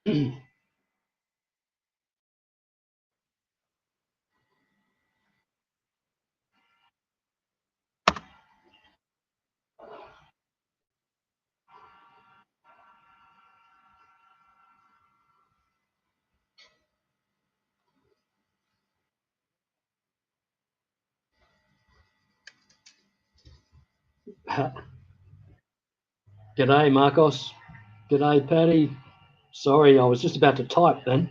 G'day, Marcos. G'day, Patty. Sorry, I was just about to type then.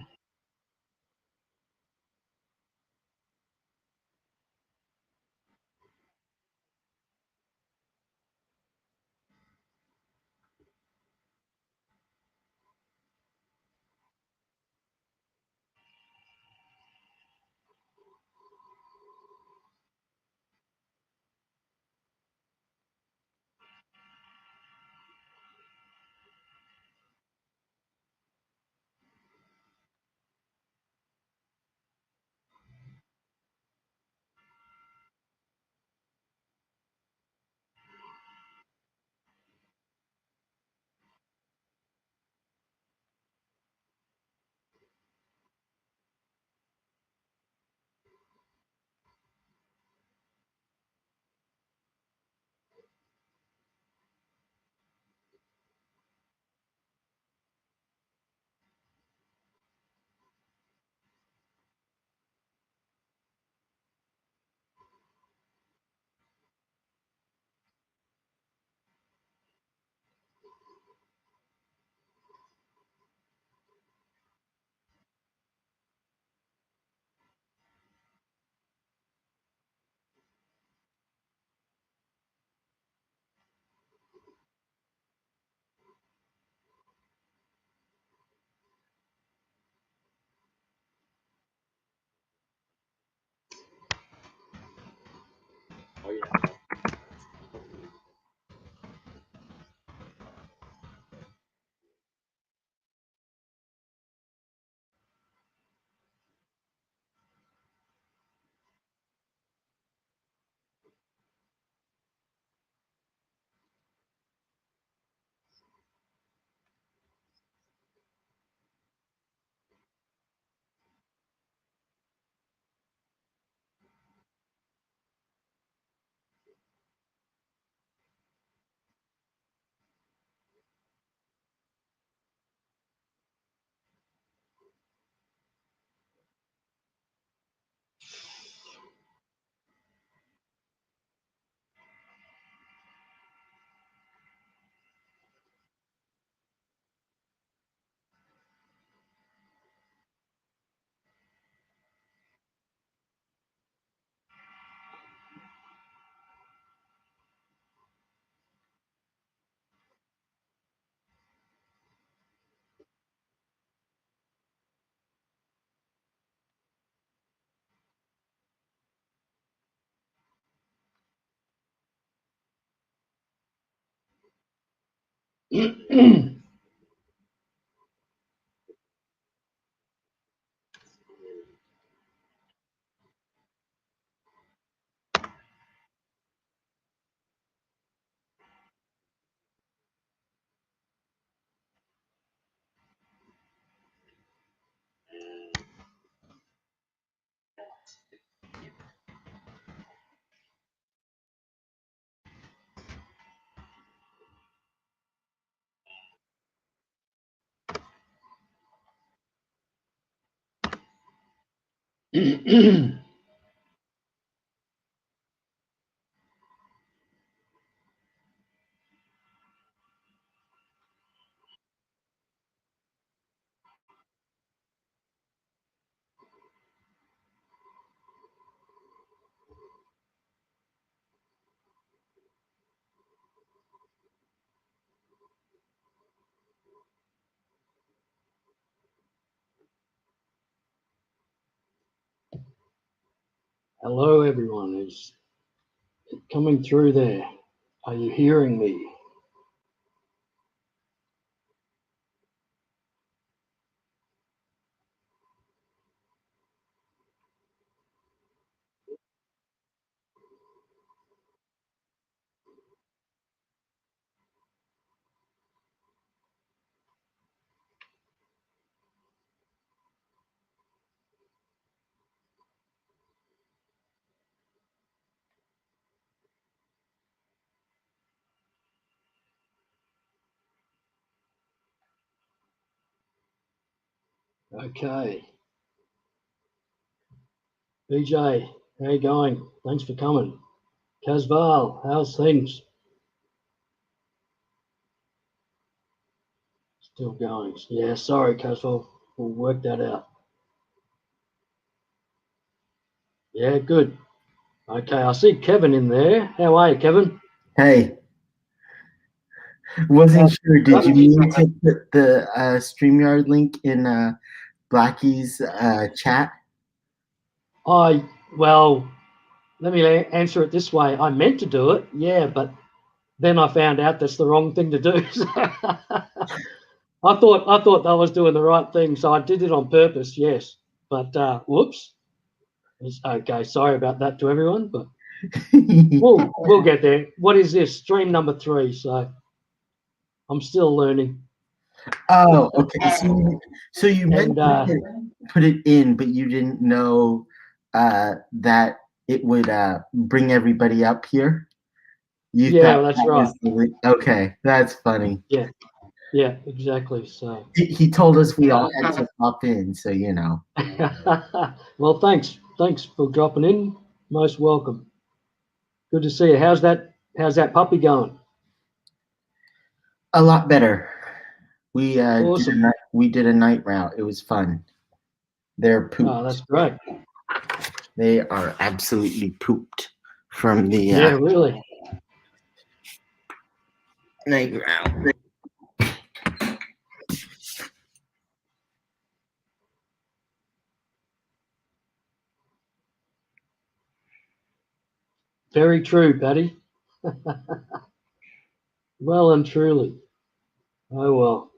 Oh, yeah. Hello, everyone. Is it coming through there? Are you hearing me? Okay. BJ, how you going? Thanks for coming. Casval, how's things? Still going. Yeah, sorry, Casval. We'll work that out. Yeah, good. Okay, I see Kevin in there. How are you, Kevin? Hey, wasn't sure. Did you mean to put the StreamYard link in Blackie's chat? Well, let me answer it this way. I meant to do it, yeah, but then I found out that's the wrong thing to do. I thought I was doing the right thing, so I did it on purpose, yes. But whoops. It's okay. Sorry about that to everyone, but we'll get there. What is this? Stream number 3. So I'm still learning. Oh, okay. So you meant to put it in, but you didn't know that it would bring everybody up here. Yeah, that's right. Okay, that's funny. Yeah, exactly. So he told us we all had to pop in, so you know. Well, thanks for dropping in. Most welcome. Good to see you. How's that puppy going? A lot better. We Awesome. did a night route. It was fun. They're pooped. Oh, that's great. They are absolutely pooped from the yeah, really. night route. Very true, Patty. Well and truly. Oh well.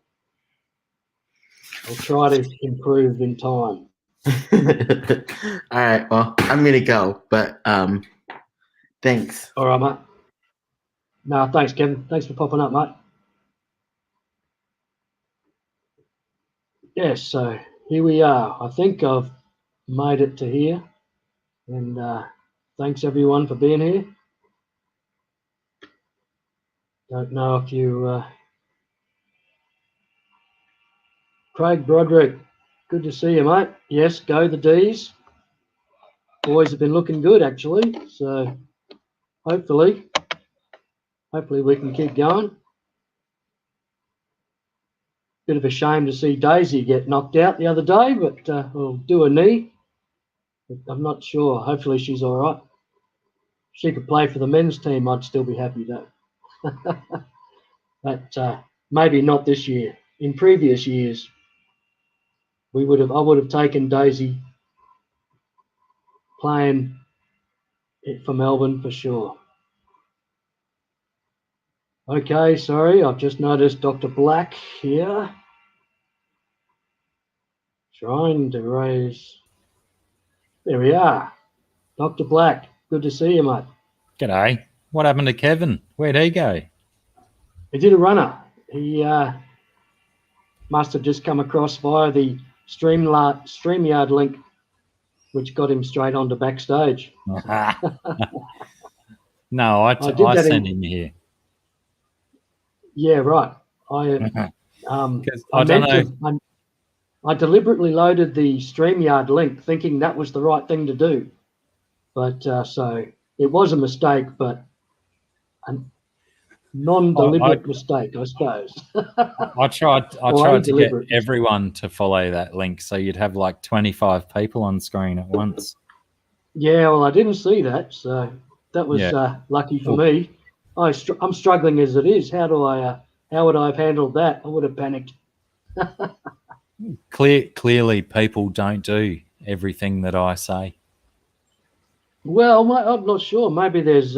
I'll try to improve in time. All right. Well, I'm gonna go, but thanks. All right, mate. No, thanks, Kevin. Thanks for popping up, mate. Yes, so here we are. I think I've made it to here, and thanks everyone for being here. Don't know if you, Craig Broderick, good to see you, mate. Yes, go the D's. Boys have been looking good, actually. So hopefully we can keep going. Bit of a shame to see Daisy get knocked out the other day, but we'll do a knee. But I'm not sure. Hopefully she's all right. If she could play for the men's team, I'd still be happy though. But maybe not this year. In previous years, I would have taken Daisy playing for Melbourne for sure. Okay, sorry, I've just noticed Dr. Black here. Trying to raise. There we are. Dr. Black, good to see you, mate. G'day. What happened to Kevin? Where'd he go? He did a runner. He must have just come across via the StreamYard link, which got him straight onto backstage. No, I sent him here. Yeah, right. I deliberately loaded the StreamYard link thinking that was the right thing to do. But so it was a mistake, but a non-deliberate mistake, I suppose. I tried to get everyone to follow that link, so you'd have like 25 people on screen at once. Yeah, well, I didn't see that, so that was lucky for me. I'm struggling as it is. How would I have handled that? I would have panicked. Clearly, people don't do everything that I say. Well, I'm not sure. Maybe there's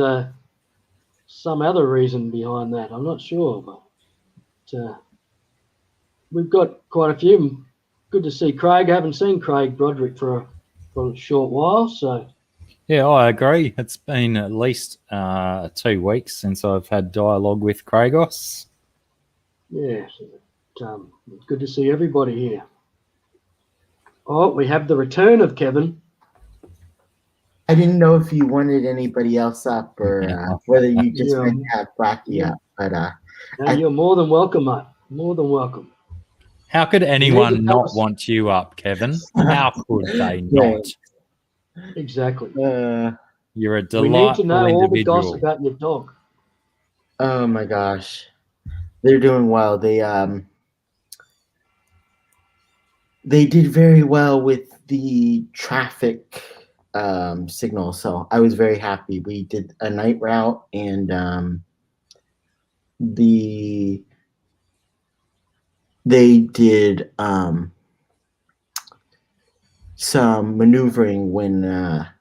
some other reason behind that. I'm not sure, but we've got quite a few. Good to see Craig. I haven't seen Craig Broderick for a short while, so. Yeah, I agree. It's been at least 2 weeks since I've had dialogue with Craigos. Yeah, it's good to see everybody here. Oh, we have the return of Kevin. I didn't know if you wanted anybody else up or whether you just meant to have Blackie up. But no, you're more than welcome, mate. More than welcome. How could You need to anyone tell not us- want you up, Kevin? How could they not? Exactly. You're a We need to delightful know all the gossip individual. about your dog. Oh my gosh, they're doing well. They did very well with the traffic signal, so I was very happy. We did a night route, and they did some maneuvering when a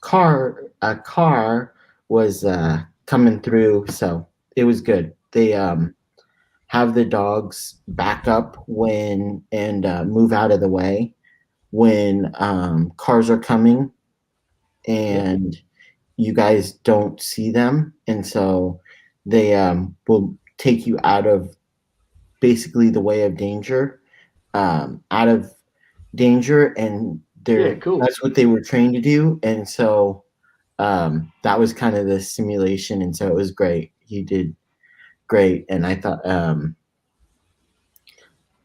car was coming through, so it was good. They have the dogs back up when and move out of the way when cars are coming and you guys don't see them, and so they will take you out of basically the way of danger, and Cool. that's what they were trained to do, and so that was kind of the simulation, and so it was great. He did great, and I thought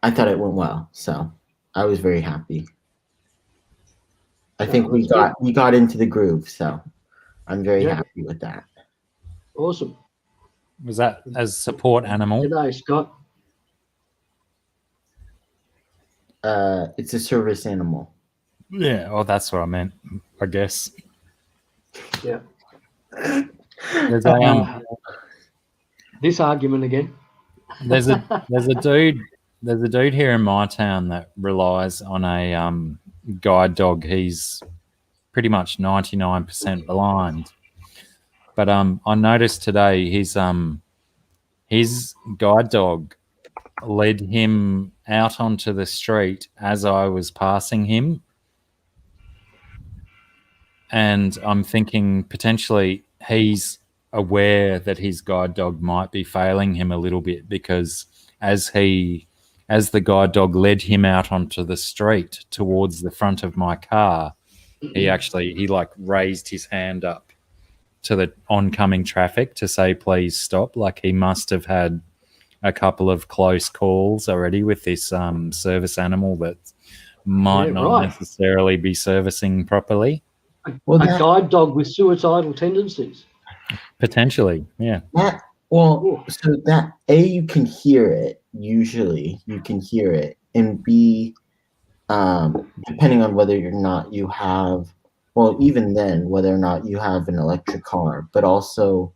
it went well, so I was very happy. I think we got into the groove, so I'm very happy with that. Awesome. Was that as support animal? G'day, Scott. It's a service animal. Yeah, oh, that's what I meant, I guess. Yeah. There's a, This argument again. there's a dude here in my town that relies on a guide dog. He's pretty much 99% blind. But I noticed today his guide dog led him out onto the street as I was passing him. And I'm thinking potentially he's aware that his guide dog might be failing him a little bit, because as the guide dog led him out onto the street towards the front of my car, he like raised his hand up to the oncoming traffic to say, please stop. Like he must have had a couple of close calls already with this service animal that might not necessarily be servicing properly. A guide dog with suicidal tendencies. Potentially, yeah. So that A, you can hear it. Usually, you can hear it, and B, depending on whether or not you have, well, even then, whether or not you have an electric car, but also,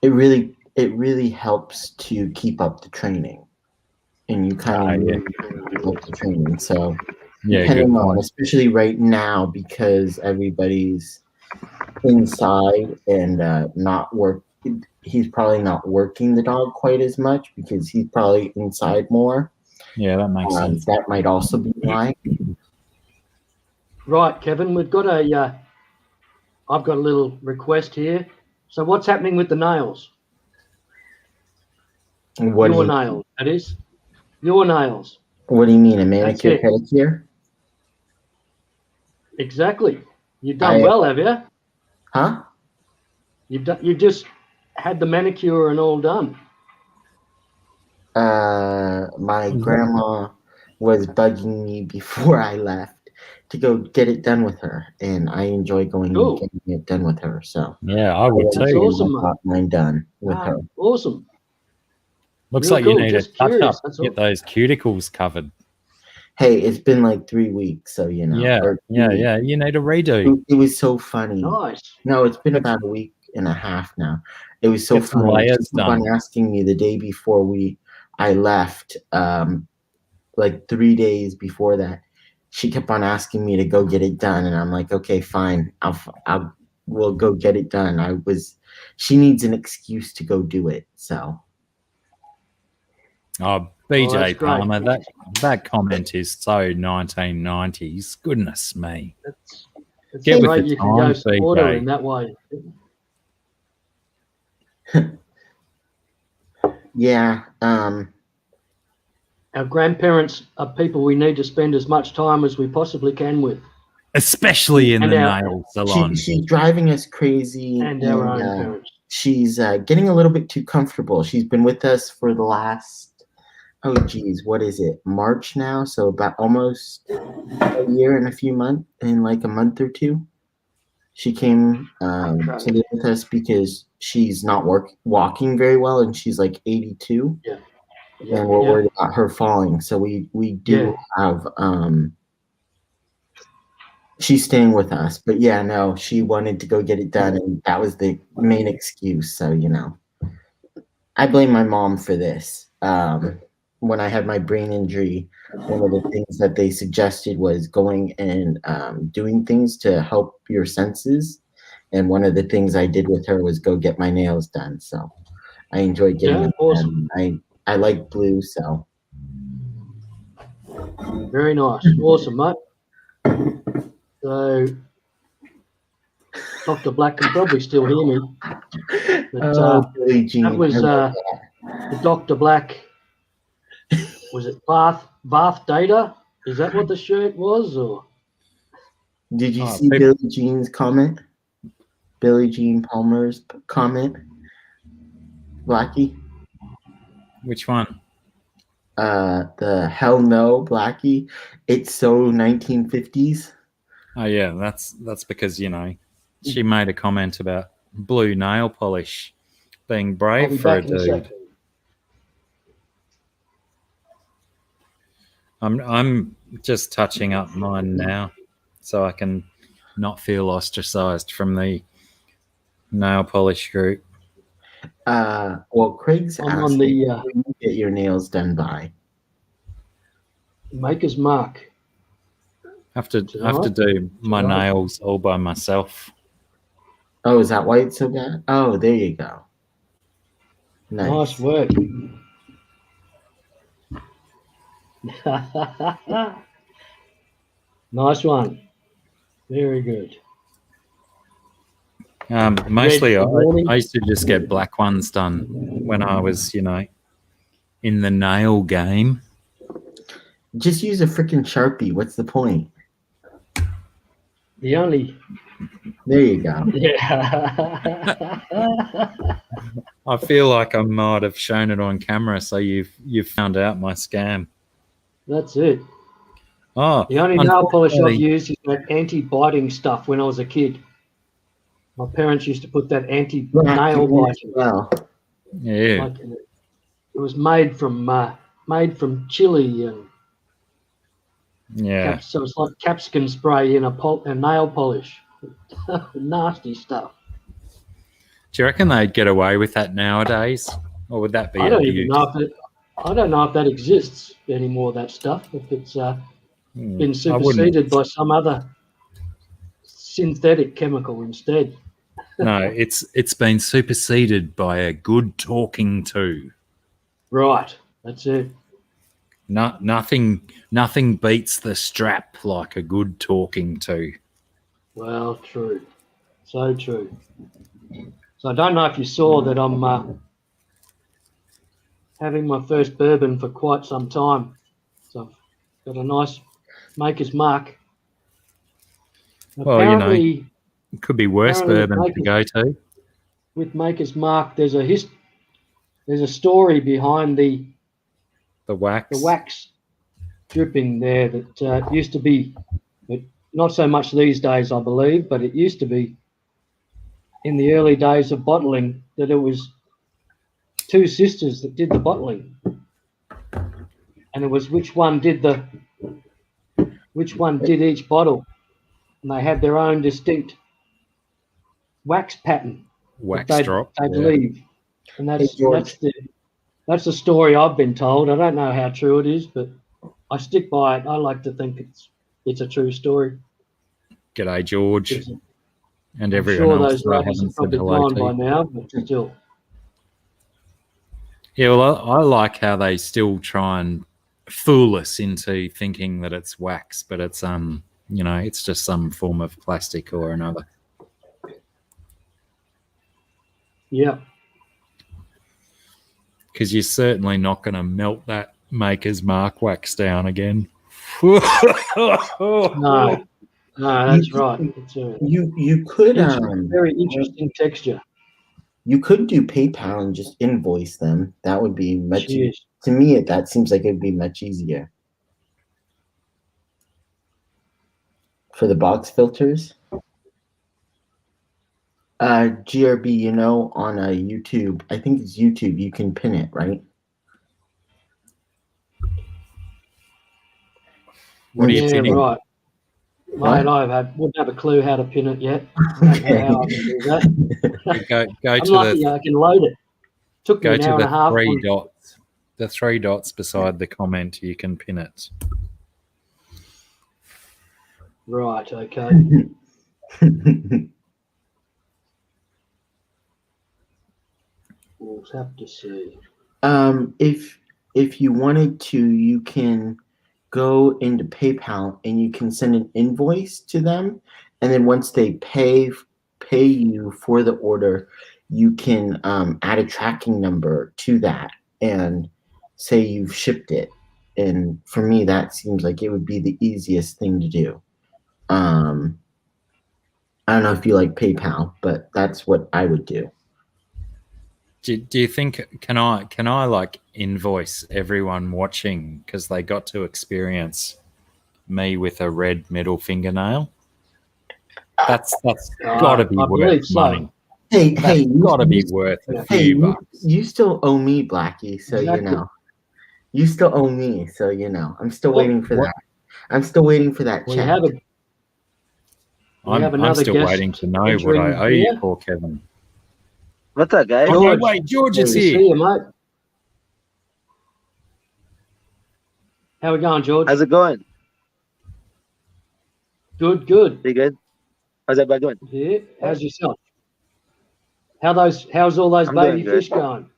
it really helps to keep up the training, and you kind of keep up the training. So. Yeah, depending on, especially right now, because everybody's inside and he's probably not working the dog quite as much because he's probably inside more. Yeah, that makes sense. That might also be why. Right, Kevin, we've got I've got a little request here. So what's happening with the nails? Your nails, that is. Your nails. What do you mean, a manicure pedicure? Exactly. You've done well, have you? Huh? You just had the manicure and all done. My grandma was bugging me before I left to go get it done with her, and I enjoy going and getting it done with her. So yeah, I would too. That's awesome, got mine done with her. Awesome. Looks like you need a touch-up. Get those cuticles covered. Hey, it's been like 3 weeks, so you know. Yeah. You need a redo. It was so funny. Nice. No, it's been about a week and a half now. It was so funny. She kept on asking me the day before I left, like 3 days before that. She kept on asking me to go get it done, and I'm like, okay, fine. We'll go get it done. She needs an excuse to go do it, so. Oh, BJ Palmer, that comment is so 1990s. Goodness me. Get with the times, BJ. In that way. Yeah. Our grandparents are people we need to spend as much time as we possibly can with. Especially in the nail salon. She's driving us crazy. And our own parents. she's getting a little bit too comfortable. She's been with us for the last, oh geez, what is it? March now, so about almost a year and a few months, in like a month or two. She came to live with us because she's not walking very well, and she's like 82. Yeah. And we're worried about her falling. So we do have she's staying with us. But yeah, no, she wanted to go get it done, and that was the main excuse. So, you know, I blame my mom for this. When I had my brain injury, one of the things that they suggested was going and doing things to help your senses. And one of the things I did with her was go get my nails done. So I enjoyed getting them awesome. done. I like blue, so. Very nice. Awesome, mate. So Dr. Black can probably still hear me. But, Billie Jean, that was the Dr. Black. Was it Bath Data? Is that what the shirt was? Or did you see Billie Jean's comment? Billie Jean Palmer's comment? Blackie? Which one? The hell no, Blackie. It's so 1950s. Oh yeah, that's because, you know, she made a comment about blue nail polish being brave for a dude. I'm just touching up mine now so I can not feel ostracized from the nail polish group. Well, Craig's I'm asked on me, when you get your nails done by? Maker's Mark. I have to do my nails all by myself. Oh, is that why it's so bad? Oh, there you go. Nice work. Nice one. Very good. Mostly I used to just get black ones done when I was, you know, in the nail game. Just use a freaking Sharpie. What's the point? The only... There you go. Yeah. I feel like I might have shown it on camera, so you've found out my scam. That's it. Oh, the only nail polish I've used is that anti-biting stuff when I was a kid. My parents used to put that anti-nail biting. Wow. Yeah. Like, it was made from chili and yeah. So it's like capsicum spray in a nail polish. Nasty stuff. Do you reckon they'd get away with that nowadays, or would that be? I don't know if that exists anymore. That stuff, if it's been superseded by some other synthetic chemical instead. No, it's been superseded by a good talking to. Right, that's it. Nothing beats the strap like a good talking to. Well, true. So true. So I don't know if you saw that I'm having my first bourbon for quite some time. So I've got a nice Maker's Mark. Well, apparently, you know, it could be worse bourbon to go to. With Maker's Mark, there's a story behind the wax dripping there that used to be, not so much these days, I believe, but it used to be in the early days of bottling that it was two sisters that did the bottling, and it was which one did each bottle, and they had their own distinct wax pattern. Drop, they'd leave, and that's the story I've been told. I don't know how true it is, but I stick by it. I like to think it's a true story. G'day, George, and everyone else. Those ladies are probably gone by now, but still. Yeah, well, I like how they still try and fool us into thinking that it's wax, but it's you know, it's just some form of plastic or another. Yeah. Because you're certainly not going to melt that Maker's Mark wax down again. No, that's right. You could very interesting texture. You could do PayPal and just invoice them. That would be much easier. Cheers. To me, that seems like it'd be much easier. For the box filters? GRB, you know, on a YouTube, I think it's YouTube, you can pin it, right? What are you Yeah, pinning? right. What? Mate, wouldn't have a clue how to pin it yet. I don't know how I can do that. Go I'm to lucky the I can load it. Took me go an to hour and a the half. three dots. The three dots beside the comment, you can pin it. Right, okay. We'll have to see. If you wanted to, you can go into PayPal and you can send an invoice to them, and then once they pay you for the order, you can add a tracking number to that and say you've shipped it. And for me, that seems like it would be the easiest thing to do. I don't know if you like PayPal, but that's what I would do. Do you think can I like invoice everyone watching because they got to experience me with a red middle fingernail? That's got to be I worth believe so. money. Hey, That's hey, got to be worth a hey, few bucks. you still owe me, Blackie, so you Exactly. know. You still owe me, so you know. I'm still Well, waiting for what- that. I'm still waiting for that We check. have I'm another still guest waiting to know what I entering owe you here. for, Kevin. What's up, guys? Okay, George. wait, George is Good to here. see you, mate. How we going, George? How's it going? Good, good. Pretty good. How's everybody doing? Yeah. How's yourself? How's all those I'm baby doing good. fish going?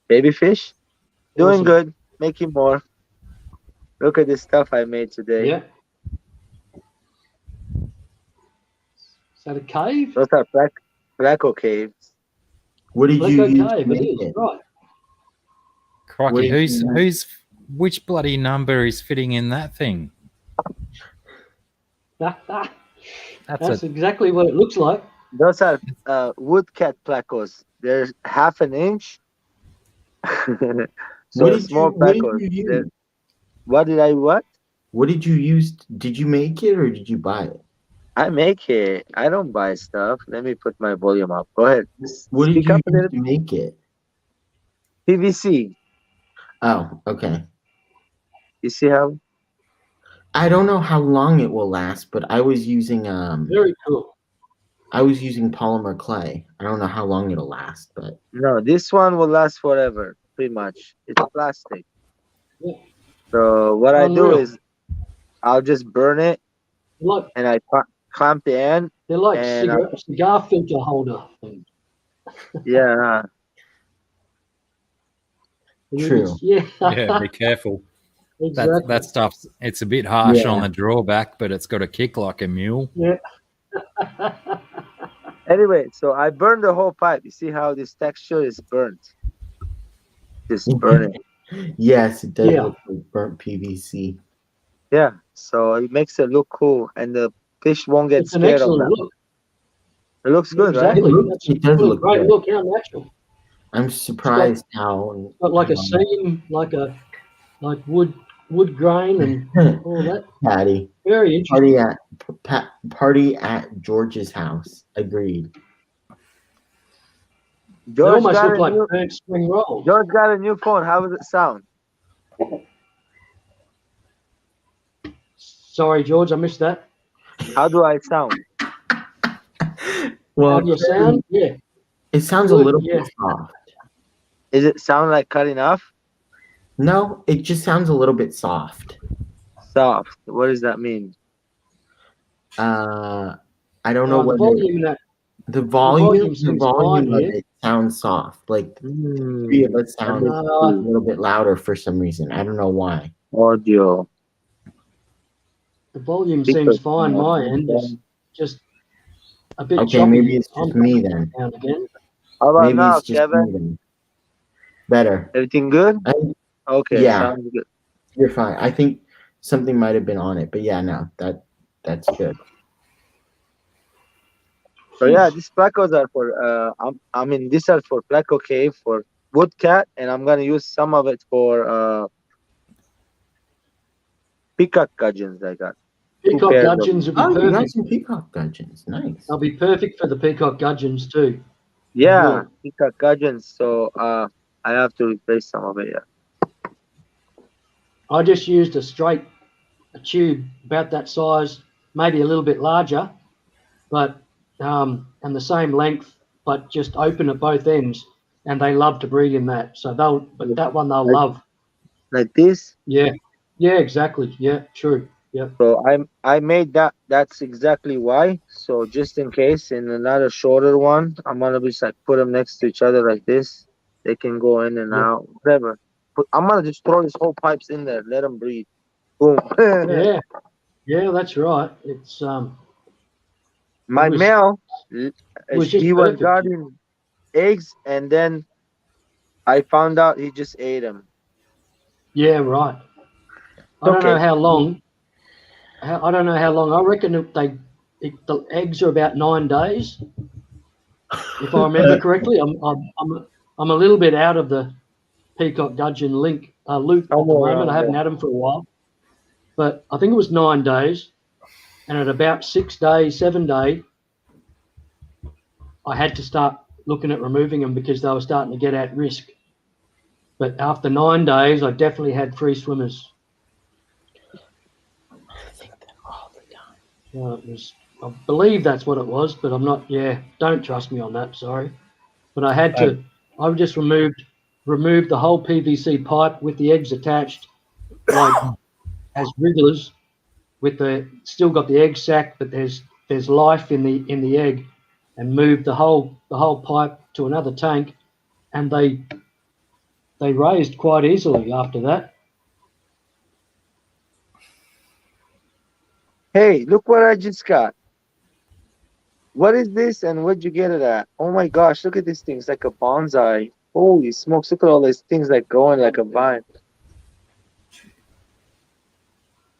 Baby fish? Doing Awesome. good. Making more. Look at this stuff I made today. Yeah. Is that a cave? Those are Flaco caves. What did you Fleco use to cave, it make is. it? Right. Crikey, Wait, which bloody number is fitting in that thing? That's exactly what it looks like. Those are woodcat placos. They're half an inch. So What did small what did placos. you They're- use? What did I what? What did you use? Did you make it or did you buy it? I make it. I don't buy stuff. Let me put my volume up. Go ahead. What did Speak you up a use little. to make it? PVC. Oh, okay. You see how? I don't know how long it will last, but I was using Very cool. polymer clay. I don't know how long it'll last, but No, this one will last forever, pretty much. It's plastic. Yeah. So what I do Unreal. is I'll just burn it Like and I clamp the end. they're like And cigar filter holder things. Yeah. true. Yeah. Yeah, be careful. Exactly. That stuff's it's a bit harsh Yeah. on the drawback, but it's got a kick like a mule. Yeah. Anyway, so I burn the whole pipe. You see how this texture is burnt? Just burn it. Yes, it does Yeah. look like burnt PVC. Yeah. So it makes it look cool, and the fish won't get It's an scared of excellent that. look. It looks good, Exactly. It does What a look great good. look. How natural. I'm surprised how It's got like a seam, like wood grain and all that. Patty Very interesting. party at George's house. Agreed. They George almost got look a like new, burnt spring rolls. George got a new phone. How does it sound? Sorry, George, I missed that. How do I sound? Well, How do you sound? Yeah. it sounds a Good, little yeah. bit soft. Is it sound like cutting off? No, it just sounds a little bit soft. Soft. What does that mean? I don't know The what volume in that. the volume seems fine of here. it sounds soft. Like Hmm. three of us sound a Uh, little bit louder for some reason. I don't know why. Audio. The volume Speaker. seems fine. My end is just a bit Okay, choppy. maybe it's just on me then. now and again. How about Maybe now, it's just Kevin? me then. Better. Everything good? I- Okay. Yeah. Sounds good. You're fine. I think something might have been on it, but yeah, no, that's good. So yeah, these placos are for I mean these are for placo cave for woodcat, and I'm gonna use some of it for peacock gudgeons. I got 2 Peacock pairs of gudgeons them. would be Oh, you got perfect. some peacock gudgeons. Nice. They'll be perfect for the peacock gudgeons too. Yeah, will. peacock gudgeons. So I have to replace some of it. Yeah. I just used a tube about that size, maybe a little bit larger, but and the same length, but just open at both ends. And they love to breed in that. So but that one they'll Like, love. like this. Yeah. Yeah, exactly. Yeah, true. Yep. So I made that. That's exactly why. So just in case, in another shorter one, I'm gonna just like put them next to each other like this. They can go in and Yep. out, whatever. But I'm gonna just throw this whole pipes in there. Let them breathe. Boom. Yeah. Yeah, that's right. It's My was male, was just he was perfect. guarding eggs, and then I found out he just ate them. Yeah, right. I don't Okay. know how long. I don't know how long. I reckon the eggs are about 9 days, if I remember correctly. I'm a little bit out of the peacock gudgeon loop at the Somewhere moment. I around haven't there. had them for a while, but I think it was 9 days, and at about 6 days, 7 day, I had to start looking at removing them because they were starting to get at risk. But after 9 days, I definitely had 3 swimmers. I think that all the time. I believe that's what it was, but I'm not. Yeah, don't trust me on that. Sorry, but I had to. I just removed the whole PVC pipe with the eggs attached, like as wrigglers. With the still got the egg sac, but there's life in the egg, and moved the whole pipe to another tank, and they raised quite easily after that. Hey, look what I just got. What is this, and where'd you get it at? Oh my gosh, look at this thing. It's like a bonsai. Holy smokes, look at all these things like growing like a vine.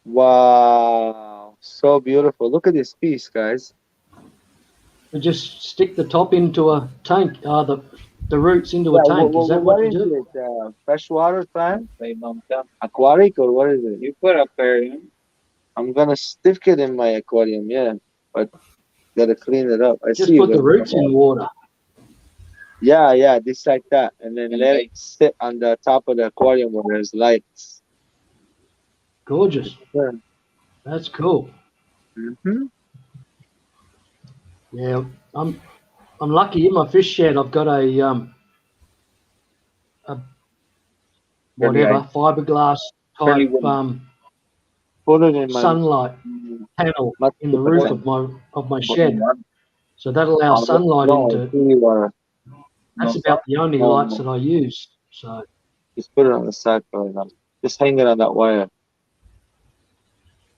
Wow, so beautiful. Look at this piece, guys. We just stick the top into a tank, the roots into Yeah, a tank. Is that what what you is do? it? Freshwater plant? Aquatic, or what is it? You put aquarium. I'm gonna stick it in my aquarium, yeah. But gotta clean it up. I Just see you put the guys. roots in water. Yeah, just like that. And then And let it lights. sit on the top of the aquarium where there's lights. Gorgeous. Yeah. That's cool. Mm-hmm. Yeah, I'm lucky in my fish shed. I've got a whatever fiberglass Fairly type well. Put it in my sunlight panel in the roof of my shed, so that allows sunlight into. That's about the only lights that I use. So Just put it on the side for now. Just hang it on that wire.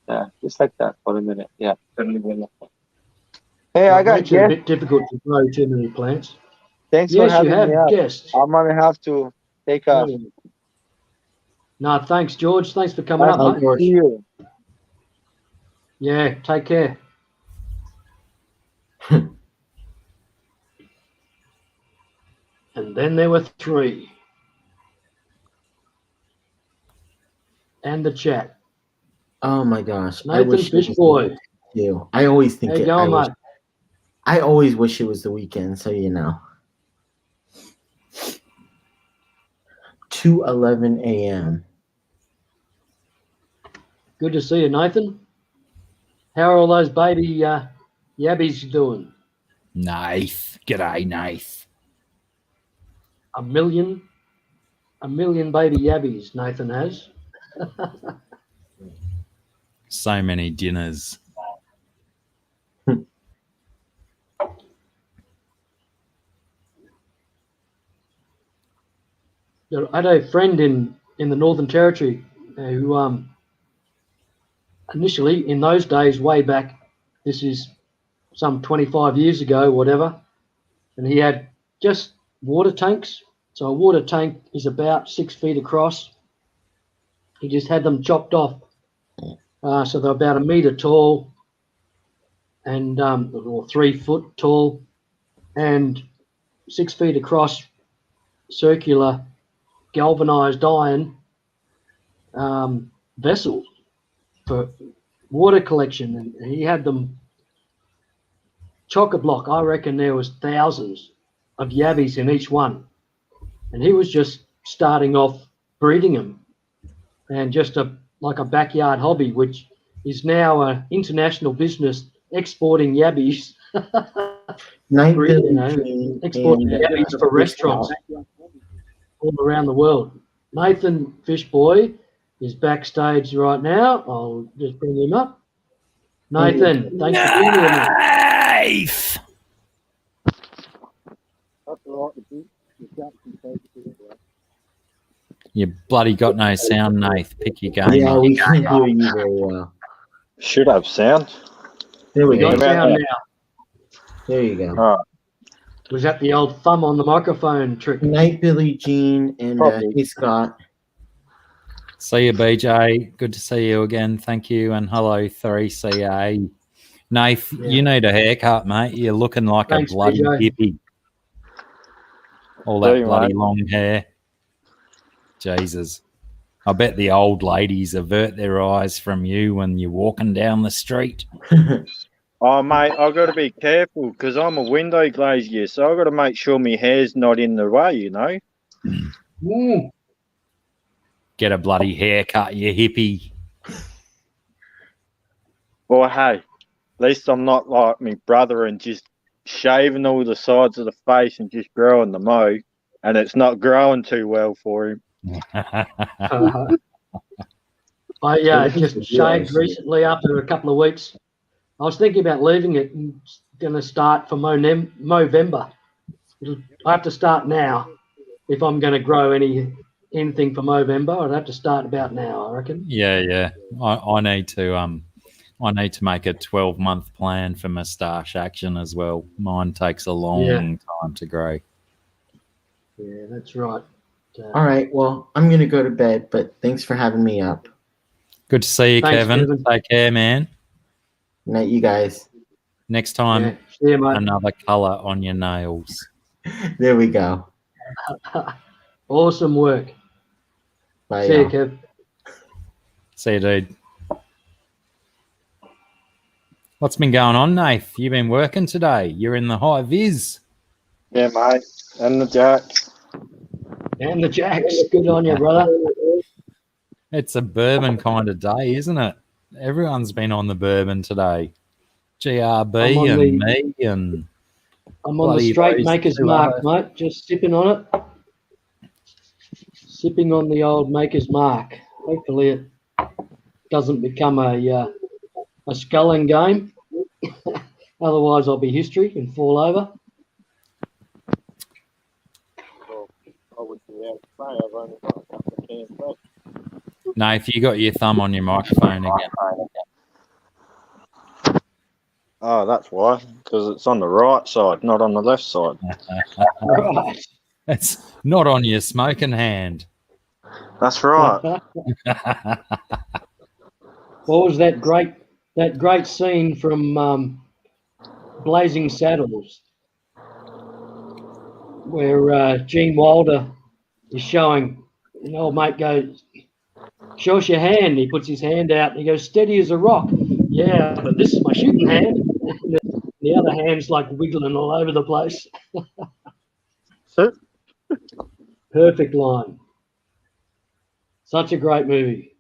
Yeah, just like that for a minute. Yeah. Fairly well. Hey, I it got makes it a guests. bit difficult to grow too many plants. Thanks for Yes, you having me have up. guests. I'm gonna have to take off. No, thanks, George. Thanks for coming Nice up, Bye, mate. to George. see you. Yeah, take care. And then there were 3. And the chat. Oh my gosh. I Nathan wish it Fish was the Boy. weekend too. I always think How you it. going, mate? I always wish it was the weekend, so you know. 2:11 a.m. Good to see you, Nathan. How are all those baby yabbies doing? Nath. G'day, Nath. A million baby yabbies Nathan has. So many dinners. I had a friend in the Northern Territory who initially in those days, way back, this is some 25 years ago, whatever, and he had just water tanks. So a water tank is about 6 feet across. He just had them chopped off. So they're about 1 meter tall. and or 3 foot tall, and 6 feet across, circular, galvanized iron vessel for water collection, and he had them chock-a-block. I reckon there was thousands of yabbies in each one, and he was just starting off breeding them, and just like a backyard hobby, which is now an international business, exporting yabbies. Night Breeding, Billy exporting Jean yabbies for restaurants all around the world. Nathan Fishboy is backstage right now. I'll just bring him up. Nathan, thanks for being here, mate. Knife! You bloody got no sound, Nath. Pick your game Yeah, up. we can't hear you very well. Should have sound. There we You got go. Yeah. sound now. There you go. All right. Was that the old thumb on the microphone trick? Night Billy Jean and Probably. hey Scott. See you, BJ. Good to see you again. Thank you. And hello, 3CA. Nath, Yeah. you need a haircut, mate. You're looking like Thanks, a bloody BJ. hippie. All Do that you, bloody mate? long hair. Jesus. I bet the old ladies avert their eyes from you when you're walking down the street. Oh, mate, I've got to be careful because I'm a window glazier, so I've got to make sure my hair's not in the way, you know? Mm. Get a bloody haircut, you hippie. Well, hey, at least I'm not like my brother and just shaving all the sides of the face and just growing the mo, and it's not growing too well for him. I just shaved recently after a couple of weeks. I was thinking about leaving it and going to start for Movember. I have to start now if I'm going to grow anything for Movember. I'd have to start about now, I reckon. Yeah. I need to make a 12-month plan for moustache action as well. Mine takes a long time to grow. Yeah, that's right. All right, well, I'm gonna go to bed, but thanks for having me up. Good to see you, Thanks, Kevin. Kevin. Take care, man. Night, you guys. Next time, Yeah, see you, mate. another colour on your nails. There we go. Awesome work. Bye. See you, y'all. Kev. See you, dude. What's been going on, Nath? You've been working today. You're in the high vis. Yeah, mate. And the jack. And the Jacks. Good on you, brother. It's a bourbon kind of day, isn't it? Everyone's been on the bourbon today. GRB I'm on and the- me and I'm on the Bloody straight those maker's two mark, others. mate. Just sipping on it. Sipping on the old maker's mark. Hopefully it doesn't become a sculling game. Otherwise I'll be history and fall over. Nath, you got your thumb on your microphone again. Oh, that's why. Because it's on the right side, not on the left side. Right. It's not on your smoking hand. That's right. What was that great scene from Blazing Saddles where Gene Wilder is showing an old mate goes, show us your hand. He puts his hand out and he goes, steady as a rock. Yeah, but this is my shooting hand. The other hand's like wiggling all over the place. Perfect line. Such a great movie.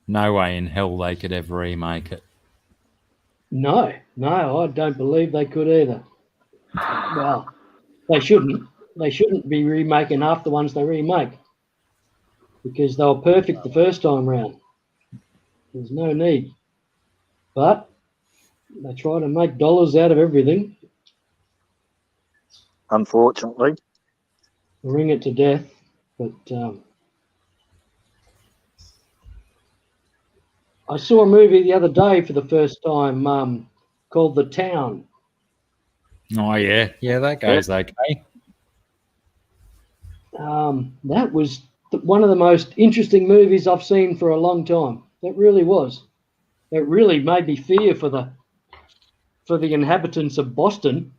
No way in hell they could ever remake it. No, I don't believe they could either. Well, they shouldn't. They shouldn't be remaking half the ones they remake because they were perfect the first time round. There's no need. But they try to make dollars out of everything, Unfortunately. wring it to death. But I saw a movie the other day for the first time called The Town. Oh, yeah. Yeah, that goes okay. That was one of the most interesting movies I've seen for a long time. It really was. It really made me fear for the for the inhabitants of Boston.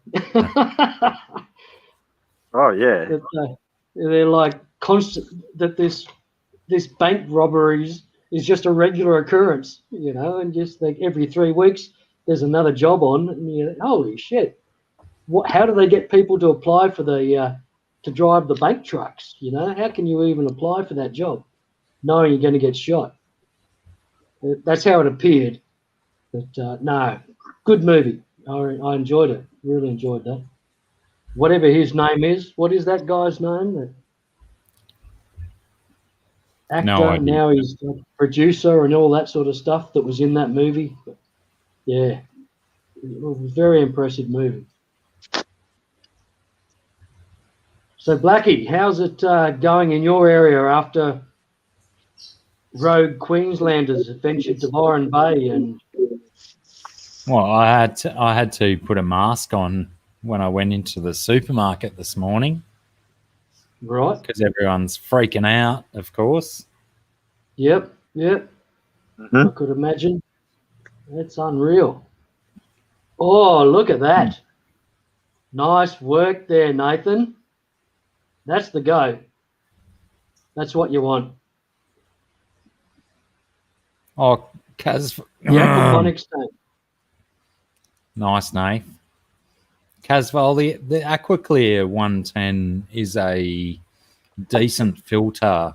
Oh yeah. That, they're like constant that this bank robberies is just a regular occurrence, you know, and just like every 3 weeks there's another job on, and you holy shit, how do they get people to apply for the to drive the bank trucks? You know, how can you even apply for that job knowing you're going to get shot? That's how it appeared. But no, good movie. I enjoyed it. Really enjoyed that. Whatever his name is, what is that guy's name? The actor. No idea. Now he's a producer and all that sort of stuff that was in that movie. But yeah, it was a very impressive movie. So Blackie, how's it going in your area after rogue Queenslanders ventured to Byron Bay? And well, I had to put a mask on when I went into the supermarket this morning. Right. Because everyone's freaking out, of course. Yep. Mm-hmm. I could imagine. That's unreal. Oh, look at that. Nice work there, Nathan. That's the go. That's what you want. Oh, Kaz. The aquaponics tank. Nice, Nate. Casval, the AquaClear 110 is a decent filter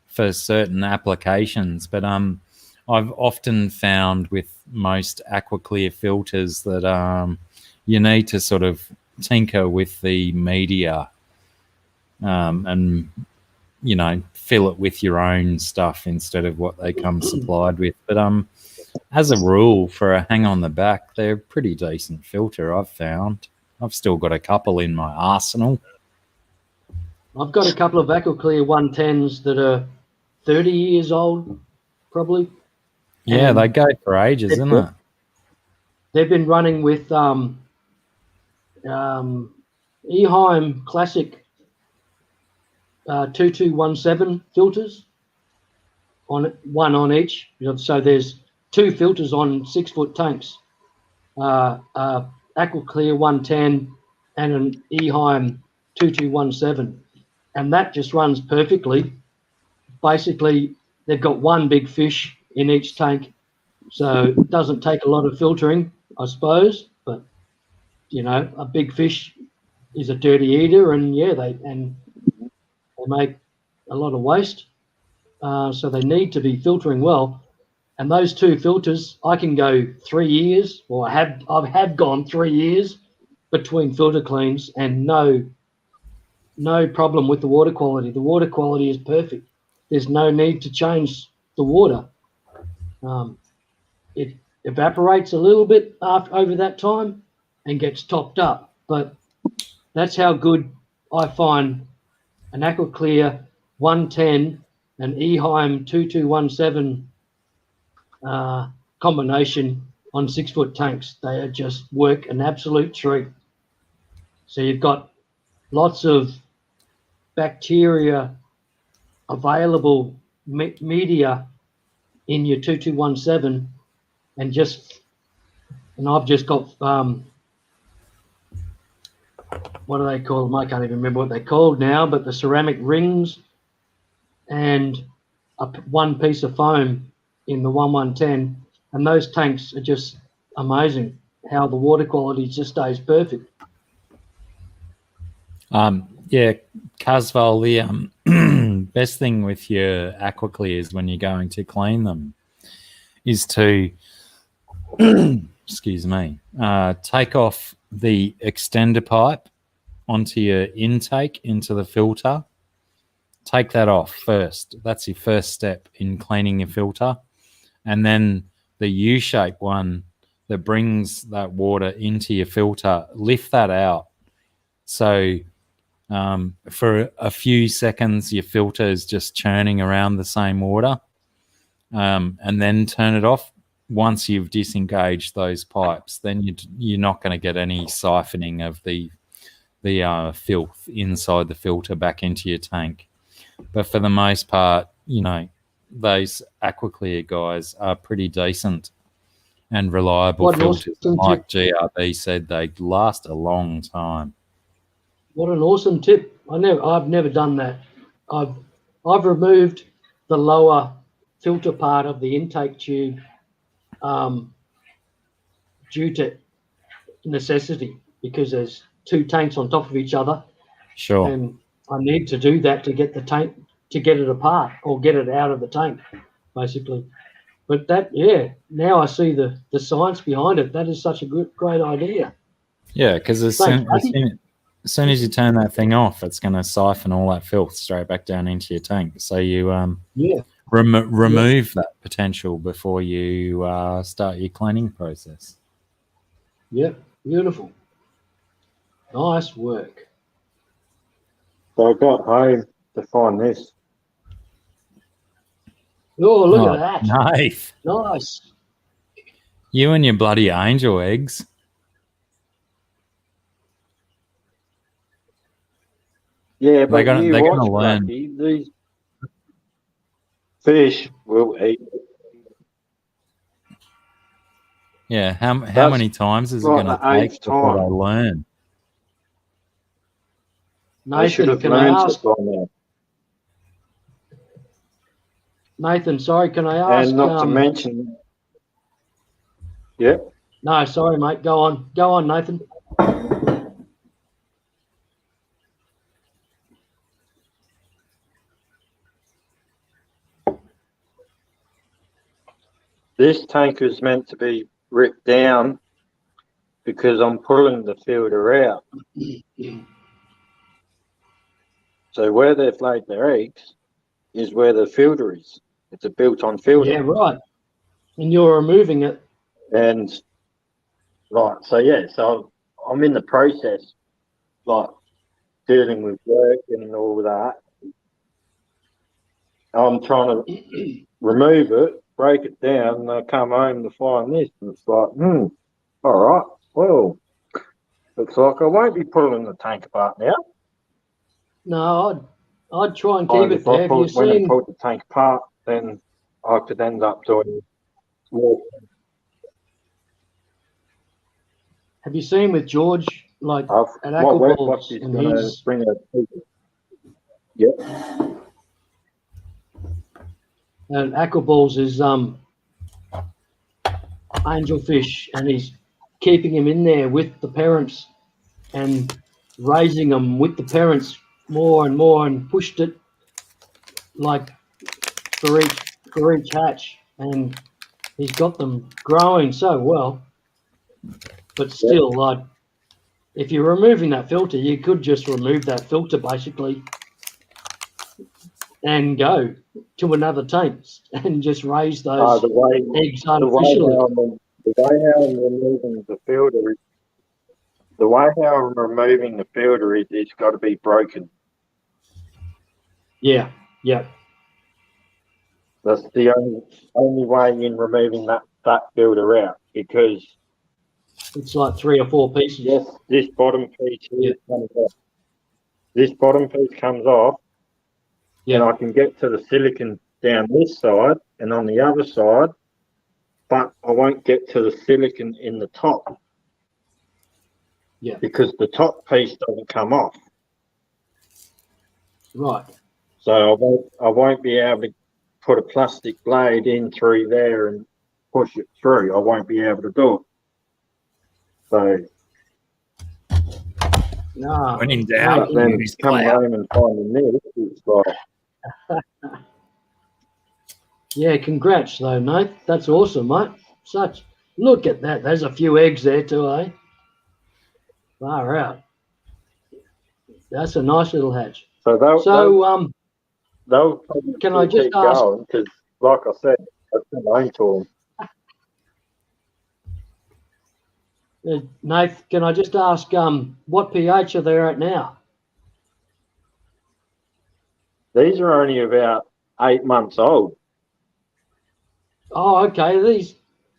for certain applications, but I've often found with most AquaClear filters that you need to sort of tinker with the media and, you know, fill it with your own stuff instead of what they come supplied with. But as a rule, for a hang on the back, they're a pretty decent filter, I've found. I've still got a couple in my arsenal. I've got a couple of AquaClear 110s that are 30 years old, probably. Yeah, And they go for ages, isn't it? they've been running with Eheim Classic 2217 filters, one on each. So there's 2 filters on 6-foot tanks. AquaClear 110 and an Eheim 2217, and that just runs perfectly. Basically, they've got one big fish in each tank, so it doesn't take a lot of filtering, I suppose. But you know, a big fish is a dirty eater, and yeah, they make a lot of waste, so they need to be filtering well. And those 2 filters, I can go 3 years, or I've gone 3 years between filter cleans, and no problem with the water quality. The water quality is perfect. There's no need to change the water. It evaporates a little bit over that time and gets topped up, but that's how good I find an AquaClear 110 and Eheim 2217 combination on 6-foot tanks. They just work an absolute treat. So you've got lots of bacteria available media in your 2217, and I've just got what do they call them? I can't even remember what they're called now, but the ceramic rings and one piece of foam in the 1110, and those tanks are just amazing how the water quality just stays perfect. Yeah, Casval, the best thing with your AquaClears when you're going to clean them is to excuse me, take off the extender pipe onto your intake into the filter. Take that off first. That's your first step in cleaning your filter. And then the U-shape one that brings that water into your filter, lift that out. So for a few seconds, your filter is just churning around the same water, and then turn it off. Once you've disengaged those pipes, then you're not going to get any siphoning of the filth inside the filter back into your tank. But for the most part, you know, those AquaClear guys are pretty decent. And reliable What an filters, awesome like GRB said, they last a long time. What an awesome tip. I've never done that. I've removed the lower filter part of the intake tube due to necessity, because there's two tanks on top of each other, Sure. and I need to do that to get the tank, to get it apart or get it out of the tank, basically. But that, yeah, now I see the science behind it. That is such a great idea. Yeah, because as Thanks, soon as you turn that thing off, it's going to siphon all that filth straight back down into your tank. So you Yeah, remove that potential before you start your cleaning process. yeah, beautiful. Nice work. So I got home to find this. Oh, look at that. Nice. Nice. You and your bloody angel eggs. Yeah, but They're you gonna watch, learn. Blackie, these fish will eat. Yeah, how That's many times is it like going to the take eighth before they time. learn? They should Nathan, have can I learned ask? it by now. Nathan, sorry, can I ask? And not to mention, yeah, No, sorry, mate. Go on, Nathan. this tank is meant to be ripped down because I'm pulling the filter out. So where they've laid their eggs is where the filter is. It's a built-on filter. Yeah, right. And you're removing it. And right, so yeah, so I'm in the process, like dealing with work and all that. I'm trying to remove it, break it down, and I come home to find this, and it's like, all right, well, looks like I won't be pulling the tank apart now. No, I'd try and keep And it if I there. Have you went and seen? pulled the tank apart, then I could end up doing more. Have you seen with George, like at What Aquaballs, is and going to he's bring a Yep. and Aquaballs is angelfish, and he's keeping him in there with the parents and raising them with the parents more and more, and pushed it like for each hatch, and he's got them growing so well. But still, like, if you're removing that filter, you could just remove that filter basically and go to another tank and just raise those eggs artificially. The way how I'm removing the filter is, the way how I'm removing the filter is it's got to be broken. Yeah. That's the only way in removing that filter out, because It's like 3 or 4 pieces. yes, this bottom piece here comes off. This bottom piece comes off, and I can get to the silicon down this side and on the other side, but I won't get to the silicon in the top. Yeah. Because the top piece doesn't come off. Right. So I won't be able to put a plastic blade in through there and push it through. I won't be able to do it. So No. When in doubt, then use coming cloud. home and finding this, it's like, Yeah, congrats though, Nate. That's awesome, mate. Look at that. There's a few eggs there too, eh? Far out. That's a nice little hatch. so they'll probably can I just keep ask? going, because, like I said, I come home to them. Nath, can I just ask what pH are they at now? These are only about 8 months old. Oh, okay.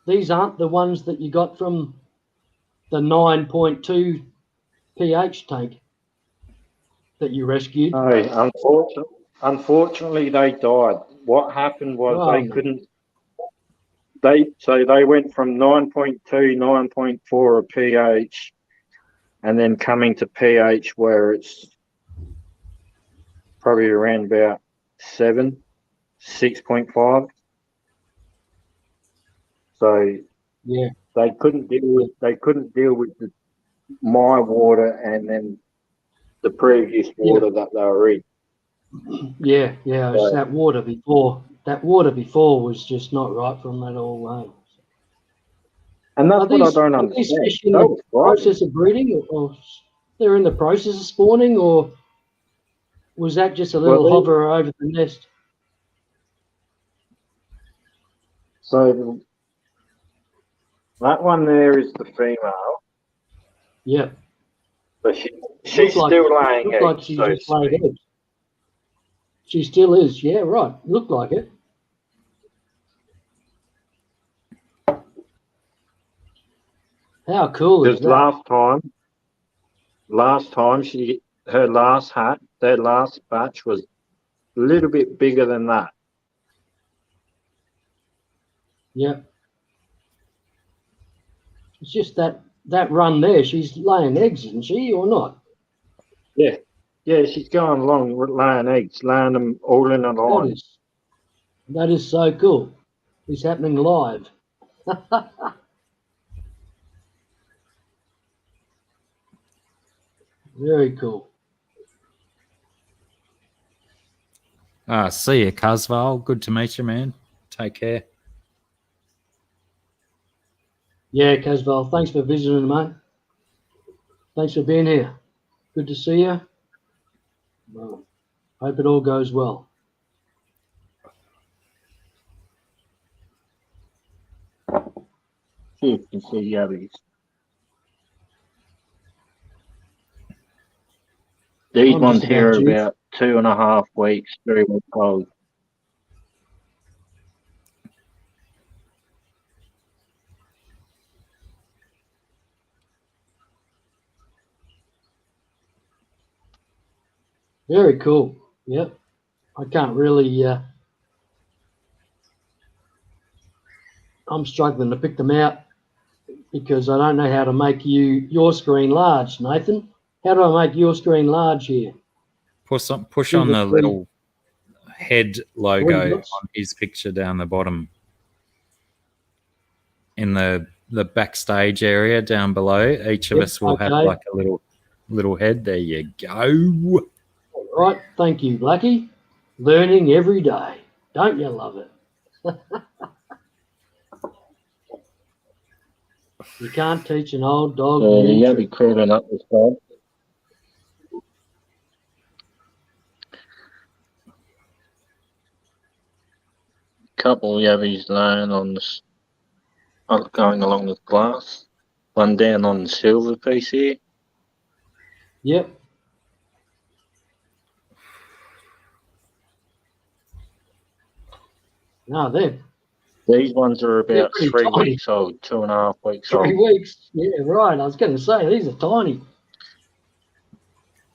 These aren't the ones that you got from the 9.2 pH tank that you rescued. No, unfortunately, they died. What happened was Oh, they couldn't. they went from 9.2, 9.4 of pH, and then coming to pH where it's probably around about 7, 6.5. So Yeah, they couldn't deal with my water and then the previous water that they were in. yeah. It's Right. that water before. That water before was just not right from that all. And that's Are what I these, don't are these understand. fish in That the was frightening. process of breeding, or they're in the process of spawning, or was that just a little Well, hover over the nest? so that one there is the female, Yeah, but she's like still laying looked eggs. like she So to just laid speak. eggs. She still is. Yeah, right. Looked like it. How cool is Because that? last time her last hatch, their last batch was a little bit bigger than that. Yeah. It's just that run there. She's laying eggs, isn't she, or not? Yeah, yeah, she's going along laying eggs, laying them all in a line. That is so cool. It's happening live. Very cool. See you, Casval. Good to meet you, man. Take care. Yeah, Casval, thanks for visiting, mate. Thanks for being here. Good to see you. Well, hope it all goes well. See if you can see the others. These I'm ones just here about are due. about 2.5 weeks, 3 weeks old. Very cool. Yep. I can't really. I'm struggling to pick them out because I don't know how to make your screen large, Nathan. How do I make your screen large here? Push on Do the little head three logo dots? on his picture down the bottom in the backstage area down below. Each of Yep, us will have okay. like a little head. There you go. All right. Thank you, Blackie. Learning every day. Don't you love it? You can't teach an old dog new Yeah, be tricks. crawling up this side. Couple yabbies laying on this, going along the glass. One down on the silver piece here. Yep. No, they're These ones are about pretty 3 tiny. weeks old, 2.5 weeks 3 old. weeks. Yeah, right. I was going to say, these are tiny.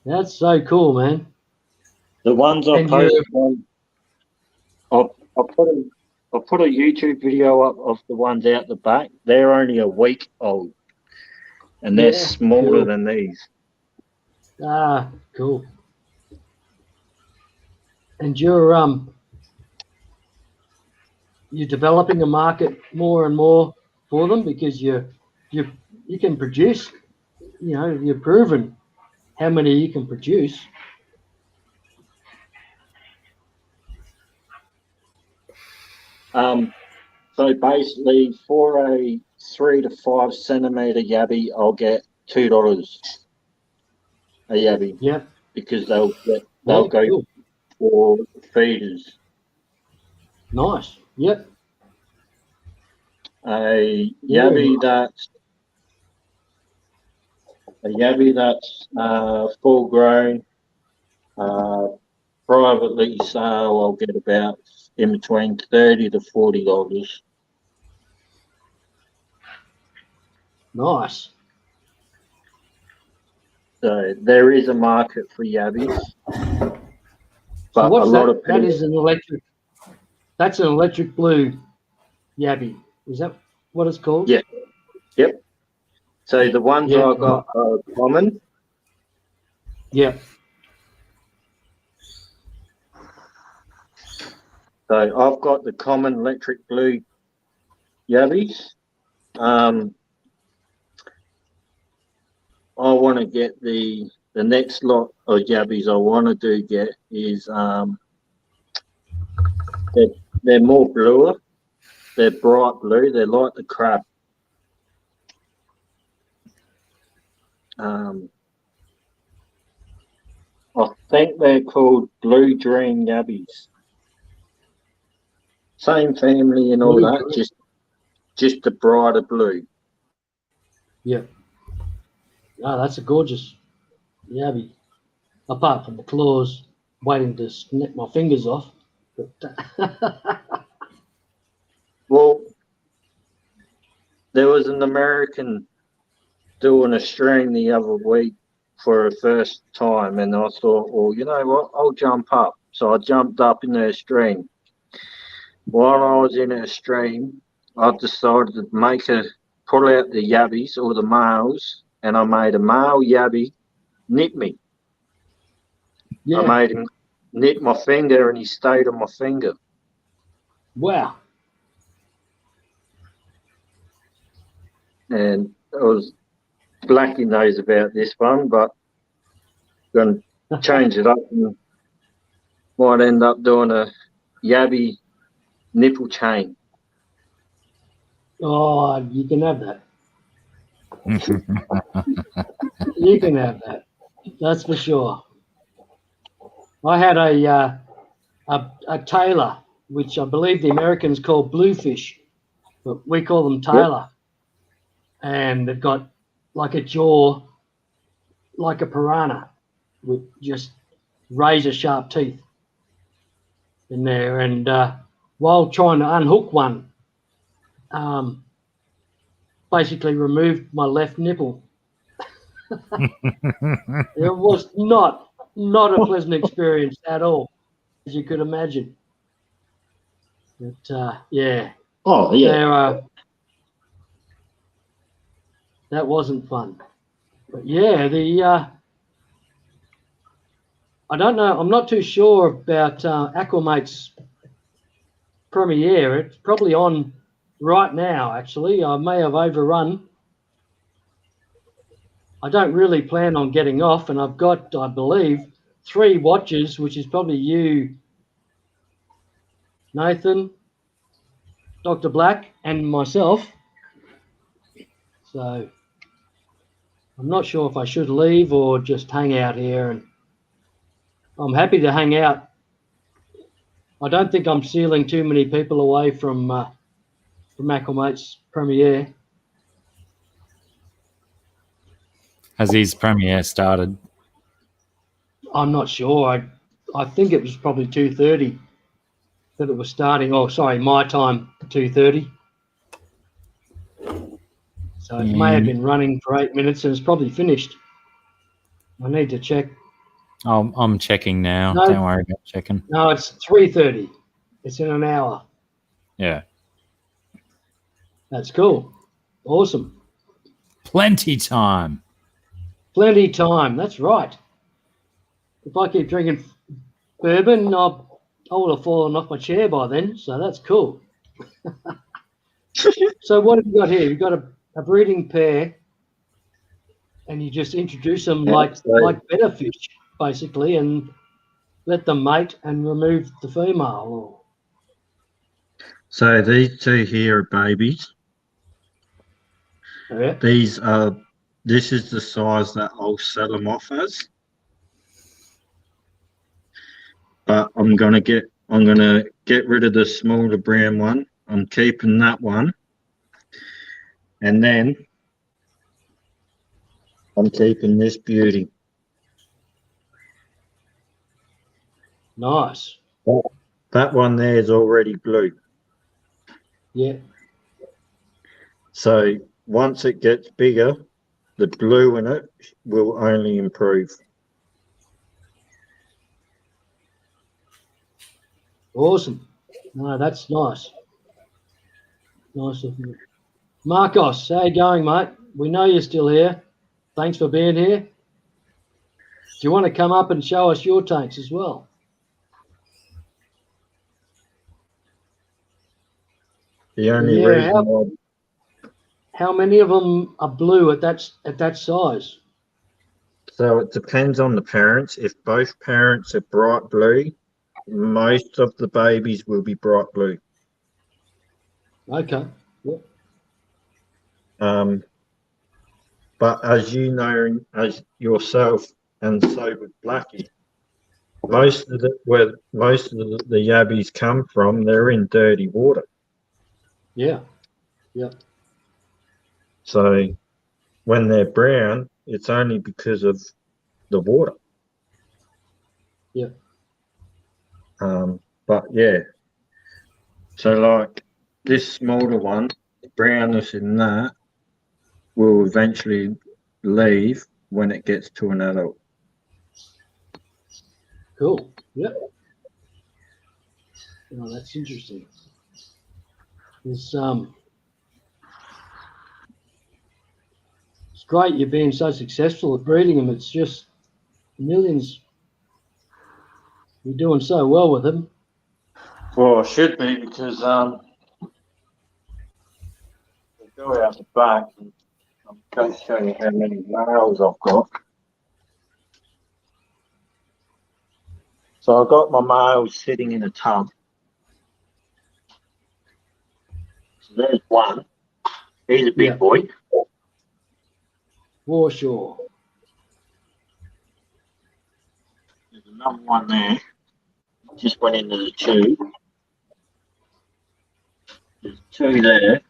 That's so cool, man. The ones I And posted on, I'll put a YouTube video up of the ones out the back. They're only a week old, and they're smaller cool. than these. Ah, cool. And you're developing a market more and more for them because you can produce. You know, you've proven how many you can produce. So basically, for a 3 to 5 centimeter yabby, I'll get $2 a yabby. Yep. Because they'll Yeah, go cool. for feeders. Nice. Yep. A yabby that's full grown, privately sale, I'll get about in between $30 to $40. Nice. So there is a market for yabbies, but So what's a lot that? of people. That is an electric. That's an electric blue yabby. Is that what it's called? Yeah. Yep. So the ones Yeah. I got are common. Yeah. So I've got the common electric blue yabbies. I want to get the next lot of yabbies I want to get is they're more bluer. They're bright blue. They're like the crab. I think they're called Blue Dream Yabbies. Same family and all Blue that, Dream. just a brighter blue. Yeah. Oh, that's a gorgeous yabby. Apart from the claws waiting to snip my fingers off. But Well, there was an American doing a string the other week for the first time, and I thought, well, you know what, I'll jump up. So I jumped up in their stream. While I was in her stream, I decided to pull out the yabbies or the males, and I made a male yabby nip me. yeah. I made him nip my finger, and he stayed on my finger. Wow. And it was Blackie knows about this one, but I'm going to change it up and might end up doing a yabby nipple chain. Oh, you can have that. You can have that. That's for sure. I had a tailor, which I believe the Americans call bluefish, but we call them tailor. And they've got like a jaw, like a piranha, with just razor sharp teeth in there. And while trying to unhook one, basically removed my left nipple. It was not a pleasant experience at all, as you could imagine. But yeah. Oh, yeah. That wasn't fun. But yeah, I don't know. I'm not too sure about Aquamate's premiere. It's probably on right now, actually. I may have overrun. I don't really plan on getting off, and I've got, I believe, 3 watches, which is probably you, Nathan, Dr. Black, and myself. So I'm not sure if I should leave or just hang out here, and I'm happy to hang out. I don't think I'm sealing too many people away from Aquamate's premiere. Has his premiere started? I'm not sure. I think it was probably 2:30 that it was starting. Oh, sorry, my time 2:30. So it may have been running for 8 minutes and it's probably finished. I need to check. I'm checking now. No. Don't worry about checking. No, it's 3:30. It's in an hour. Yeah. That's cool. Awesome. Plenty time. Plenty time. That's right. If I keep drinking bourbon, I would have fallen off my chair by then. So that's cool. So what have you got here? You've got a breeding pair, and you just introduce them like better fish, basically, and let them mate and remove the female. So these 2 here are babies. Yeah. This is the size that I'll sell them off as. But I'm gonna get rid of the smaller brown one. I'm keeping that one. And then I'm keeping this beauty. Nice. That one there is already blue. Yeah. So once it gets bigger, the blue in it will only improve. Awesome. No, that's nice. Nice of you. Marcos, how you going, mate? We know you're still here. Thanks for being here. Do you want to come up and show us your tanks as well? The only Yeah, reason why how many of them are blue at that size? So it depends on the parents. If both parents are bright blue, most of the babies will be bright blue. Okay. Yep. But as you know, as yourself, and so with Blackie, most of the yabbies come from, they're in dirty water. Yeah. Yep. So when they're brown, it's only because of the water. Yeah. But yeah. So like this smaller one, brownness in that will eventually leave when it gets to an adult. Cool. Yep. Oh, that's interesting. It's great you're being so successful at breeding them. It's just millions. You're doing so well with them. Well, I should be because I'll go out the back and I'm going to show you how many males I've got. So I've got my males sitting in a tub. So there's one. He's a big boy. For sure. There's another one there. Just went into the tube. There's two there.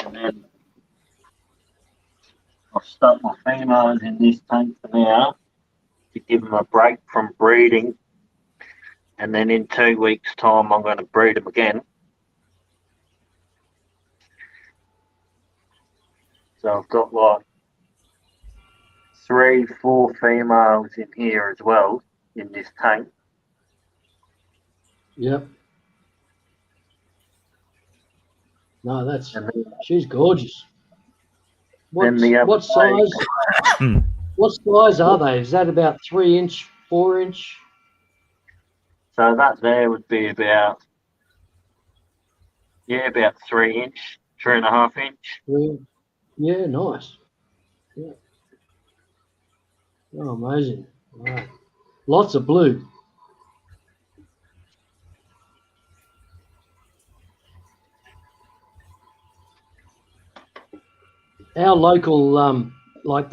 And then I've stuck my females in this tank for now to give them a break from breeding. And then in 2 weeks' time, I'm going to breed them again. So I've got like 3, 4 females in here as well in this tank. Yep. No, she's gorgeous. What size? What size are they? Is that about 3 inch, 4 inch? So that there would be about 3 inch, 3.5 inch. Yeah, nice. Yeah. Oh, amazing. Wow. Lots of blue. Our local, like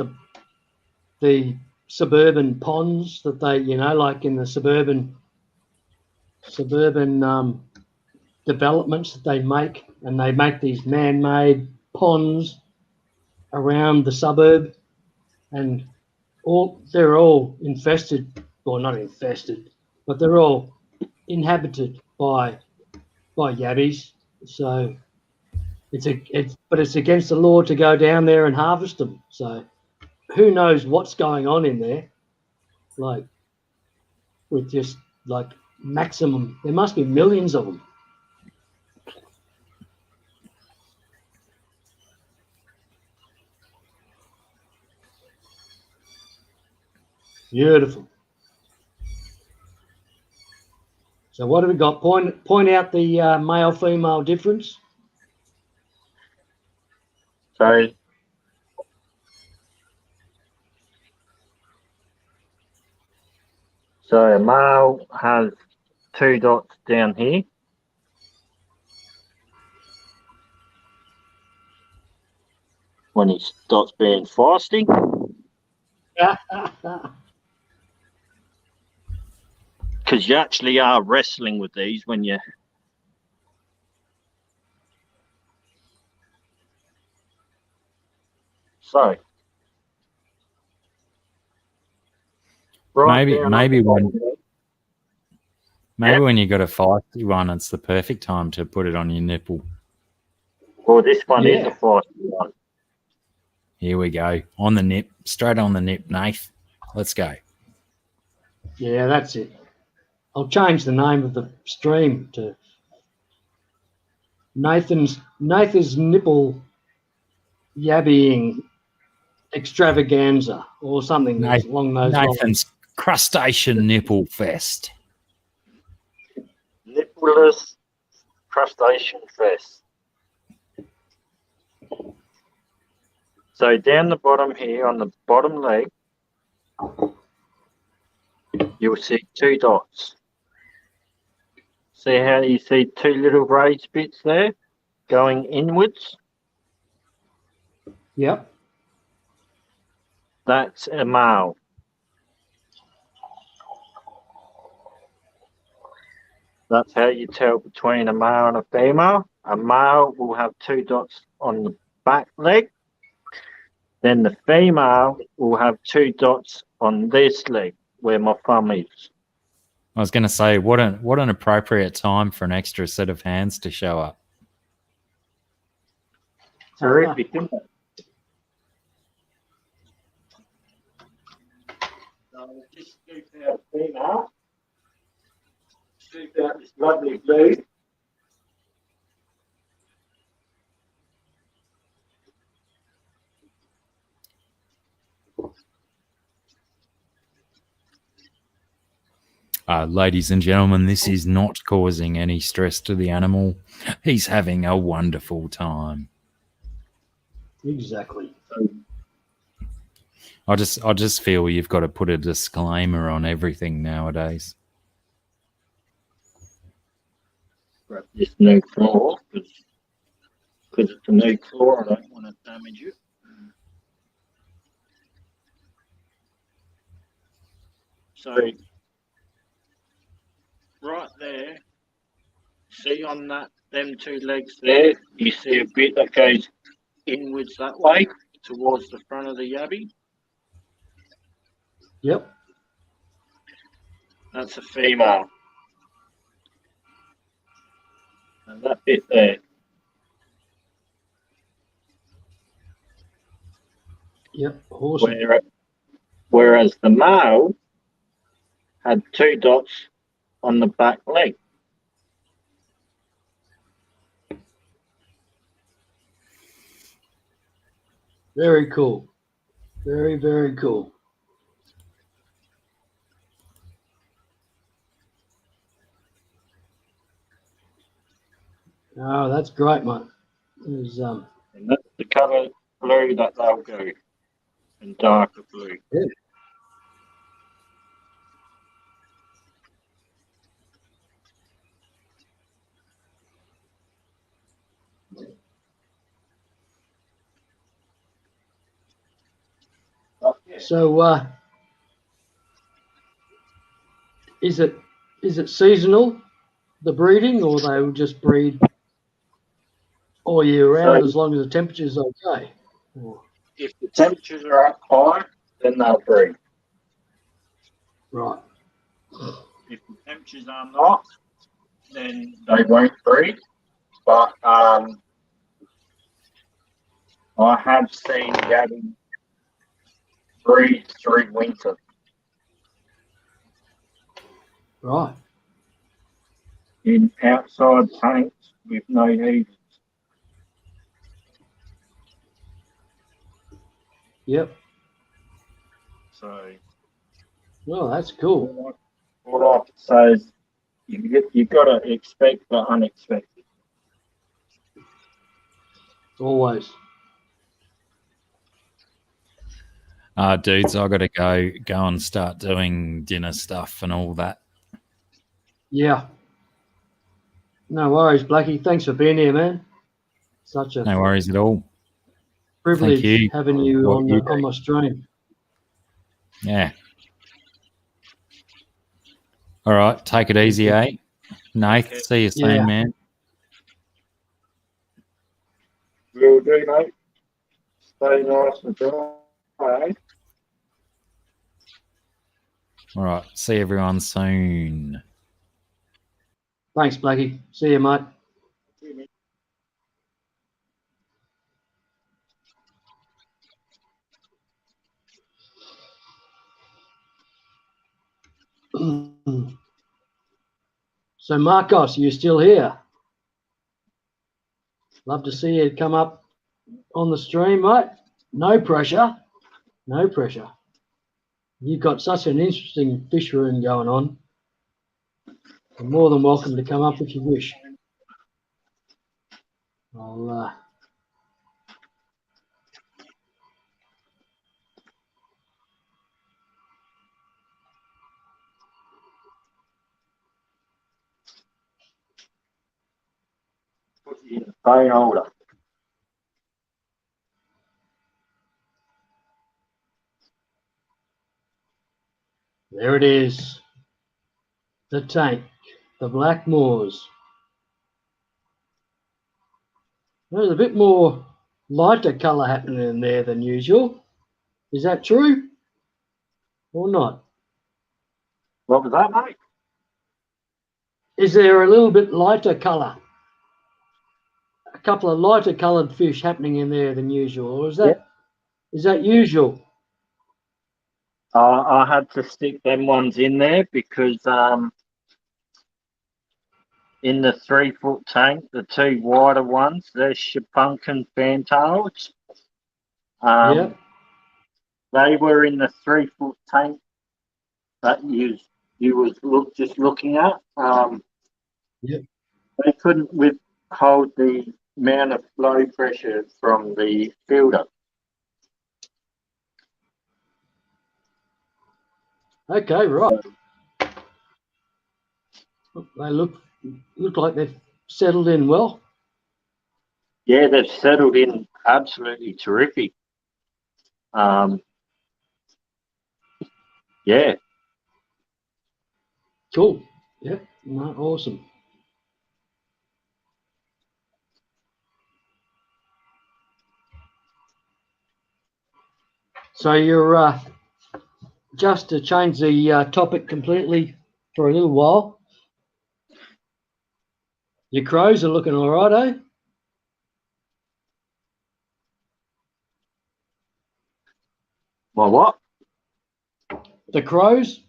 the suburban ponds that they, like in the suburban developments that they make, and they make these man-made ponds around the suburb, and they're all infested, or not infested, but they're all inhabited by yabbies. So it's against the law to go down there and harvest them. So who knows what's going on in there? Like with just like maximum, there must be millions of them. Beautiful. So what have we got? Point out the male-female difference. So a male has 2 dots down here. When he starts being feisty. Because you actually are wrestling with these when you... So... Maybe when you got a feisty one, it's the perfect time to put it on your nipple. Well, this one is a feisty one. Here we go. On the nip. Straight on the nip, Nath. Let's go. Yeah, that's it. I'll change the name of the stream to Nathan's nipple yabbying extravaganza or something along those lines. Nathan's crustacean nipple fest. Nippleless crustacean fest. So down the bottom here on the bottom leg, you'll see 2 dots. See how you see 2 little raised bits there going inwards? Yep. That's a male. That's how you tell between a male and a female. A male will have 2 dots on the back leg. Then the female will have 2 dots on this leg where my thumb is. I was going to say, what an appropriate time for an extra set of hands to show up. Terrific, isn't it? So just scoop out a female. Scoop out this lovely blue. Ladies and gentlemen, this is not causing any stress to the animal. He's having a wonderful time. Exactly. I just feel you've got to put a disclaimer on everything nowadays. Grab this new claw because it's a new claw. I don't want to damage it. So right there, see on them 2 legs there, you see a bit that goes inwards that way towards the front of the yabby. Yep. That's a female. And that bit there. Yep. Awesome. Whereas the male had 2 dots on the back leg. Very cool. Very, very cool. Oh, that's great, mate. There's, And that's the colour blue that they'll go, and darker blue. yeah. So, is it seasonal, the breeding, or they will just breed all year round as long as the temperature's okay? If the temperatures are up high, then they'll breed. Right. If the temperatures are not, then they won't breed. But I have seen yabby breed through winter. Right. In outside tanks with no heaters. Yep. So, Well, that's cool. what I have to say is you've got to expect the unexpected. Always. Dudes, I got to go and start doing dinner stuff and all that. Yeah. No worries, Blackie. Thanks for being here, man. Such a No worries at all. privilege Thank you. having you What on you on my stream. Yeah. All right. Take it easy, eh? Nath, see you soon, Yeah. man. Will do, mate. Stay nice and dry. All right. See everyone soon. Thanks, Blackie. See you, mate. So Marcos, you still here? Love to see you come up on the stream, mate. No pressure. No pressure. You've got such an interesting fish room going on. You're more than welcome to come up if you wish. I'll Put you in the phone holder. there it is. The tank, the Black Moors. There's a bit more lighter colour happening in there than usual. Is that true or not? What was that, mate? Is there a little bit lighter colour? A couple of lighter coloured fish happening in there than usual, or is that usual? I had to stick them ones in there because in the 3-foot tank, the two wider ones, they're Shapunkin fantails. Yeah. They were in the 3-foot tank that you was just looking at. Yep. They couldn't withhold the amount of flow pressure from the filter. Okay, right. They look like they've settled in well. Yeah, they've settled in absolutely terrific. Yeah. Cool. Yep. No, awesome. So you're just to change the topic completely for a little while. Your crows are looking all right, eh? My what? The crows.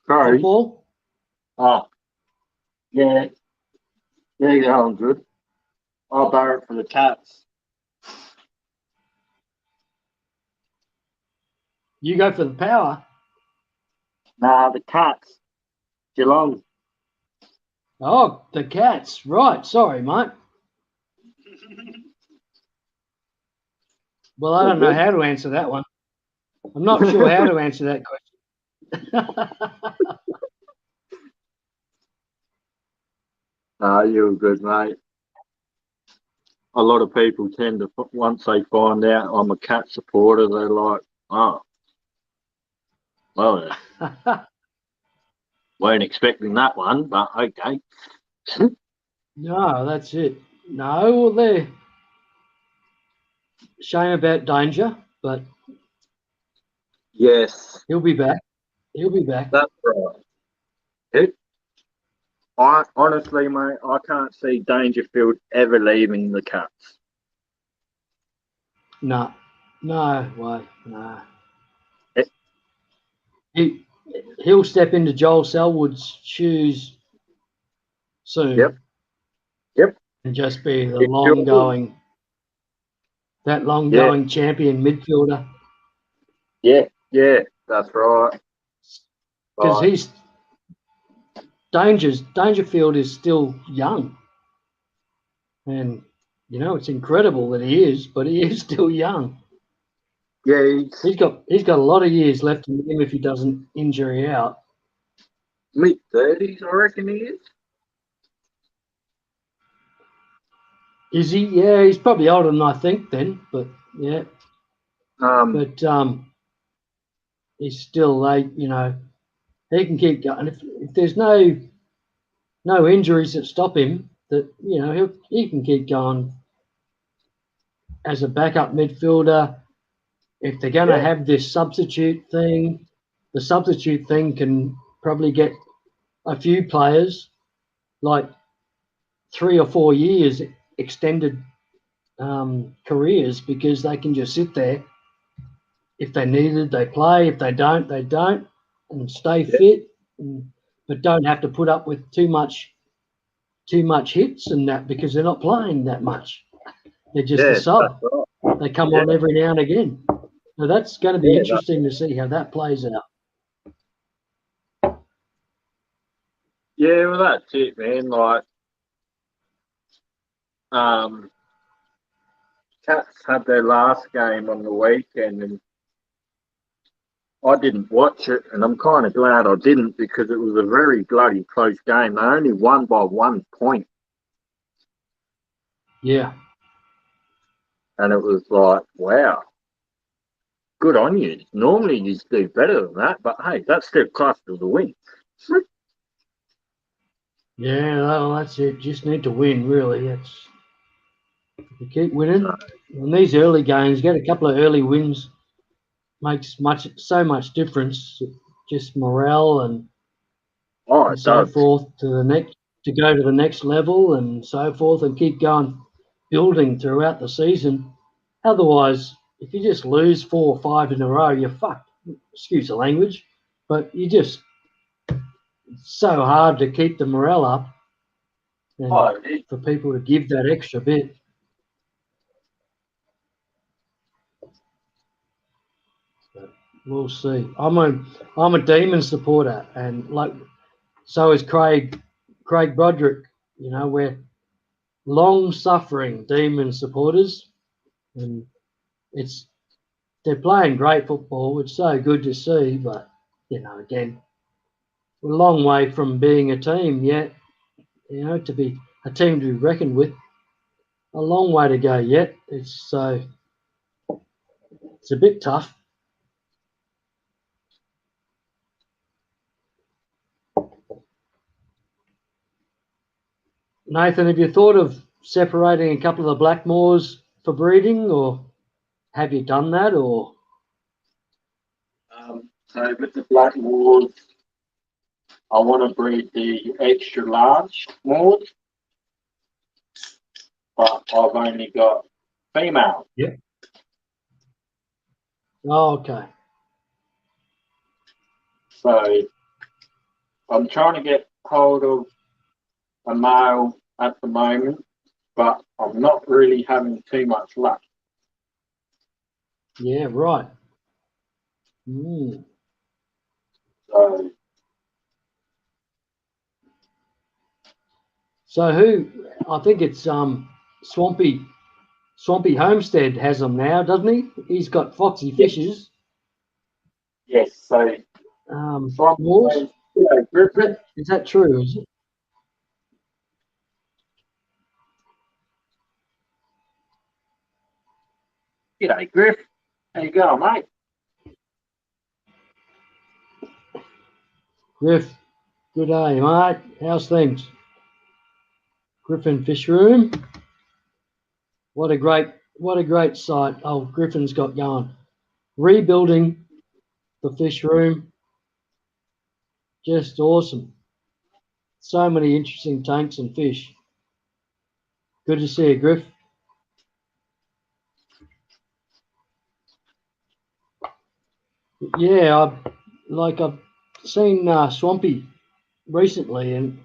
Crows? Football. Oh, yeah. Yeah, they're all good. I'll borrow it for the cats. You go for the power. Nah, the cats. Geelong. Oh, the cats. Right. Sorry, mate. Well, I don't know how to answer that one. I'm not sure how to answer that question. You were good, mate. A lot of people tend to, once they find out I'm a cat supporter, they're like, oh, well, weren't expecting that one, but okay. No, that's it. No, well, there. Shame about Danger, but Yes, he'll be back. He'll be back. that's right. I honestly, mate, I can't see Dangerfield ever leaving the Cats. No way. No. It- He'll step into Joel Selwood's shoes soon. Yep. And just be the It sure long-going champion midfielder. Yeah, that's right. Because Dangerfield is still young. And, it's incredible that he is, but he is still young. Yeah, He's got a lot of years left in him if he doesn't injury out. mid-30s, I reckon he is. Is he? Yeah, he's probably older than I think then, but yeah. He's still late, he can keep going. If there's no injuries that stop him, that he can keep going as a backup midfielder. If they're going to have this substitute thing, the substitute thing can probably get a few players like 3 or 4 years extended careers, because they can just sit there. If they need it, they play. If they don't, they don't, and stay fit. but don't have to put up with too much hits and that because they're not playing that much. They're just a sub. That's right. They come on every now and again. So that's going to be interesting to see how that plays out. Yeah, well, that's it, man. Like, Cats had their last game on the weekend, and I didn't watch it, and I'm kind of glad I didn't because it was a very bloody close game. They only won by 1 point. Yeah. And it was like, wow, good on you. Normally you do better than that, but hey, that's still classed as a win. Yeah, well, that's it. Just need to win, really. If you keep winning, in these early games, get a couple of early wins makes so much difference. Just morale and so forth to go to the next level and so forth, and keep going, building throughout the season. Otherwise, if you just lose 4 or 5 in a row, you're fucked. Excuse the language, but it's so hard to keep the morale up and for people to give that extra bit. But we'll see. I'm a Demon supporter, and so is Craig Broderick. You know, we're long-suffering Demon supporters, and they're playing great football. It's so good to see, but again, we're a long way from being a team yet. To be a team to be reckoned with, a long way to go yet. It's a bit tough. Nathan, have you thought of separating a couple of the Blackmores for breeding, or have you done that? Or So with the Blackmores, I want to breed the extra large Moors, but I've only got female. Yeah. Oh, okay. So I'm trying to get hold of a male at the moment, but I'm not really having too much luck. Yeah, right. Mm. So who? I think it's Swampy Homestead has them now, doesn't he? He's got Foxy Fishes. Yes. So Moors. Griffin. Is that true? Is it? G'day, Griff. How you going, mate? Griff, good day, mate. How's things? Griffin Fish Room. What a great site. Oh, Griffin's got going. Rebuilding the fish room. Just awesome. So many interesting tanks and fish. Good to see you, Griff. Yeah, I've seen Swampy recently and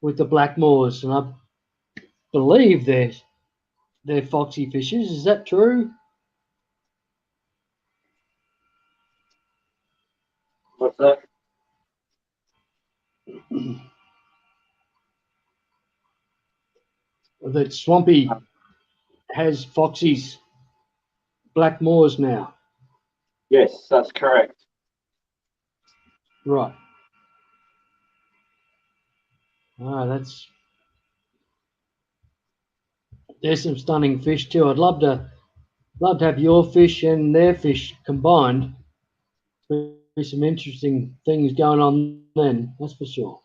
with the Blackmores, and I believe they're foxy fishes. Is that true? What's that? That Swampy has Foxy's Blackmores now. Yes, that's correct. Right. There's some stunning fish too. I'd love to have your fish and their fish combined. There'll be some interesting things going on then, that's for sure.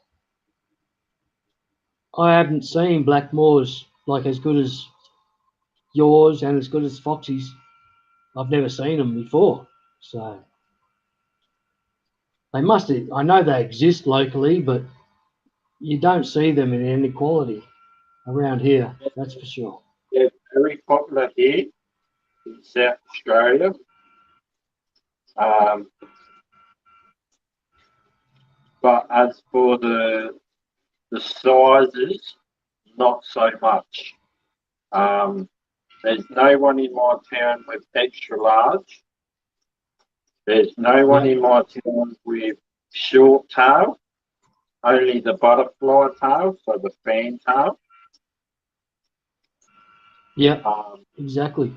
I haven't seen Blackmores like as good as yours and as good as Foxy's. I've never seen them before, so they must. I know they exist locally, but you don't see them in any quality around here. That's for sure. They're very popular here in South Australia. but as for the sizes, not so much. There's no one in my town with extra large. There's no one in my town with short tail, only the butterfly tail, so the fan tail. Yeah, exactly.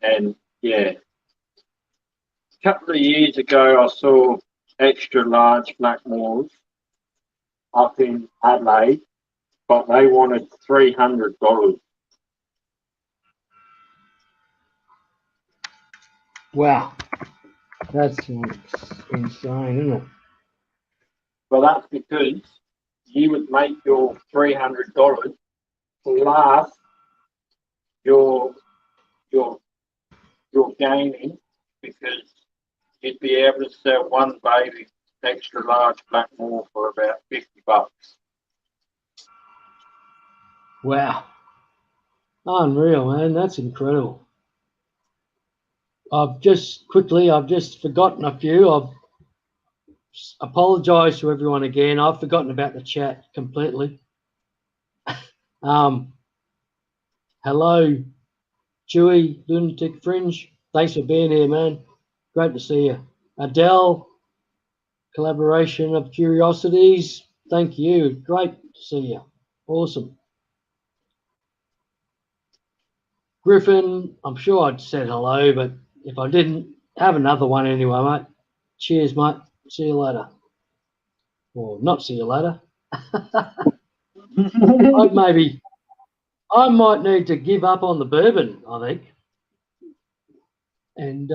And yeah, a couple of years ago, I saw extra large blackmores up in Adelaide, but they wanted $300. Wow, that's insane, isn't it? But that's because you would make your $300 plus your gaining, because you'd be able to sell one baby extra large blackmore for about $50. Wow, unreal, man. That's incredible. I've just forgotten a few. I've apologise to everyone again. I've forgotten about the chat completely. Hello, Chewy, Lunatic Fringe. Thanks for being here, man. Great to see you. Adele, Collaboration of Curiosities. Thank you. Great to see you. Awesome. Griffin, I'm sure I'd said hello, but if I didn't, have another one anyway, mate. Cheers, mate. See you later. Or not see you later. I might need to give up on the bourbon, I think. And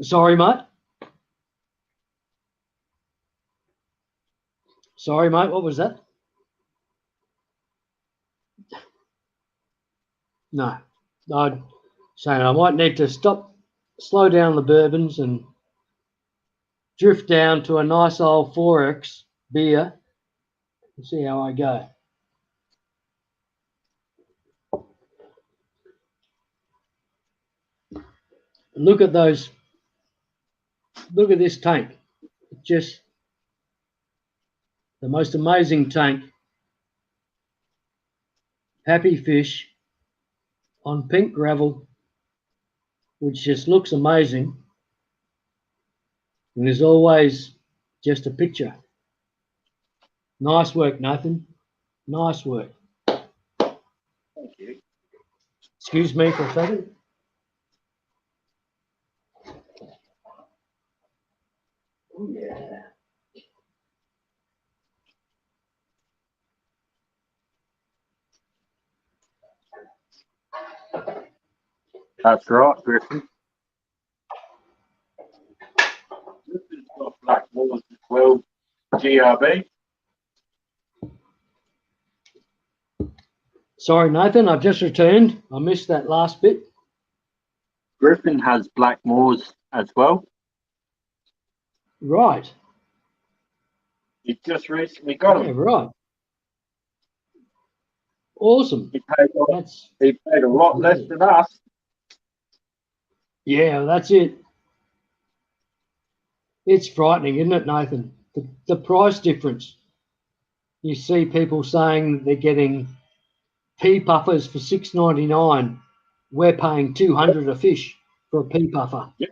sorry, mate. Sorry, mate. What was that? No, I'd saying I might need to slow down the bourbons and drift down to a nice old 4X beer and see how I go. Look at those. Look at this tank. Just the most amazing tank. Happy fish on pink gravel, which just looks amazing. And there's always just a picture. Nice work, Nathan. Nice work. Thank you. Excuse me for a second. Oh, yeah. That's right, Griffin. Griffin's got blackmores as well, GRB. Sorry, Nathan, I've just returned. I missed that last bit. Griffin has blackmores as well. Right. He just recently got Yeah, them. right. Awesome. He paid a lot less than us. Yeah, that's it. It's frightening, isn't it, Nathan? The price difference. You see people saying they're getting pea puffers for $6.99. We're paying $200 a fish for a pea puffer. Yep.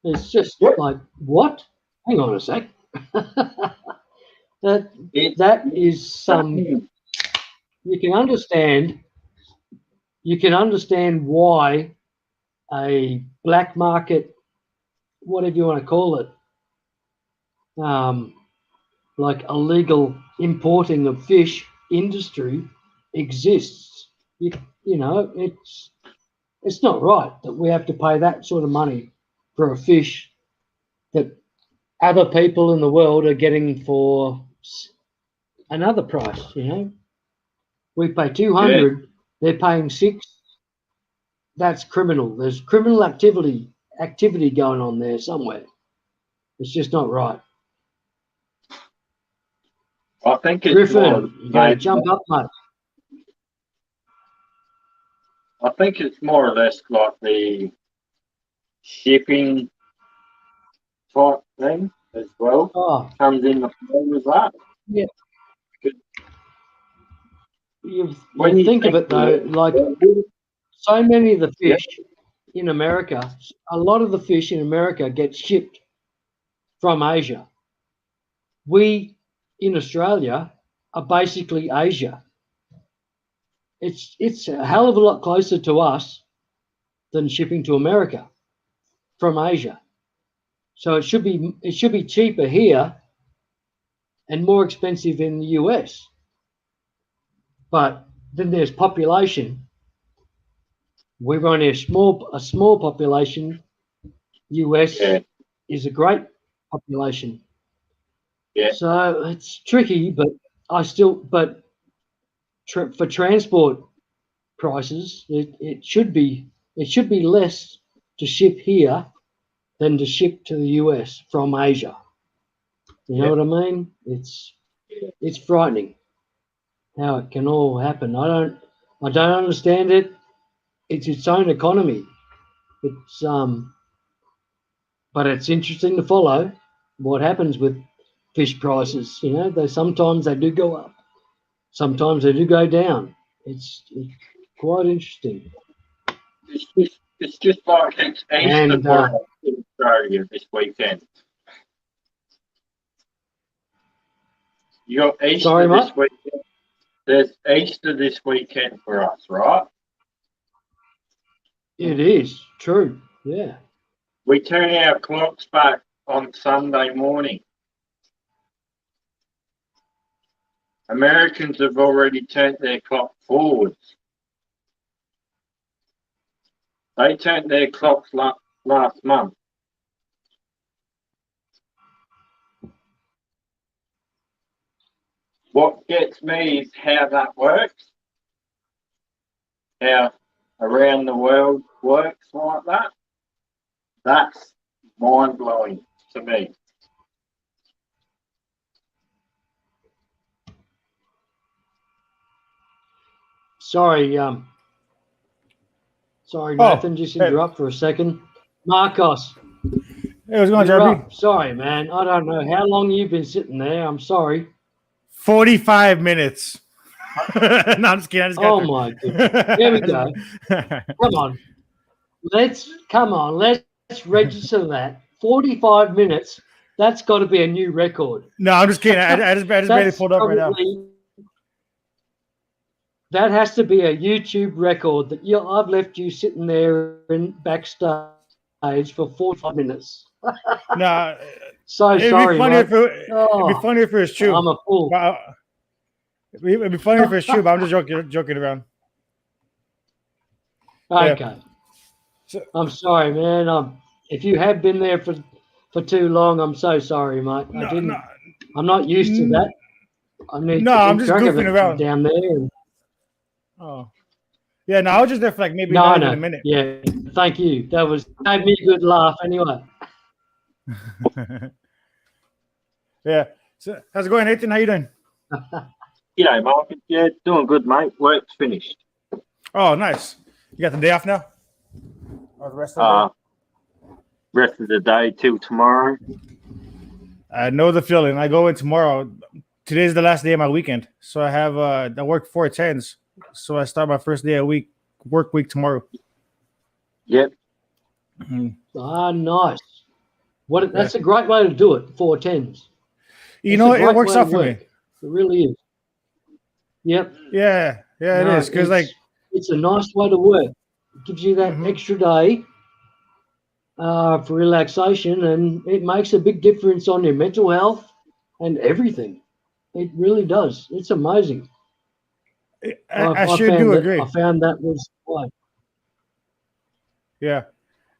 It's just like, what? Hang on a sec. that is some. You can understand why a black market, whatever you want to call it, like illegal importing of fish industry exists. You know, it's not right that we have to pay that sort of money for a fish that other people in the world are getting for another price. You know, we pay $200, they're paying $6. That's criminal. There's criminal activity going on there somewhere. It's just not right. I think it's Griffin, you got to jump up, mate. I think it's more or less like the shipping type thing as well Oh, comes in the play with that. yeah. When You you think of it though, like so many of the fish in America, a lot of the fish in America get shipped from Asia. We in Australia are basically Asia. It's a hell of a lot closer to us than shipping to America from Asia. So it should be cheaper here and more expensive in the US. But then there's population. We're only a small population. US Yeah. is a great population. Yeah. So it's tricky, but for transport prices, it should be less to ship here than to ship to the US from Asia. You know what I mean? It's frightening how it can all happen. I don't understand it. It's its own economy. It's but it's interesting to follow what happens with fish prices. You know, sometimes they do go up, sometimes they do go down. It's quite interesting. It's just like it's Easter And for us in Australia this weekend. You got Easter Sorry, this mate? weekend. There's Easter this weekend for us, right? It is true. Yeah. We turn our clocks back on Sunday morning. Americans have already turned their clock forwards. They turned their clocks last month. What gets me is how that works, how around the world works like that. That's mind-blowing to me. Sorry, Nathan, just interrupt for a second. Marcos, Hey, what's going on, you're JB? up. Sorry, man. I don't know how long you've been sitting there. I'm sorry. 45 minutes. No, I'm just kidding. I just got Oh there. my goodness. Here we go. Come on. Let's register that. 45 minutes. That's got to be a new record. No, I'm just kidding. I just barely That's pulled up right now. That has to be a YouTube record that I've left you sitting there in backstage for 45 minutes. No, So it'd sorry, be funnier mate. it'd be funnier if it was true. I'm a fool. It'd be funnier if it's true, but I'm just joking around. Okay. Yeah. So, I'm sorry, man. If you have been there for too long, I'm so sorry, mate. I'm not used to that. I need to I'm keep just track of goofing it around down there. And, oh, yeah. No, I was just there for like maybe no, not no. even a minute. Yeah, thank you. That gave me a good laugh anyway. Yeah. So how's it going, Nathan? How you doing? G'day, Marcus. Yeah, doing good, mate. Work's finished. Oh, nice. You got the day off now? Or the rest of Rest of the day till tomorrow. I know the feeling. I go in tomorrow. Today's the last day of my weekend, so I have I work 4/10s. So I start my first day of work week tomorrow. Yep. Ah, nice. That's a great way to do it. 4/10s. You know, it works out for me. It really is. Yep. Yeah, it is because it's a nice way to work. It gives you that extra day for relaxation, and it makes a big difference on your mental health and everything. It really does. It's amazing. I sure do agree. I found that was fun. Yeah,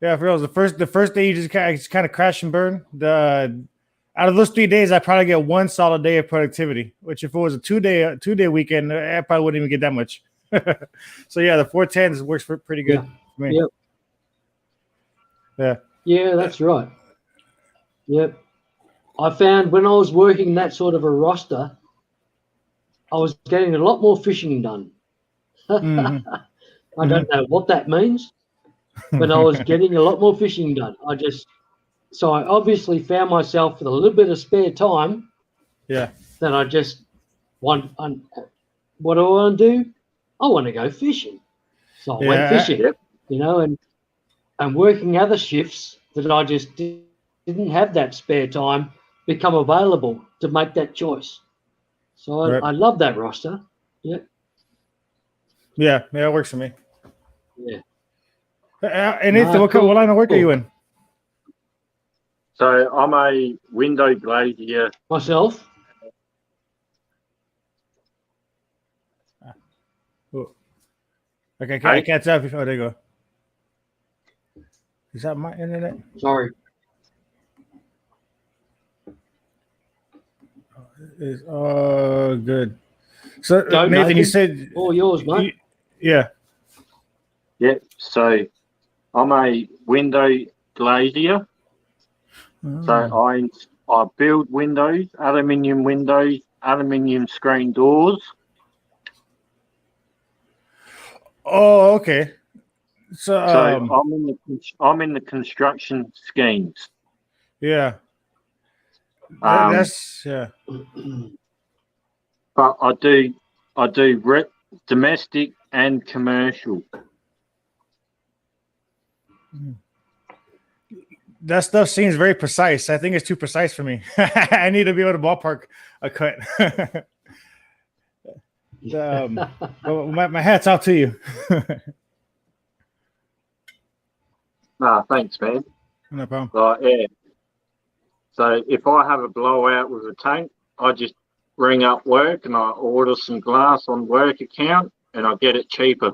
for real. The first day you just kind of crash and burn. Out of those 3 days, I probably get one solid day of productivity. Which, if it was a two day weekend, I probably wouldn't even get that much. So yeah, the 4/10s works pretty good for me. Yep. Yeah, that's right. Yep. I found when I was working that sort of a roster, I was getting a lot more fishing done. I don't know what that means, but I was getting a lot more fishing done. So I obviously found myself with a little bit of spare time. Yeah. That I just want. What do I want to do? I want to go fishing. So I went Yeah. fishing. Yep. You know, and working other shifts that I just didn't have that spare time become available to make that choice. So Right. I love that roster. Yeah. Yeah, it works for me. Yeah. And Nathan, Nah, what cool. line of work are you in? So I'm a window glazier. Myself. Oh. Okay, I can't tell if you. Oh, there you go. Is that my internet? Sorry. Good. So Go, Nathan, you said all yours, mate. yeah. Yep. So I'm a window glazier. So I build windows, aluminium screen doors. Oh, okay. So I'm in the construction schemes. yeah. Um, That's yeah. But I do domestic and commercial. That stuff seems very precise. I think it's too precise for me. I need to be able to ballpark a cut. Well, my hat's off to you. Thanks, man. No problem. Yeah. So if I have a blowout with a tank, I just ring up work and I order some glass on work account and I get it cheaper.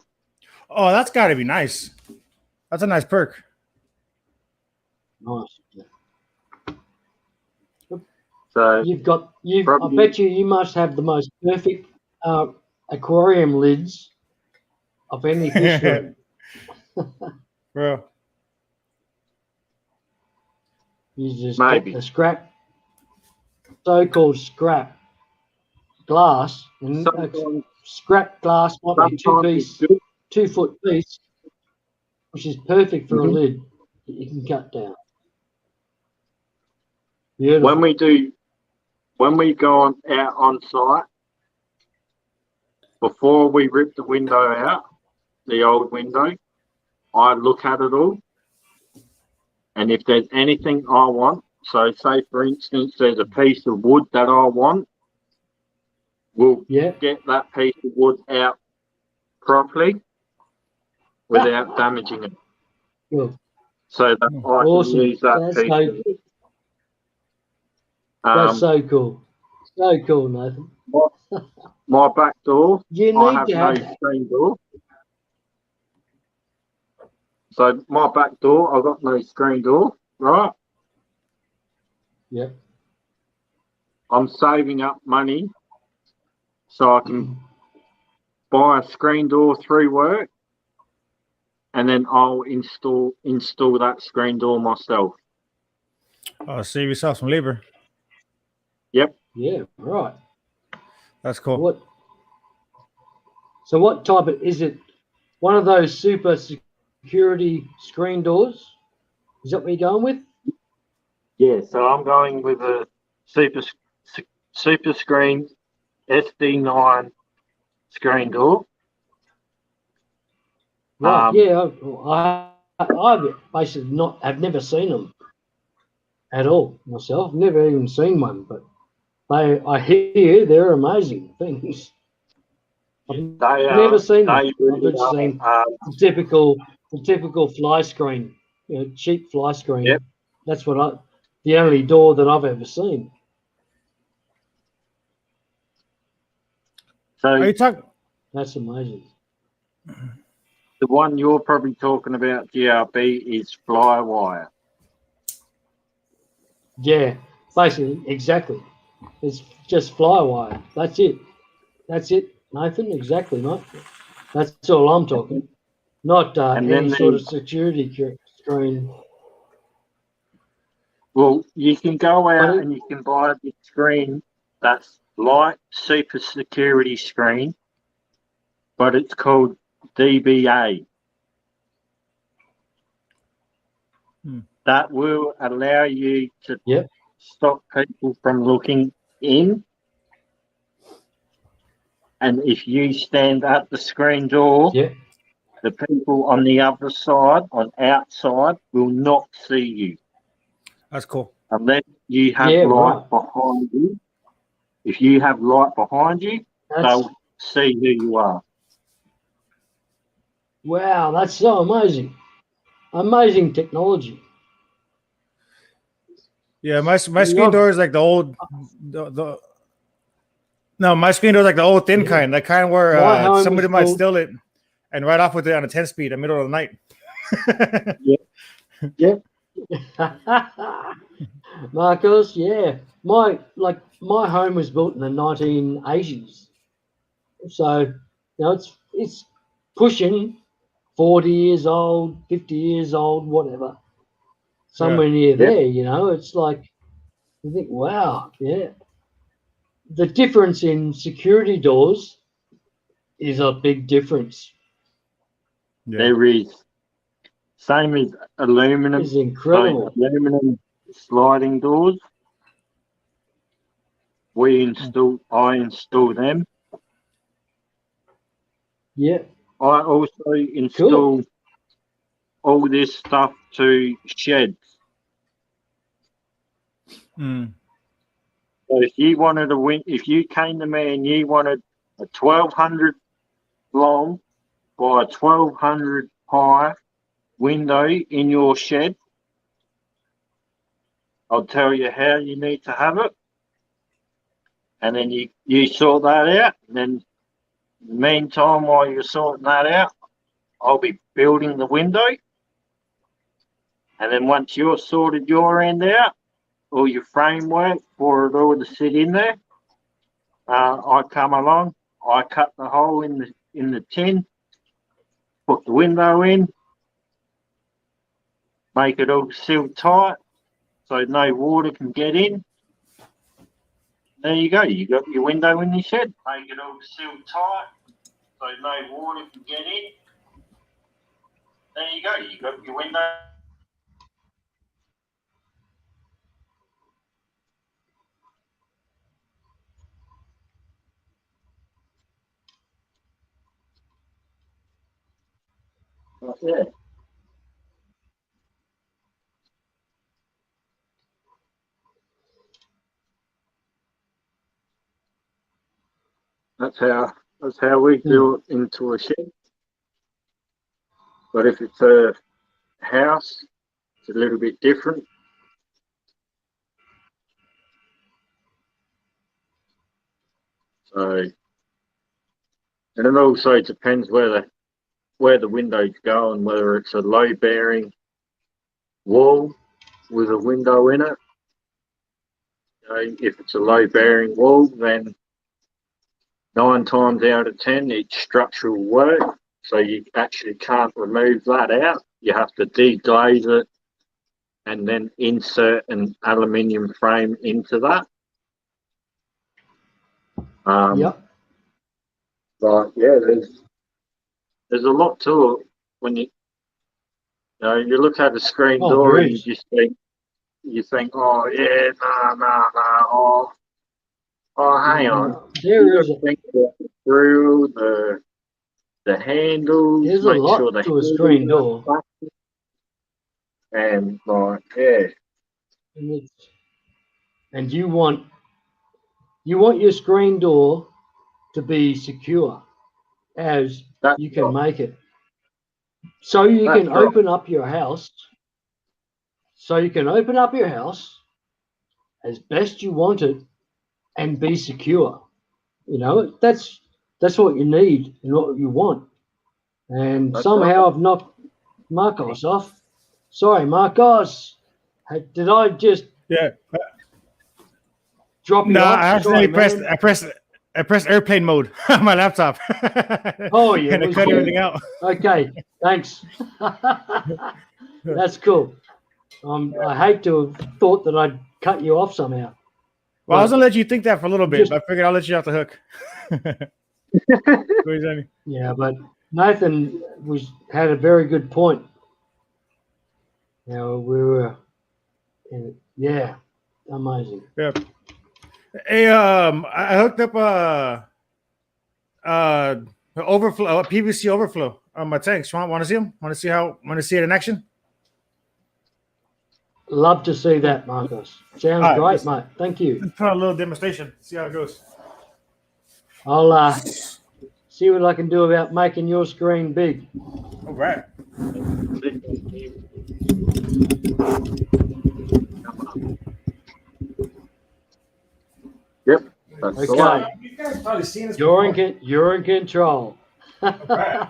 Oh, that's got to be nice. That's a nice perk. Nice. So I bet you must have the most perfect aquarium lids of any fish room. Bro. You just Maybe. get the scrap, so-called scrap glass, and scrap glass might be sometimes 2-foot piece, which is perfect for a Mhm. lid that you can cut down. Beautiful. when we go out on site, before we rip the window out, the old window, I look at it all. And if there's anything I want, so say for instance, there's a piece of wood that I want, we'll get that piece of wood out properly without damaging it. Good. So that I can use that That's piece so, of wood. that's so cool. So cool, Nathan. My back door, You I need have to no have that. screen door. So my back door, I've got no screen door, right? Yep. I'm saving up money so I can buy a screen door through work, and then I'll install that screen door myself. Oh, save yourself some labor. Yep. Yeah, right. That's cool. So what type is it? One of those super security screen doors? Is that what you're going with? Yeah, so I'm going with a super screen SD9 screen door. Right. I've basically I've never seen them at all myself. Never even seen one, but I hear they're amazing things. I've never seen them. I've just seen the typical fly screen, cheap fly screen. Yep. That's the only door that I've ever seen. So Are you talking? That's amazing. The one you're probably talking about, DRB, is fly wire. Yeah, basically, exactly. It's just fly wire. That's it. That's it, Nathan. Exactly, mate. That's all I'm talking. Not any sort of security screen. Well, you can go out and you can buy the screen that's like super security screen, but it's called DBA. that will allow you to Yep. stop people from looking in. And if you stand at the screen door, Yep. the people on the other side, on outside, will not see you That's cool. unless you have Yeah, light right. behind you. If you have light behind you, That's they'll see who you are. wow. That's so amazing. Amazing technology. Yeah, my See, screen I've- door is like the old the no, my screen door is like the old thin Yeah. kind, that kind where My home somebody was might built- steal it and ride off with it on a 10 speed in the middle of the night. Yep. Marcos, yeah. My home was built in the 1980s. So, you know, it's pushing 40 years old, 50 years old, whatever. Somewhere near there, you know. It's like you think, wow, yeah. The difference in security doors is a big difference. Yeah. There is. Same as aluminum. It's incredible. So aluminum sliding doors. I install them. Yeah. I also install all this stuff to sheds. Mm. So if you came to me and you wanted a 1200 long by 1200 high window in your shed, I'll tell you how you need to have it. And then you sort that out. And then in the meantime, while you're sorting that out, I'll be building the window. And then once you're sorted your end out, all your framework for it all to sit in there, I come along, I cut the hole in the tin, put the window in, make it all sealed tight so no water can get in. There you go, you got your window in your shed. Make it all sealed tight so no water can get in. There you go, you got your window. Yeah. That's how we do it into a shed. But if it's a house, it's a little bit different. So, and it also depends where the windows go and whether it's a low bearing wall with a window in it. If it's a low bearing wall, then 9 times out of 10 it's structural work, so you actually can't remove that out. You have to deglaze it and then insert an aluminium frame into that. Yep. But yeah, there's a lot to it when you look at the screen door and you think, oh yeah, no, oh hang on. There is think through the handles, there's a make lot sure the to a screen door. And like yeah. And you want your screen door to be secure as you can make it. So you can open up your house. So you can open up your house as best you want it and be secure. You know, that's what you need and what you want. And somehow I've knocked Marcos off. Sorry, Marcos. Did I just drop you off? I accidentally pressed airplane mode on my laptop. Oh, yeah. And it cut everything out. Okay, thanks. That's cool. I hate to have thought that I'd cut you off somehow. Well, I was gonna let you think that for a little bit, but I figured I'll let you off the hook. Yeah, but Nathan had a very good point. Now we were, yeah, amazing. Yeah. Hey, I hooked up overflow, a PVC overflow on my tanks. Want to see them? Want to see it in action? Love to see that, Marcos. Sounds All right, great, let's- mate. Thank you. Let's put on a little demonstration. See how it goes. I'll see what I can do about making your screen big. All right. Yep. That's the Okay. one. You guys probably seen this. You're before. you're in control. Right.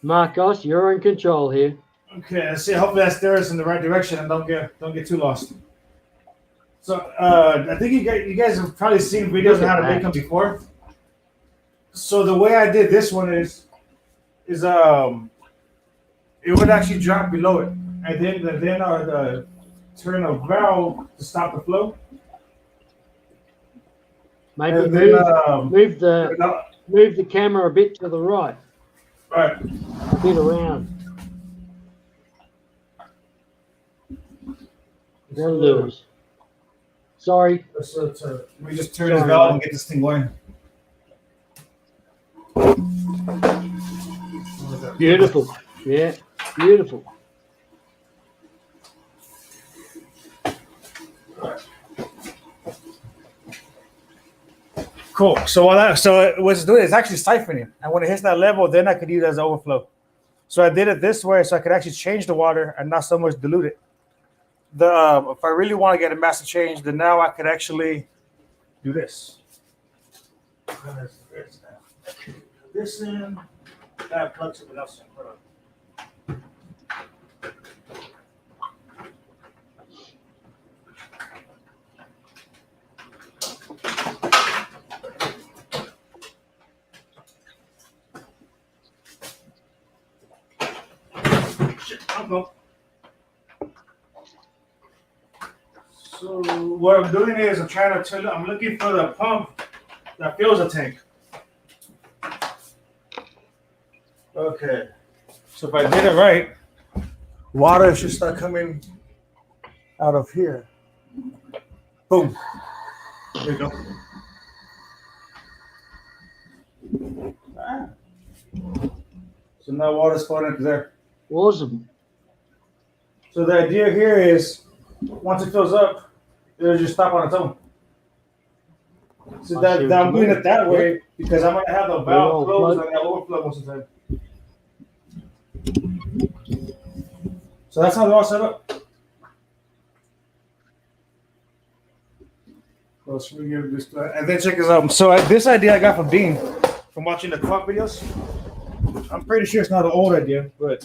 Marcos, you're in control here. Okay, let's see. Hopefully that steers us in the right direction and don't get too lost. So I think you guys have probably seen videos on how to make them before. So the way I did this one is it would actually drop below it, and then I would turn a valve to stop the flow. Maybe And then, move the camera a bit to the right, right. a bit around. That'll do us. Sorry. So we just turn this valve and get this thing going. Beautiful. Yeah, beautiful. Cool. So what it's doing is actually siphoning, and when it hits that level, then I could use it as overflow. So I did it this way, so I could actually change the water and not so much dilute it. If I really want to get a massive change, then now I could actually do this. This in, that plug something else in. Hold on. Shit, I'll go. So what I'm doing is I'm looking for the pump that fills the tank. Okay. So if I did it right, water should start coming out of here. Boom. There you go. Ah. So now water's flowing into there. Awesome. So the idea here is once it fills up, it'll just stop on its own. So that I'm doing it that way because I'm gonna have the valve closed and it'll overflow most of the time. So that's how they're all set up. And then check this out. So this idea I got from Dean from watching the co-op videos. I'm pretty sure it's not an old idea, but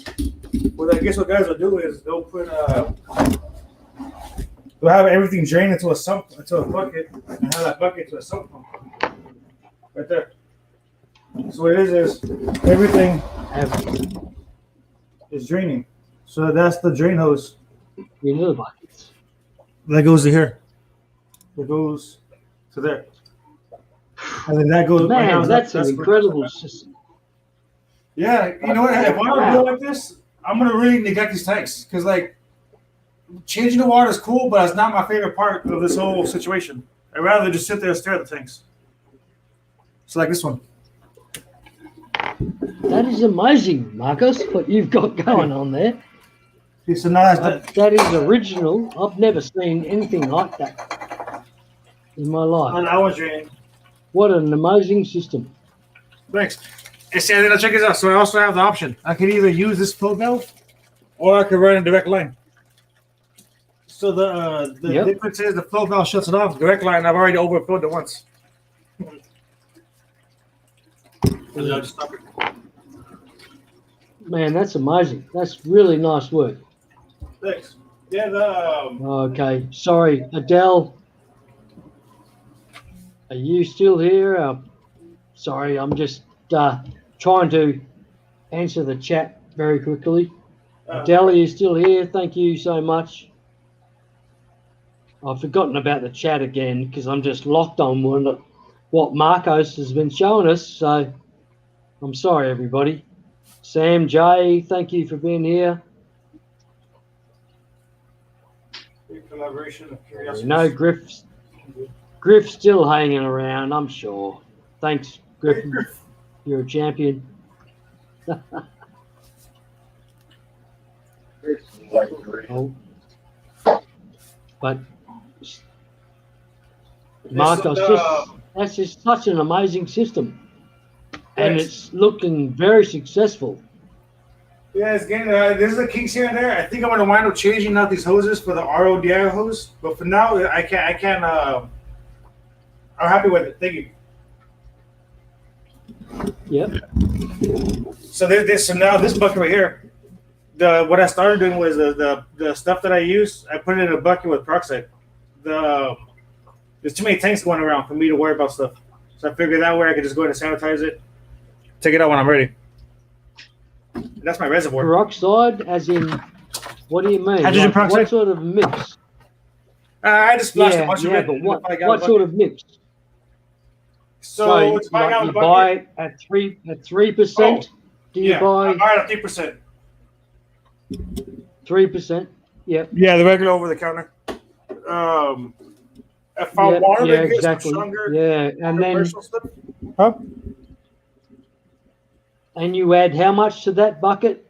what I guess what guys will do is they'll put they'll have everything drain into a bucket, and have that bucket to a sump pump right there. So what it is everything is draining. So that's the drain hose. You know the buckets. That goes to here. It goes to there. And then that goes. Man, that's an incredible system. Yeah, you know what? If I were to do it like this, I'm gonna really neglect these tanks because like changing the water is cool, but it's not my favorite part of this whole situation. I'd rather just sit there and stare at the tanks. So like this one. That is amazing, Marcus, what you've got going on there. So now That is original. I've never seen anything like that in my life. I was draining. What an amazing system. Thanks. And see, then check this out. So I also have the option. I could either use this flow valve, or I could run a direct line. So the difference is the flow valve shuts it off. Direct line, I've already overflowed it once. I'll just stop it. Man, that's amazing. That's really nice work. Thanks. Yeah. Okay. Sorry, Adele. Are you still here? Sorry, I'm just trying to answer the chat very quickly. Adele, are you still here? Thank you so much. I've forgotten about the chat again because I'm just locked on what Marcos has been showing us. So I'm sorry, everybody. Sam, Jay, thank you for being here. Collaboration of You curiosity. know, Griff's still hanging around, I'm sure. Thanks, Griff. You're a champion. Oh. But Mark, that's just such an amazing system, and it's looking very successful. Yeah, it's getting there's the kinks here and there. I think I'm gonna wind up changing out these hoses for the RODI hose, but for now I can't. I'm happy with it. Thank you. Yep. So so now this bucket right here, what I started doing was the stuff that I use, I put it in a bucket with peroxide. There's too many tanks going around for me to worry about stuff. So I figured that way I could just go ahead and sanitize it, take it out when I'm ready. And that's my reservoir. Peroxide, as in, what do you mean? Hydrogen peroxide? What sort of mix? I just splashed a bunch of it. But what sort of mix? So it's like you buy at 3%. Do you buy? I buy it at 3%. 3%. Yep. Yeah, the regular over the counter. If I wanted to get exactly. some stronger, and then stuff. Huh? And you add how much to that bucket?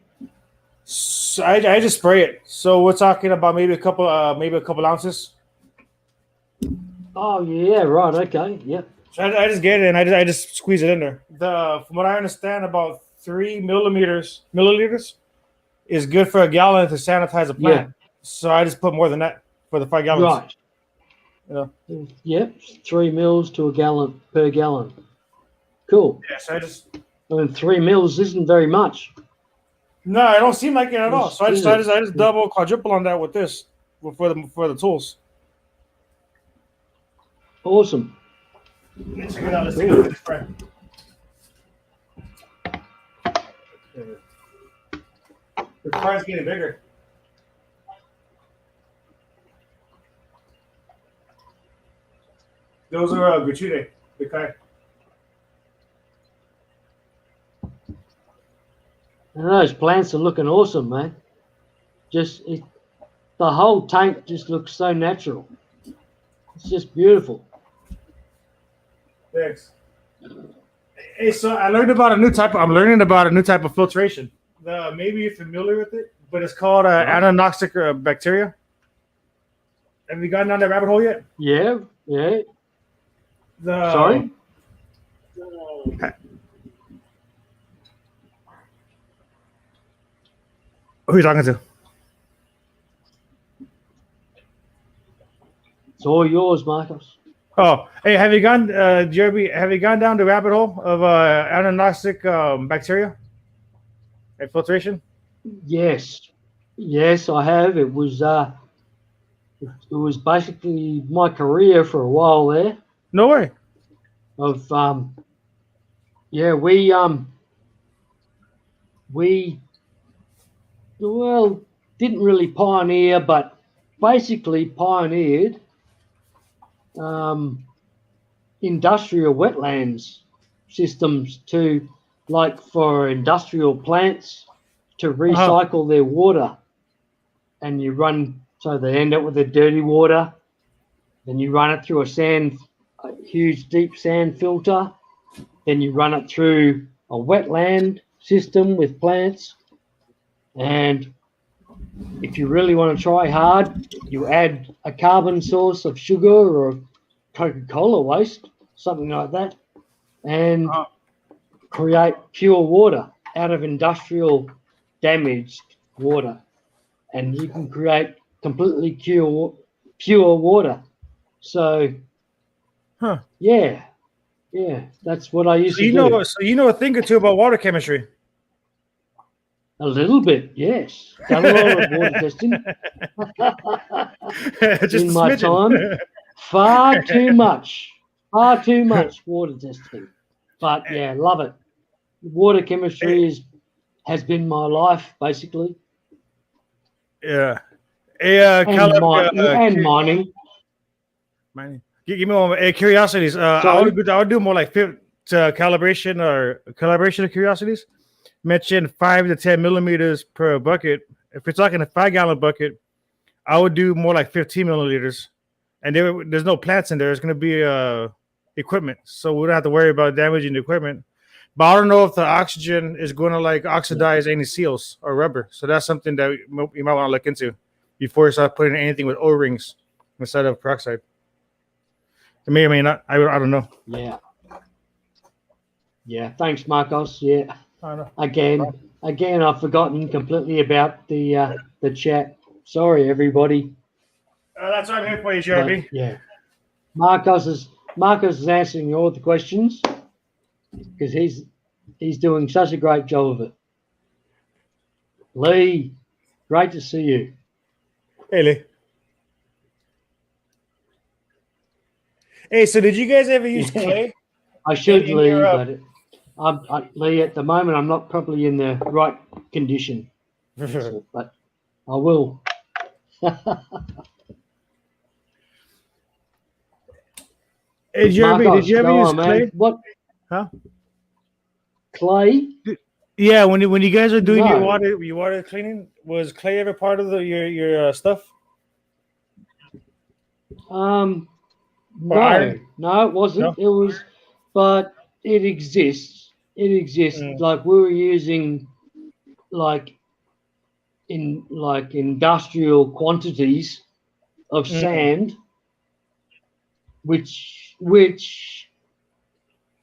So I just spray it. So we're talking about maybe a couple ounces. Oh yeah, right. Okay. Yep. So I just get it and I just squeeze it in there. From what I understand, about 3 milliliters is good for a gallon to sanitize a plant. Yeah. So I just put more than that for the 5 gallons. Right. Yep, 3 mils to a gallon per gallon. Cool. Yeah, so I mean, 3 mils isn't very much. No, it don't seem like it at all. So I just double, quadruple on that with this for the tools. Awesome. Check it out. Let's take a look at this spray. The fire's getting bigger. Those are gratuite, the kind. And those plants are looking awesome, man. The whole tank just looks so natural. It's just beautiful. Thanks. Hey, so I'm learning about a new type of filtration. Maybe you're familiar with it, but it's called anoxic bacteria. Have you gotten down that rabbit hole yet? Yeah. Sorry? Who are you talking to? It's all yours, Marcos. Oh, hey, have you gone down the rabbit hole of anoxic bacteria and filtration? Yes, I have. It was basically my career for a while there. No way. We didn't really pioneer, but basically pioneered industrial wetlands systems for industrial plants to recycle their water. And so they end up with the dirty water. Then you run it through a huge deep sand filter. Then you run it through a wetland system with plants. And if you really want to try hard, you add a carbon source of sugar or Coca-Cola waste, something like that, and create pure water out of industrial damaged water. And you can create completely pure water. So, yeah, that's what I used to do. So you know a thing or two about water chemistry. A little bit, yes. Done a lot of water testing Just in my time. Far too much water testing. But yeah, love it. Water chemistry has been my life basically. Yeah. And mining. Give me one. Curiosities. I would do more like calibration of curiosities. Mention 5 to 10 millimeters per bucket. If you're talking a 5 gallon bucket, I would do more like 15 milliliters, and there's no plants in there. It's going to be equipment, so we don't have to worry about damaging the equipment. But I don't know if the oxygen is going to like oxidize any seals or rubber. So that's something that you might want to look into before you start putting anything with O-rings instead of peroxide. It may or may not. I don't know. Yeah. Yeah. Thanks, Marcos. Yeah. I don't know. Again, I've forgotten completely about the chat. Sorry, everybody. That's what I'm here for, you, But, JRB. yeah. Marcos is answering all the questions because he's doing such a great job of it. Lee, great to see you. Hey, Lee. Hey, so did you guys ever use clay? I should, in Lee, your, but Lee, at the moment, I'm not probably in the right condition. So, but I will. Hey, JRB, Marcos, did you ever go use on, man. clay? What? Huh? Clay? Yeah, when you guys are doing No. your water cleaning, was clay ever part of your stuff? No, iron? no, it wasn't. No? It was, but it exists. It exists. Like we were using, like in like industrial quantities of sand, which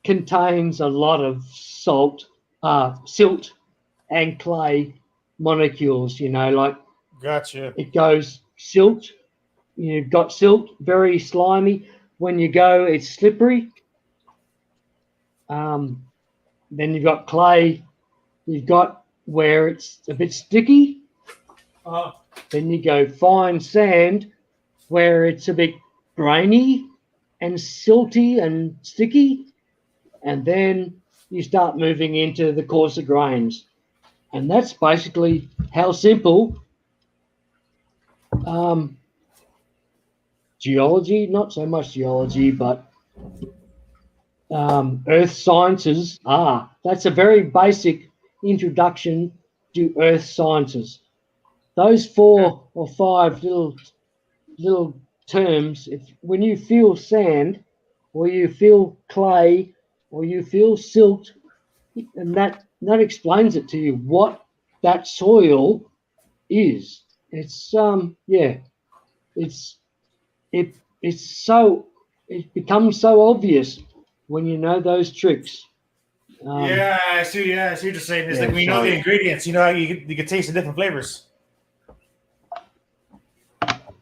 contains a lot of silt and clay molecules. You know, like Gotcha. it goes silt. You've got silt, very slimy. When you go, it's slippery. Then you've got clay. You've got where it's a bit sticky. Then you go fine sand, where it's a bit grainy and silty and sticky. And then you start moving into the coarser grains. And that's basically how simple geology, not so much geology, but earth sciences are. That's a very basic introduction to earth sciences. Those 4 or 5 little terms, when you feel sand or you feel clay or you feel silt, and that explains it to you what that soil is. It's it becomes so obvious when you know those tricks. I see what you're saying. It's Yeah, like when you know so- the ingredients, you know how you can taste the different flavors.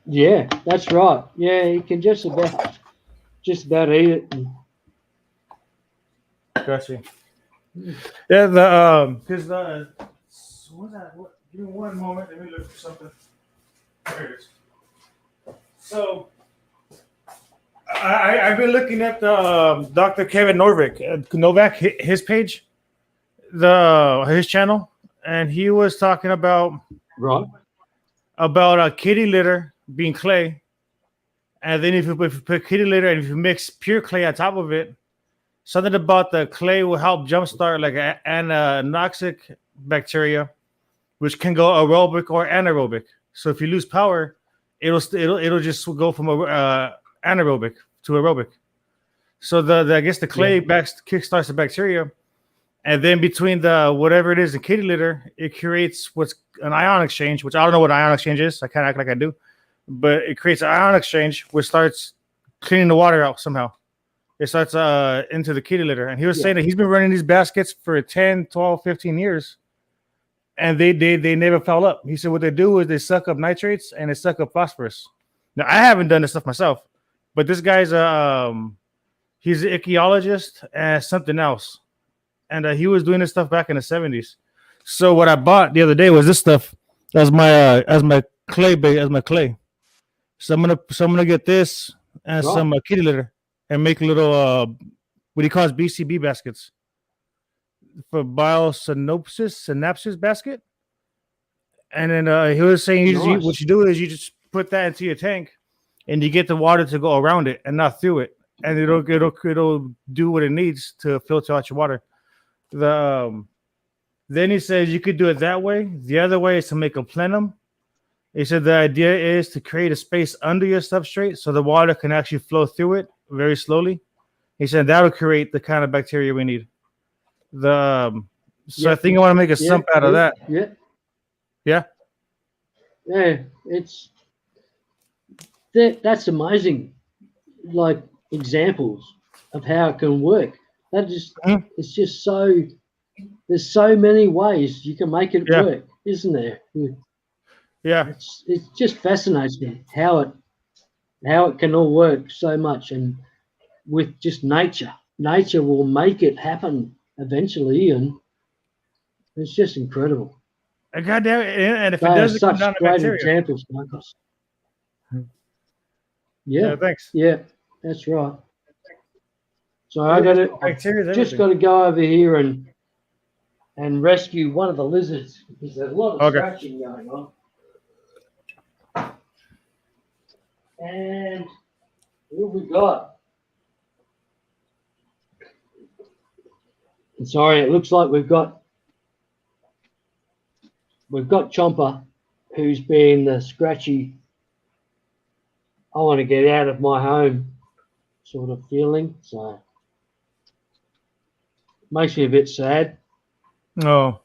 Yeah, that's right. Yeah, you can just about eat it. Gotcha. Yeah, the because what's that? Give me one moment. Let me look for something. There it is. So I've been looking at the Dr. Kevin Novak, his page, his channel, and he was talking about kitty litter being clay, and then if you put kitty litter and if you mix pure clay on top of it, something about the clay will help jumpstart like anoxic bacteria, which can go aerobic or anaerobic. So if you lose power, it'll just go from anaerobic to aerobic. So I guess the clay kickstarts the bacteria, and then between the whatever it is in kitty litter, it creates what's an ion exchange, which I don't know what ion exchange is. I kind of act like I do, but it creates an ion exchange which starts cleaning the water out somehow. It starts into the kitty litter, and he was saying that he's been running these baskets for 10, 12, 15 years, and they never foul up. He said what they do is they suck up nitrates and they suck up phosphorus. Now I haven't done this stuff myself, but this guy's he's an ichthyologist and something else, and he was doing this stuff back in the 70s. So what I bought the other day was this stuff as my clay. So I'm gonna get this and some kitty litter and make little what he calls BCB baskets for synapsis basket. And then he was saying what you do is you just put that into your tank and you get the water to go around it and not through it, and it'll do what it needs to filter out your water. Then he says you could do it that way. The other way is to make a plenum, He said the idea is to create a space under your substrate so the water can actually flow through it very slowly. He said that'll create the kind of bacteria we need. So I think I want to make a sump out of that. Yeah. Yeah. Yeah. That's amazing. Like examples of how it can work. It's just so. There's so many ways you can make it work, isn't there? Yeah. It just fascinates me how it can all work so much, and with just nature will make it happen eventually, and it's just incredible. And goddamn, and if it They are doesn't come such down to great bacteria, examples, Marcos. yeah, Yeah, thanks. yeah, that's right. So I Bacteria, just got to go over here and rescue one of the lizards because there's a lot of scratching going on. And what have we got? Sorry, it looks like we've got Chomper, who's been the scratchy, I want to get out of my home sort of feeling. So makes me a bit sad Oh,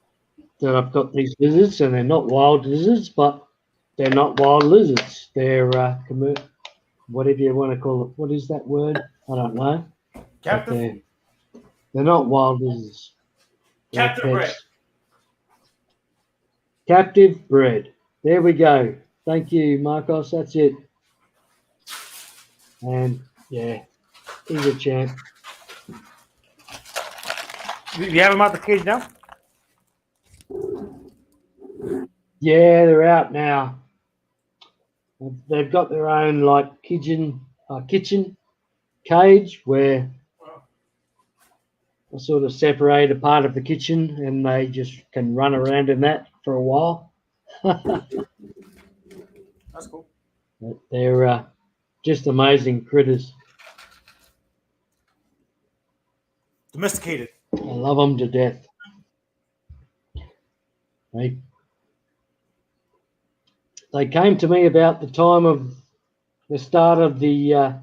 that I've got these lizards, and they're not wild lizards, but they're not wild lizards. They're whatever you want to call it. What is that word? I don't know. captive. They're not wild lizards. They're Captive bred. pets. Captive bred. There we go. Thank you, Marcos. That's it. And yeah, he's a champ. You have them out the cage now? Yeah, they're out now. They've got their own like kitchen cage where I sort of separate a part of the kitchen, and they just can run around in that for a while. That's cool. But they're just amazing critters. Domesticated. I love them to death. They came to me about the time of the start of the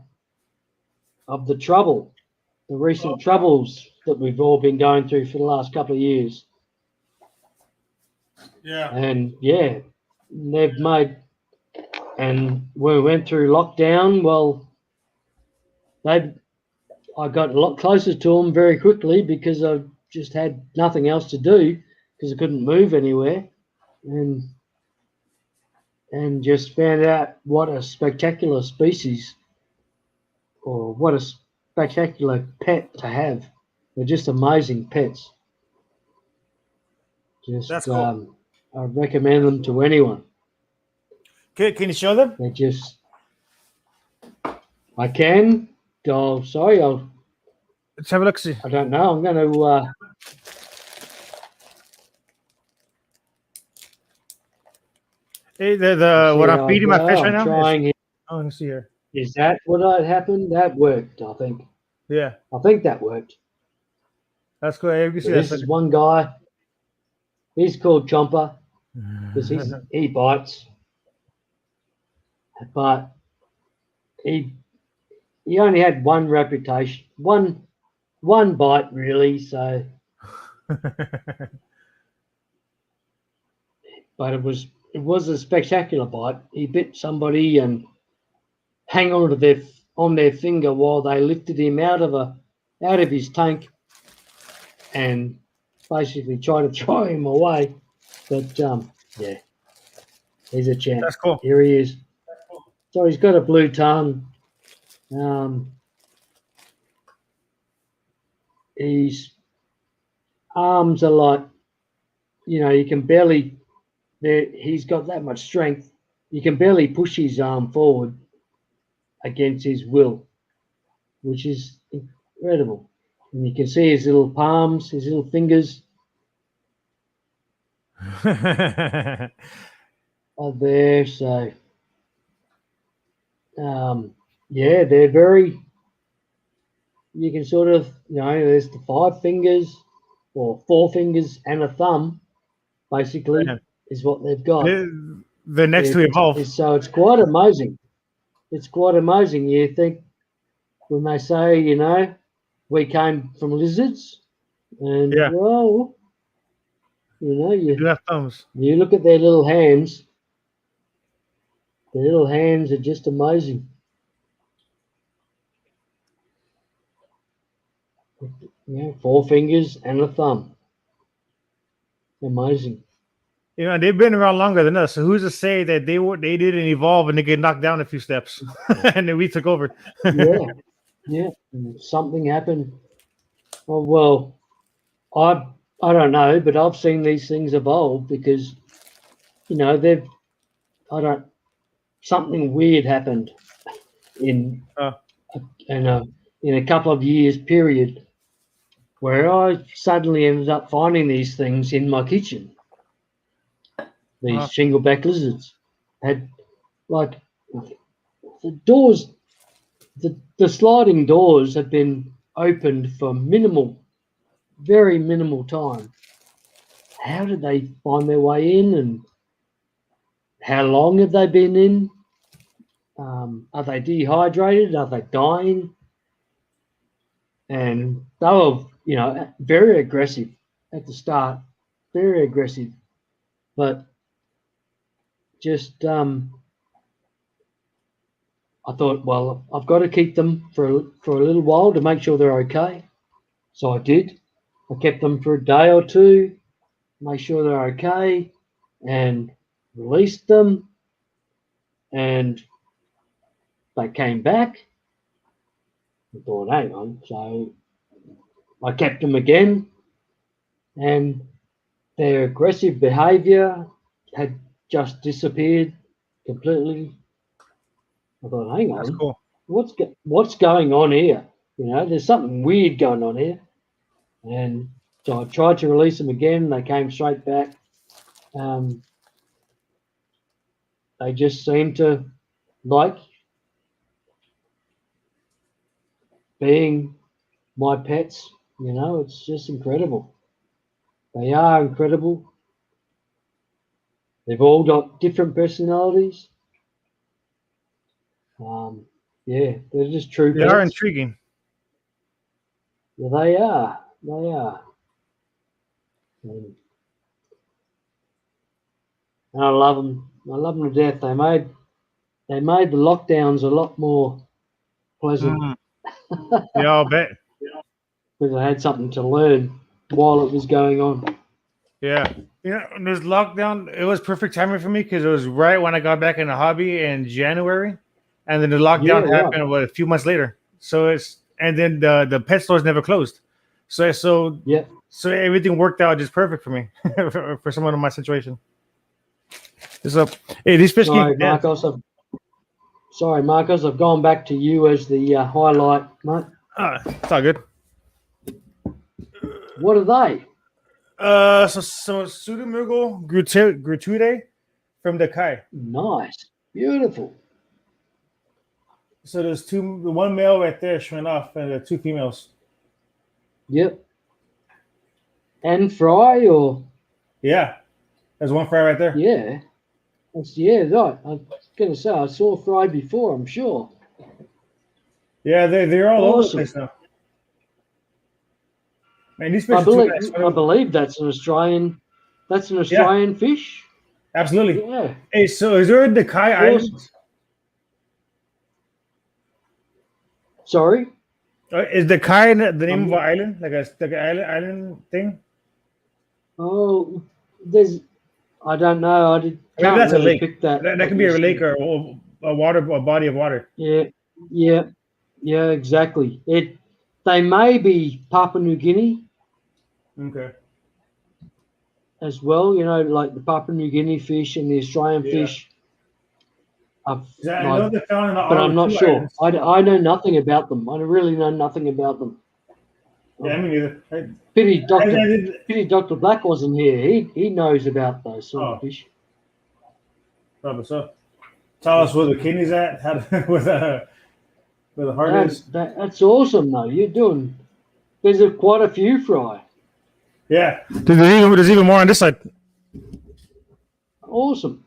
trouble, the recent troubles that we've all been going through for the last couple of years. Yeah. And yeah, they've made, and when we went through lockdown, well, I got a lot closer to them very quickly because I just had nothing else to do because I couldn't move anywhere, and just found out what a spectacular species, or what a spectacular pet to have. They're just amazing pets. That's cool. I recommend them to anyone. Can you show them? They just, I can. Oh, sorry, Let's have a look. See. I don't know. I'm going to. Hey, what I'm feeding my fish right now. Trying. Oh, let me see here. Is that what happened? That worked, I think. Yeah. I think that worked. That's cool. You can see This is one guy. He's called Chomper because he bites, but he only had one reputation, one bite really. So, but it was a spectacular bite. He bit somebody and hang on to their finger while they lifted him out of his tank and basically tried to throw him away. But yeah, he's a champ. That's cool. Here he is. So he's got a blue tongue. His arms are like, you can barely. He's got that much strength. You can barely push his arm forward against his will, which is incredible. And you can see his little palms, his little fingers are there. So, yeah, they're very. You can sort of, there's the 5 fingers or 4 fingers and a thumb, basically, is what they've got. They're next to evolve. So it's quite amazing. It's quite amazing. You think when they say, you know, we came from lizards, and Yeah. well, you know, They do have thumbs. you look at their little hands. Their little hands are just amazing. Yeah, 4 fingers and a thumb. Amazing. You know, they've been around longer than us. So who's to say that they didn't evolve and they get knocked down a few steps, and then we took over? Yeah. And something happened. Oh, well, I don't know, but I've seen these things evolve because, you know, something weird happened in a couple of years period where I suddenly ended up finding these things in my kitchen. These shingleback lizards had, like, the doors, the sliding doors had been opened for very minimal time. How did they find their way in, and how long have they been in? Are they dehydrated? Are they dying? And they were, you know, very aggressive at the start, very aggressive, but just I thought, well, I've got to keep them for a little while to make sure they're okay. So I did. I kept them for a day or two, make sure they're okay, and released them. And they came back. I thought, hang on. So I kept them again, and their aggressive behaviour had just disappeared completely. I thought, hang on, That's cool. What's going on here? You know, there's something weird going on here. And so I tried to release them again. They came straight back. They just seemed to like being my pets. You know, it's just incredible. They are incredible. They've all got different personalities. Yeah, they're just true They pets. are intriguing. Yeah, they are. They are. And I love them. I love them to death. They made the lockdowns a lot more pleasant Yeah, I'll bet. because I had something to learn while it was going on. Yeah. You know, this lockdown, it was perfect timing for me because it was right when I got back in the hobby in January, and then the lockdown happened a few months later. So and then the pet stores never closed. So yeah. So everything worked out just perfect for me for someone in my situation. So hey, these fish Sorry, keep dead. Marcos, I've gone back to you as the highlight, mate. It's all good. What are they? So Pseudomurgal gratuite from the Kai. Nice, beautiful. So there's one male right there showing off, and 2 females. Yep. And fry or? Yeah, there's one fry right there. Yeah, right. I was going to say I saw fry before. I'm sure. Yeah, they're all over the Awesome. place now. Man, these fish I are too nice. believe that's an Australian. That's an Australian fish. Absolutely. Yeah. Hey, so is there the Kai Islands? Sorry. Is the Kai the name of an island, like an island thing? Oh, I don't know. Maybe that's a lake. Pick that can be a lake or a body of water. Yeah, exactly. They may be Papua New Guinea. Okay. As well, you know, like the Papua New Guinea fish and the Australian fish. I know they're found in the but I'm not sure. I know nothing about them. I really know nothing about them. Yeah, me neither. Pity Dr. Black wasn't here. He knows about those sort of fish. Probably so. Tell us where the kidney's at. Where the heart is. That's awesome, though. There's quite a few fry. Yeah, there's even more on this side. Awesome.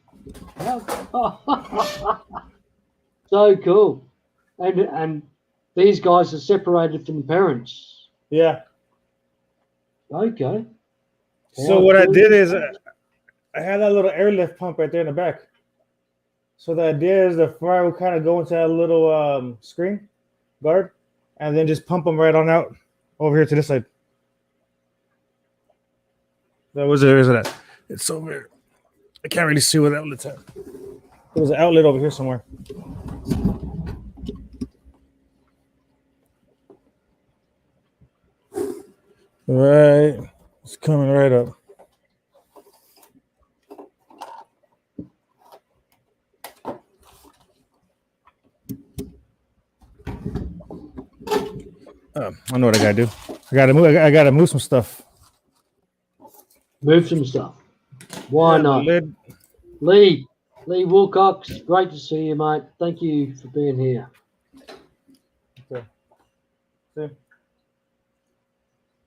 So cool. And these guys are separated from the parents. Yeah. Okay. So what I did is I had that little airlift pump right there in the back. So the idea is the fire will kind of go into that little screen guard, and then just pump them right on out over here to this side. That was there. Is that? It's over here. I can't really see where the outlet's at. There's an outlet over here somewhere. Right. It's coming right up. I know what I gotta do. I gotta move some stuff. Move some stuff. Why Yeah, not? Lee Wilcox, great to see you, mate. Thank you for being here. Okay. See?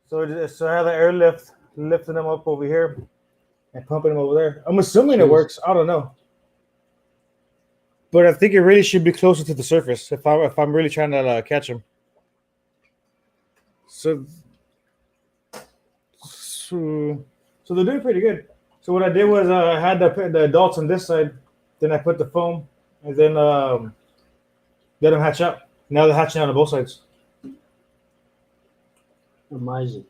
So I have the airlift lifting them up over here and pumping them over there. I'm assuming it works. I don't know. But I think it really should be closer to the surface if I'm really trying to catch them. So they're doing pretty good. So what I did was I had the adults on this side, then I put the foam, and then let them hatch out. Now they're hatching out on both sides. Amazing.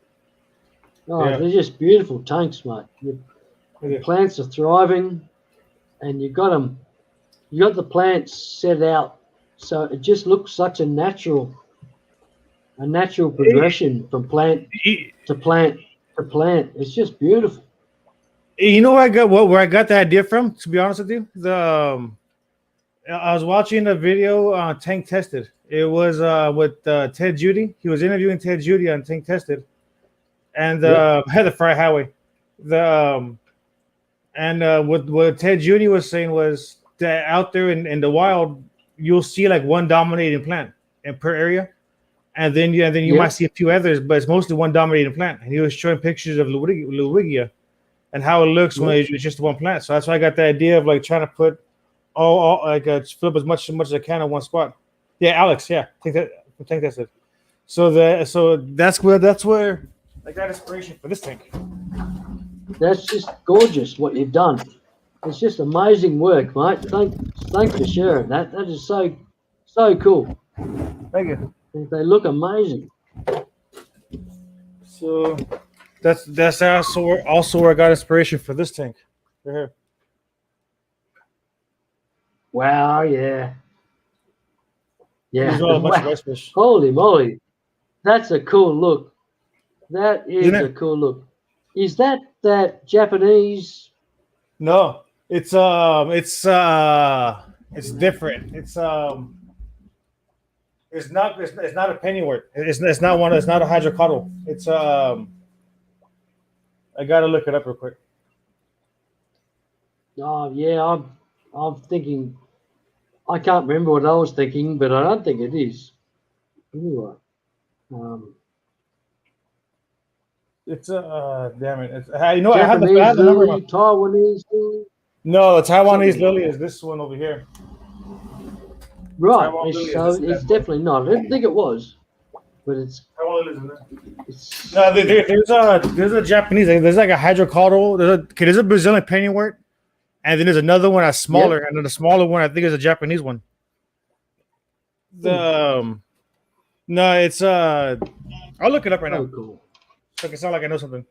Oh, Yeah. they're just beautiful tanks, mate. The plants are thriving, and you got the plants set out, so it just looks such a natural progression from plant to plant to plant. It's just beautiful. You know where I got the idea from? To be honest with you, I was watching a video on Tank Tested. It was with Ted Judy. He was interviewing Ted Judy on Tank Tested, and had the Fry Highway. What Ted Judy was saying was that out there in the wild, you'll see like one dominating plant per area, and then you might see a few others, but it's mostly one dominating plant. And he was showing pictures of Ludwigia and how it looks when it's just one plant. So that's why I got the idea of like trying to put all flip as much as I can in one spot. Yeah, Alex. Yeah, I think that's it. So that's where I got inspiration for this tank. That's just gorgeous what you've done. It's just amazing work, mate. Thanks for sharing that. That is so cool. Thank you. They look amazing. So that's also where I got inspiration for this tank. Right here. Wow, yeah. These are all a bunch of rice fish. Holy moly. That's a cool look. That is a cool look. Is that Japanese? No, it's different. It's not a pennywort. It's not one. It's not a hydrocotyle. It's I gotta look it up real quick. Oh yeah, I'm thinking. I can't remember what I was thinking, but I don't think it is. Anyway, it's damn it. It's, I have Japanese the number. lily, Taiwanese lily. No, the Taiwanese lily is this one over here. Right, it's definitely not. I didn't think it was, but it's. No, there's a Japanese. There's like a hydrocotyle. There's a Brazilian pennywort, and then there's another one that's smaller, and then the smaller one I think is a Japanese one. No, it's I'll look it up right now. Oh, cool. So it can sound like I know something.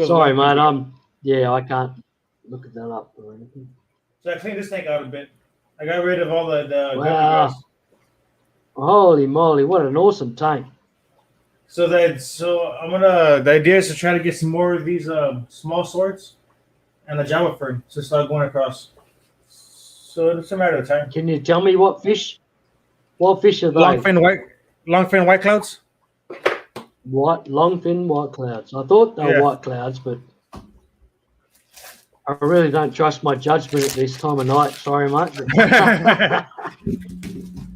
Sorry, mate. I can't look that up or anything. So I cleaned this tank out a bit. I got rid of all the wow. Holy moly, what an awesome tank. So the idea is to try to get some more of these small swords and the Java fern to start going across. So it's a matter of time. Can you tell me what fish are they? Longfin white clouds. What? Longfin white clouds. I thought they were white clouds, but I really don't trust my judgment at this time of night. Sorry, mate.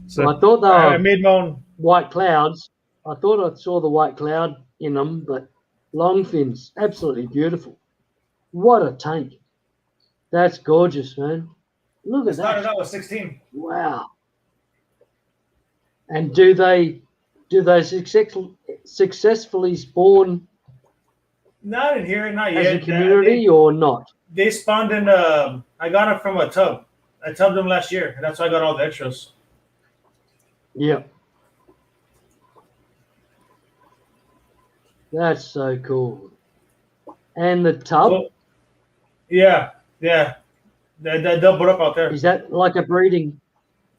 So I thought they were made my own white clouds. I thought I saw the white cloud in them, but longfins, absolutely beautiful. What a tank. That's gorgeous, man. Look It at started that. out with 16. Wow. And do they successfully spawn Not in here, not as yet. a community or not? They spawned in. I got them from a tub. I tubbed them last year, and that's why I got all the extras. Yeah. That's so cool. And the tub, So, yeah. They doubled up out there. is that like a breeding?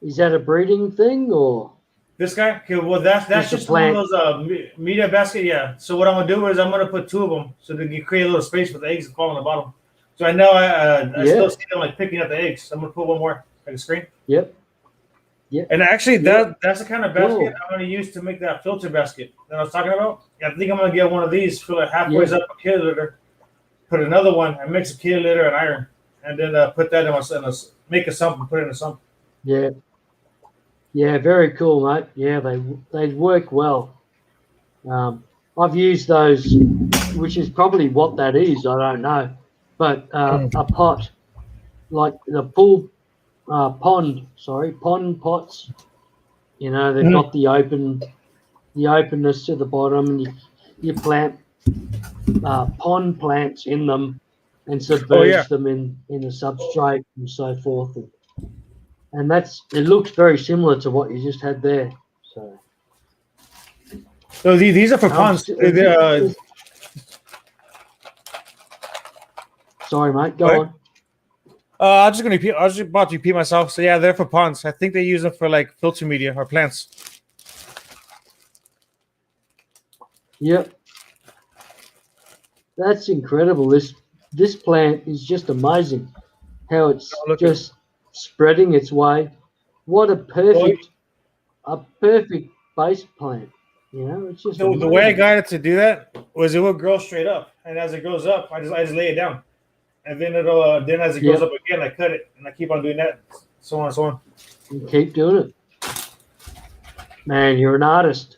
Is that a breeding thing or? This guy? Okay, well, that's Just a just one of plant. those media basket. Yeah. So what I'm gonna do is I'm gonna put 2 of them so that you create a little space for the eggs to fall on the bottom. So I know I Yeah. still see them like picking up the eggs. So I'm gonna put one more like a screen. Yep. And actually, Yeah. that's the kind of basket Cool. I'm gonna use to make that filter basket that I was talking about. I think I'm gonna get one of these, fill it halfway Yeah. up a kilo liter, put another one, and mix a kilo liter and iron, and then put that in a make a sump and put it in a sump. Yeah. Yeah, very cool, mate. Yeah, they work well. I've used those, which is probably what that is. I don't know, but a pot, like the pool pond. Sorry, pond pots. You know, they've got the openness to the bottom, and you plant pond plants in them and submerge them in a substrate and so forth. And it looks very similar to what you just had there. So these are for ponds. Sorry, mate. Go on. I was just about to repeat myself. So yeah, they're for ponds. I think they use them for like filter media or plants. Yep. That's incredible. This plant is just amazing. How it's just spreading its way. What a perfect base plant. You know, it's just The way I got it to do that was it will grow straight up, and as it goes up, I just lay it down, and then it'll then as it goes up again, I cut it, and I keep on doing that, so on and so on. You keep doing it, man. You're an artist,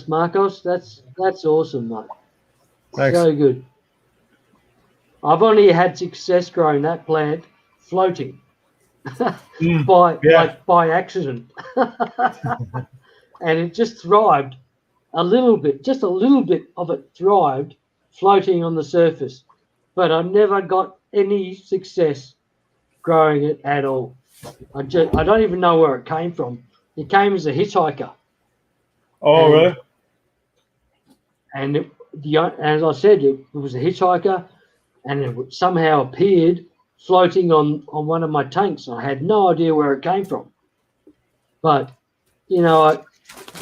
Marcos. That's awesome, mate. Thanks. So good. I've only had success growing that plant floating by accident. And it just thrived a little bit, just a little bit of it thrived floating on the surface. But I never got any success growing it at all. I don't even know where it came from. It came as a hitchhiker. Oh, really? And as I said, it was a hitchhiker, and it somehow appeared floating on one of my tanks. I had no idea where it came from. But, you know, I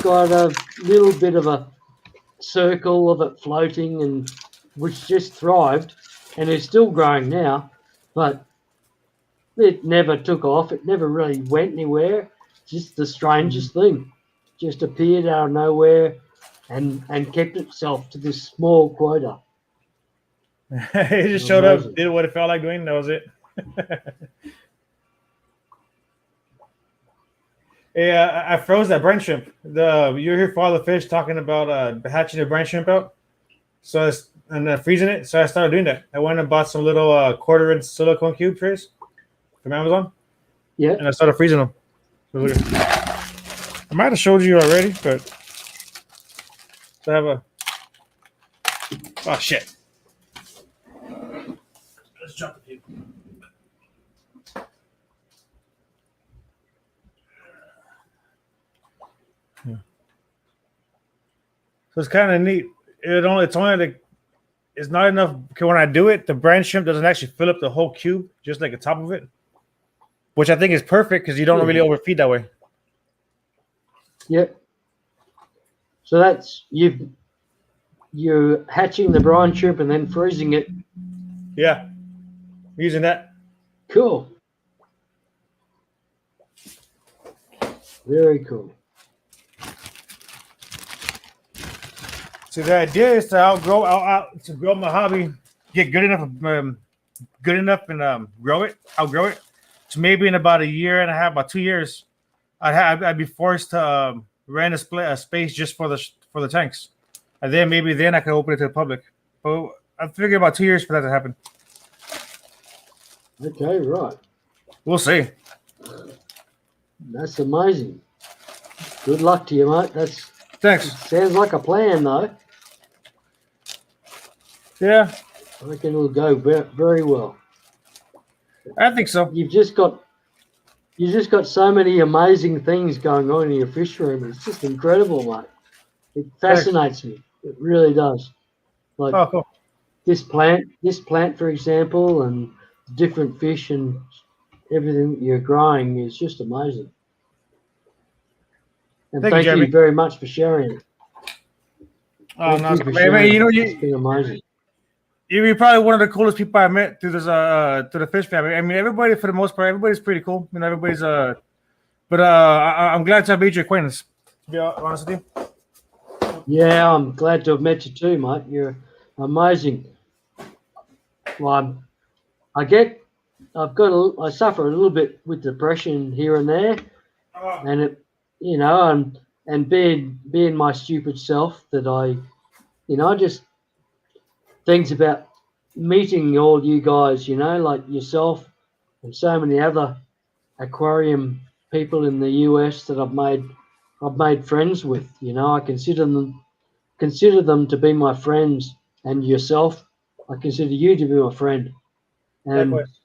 got a little bit of a circle of it floating, and which just thrived, and is still growing now, but it never took off. It never really went anywhere. Just the strangest thing. Just appeared out of nowhere and kept itself to this small quota. It just showed up, did what it felt like doing, that was it. Yeah, I froze that brine shrimp. You hear Father Fish talking about hatching the brine shrimp out, freezing it. So I started doing that. I went and bought some little 1/4-inch silicone cube trays from Amazon. Yeah, and I started freezing them. So I might have showed you already, but I have a. Oh shit! Let's drop the cube. So it's kind of neat. It's not enough. Okay, when I do it, the brine shrimp doesn't actually fill up the whole cube, just like the top of it, which I think is perfect because you don't really overfeed that way. Yep. So that's you're hatching the brine shrimp and then freezing it. Yeah, using that. Cool. Very cool. So the idea is to grow my hobby, get good enough and outgrow it. So maybe in about a year and a half, about 2 years, I'd be forced to rent a space just for the tanks, and then maybe I can open it to the public. But I'm figuring about 2 years for that to happen. Okay, right. We'll see. That's amazing. Good luck to you, mate. Thanks. Sounds like a plan, though. Yeah, I reckon it'll go very well. I think so. You've just got so many amazing things going on in your fish room. It's just incredible, mate. It fascinates me. It really does. Like Oh, cool. this plant, for example, and different fish and everything you're growing is just amazing. And Thank you, thank Jeremy. you very much for sharing it. Oh, Thank no, you it's for cool. sharing Man, it. It's been amazing. you're probably one of the coolest people I met through this to the fish family. I mean, everybody for the most part, everybody's pretty cool. You know, everybody's but I'm glad to have made your acquaintance. To be honest with you. Yeah, I'm glad to have met you too, mate. You're amazing. Well, I suffer a little bit with depression here and there, and it, you know, and being my stupid self that I just things about meeting all you guys, like yourself and so many other aquarium people in the US that I've made friends with. I consider them to be my friends, and yourself, I consider you to be my friend. And Likewise.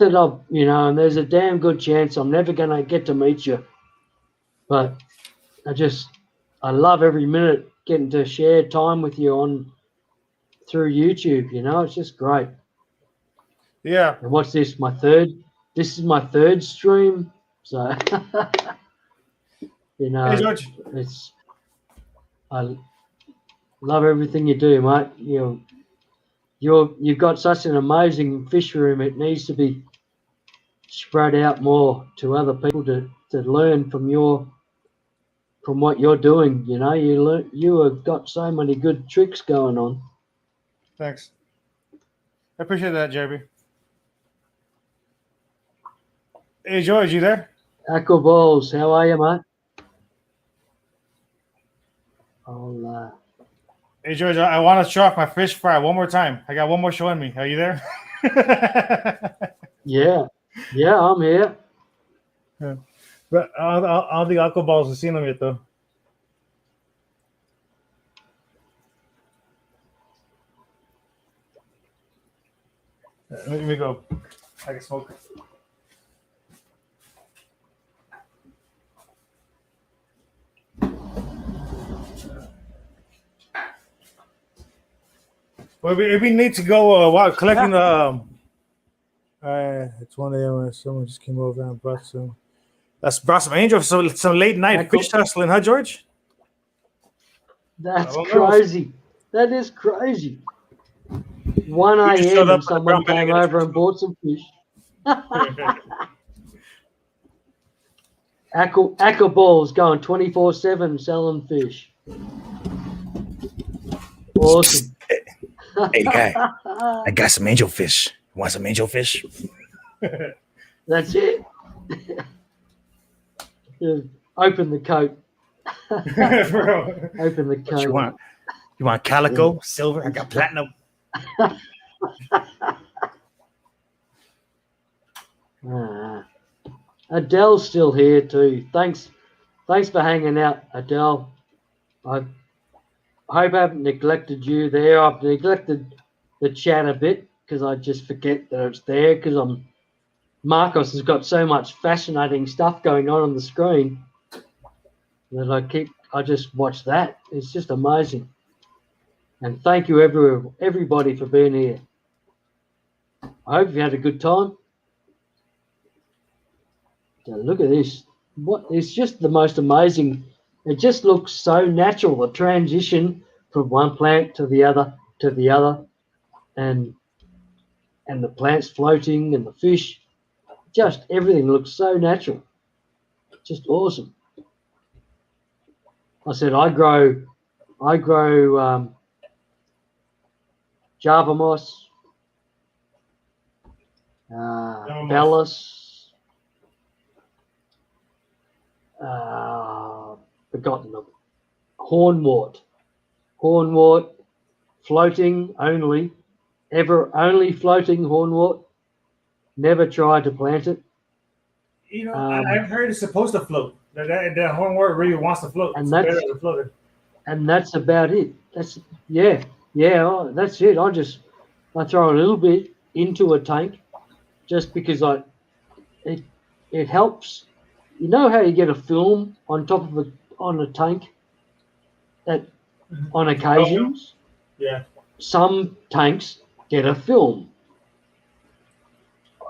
and there's a damn good chance I'm never going to get to meet you, but I love every minute getting to share time with you through YouTube. It's just great. Yeah. And what's this? This is my third stream, so Hey, George. I love everything you do, mate. You've got such an amazing fish room. It needs to be spread out more to other people to learn from what you're doing. You have got so many good tricks going on. Thanks. I appreciate that, Jeremy. Hey, George, you there? Aqua Balls, how are you, mate? Hey, George, I want to show off my fish fry one more time. I got one more showing me. Are you there? Yeah, I'm here. Yeah. But all the aqua balls have seen them yet, though. Let me go. I can smoke. Well, it'd be neat to go collecting the. It's 1 a.m. Someone just came over and brought some. That's brought some angel, some late night fish tussling, huh, George? That's crazy. That is crazy. 1 a.m. and someone came over and bought some fish. Aqua Balls going 24/7 selling fish. Awesome. Hey, guy, I got some angel fish. Want some angel fish? That's it. Open the coat. Open the coat. You want calico, silver? I got platinum. Adele's still here too. Thanks for hanging out, Adele. I hope I haven't neglected you there. I've neglected the chat a bit because I just forget that it's there because Marcos has got so much fascinating stuff going on the screen that I just watch that. It's just amazing. And thank you everybody for being here. I hope you had a good time. Look at this. It's just the most amazing. It just looks so natural, the transition from one plant to the other, and the plants floating and the fish. Just everything looks so natural. Just awesome. I said I grow Java moss, Bellis, forgotten them. Hornwort, floating only floating hornwort, Never tried to plant it. You know, I've heard it's supposed to float. That hornwort really wants to float. And It's that's- better as a floater. And that's about it. That's that's it. I throw a little bit into a tank just because it helps. You know how you get a film on top of a tank that on occasions? Yeah. Some tanks get a film.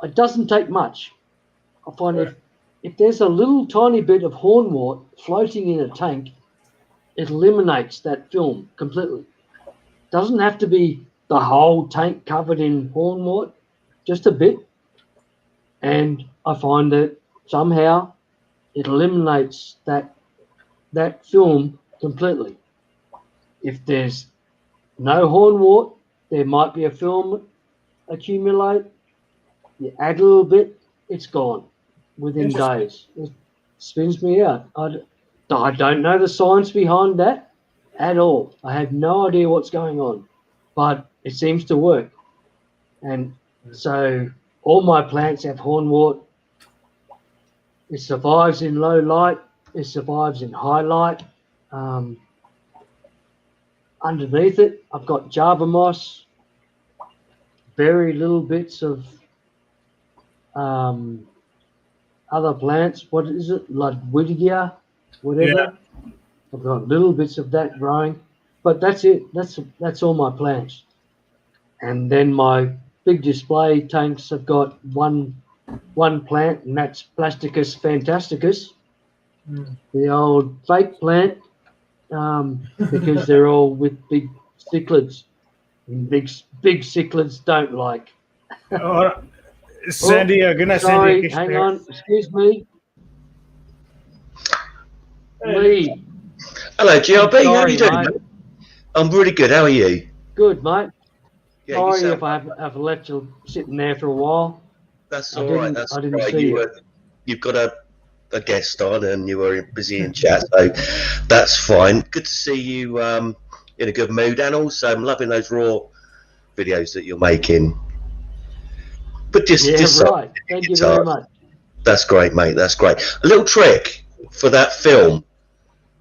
It doesn't take much. I find if there's a little tiny bit of hornwort floating in a tank, it eliminates that film completely. Doesn't have to be the whole tank covered in hornwort, just a bit. And I find that somehow it eliminates that film completely. If there's no hornwort, there might be a film accumulate. You add a little bit, it's gone within days. It spins me out. I don't know the science behind that at all. I have no idea what's going on, but it seems to work. And so all my plants have hornwort. It survives in low light. It survives in high light. Underneath it, I've got Java moss, very little bits of other plants. What is it? Ludwigia, whatever. Yeah. I've got little bits of that growing, but that's it. That's all my plants. And then my big display tanks have got one plant, and that's Plasticus fantasticus, the old fake plant, because they're all with big cichlids, and big cichlids don't like. Sandy, good night, Sorry, Sandy. hang on. Excuse me. Lee. Hello, GRB. How are you doing? Mate. Mate? I'm really good. How are you? Good, mate. Yeah, Sorry you if I've left you sitting there for a while. That's I all didn't- right. That's I all didn't right. see you. You've got a guest on, and you were busy in chat, so that's fine. Good to see you in a good mood, and also I'm loving those raw videos that you're making. But just Right. Thank you very much. That's great, mate. That's great. A little trick for that film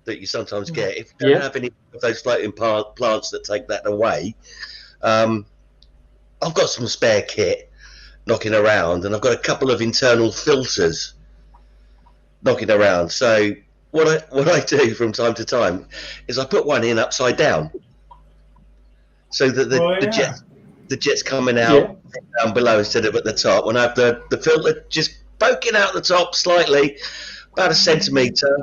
that you sometimes get. If you don't have any of those floating plants that take that away, I've got some spare kit knocking around, and I've got a couple of internal filters knocking around. So what I do from time to time is I put one in upside down, so that the jet's coming out down below instead of at the top. When I have the filter just poking out the top slightly, about a centimetre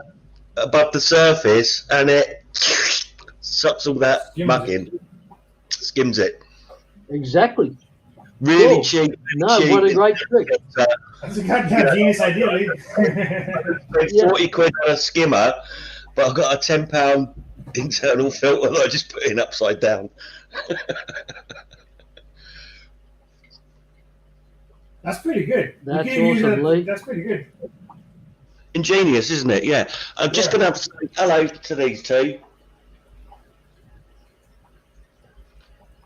above the surface, and it sucks all that muck in, skims it. Exactly. Really Cool. cheap. No, cheap. what a great trick. That's a goddamn genius idea, Lee. 40 quid on a skimmer, but I've got a £10 internal filter that I just put in upside down. That's pretty good. That's awesome, Lee. That's pretty good. Ingenious, isn't it? Yeah. I'm just going to have to say hello to these two.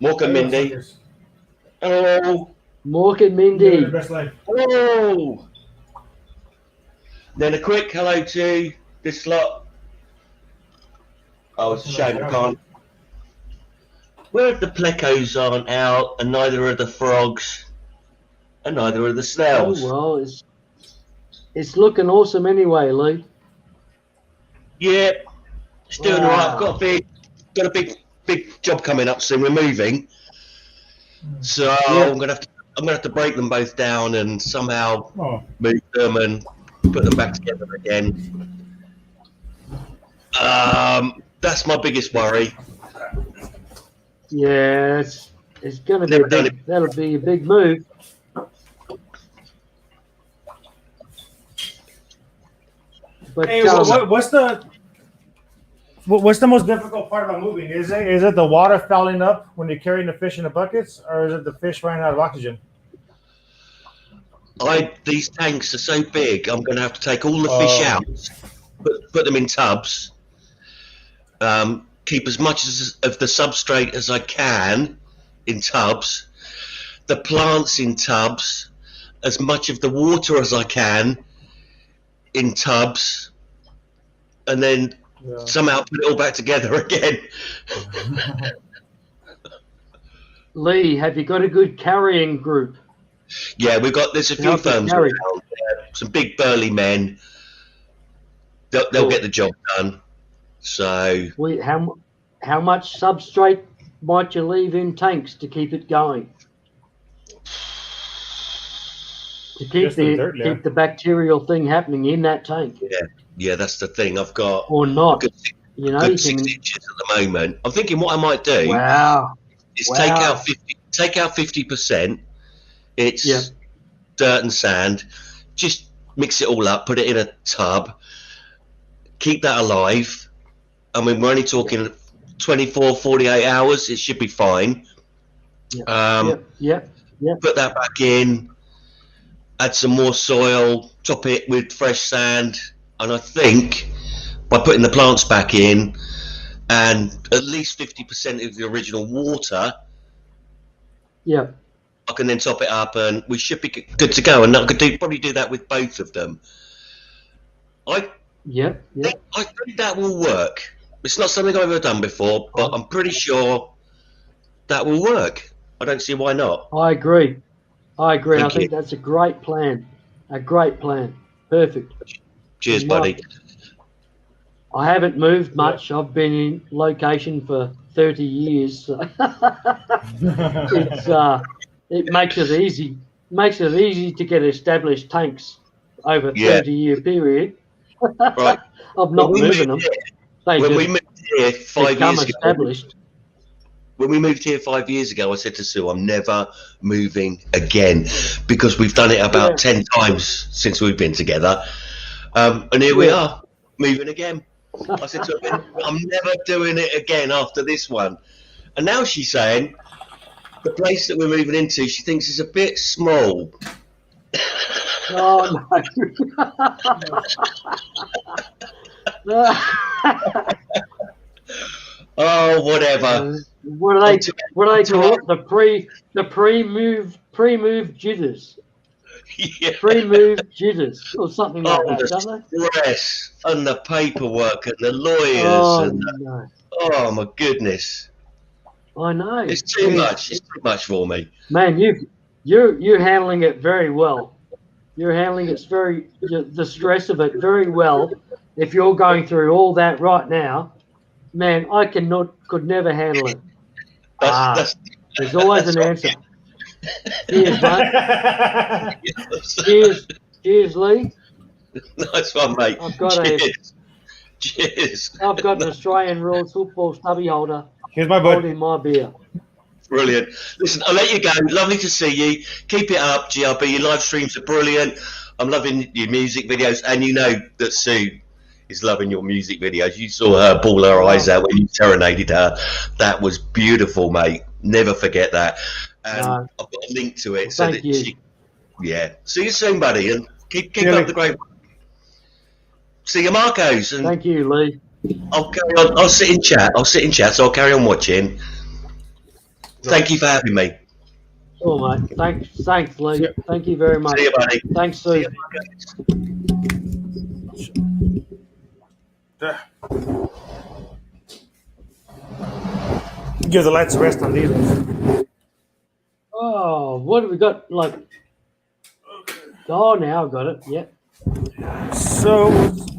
Mork and Mindy. Hello. Mork and Mindy. Best life. Hello. Then a quick hello to this lot. Oh, it's a shame I can't. Where the plecos aren't out, and neither are the frogs, and neither are the snails. Oh, well, it's looking awesome anyway, Lee. Yeah, it's doing all right. I've got a big job coming up soon. We're moving, so I'm gonna have to break them both down and somehow move them and put them back together again. That's my biggest worry. Yeah, it's gonna be that'll be a big move. But Hey, what's the most difficult part about moving? Is it the water fouling up when you're carrying the fish in the buckets, or is it the fish running out of oxygen? These tanks are so big. I'm going to have to take all the fish out, put them in tubs, keep as much of the substrate as I can in tubs, the plants in tubs, as much of the water as I can in tubs, and then somehow put it all back together again. Lee, have you got a good carrying group? Yeah, there's a few Help us firms carry. around there, some big burly men. They'll get the job done. So How much substrate might you leave in tanks to keep it going? To keep keep the bacterial thing happening in that tank. Yeah, that's the thing. I've got or not. You know, good 6 inches at the moment. I'm thinking what I might do is take out 50%. It's dirt and sand. Just mix it all up, put it in a tub, keep that alive. I mean, we're only talking 24, 48 hours. It should be fine. Put that back in, add some more soil, top it with fresh sand, and I think by putting the plants back in and at least 50% of the original water, I can then top it up and we should be good to go. And I could probably do that with both of them. I think that will work. It's not something I've ever done before, but I'm pretty sure that will work. I don't see why not. I agree. I think that's a great plan. A great plan. Perfect. Cheers, buddy. I haven't moved much. I've been in location for 30 years. So it makes it easy. Makes it easy to get established tanks over a 30-year period. Right. I'm not moving them. When we moved here 5 years ago, established. When we moved here 5 years ago, I said to Sue, I'm never moving again because we've done it about 10 times since we've been together. And here we are, moving again. I said to her, I'm never doing it again after this one. And now she's saying the place that we're moving into, she thinks is a bit small. Oh, no. Oh, whatever. What do they call it? The pre-move jitters. Yeah. Pre-move jitters or something like that, don't they? Stress and the paperwork and the lawyers oh my goodness. I know. It's too much. It's too much for me. Man, you're handling it very well. You're handling the stress of it very well. If you're going through all that right now, man, I could never handle it. There's always an answer. Cheers, mate. Cheers, Lee. Nice one, mate. Cheers. I've got an Australian rules football stubby holder. Here's my bud. Holding my beer. Brilliant. Listen, I'll let you go. Lovely to see you. Keep it up, GRB. Your live streams are brilliant. I'm loving your music videos, and you know that Sue is loving your music videos. You saw her bawl her eyes out when you serenaded her. That was beautiful, mate. Never forget that. And I've got a link to it. Thank you. See you soon, buddy, and keep up the great work. See you, Marcos. And thank you, Lee. I'll carry on. I'll sit in chat. So I'll carry on watching. Thank you for having me. Sure, mate. Thanks, Lee. Yeah. Thank you very much. See you, buddy. Thanks, Sue. Give the lights a rest on these ones. Oh, what have we got? Now I've got it. Yeah. So,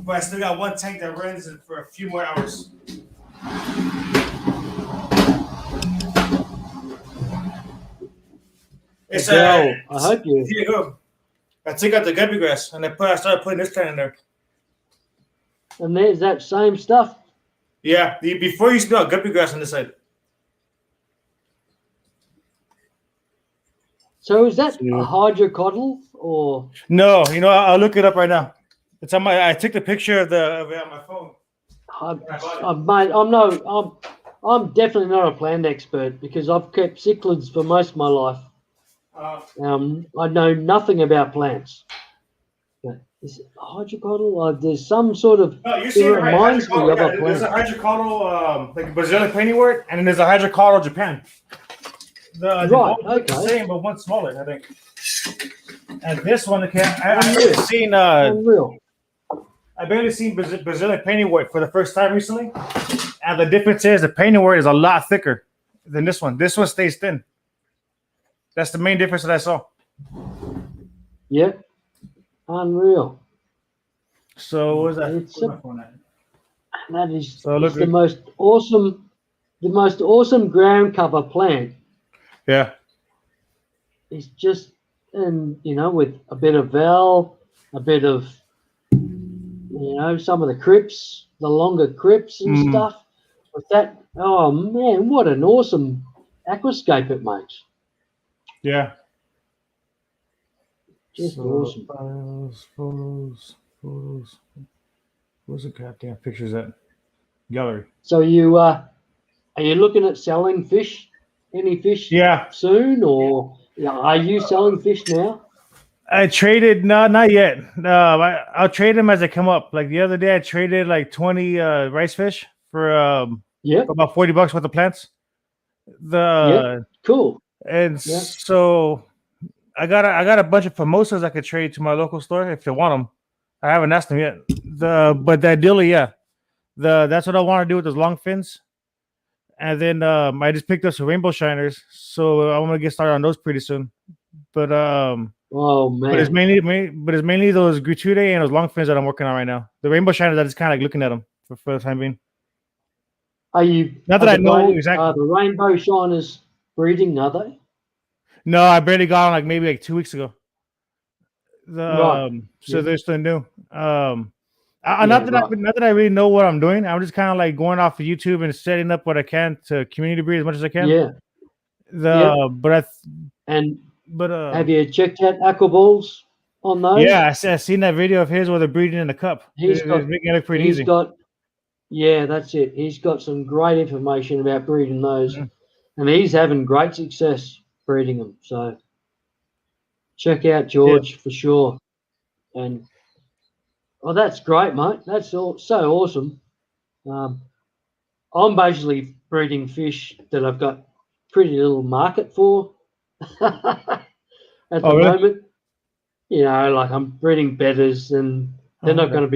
but I still got one tank that runs for a few more hours. It's I hope you. I took out the guppy grass and I started putting this plant in there. And there's that same stuff. Yeah, before you smell guppy grass on this side. So is that a hydrocotyle or? No, I'll look it up right now. It's on I took the picture of it on my phone. I'm definitely not a plant expert because I've kept cichlids for most of my life. I know nothing about plants. But is it hydrocotyle? There's some sort of. No, it reminds me of a plant. There's a hydrocotyle, like Brazilian paintywort, and then there's a hydrocotyle Japan. Right. The same, but one's smaller, I think. And this one, okay, I've Unreal. barely seen Brazilian painting wort for the first time recently. And the difference is the painting wort is a lot thicker than this one. This one stays thin. That's the main difference that I saw. Yep. Unreal. So what was that? It's Where's my phone at? That is So look it's the most awesome ground cover plant. Yeah. It's just, and with a bit of val, a bit of some of the crypts, the longer crypts and stuff. With that, oh man, what an awesome aquascape it makes. Yeah. Just awesome. Photos. Where's the goddamn pictures at? Gallery. So are you looking at selling fish? Any fish? Yeah. Soon, or are you selling fish now? I traded not yet. I'll trade them as they come up. Like the other day, I traded like 20 rice fish for about $40 worth of plants. Cool. And so I got a bunch of mimosas I could trade to my local store if they want them. I haven't asked them yet. But ideally, that's what I want to do with those long fins. And then I just picked up some rainbow shiners, so I'm gonna get started on those pretty soon. But oh man, but it's mainly those gratuite and those long fins that I'm working on right now. The rainbow shiners, I just kind of like looking at them for the time being. Are you? Not that I know exactly. Are the rainbow shiners breeding? Are they? No, I barely got on maybe 2 weeks ago. Right. So they're still new. Not that I really know what I'm doing. I'm just kind of like going off of YouTube and setting up what I can to community breed as much as I can. Yeah. But have you checked out Aquaballs on those? Yeah, I seen that video of his where they're breeding in a cup. He's making it look pretty easy. That's it. He's got some great information about breeding those, and he's having great success breeding them. So check out George for sure. And that's great, mate. That's so awesome. I'm basically breeding fish that I've got pretty little market for at the moment. Like I'm breeding bedders, and they're not going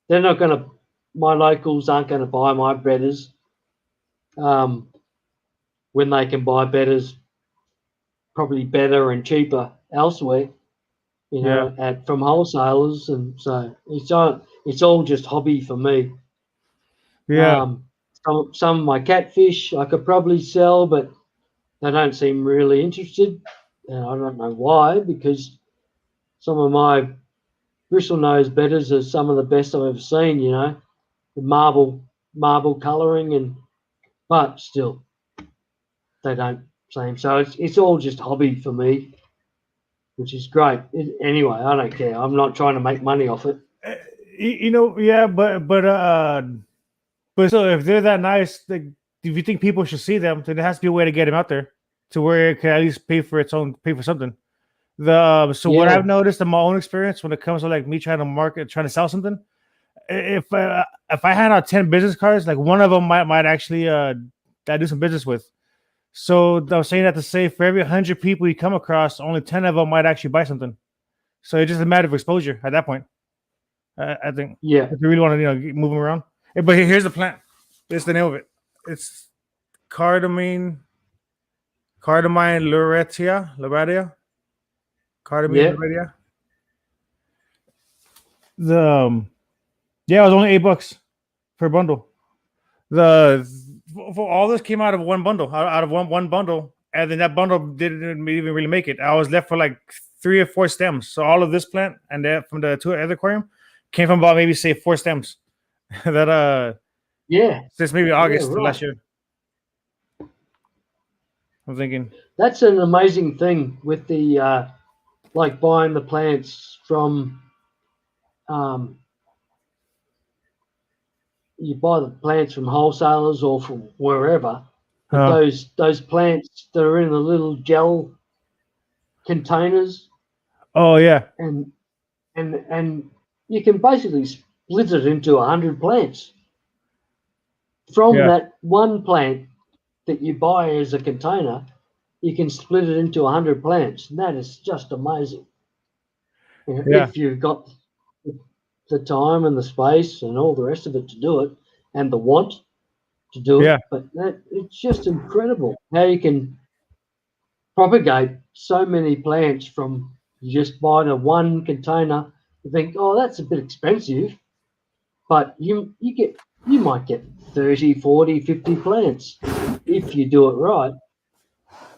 to. My locals aren't going to buy my bedders when they can buy bedders probably better and cheaper elsewhere. From wholesalers, and so it's all just hobby for me. Yeah. Some of my catfish I could probably sell, but they don't seem really interested, and I don't know why, because some of my bristle nose bedders are some of the best I've ever seen. The marble colouring, but still they don't seem so. It's all just hobby for me, which is great. Anyway, I don't care. I'm not trying to make money off it. But so if they're that nice, if you think people should see them, then there has to be a way to get them out there to where it can at least pay for something. What I've noticed in my own experience when it comes to like me trying to sell something, if I hand out 10 business cards, like one of them might actually that I do some business with. So I was saying that to say for every 100 people you come across, only 10 of them might actually buy something. So it's just a matter of exposure at that point. I think. Yeah. If you really want to move them around. But here's the plant. It's the name of it. It's cardamine laureatia. Cardamine laureatia. It was only $8 per bundle. For all this came out of one bundle, one bundle, and then that bundle didn't even really make it. I was left for like 3 or 4 stems. So all of this plant and that from the 2 other aquarium came from about maybe say 4 stems. Since maybe August last year. I'm thinking that's an amazing thing with the like buying the plants from you buy the plants from wholesalers or from wherever. Those plants that are in the little gel containers. Oh yeah. And you can basically split it into 100 plants. From that one plant that you buy as a container, you can split it into 100 plants. And that is just amazing. Yeah. If you've got the time and the space and all the rest of it to do it, and the want to do Yeah. it. But it's just incredible how you can propagate so many plants from you just buy the one container. You think, oh, that's a bit expensive, but you might get 30, 40, 50 plants if you do it right.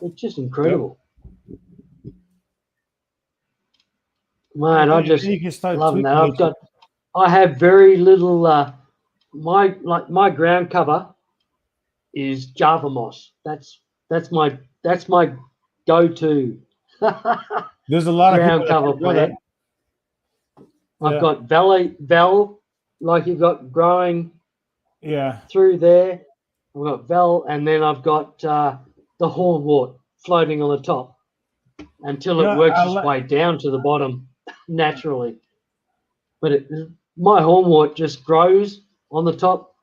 It's just incredible. Man, I just You can start loving that. tweaking it. I have very little. My ground cover is Java moss. That's my go-to There's a lot of ground people that cover can't grow that. plant. I've Yeah. got Vel, like you've got growing Yeah. through there. I've got Vel, and then I've got the hornwort floating on the top until it works its way down to the bottom naturally. But my hornwort just grows on the top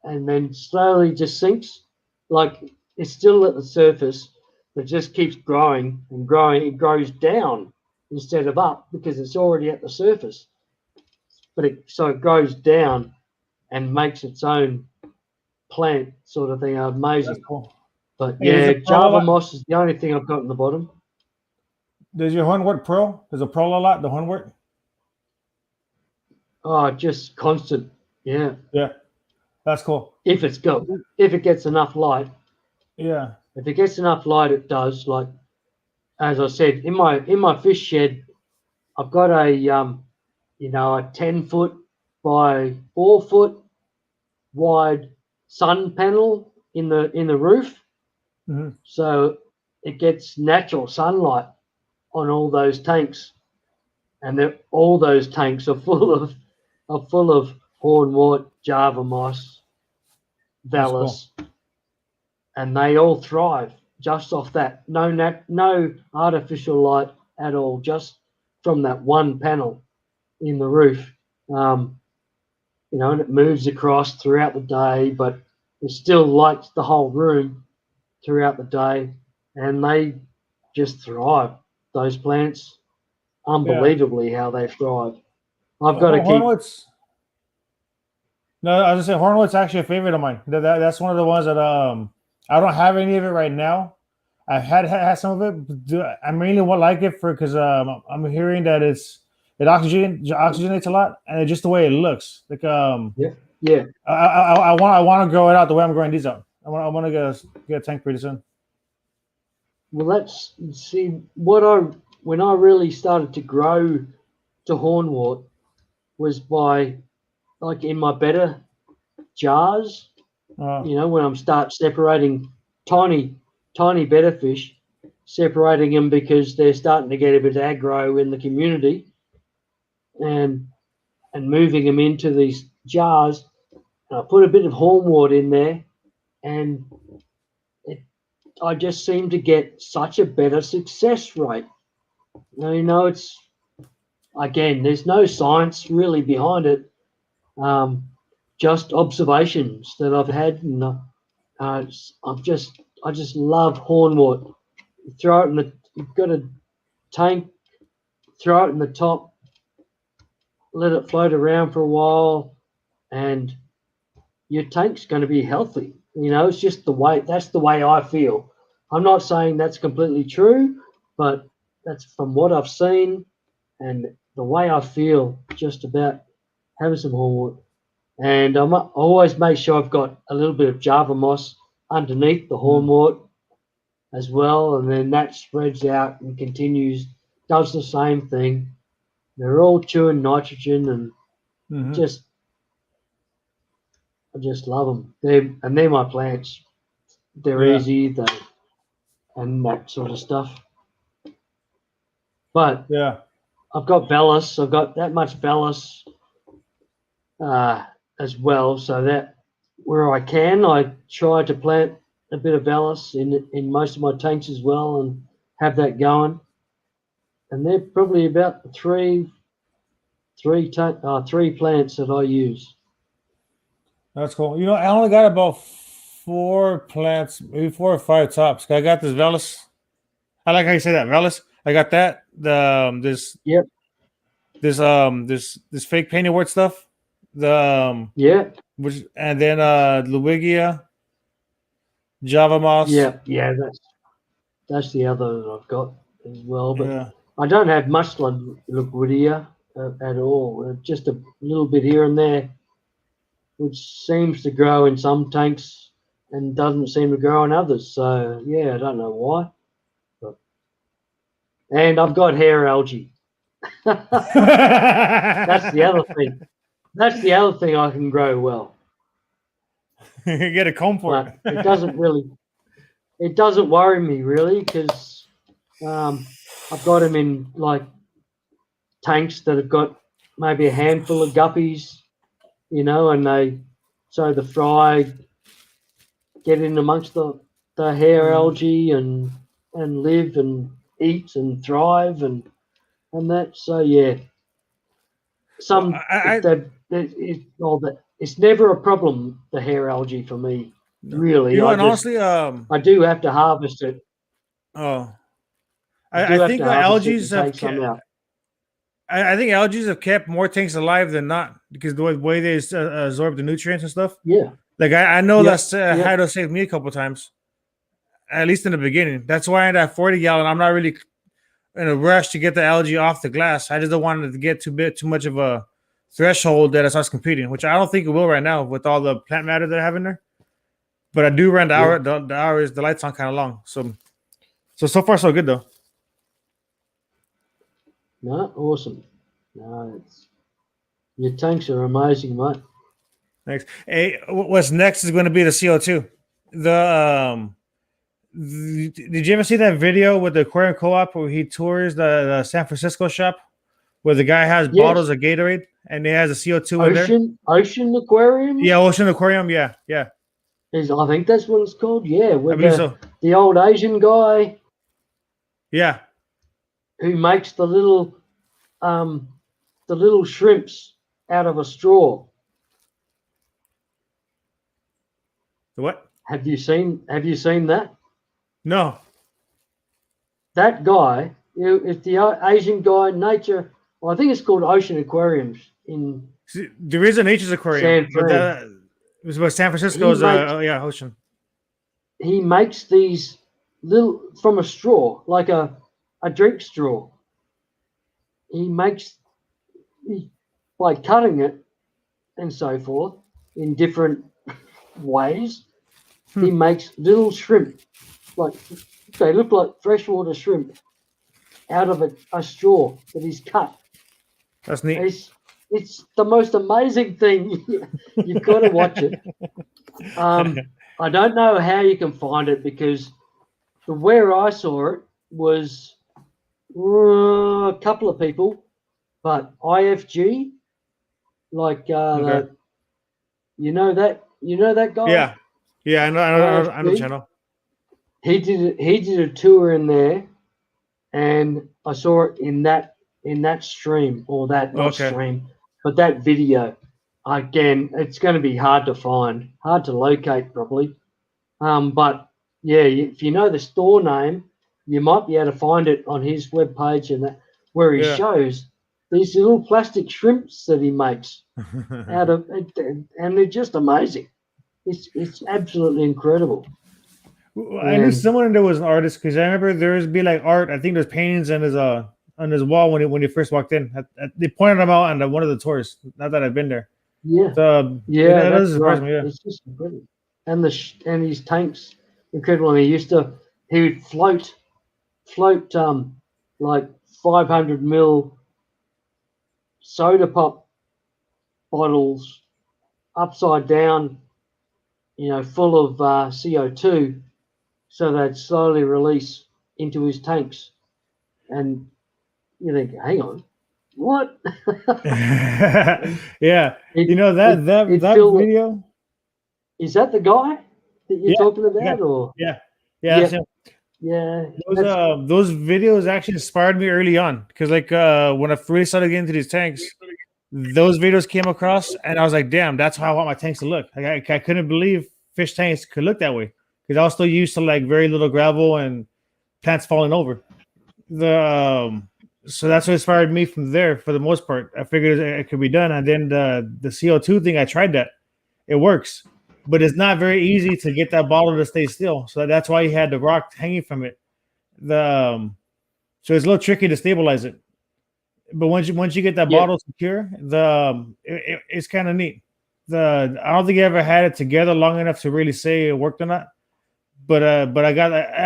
and then slowly just sinks. Like it's still at the surface, but just keeps growing and growing. It grows down instead of up because it's already at the surface. But so it grows down and makes its own plant sort of thing. Amazing. That's cool. But Hey, yeah, Java moss is the only thing I've got in the bottom. Does your hornwort pearl? Does it pearl a lot, the hornwort? Oh, just constant. Yeah. Yeah. That's cool. If it gets enough light. Yeah. If it gets enough light, it does. Like as I said, in my fish shed, I've got a a 10-foot by 4-foot wide sun panel in the roof. Mm-hmm. So it gets natural sunlight on all those tanks, and all those tanks are full of hornwort, Java moss, Vallis, and they all thrive just off that. No artificial light at all, just from that one panel in the roof. And it moves across throughout the day, but it still lights the whole room throughout the day, and they just thrive. Those plants, unbelievably how they thrive. I've got to keep. Hornwort's. No, I was gonna say hornwort's actually a favorite of mine. That's one of the ones that I don't have any of it right now. I've had some of it. I mainly like it because I'm hearing that it oxygenates a lot, and it's just the way it looks. Like Yeah. I want to grow it out the way I'm growing these out. I want to get a tank pretty soon. Well, when I really started to grow to hornwort was by like in my better jars. When I'm start separating tiny better fish, separating them because they're starting to get a bit aggro in the community, and moving them into these jars. And I put a bit of hornwort in there, and I just seem to get such a better success rate. It's again, there's no science really behind it, just observations that I've had, and I just love hornwort. You've got a tank, throw it in the top, let it float around for a while, and your tank's going to be healthy. It's just that's the way I feel. I'm not saying that's completely true, but that's from what I've seen and the way I feel just about having some hornwort. And I always make sure I've got a little bit of Java moss underneath the hornwort as well, and then that spreads out and continues, does the same thing. They're all chewing nitrogen, and I just love them. They're my plants. They're easy, and that sort of stuff. But I've got Vallis. I've got that much Vallis as well, so that where I can, I try to plant a bit of Vallis in most of my tanks as well, and have that going. And they're probably about the three plants that I use. That's cool. I only got about 4 plants, maybe 4 or 5 tops. I got this Vallis. I like how you say that, Vallis. I got that. This fake painted wort stuff. Yeah. Which and then Luigia, Java Moss. Yeah. That's the other that I've got as well. But Yeah. I don't have much Liquidia at all. Just a little bit here and there, which seems to grow in some tanks and doesn't seem to grow in others. So yeah, I don't know why. And I've got hair algae. That's the other thing. That's the other thing I can grow well. Get a comb for But it doesn't worry me really because I've got them in like tanks that have got maybe a handful of guppies, and so the fry get in amongst the hair algae and live and eat and thrive and that. So yeah, it's never a problem, the hair algae for me. Really, and honestly, I do have to harvest it. Oh, I think algae have out. I think algae have kept more tanks alive than not because the way they absorb the nutrients and stuff. Yeah, like I know that's had to save me a couple times, at least in the beginning. That's why in that 40 gallon, I'm not really in a rush to get the algae off the glass. I just don't want it to get too much of a threshold that it starts competing, which I don't think it will right now with all the plant matter that I have in there. But I do run the lights on kind of long. So far so good though. No, awesome. No, your tanks are amazing, mate. Thanks. Hey, what's next is going to be the CO2. Did you ever see that video with the aquarium co-op where he tours the San Francisco shop where the guy has bottles of Gatorade and he has a CO2 in there? Ocean Aquarium? Yeah, Ocean Aquarium. Yeah. I think that's what it's called. Yeah, with the old Asian guy. Yeah. Who makes the little shrimps out of a straw? The what? Have you seen that? No. That guy, it's the Asian guy. Nature. Well, I think it's called Ocean Aquariums in. There is a Nature's Aquarium, but it was about San Francisco's. Ocean. He makes these little from a straw, like a drink straw. He makes by cutting it and so forth in different ways. He makes little shrimp, like they look like freshwater shrimp, out of a straw that he's cut. That's neat. It's the most amazing thing. You've got to watch it. I don't know how you can find it because where I saw it was a couple of people, but IFG, like you know that guy. Yeah, I know the channel. He did a tour in there, and I saw it in that stream or that stream, but that video. Again, it's going to be hard to find, hard to locate probably. But yeah, if you know the store name, you might be able to find it on his webpage and that, where he shows these little plastic shrimps that he makes out of it, and they're just amazing. It's absolutely incredible. I knew someone that was an artist because I remember there was be like art. I think there's paintings on his wall when he first walked in. They pointed them out on one of the tours. Not that I've been there. Yeah, that that's right. It's just incredible. And his tanks, incredible. And he would float like 500 ml soda pop bottles upside down, full of CO2, so they'd slowly release into his tanks. And you think, hang on, what? Yeah, that video. Is that the guy that you're talking about, or? Yeah. Yeah. Those videos actually inspired me early on because, when I really started getting into these tanks, those videos came across, and I was like, "Damn, that's how I want my tanks to look." Like, I couldn't believe fish tanks could look that way because I was still used to like very little gravel and plants falling over. So that's what inspired me from there. For the most part, I figured it could be done, and then the CO2 thing, I tried that. It works, but it's not very easy to get that bottle to stay still. So that's why he had the rock hanging from it. So it's a little tricky to stabilize it. But once you get that bottle secure, it's kind of neat. I don't think I ever had it together long enough to really say it worked or not. But I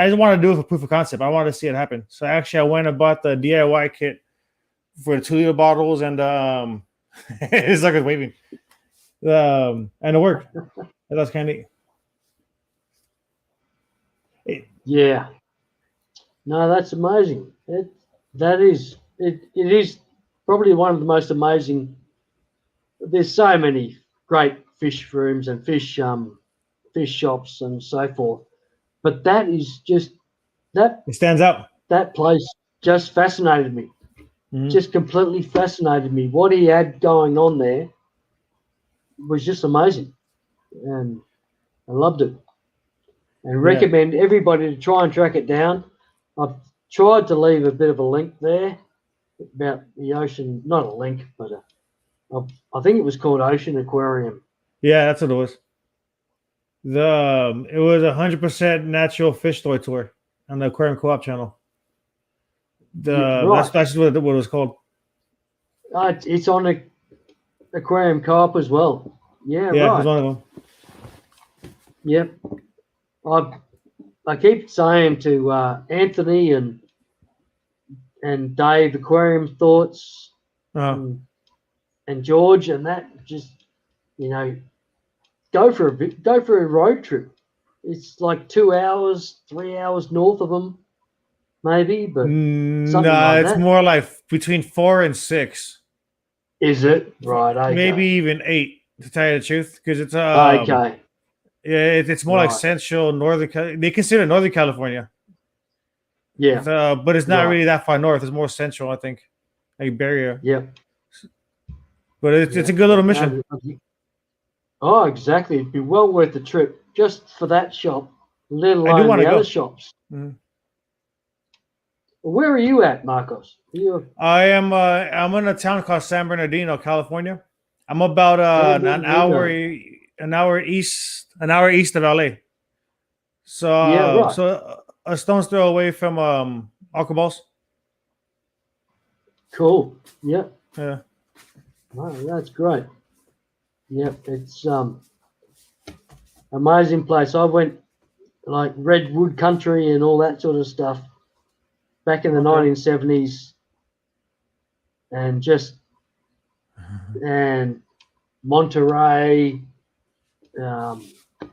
just want to do it for proof of concept. I want to see it happen. So actually, I went and bought the DIY kit for the 2-liter bottles, and it's like it's waving. And it worked. That's kind of neat. Yeah. No, that's amazing. It is probably one of the most amazing. There's so many great fish rooms and fish shops and so forth, but that is just that. It stands out. That place just fascinated me. Mm-hmm. Just completely fascinated me. What he had going on there was just amazing, and I loved it. And recommend everybody to try and track it down. I've tried to leave a bit of a link there about the ocean, not a link, but I think it was called Ocean Aquarium. Yeah, that's what it was. It was 100% natural fish toy tour on the Aquarium Co-op channel. That's what it was called. It's on the Aquarium Co-op as well. Yeah, right. Yeah, it was one of them. Yep. I keep saying to Anthony and Dave, Aquarium Thoughts, and George, and that just, go for a road trip. It's like 2 hours, 3 hours north of them, maybe, but it's more like between 4 and 6. Is it? Right. Okay. Maybe even 8, to tell you the truth, because it's okay. Yeah, it's more like central northern. They consider Northern California. Yeah, but it's not really that far north. It's more central, I think, like Barrier. Yep. But it's a good little mission. Oh, exactly. It'd be well worth the trip just for that shop, let alone the other shops. Mm-hmm. Where are you at, Marcos? I'm in a town called San Bernardino, California. I'm about an hour east of LA. So so a stone's throw away from Alcaballs. Cool. Yep. Yeah. Oh, that's great. Yep, it's amazing place. I went like Redwood Country and all that sort of stuff back in the 1970s, and Monterey,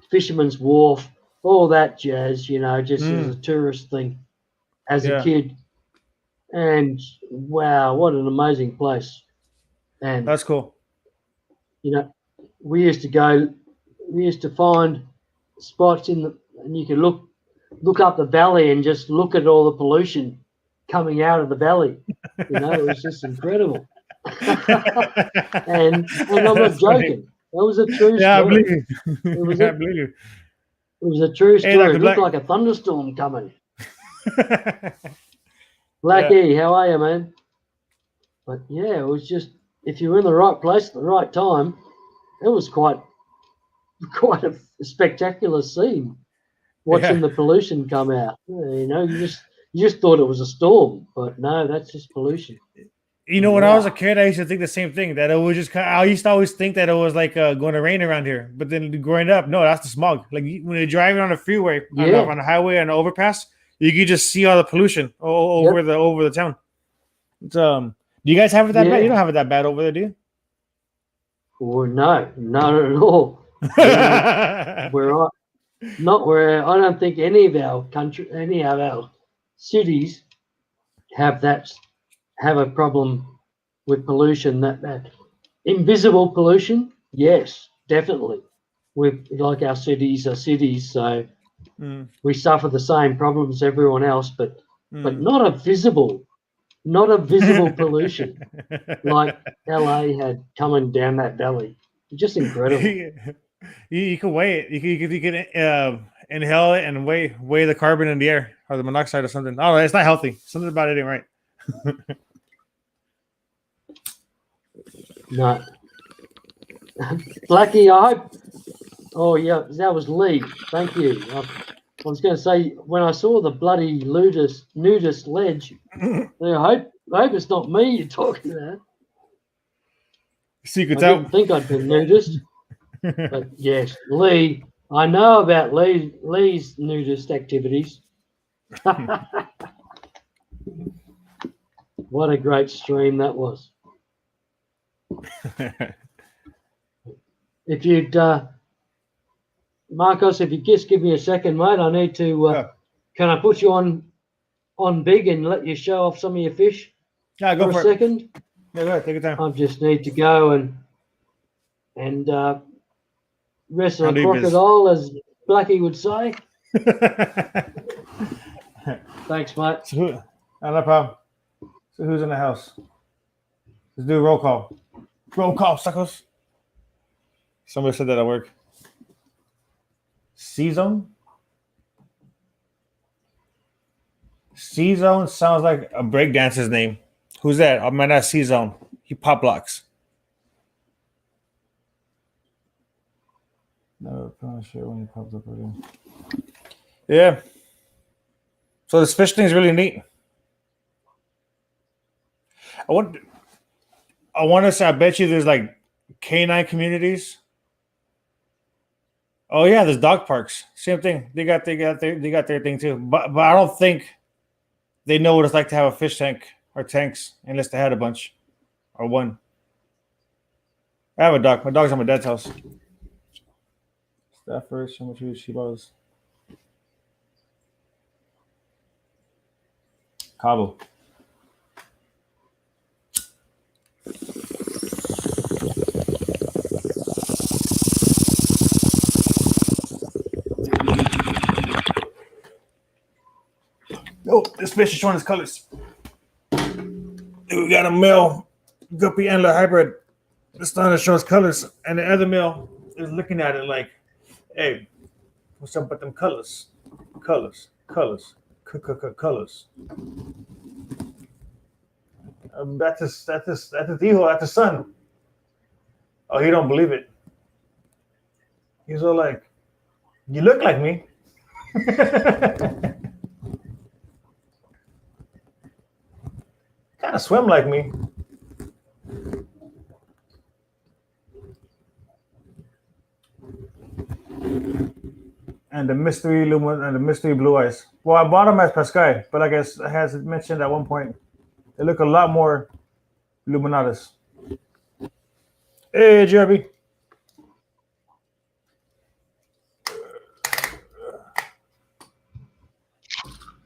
Fisherman's Wharf, all that jazz, just as a tourist thing as a kid. And wow, what an amazing place. And that's cool. We used to find spots and you could look up the valley and just look at all the pollution coming out of the valley. It was just incredible. and I'm not joking. That was a true story. I believe you. I believe you. It was a true story. It looked like a thunderstorm coming. Blackie, how are you, man? But yeah, it was just, if you were in the right place at the right time, it was quite a spectacular scene watching the pollution come out. You just thought it was a storm, but no, that's just pollution. When I was a kid, I used to think the same thing, that it was just I used to always think that it was like going to rain around here. But then growing up, no, that's the smog. Like when you're driving on a freeway, on a highway, on an overpass, you can just see all the pollution over the town. It's, do you guys have it that bad? You don't have it that bad over there, do you? Well, no, not at all. I don't think any of our cities have a problem with pollution. That invisible pollution, yes, definitely. Like our cities are cities, so we suffer the same problems everyone else, but not a visible pollution like LA had coming down that valley. Just incredible. You can weigh it. You can inhale it and weigh the carbon in the air. the monoxide or something. Oh, it's not healthy. Something about it ain't right. No. Blackie, I hope. Oh, yeah, that was Lee. Thank you. I was going to say, when I saw the bloody nudist ledge, I hope it's not me you're talking about. Secrets I out. didn't think I'd been nudist. But yes, Lee. I know about Lee's nudist activities. What a great stream that was. If you'd, Marcos, if you just give me a second, mate, I need to. Can I put you on big and let you show off some of your fish? Yeah, go for a second. Yeah, go ahead. Take your time. I just need to go and wrestle a Handle your biz. crocodile, as Blackie would say. Thanks, mate. No problem. So who's in the house? Let's do a roll call. Roll call, suckers. Somebody said that at work. C-Zone? C-Zone sounds like a breakdancer's name. Who's that? Oh, man, that's C-Zone. He pop blocks. No, I'm not sure when he pops up again. Yeah. So this fish thing is really neat. I want to say, I bet you there's like canine communities. Oh yeah, there's dog parks. Same thing. They got their thing too. But I don't think they know what it's like to have a fish tank or tanks unless they had a bunch or one. I have a dog. My dog's at my dad's house. Stafford, how much she was. Cabo. Oh, this fish is showing his colors. We got a male guppy antler hybrid. This one that shows colors, and the other male is looking at it like, "Hey, what's up with them colors? Colors. Colors. That's his hijo. That's his son." Oh, he don't believe it. He's all like, "You look like me." Kind of swim like me. And the mystery lumen and the mystery blue eyes. Well, I bought them as Pascal, but like I has mentioned at one point, they look a lot more luminatus. Hey, Jerby.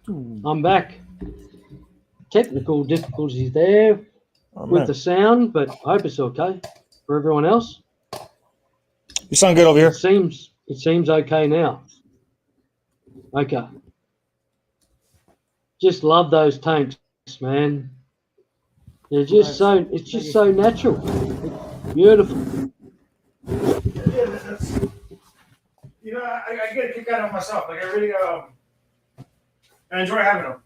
I'm back. Technical difficulties there with the sound, but I hope it's okay for everyone else. You sound good over here. It seems okay now. Okay. Just love those tanks, man. They're just it's just so natural. It's beautiful. You know, I get a kick out of myself. Like I really I enjoy having them.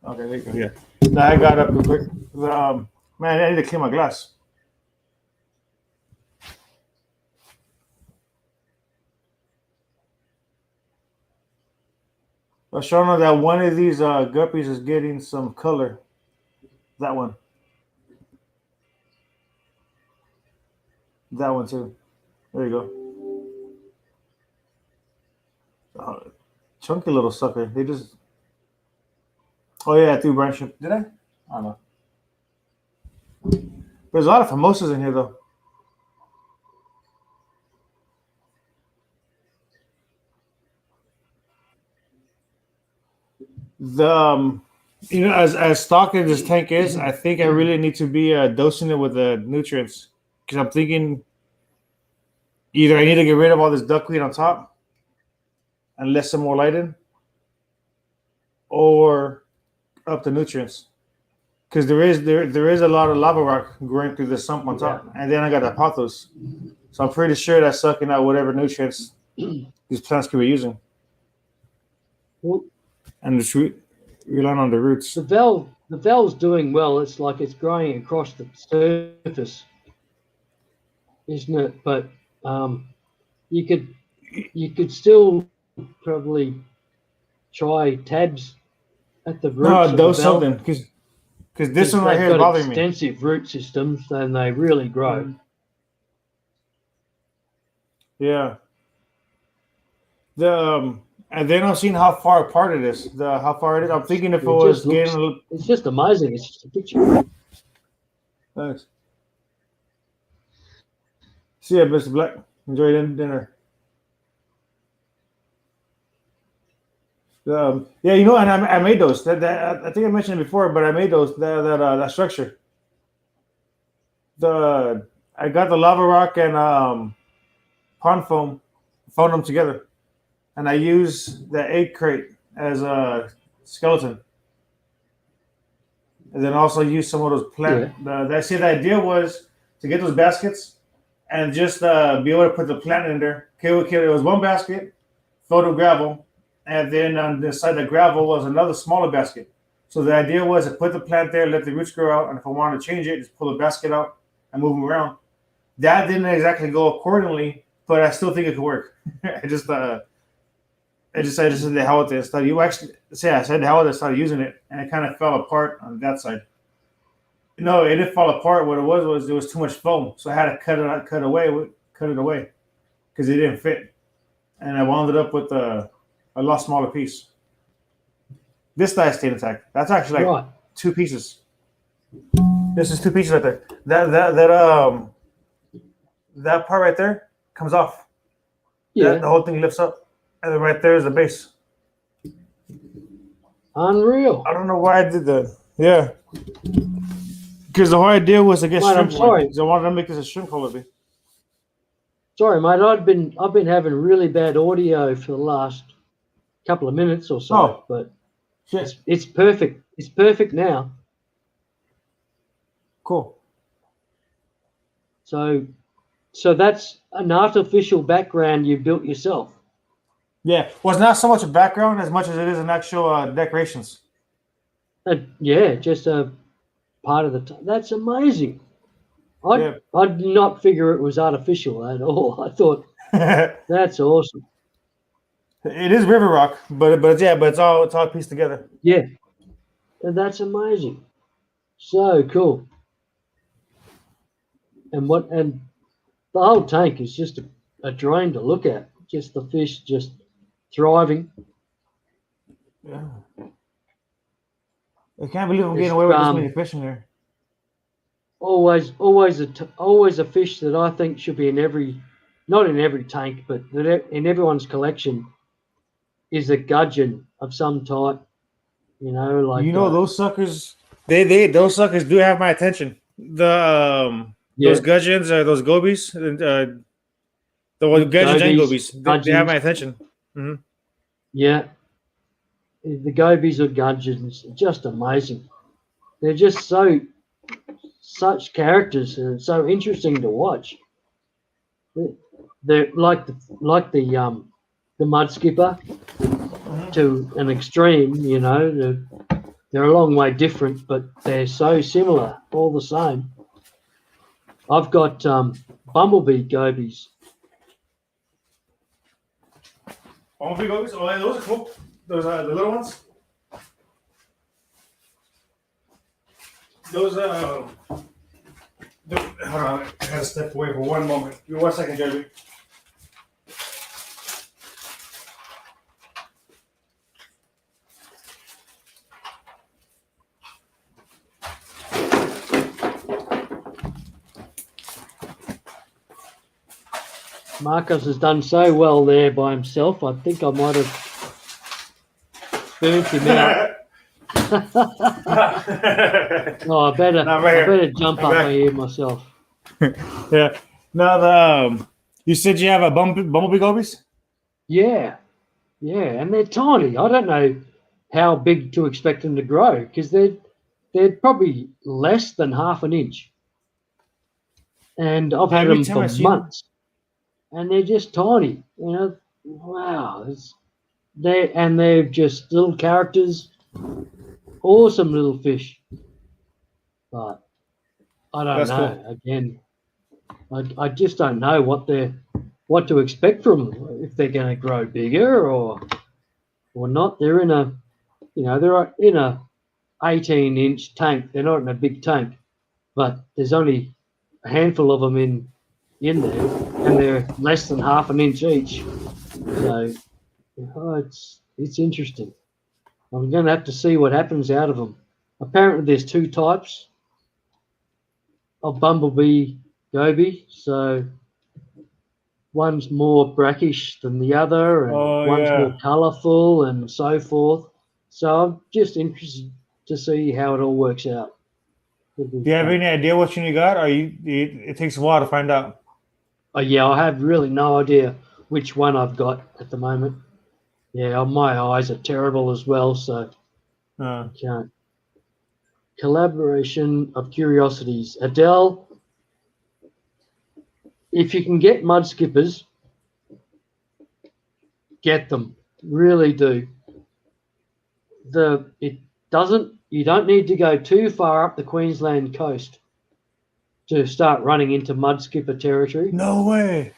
Okay, there you go. Yeah. Now I got up real quick. Man, I need to clean my glass. I was showing that one of these guppies is getting some color. That one. That one too. There you go. Chunky little sucker. They just. Oh yeah, I threw branch. Did I? I don't know. There's a lot of famosas in here though. You know, as stock as this tank is, I think I really need to be dosing it with the nutrients because I'm thinking either I need to get rid of all this duckweed on top and let some more light in, or up the nutrients. because there is a lot of lava rock growing through the sump on top, and then I got the pothos, so I'm pretty sure that's sucking out whatever nutrients these plants could be using, Well, and just relying on the roots. the valve's doing well. It's like it's growing across the surface, isn't it? But you could still probably try tabs at the roots. No, of those the valve, something because this one right they've here is got bothering me. extensive root systems, and they really grow. Yeah. And then I'm seeing how far apart it is. How far it is. I'm thinking if it was just looks- getting a little. It's just amazing. It's just a picture. Thanks. See ya, Mr. Black. Enjoy your dinner. Yeah, you know, and I made those. That I think I mentioned it before, but I made those. That structure. I got the lava rock and pond foam, foamed them together, and I use the egg crate as a skeleton, and then also use some of those plant. The idea was to get those baskets and just be able to put the plant in there. Okay, it was one basket filled with gravel, and then on the side of the gravel was another smaller basket. So the idea was to put the plant there, let the roots grow out, and if I wanted to change it, just pull the basket out and move them around. That didn't exactly go accordingly, but I still think it could work. I just said the hell with it. I said the hell with it, started using it, and it kind of fell apart on that side. No, it didn't fall apart. What it was there was too much foam, so I had to cut it away because it didn't fit, and I wound it up with a lot smaller piece. This side stayed intact. That's actually like 2 pieces. This is 2 pieces right there. That part right there comes off. Yeah, the whole thing lifts up, and then right there is the base. unreal. I don't know why I did that. Yeah, because the whole idea was to get Mate, I'm shrimp. sorry. Because I wanted to make this a shrimp holiday. Sorry, mate. I've been having really bad audio for the last couple of minutes or so, Oh. but Shit. it's perfect. It's perfect now. Cool. So that's an artificial background you built yourself. Yeah. Well, it's not so much a background as much as it is an actual decorations. Yeah, just a part of the. That's amazing. Yeah. I did not figure it was artificial at all. I thought that's awesome. It is river rock, but it's all pieced together. Yeah, and that's amazing. So cool. And the whole tank is just a dream to look at. Just the fish just thriving. Yeah. I can't believe I'm getting away with this many fish in there. Always a fish that I think should be not in every tank, but that in everyone's collection is a gudgeon of some type. You know, like those suckers. Those suckers do have my attention. Those gudgeons or those gobies, the gudgeons and gobies, they have my attention. Mm-hmm. Yeah, the gobies or gudgeons, just amazing. They're just such characters and so interesting to watch. They're like the mud skipper to an extreme. You know, they're a long way different, but they're so similar, all the same. I've got bumblebee gobies. Bumblebee gobies? Oh, yeah, those are cool. Those are the little ones. Those hold on, I gotta step away for one moment. Give me 1 second, Jeremy. Marcus has done so well there by himself. I think I might have burnt him out. Oh, I better jump up here myself. Yeah. Now you said you have a bumblebee gobies? Yeah, and they're tiny. I don't know how big to expect them to grow because they're they're probably less than half an inch. And I've had Every them time for I see them- months. And they're just tiny, you know. Wow. They're just little characters. Awesome little fish. But I don't That's know. cool. Again, I just don't know what to expect from them. If they're going to grow bigger or not. They're in a 18-inch tank. They're not in a big tank, but there's only a handful of them in there, and they're less than half an inch each. So it's interesting. I'm going to have to see what happens out of them. Apparently, there's two types of bumblebee goby. So one's more brackish than the other, and one's more colourful, and so forth. So I'm just interested to see how it all works out. Do you have any idea what you got? Or it takes a while to find out. Yeah, I have really no idea which one I've got at the moment. Yeah, my eyes are terrible as well, so I can't. Collaboration of curiosities. Adele, if you can get mud skippers, get them. Really do. You don't need to go too far up the Queensland coast to start running into mud skipper territory. No way.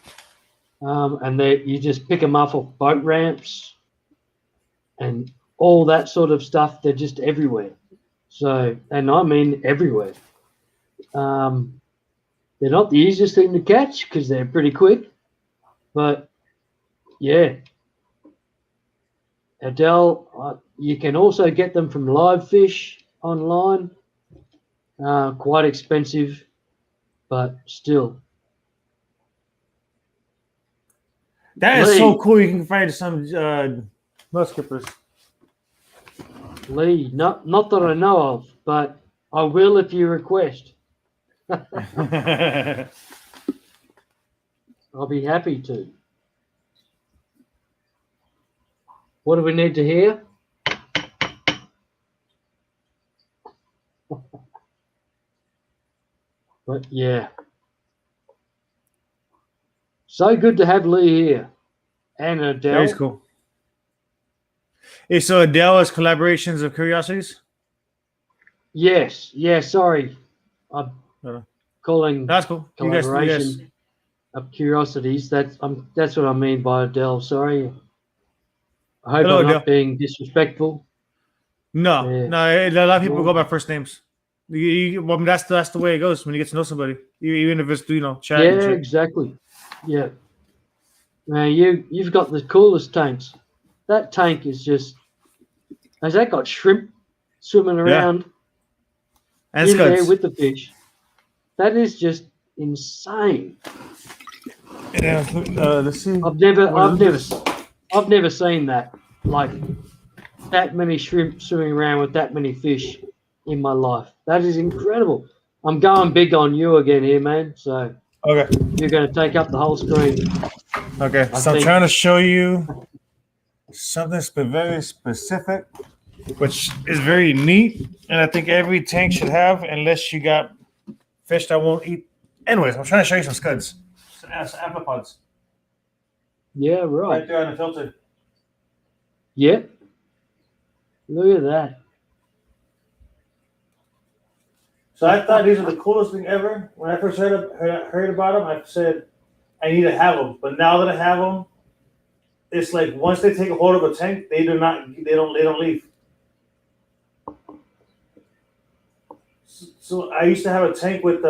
And you just pick them up off boat ramps and all that sort of stuff. They're just everywhere. So, and I mean everywhere. They're not the easiest thing to catch because they're pretty quick, but yeah. Adele, you can also get them from live fish online. Quite expensive, but still. That is so cool. You can find some mud skippers. Lee, not that I know of, but I will if you request. I'll be happy to. What do we need to hear? But yeah. So good to have Lee here. And Adele. Very cool. Hey, so Adele is collaborations of curiosities? Yes. Yeah, sorry. I'm calling That's cool. collaboration of curiosities. That's what I mean by Adele. Sorry. I hope I'm not being disrespectful. No, a lot of people go by first names. That's the way it goes when you get to know somebody, even if it's chat. Yeah, exactly. Yeah. Now you've got the coolest tanks. That tank is just has that got shrimp swimming around and in scuds there with the fish. That is just insane. Yeah, let's see. I've never seen that, like that many shrimp swimming around with that many fish in my life. That is incredible. I'm going big on you again here, man. So okay, you're going to take up the whole screen. Okay, I'm trying to show you something very specific, which is very neat, and I think every tank should have, unless you got fish that won't eat. Anyways, I'm trying to show you some scuds, some amphipods. Yeah, right. Right there on the filter. Yep. Look at that. So I thought these were the coolest thing ever. When I first heard about them, I said I need to have them. But now that I have them, it's like once they take a hold of a tank, they don't leave. So I used to have a tank with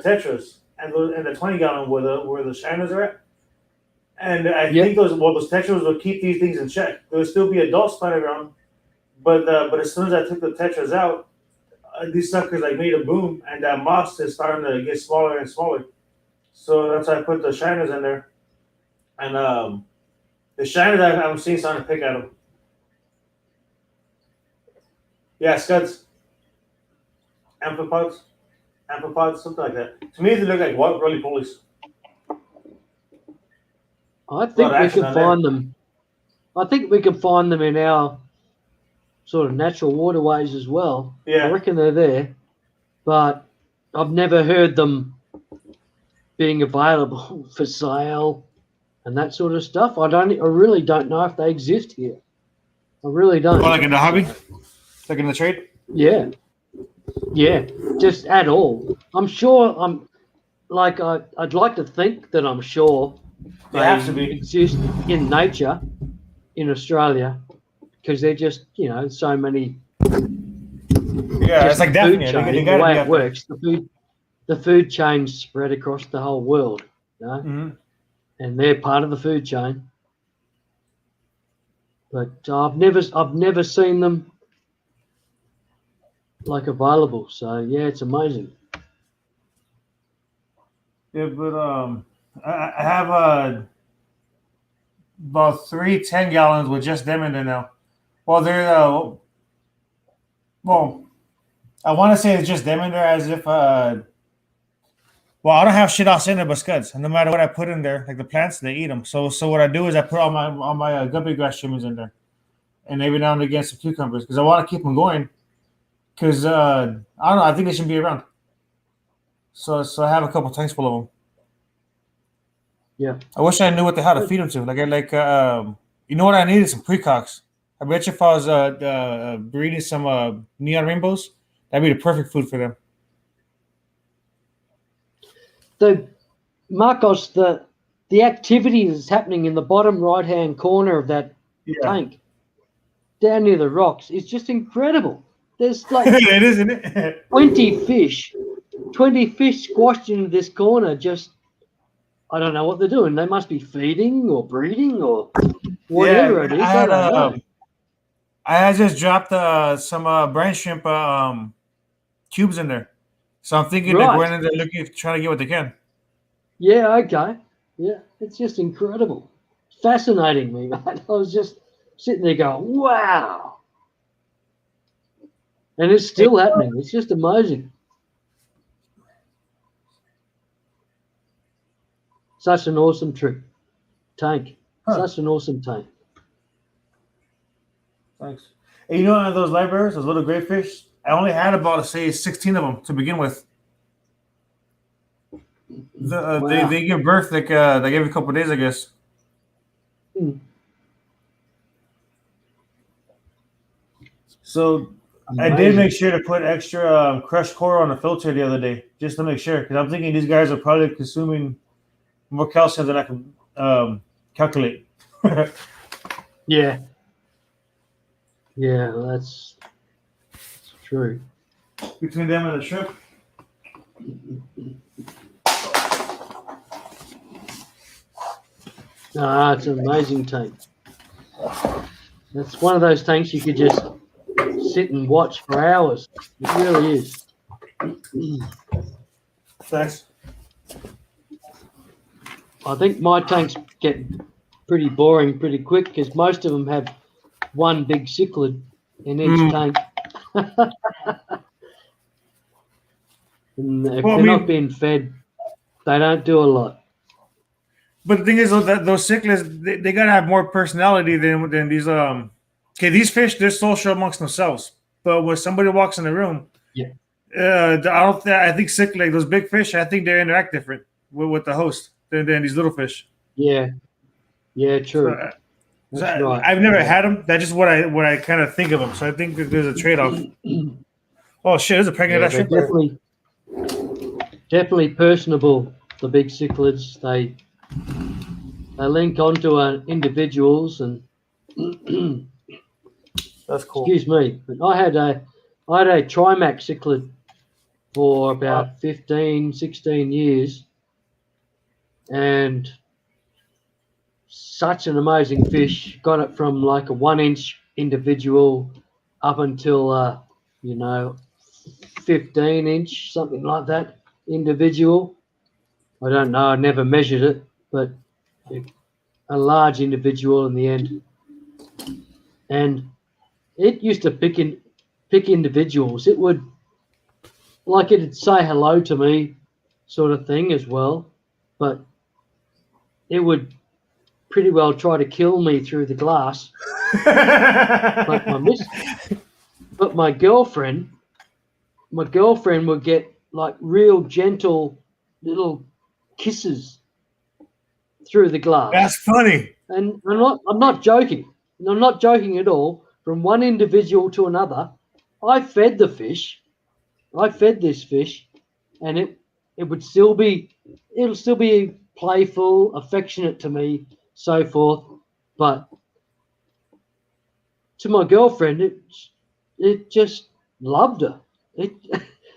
tetras and the 20-gallon where the shiners are at. And I think those tetras will keep these things in check. There will still be adults spotted around, but as soon as I took the tetras out, these suckers like made a boom, and that moss is starting to get smaller and smaller. So that's why I put the shiners in there, and the shiners I'm seeing starting to pick at them. Yeah, scuds, amphipods, something like that. To me, they look like roly polies. I think we can find them. I think we can find them in our sort of natural waterways as well. Yeah. I reckon they're there, but I've never heard them being available for sale and that sort of stuff. I really don't know if they exist here. I really don't. Oh, like in the hobby? Like in the trade? Yeah. Yeah, just at all. I'm sure I'd like to think that I'm sure They have to be. exist in nature in Australia because they're just, so many. Yeah, it's like food Daphne. chain, the way it works, the food chain's spread across the whole world, Mm-hmm. and they're part of the food chain. But I've never seen them available. So yeah, it's amazing. Yeah, but I have about 3 10-gallons with just them in there now. Well, they're I want to say it's just them in there as if I don't have shit else in there but scuds, and no matter what I put in there, like the plants, they eat them. So what I do is I put all my guppy grass trimmings in there, and every now and again some cucumbers because I want to keep them going. Because I don't know, I think they should be around. So I have a couple tanks full of them. Yeah. I wish I knew what the hell to feed them to. You know what I needed? Some precox. I bet you if I was breeding some neon rainbows, that'd be the perfect food for them. Marcos, the activity that's happening in the bottom right-hand corner of that tank, down near the rocks, is just incredible. There's like it is, isn't it? 20 fish squashed into this corner. Just, I don't know what they're doing. They must be feeding or breeding or whatever it is. I don't know. I had just dropped some brine shrimp cubes in there. So I'm thinking they're going in there trying to get what they can. Yeah, okay. Yeah, it's just incredible. Fascinating me, man. I was just sitting there going, wow. And it's still happening. It's just amazing. Such an awesome tank. Such an awesome tank. Thanks. And you know, those live bears, those little gray fish, I only had about, say, 16 of them to begin with. Wow. They give birth like every couple of days, I guess. So amazing. I did make sure to put extra crushed coral on the filter the other day, just to make sure, because I'm thinking these guys are probably consuming more calcium than I can calculate. Yeah. Yeah, that's true. Between them and the shrimp. It's an amazing tank. That's one of those tanks you could just sit and watch for hours. It really is. Thanks. I think my tanks get pretty boring pretty quick because most of them have one big cichlid in each tank. And if they're not being fed, they don't do a lot. But the thing is, that those cichlids, they gotta have more personality than these. Okay, these fish, they're social amongst themselves. But when somebody walks in the room, I think cichlid, those big fish, I think they interact different with the host than these little fish. Yeah, true. So, right. I've never had them. That's just what I kind of think of them. So I think that there's a trade-off. Oh shit! There's a pregnant shrimp. Definitely personable. The big cichlids, they link onto individuals and. That's cool. Excuse me, but I had a Trimax cichlid for about 15, 16 years, and such an amazing fish. Got it from like a 1-inch individual up until 15-inch, something like that individual. I don't know. I never measured it, but a large individual in the end. And it used to pick individuals. It'd say hello to me, sort of thing as well, but it would pretty well try to kill me through the glass But my girlfriend would get like real gentle little kisses through the glass. That's funny. And I'm not joking. I'm not joking at all. From one individual to another, I fed the fish. I fed this fish, and it'll still be playful, affectionate to me, so forth. But to my girlfriend, it just loved her. It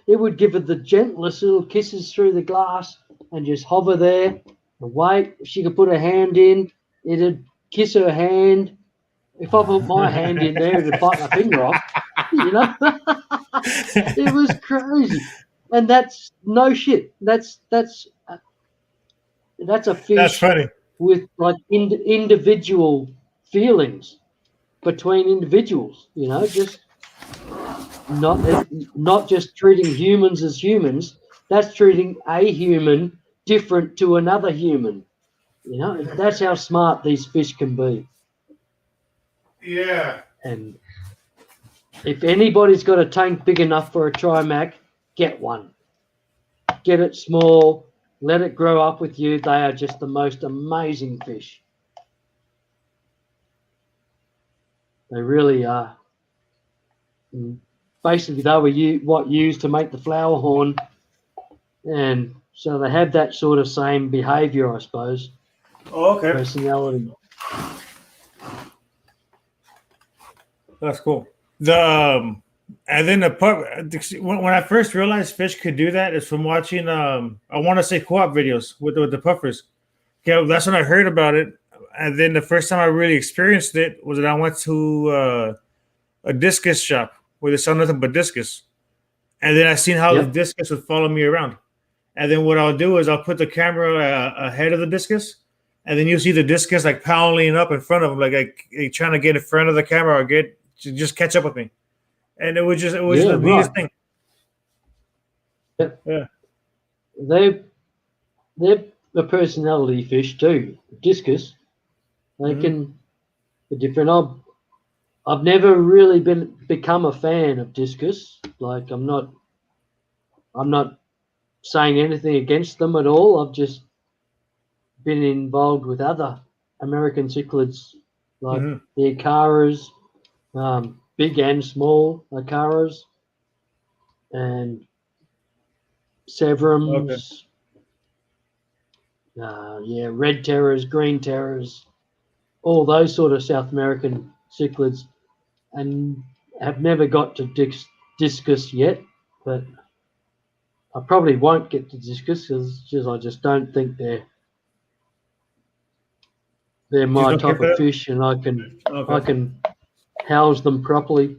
would give her the gentlest little kisses through the glass and just hover there and wait. If she could put her hand in, it'd kiss her hand. If I put my hand in there, it'd bite my finger off. You know, it was crazy, and that's no shit. That's a fish. That's funny. With like individual feelings between individuals. You know, just not just treating humans as humans. That's treating a human different to another human. You know, that's how smart these fish can be. Yeah. And if anybody's got a tank big enough for a trimac, get one. Get it small. Let it grow up with you. They are just the most amazing fish. They really are. And basically, they were used to make the flower horn. And so they have that sort of same behavior, I suppose. Oh, okay. Personality. That's cool. And then when I first realized fish could do that is from watching I want to say co-op videos with the puffers. Okay, that's when I heard about it, and then the first time I really experienced it was that I went to a discus shop where they sell nothing but discus, and then I seen how the discus would follow me around, and then what I'll do is I'll put the camera ahead of the discus, and then you see the discus like pounding up in front of them, like trying to get in front of the camera or just catch up with me. And it was the biggest thing. Yeah. They're a personality fish too. Discus. They can be different. I've never really become a fan of discus. Like I'm not saying anything against them at all. I've just been involved with other American cichlids like the Icaras, big and small Icaras, and Severums, red terrors, green terrors, all those sort of South American cichlids, and have never got to discus yet, but I probably won't get to discus because I just don't think they're my type of fish, and I can house them properly.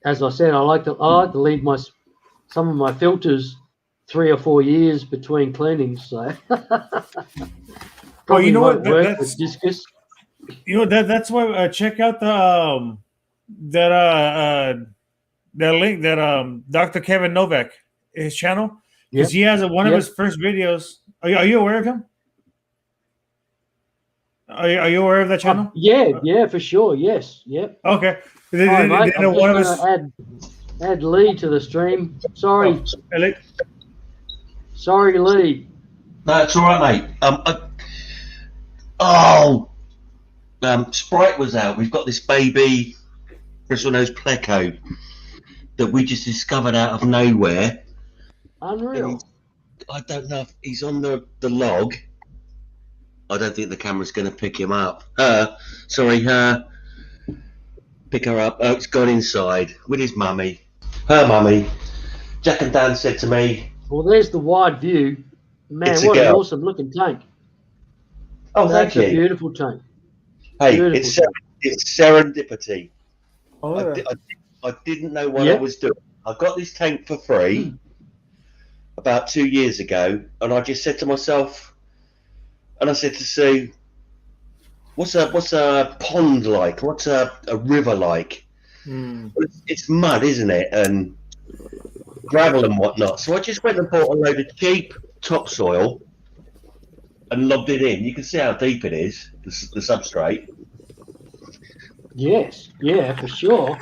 As I said, I like to leave some of my filters 3 or 4 years between cleanings. So you know what? That's discus. You know that's why check out the that link that Dr. Kevin Novak, his channel, because he has one of his first videos. Are you aware of him? Are you aware of that channel? Yeah, for sure. Yes. Yep. Okay. Sorry, mate, I'm just going to add Lee to the stream. Sorry. Sorry, Lee. No, it's all right, mate. Sprite was out. We've got this baby bristlenose pleco that we just discovered out of nowhere. Unreal. I don't know if he's on the log. I don't think the camera's going to pick him up. Pick her up. Oh, it's gone inside with his mummy. Her mummy. Jack and Dan said to me... Well, there's the wide view. Man, what an awesome looking tank. Oh, thank you. That's a beautiful tank. Hey, it's serendipity. Oh, yeah. I didn't know what I was doing. I got this tank for free about 2 years ago, and I just said to myself... And I said to Sue, what's a pond like? What's a river like? It's mud, isn't it? And gravel and whatnot. So I just went and bought a load of cheap topsoil and lobbed it in. You can see how deep it is, the substrate. Yes, yeah, for sure.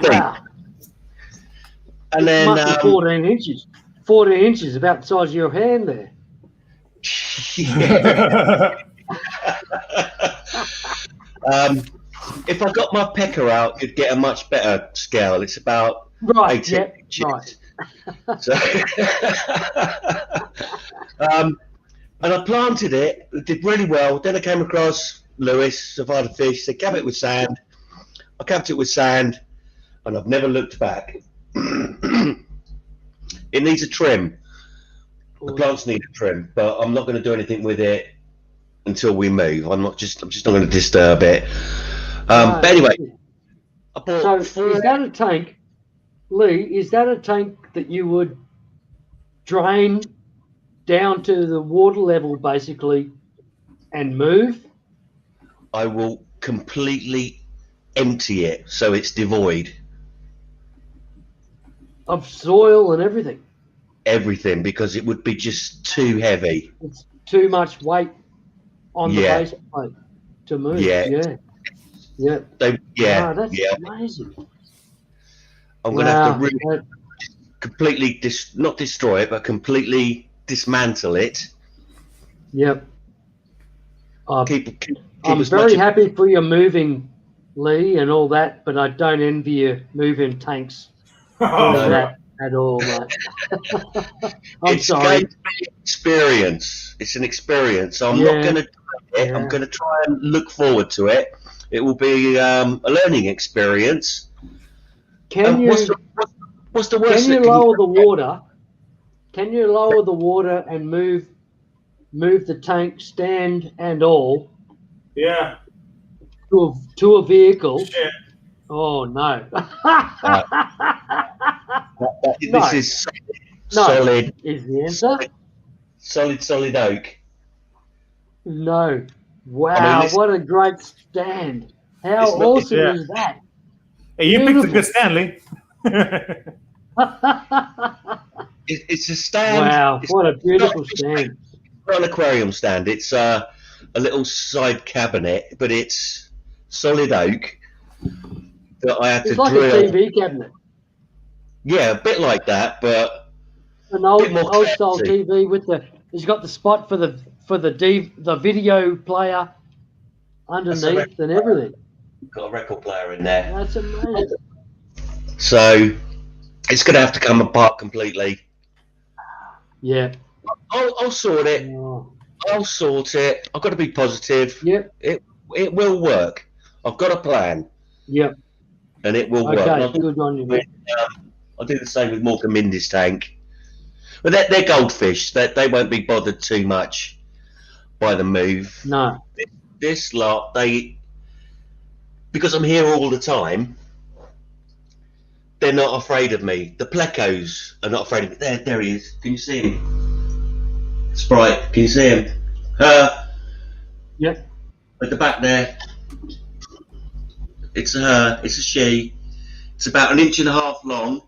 Wow. And then Must be 14 inches. 14 inches, about the size of your hand there. if I got my pecker out, you'd get a much better scale. It's about Right, 18 yep, inches. right. So, and I planted it. It did really well. Then I came across Lewis, Survivor Fish. Said, "Cap it with sand." I capped it with sand, and I've never looked back. It needs a trim. The plants need a trim, but I'm not going to do anything with it until we move. I'm just not going to disturb it. But anyway, I bought So is that a tank, Lee? Is that a tank that you would drain down to the water level basically and move? I will completely empty it so it's devoid. Of soil and everything. Everything, because it would be just too heavy. It's too much weight on the base plate to move. Yeah. Yeah. Wow, that's amazing. I'm going to have to really completely not destroy it, but completely dismantle it. Yep. Keep I'm very happy for your moving, Lee, and all that, but I don't envy you moving tanks. That at all, mate. I'm sorry. Going to be an experience. It's an experience. I'm not going to do it. I'm going to try and look forward to it. It will be a learning experience. Can you? What's the worst? Can you lower the water? Can you lower the water and move the tank, stand and all? Yeah. To a vehicle. Shit. Oh no. This is solid. Is the answer? Solid oak. No. Wow, what a great stand. How awesome is that? Hey, you picked a good stand, Lee. It's a stand. Wow, what a beautiful stand. It's not an aquarium stand. It's a little side cabinet, but it's solid oak that I had to drill. It's like a TV cabinet. Yeah, a bit like that, but an old style TV with it's got the spot for the video player underneath and everything. Got a record player in there. That's amazing. So it's going to have to come apart completely. Yeah. I'll sort it. Oh. I'll sort it. I've got to be positive. Yep. It will work. I've got a plan. Yep. And it will work. Okay, good on you, mate. I'll do the same with Morgan Mindy's tank. But they're goldfish. They won't be bothered too much by the move. No. This lot, because I'm here all the time, they're not afraid of me. The plecos are not afraid of me. There he is. Can you see him? Sprite, can you see him? Yep. At the back there. It's a her. It's a she. It's about 1.5 inches long.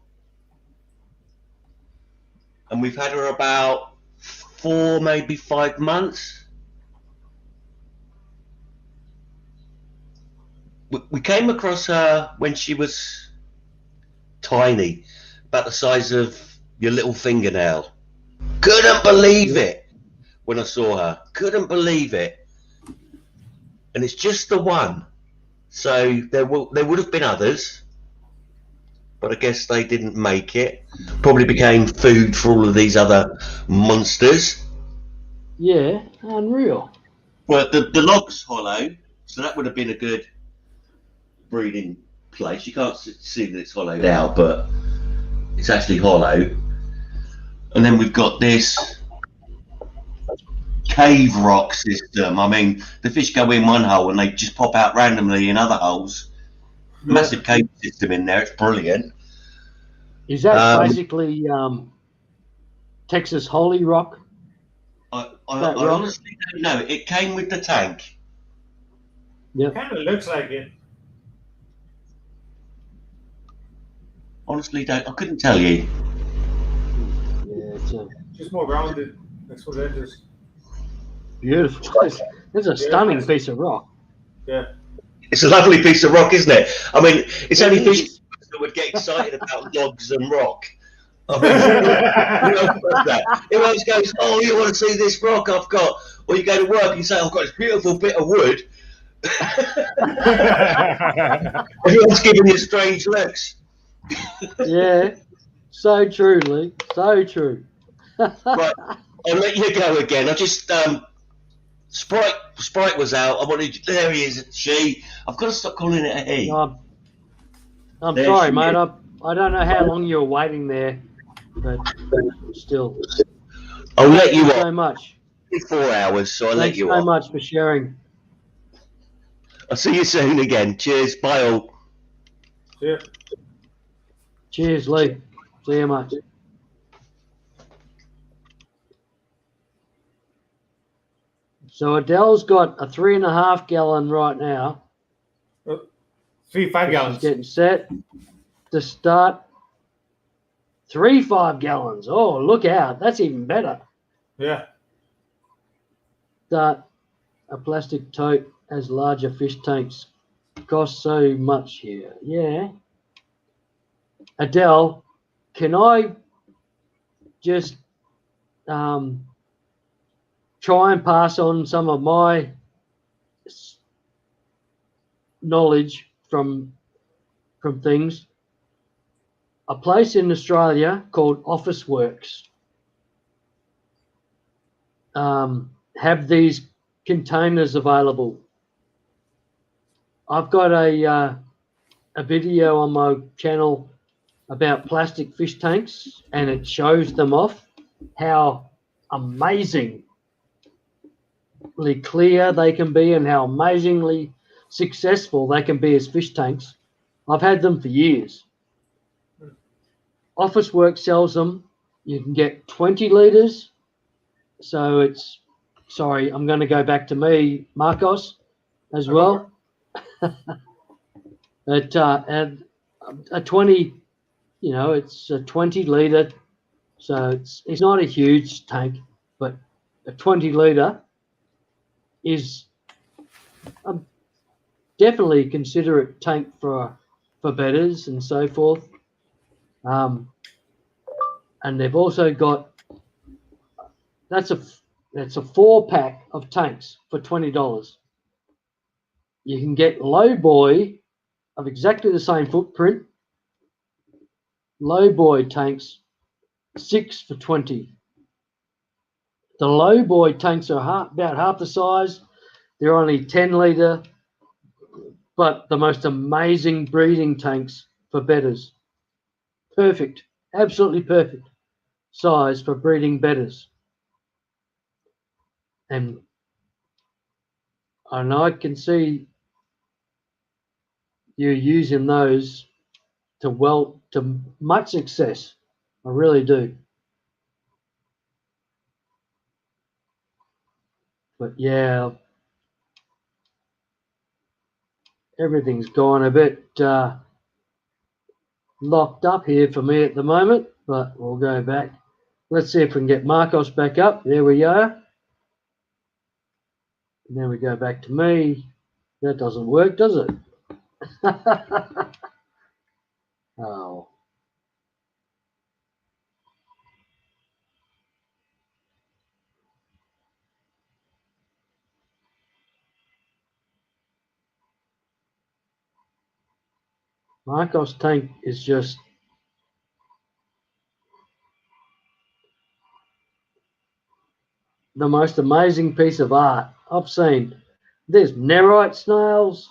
And we've had her about 4, maybe 5 months. We came across her when she was tiny, about the size of your little fingernail. Couldn't believe it when I saw her. Couldn't believe it. And it's just the one. So there would have been others, but I guess they didn't make it. Probably became food for all of these other monsters. Yeah, unreal. Well, the log's hollow, so that would have been a good breeding place. You can't see that it's hollowed out, but it's actually hollow. And then we've got this cave rock system. I mean, the fish go in one hole and they just pop out randomly in other holes. Yeah. Massive cave system in there. It's brilliant. Is that basically Texas Holy Rock? I honestly don't know. It came with the tank. Yeah. Kind of looks like it. Honestly, I couldn't tell you. Yeah, it's just more rounded. That's what it is. Beautiful. It's a stunning piece of rock. Yeah. It's a lovely piece of rock, isn't it? I mean, it's only fish that would get excited about logs and rock. I mean, who else does that? Who else goes, oh, you want to see this rock I've got? Or you go to work and you say, I've got this beautiful bit of wood. Everyone's giving you strange looks. Yeah, so true, Lee. So true. Right, I'll let you go again. I just Sprite was out. I wanted. There he is. She. I've got to stop calling it a he. I'm There sorry, she mate. is. I don't know how long you were waiting there, but still. I'll let you Thank so on. much. 4 hours, so I'll let Thanks you so on. much for sharing. I'll see you soon again. Cheers. Bye all. Yeah. Cheers, Lee. See you, mate. So Adele's got a 3.5 gallon right now. 5 She's gallons. getting set to start 3 5-gallons. Oh, look out. That's even better. Yeah. Start a plastic tote has larger fish tanks. Cost so much here. Yeah. Adele, can I just try and pass on some of my knowledge from things? A place in Australia called Office Works have these containers available. I've got a video on my channel about plastic fish tanks, and it shows them off how amazingly clear they can be and how amazingly successful they can be as fish tanks. I've had them for years. Office Work sells them. You can get 20 litres. So it's, sorry, I'm going to go back to me, Marcos, as well. And a 20, you know, it's a 20 litre. So it's not a huge tank, but a 20 litre is definitely consider it tank for bedders and so forth. And they've also got, that's a 4-pack of tanks for $20. You can get low boy of exactly the same footprint, low boy tanks, 6 for $20. The low boy tanks are about half the size. They're only 10 litre, but the most amazing breeding tanks for bedders. Perfect, absolutely perfect size for breeding bedders. And I can see you using those to much success. I really do. But yeah, everything's gone a bit locked up here for me at the moment, but we'll go back. Let's see if we can get Marcos back up. There we are. And then we go back to me. That doesn't work, does it? Oh. Marcos tank is just the most amazing piece of art I've seen. There's nerite snails.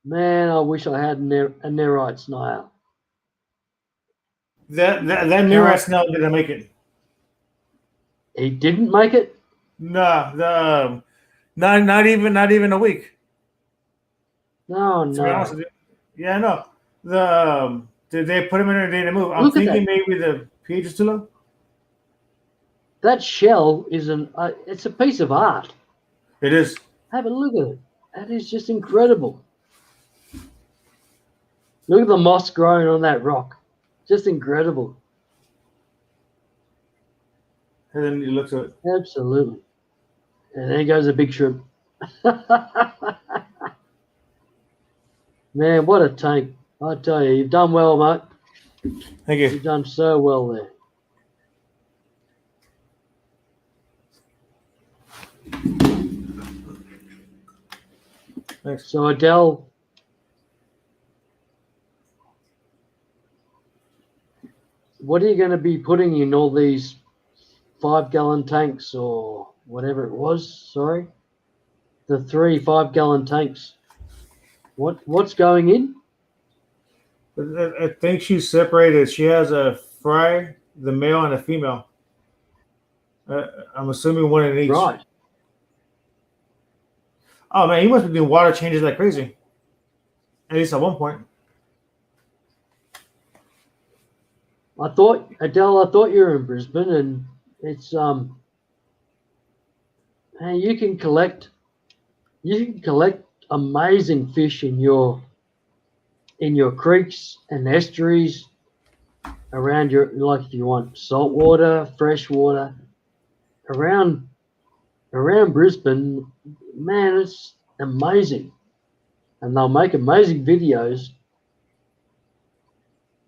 Man, I wish I had a nerite snail. That Nerat Snell didn't make it. He didn't make it? No, not even a week. No, To be honest no. with you. Yeah, no. Did they put him in or did they move? I'm Look at thinking that. maybe the pH is too low. That shell is it's a piece of art. It is. Have a look at it. That is just incredible. Look at the moss growing on that rock. Just incredible. And then you look at it. Absolutely. And there goes a big shrimp. Man, what a tank. I tell you, you've done well, mate. Thank you. You've done so well there. Thanks. So, Adele, what are you going to be putting in all these 5-gallon tanks or whatever it was? Sorry. The 3 5-gallon tanks. What's going in? I think she's separated. She has a fry, the male and a female. I'm assuming one in each. Right. Oh man, he must be doing water changes like crazy. At least at one point. Adele, I thought you were in Brisbane, and it's hey, you can collect amazing fish in your creeks and estuaries around your, like if you want salt water, fresh water, around Brisbane, man, it's amazing. And they'll make amazing videos.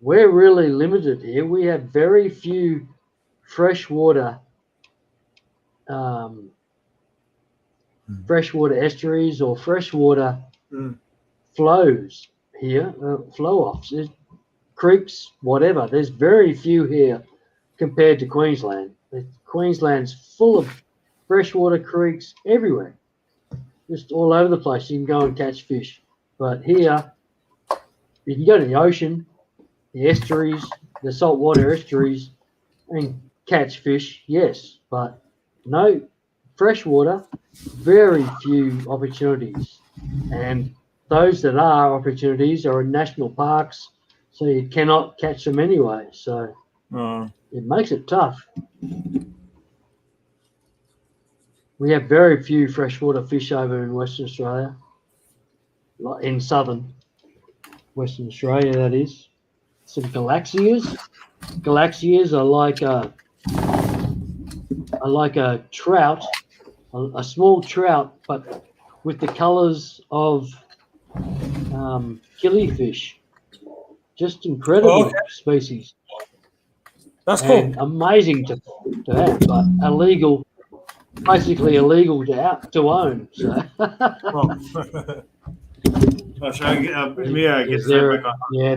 We're really limited here. We have very few freshwater estuaries or freshwater flows here, flow offs, creeks, whatever. There's very few here compared to Queensland. Queensland's full of freshwater creeks everywhere, just all over the place. You can go and catch fish. But here, you can go to the ocean, the estuaries, the saltwater estuaries, and catch fish, yes, but no freshwater, very few opportunities. And those that are opportunities are in national parks, so you cannot catch them anyway. So it makes it tough. We have very few freshwater fish over in Western Australia, in southern Western Australia, that is. Some galaxias. Galaxias are like a trout, a small trout, but with the colours of killifish. Just incredible species. That's cool. And amazing to have, but illegal, basically illegal to own. So.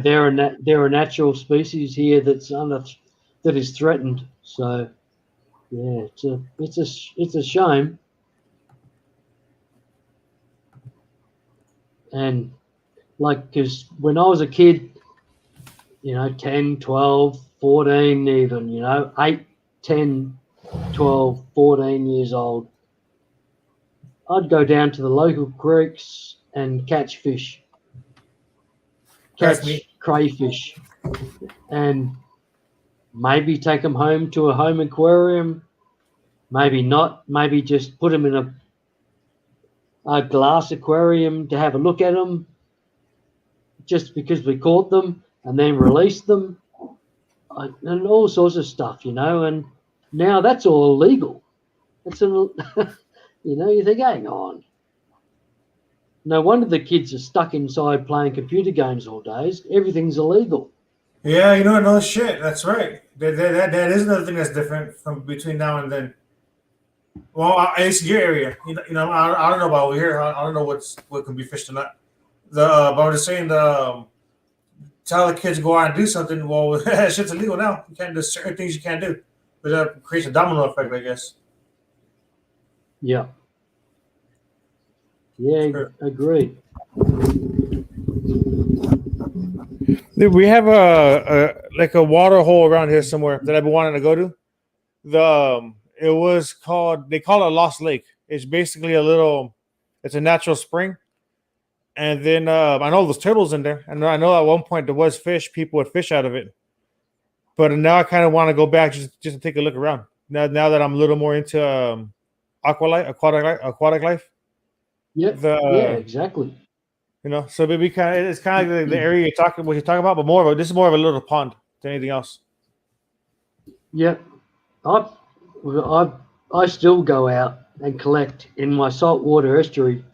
They're a natural species here that is threatened. So yeah, it's a shame. And like, because when I was a kid, 10, 12, 14 even, 8, 10, 12, 14 years old, I'd go down to the local creeks and catch fish, crayfish, and maybe take them home to a home aquarium, maybe not, maybe just put them in a glass aquarium to have a look at them, just because we caught them, and then release them, and all sorts of stuff, and now that's all illegal. It's you think, hang on. No wonder the kids are stuck inside playing computer games all days. Everything's illegal. Yeah, no shit. That's right. That is another thing that's different from between now and then. Well, at least in your area. I don't know about over here. I don't know what can be fished or not. But I'm just saying, tell the kids to go out and do something. Well, that shit's illegal now. You can't do certain things you can't do. But that creates a domino effect, I guess. Yeah. Yeah, sure. Agreed. We have a water hole around here somewhere that I've been wanting to go to. They call it Lost Lake. It's basically it's a natural spring. And then I know there's turtles in there. And I know at one point there was fish. People would fish out of it. But now I kind of want to go back just to take a look around. Now that I'm a little more into aquatic life. Yep. Yeah, exactly. So maybe it's kind of like the area you're talking about, but this is more of a little pond than anything else. Yeah, I still go out and collect in my saltwater estuary.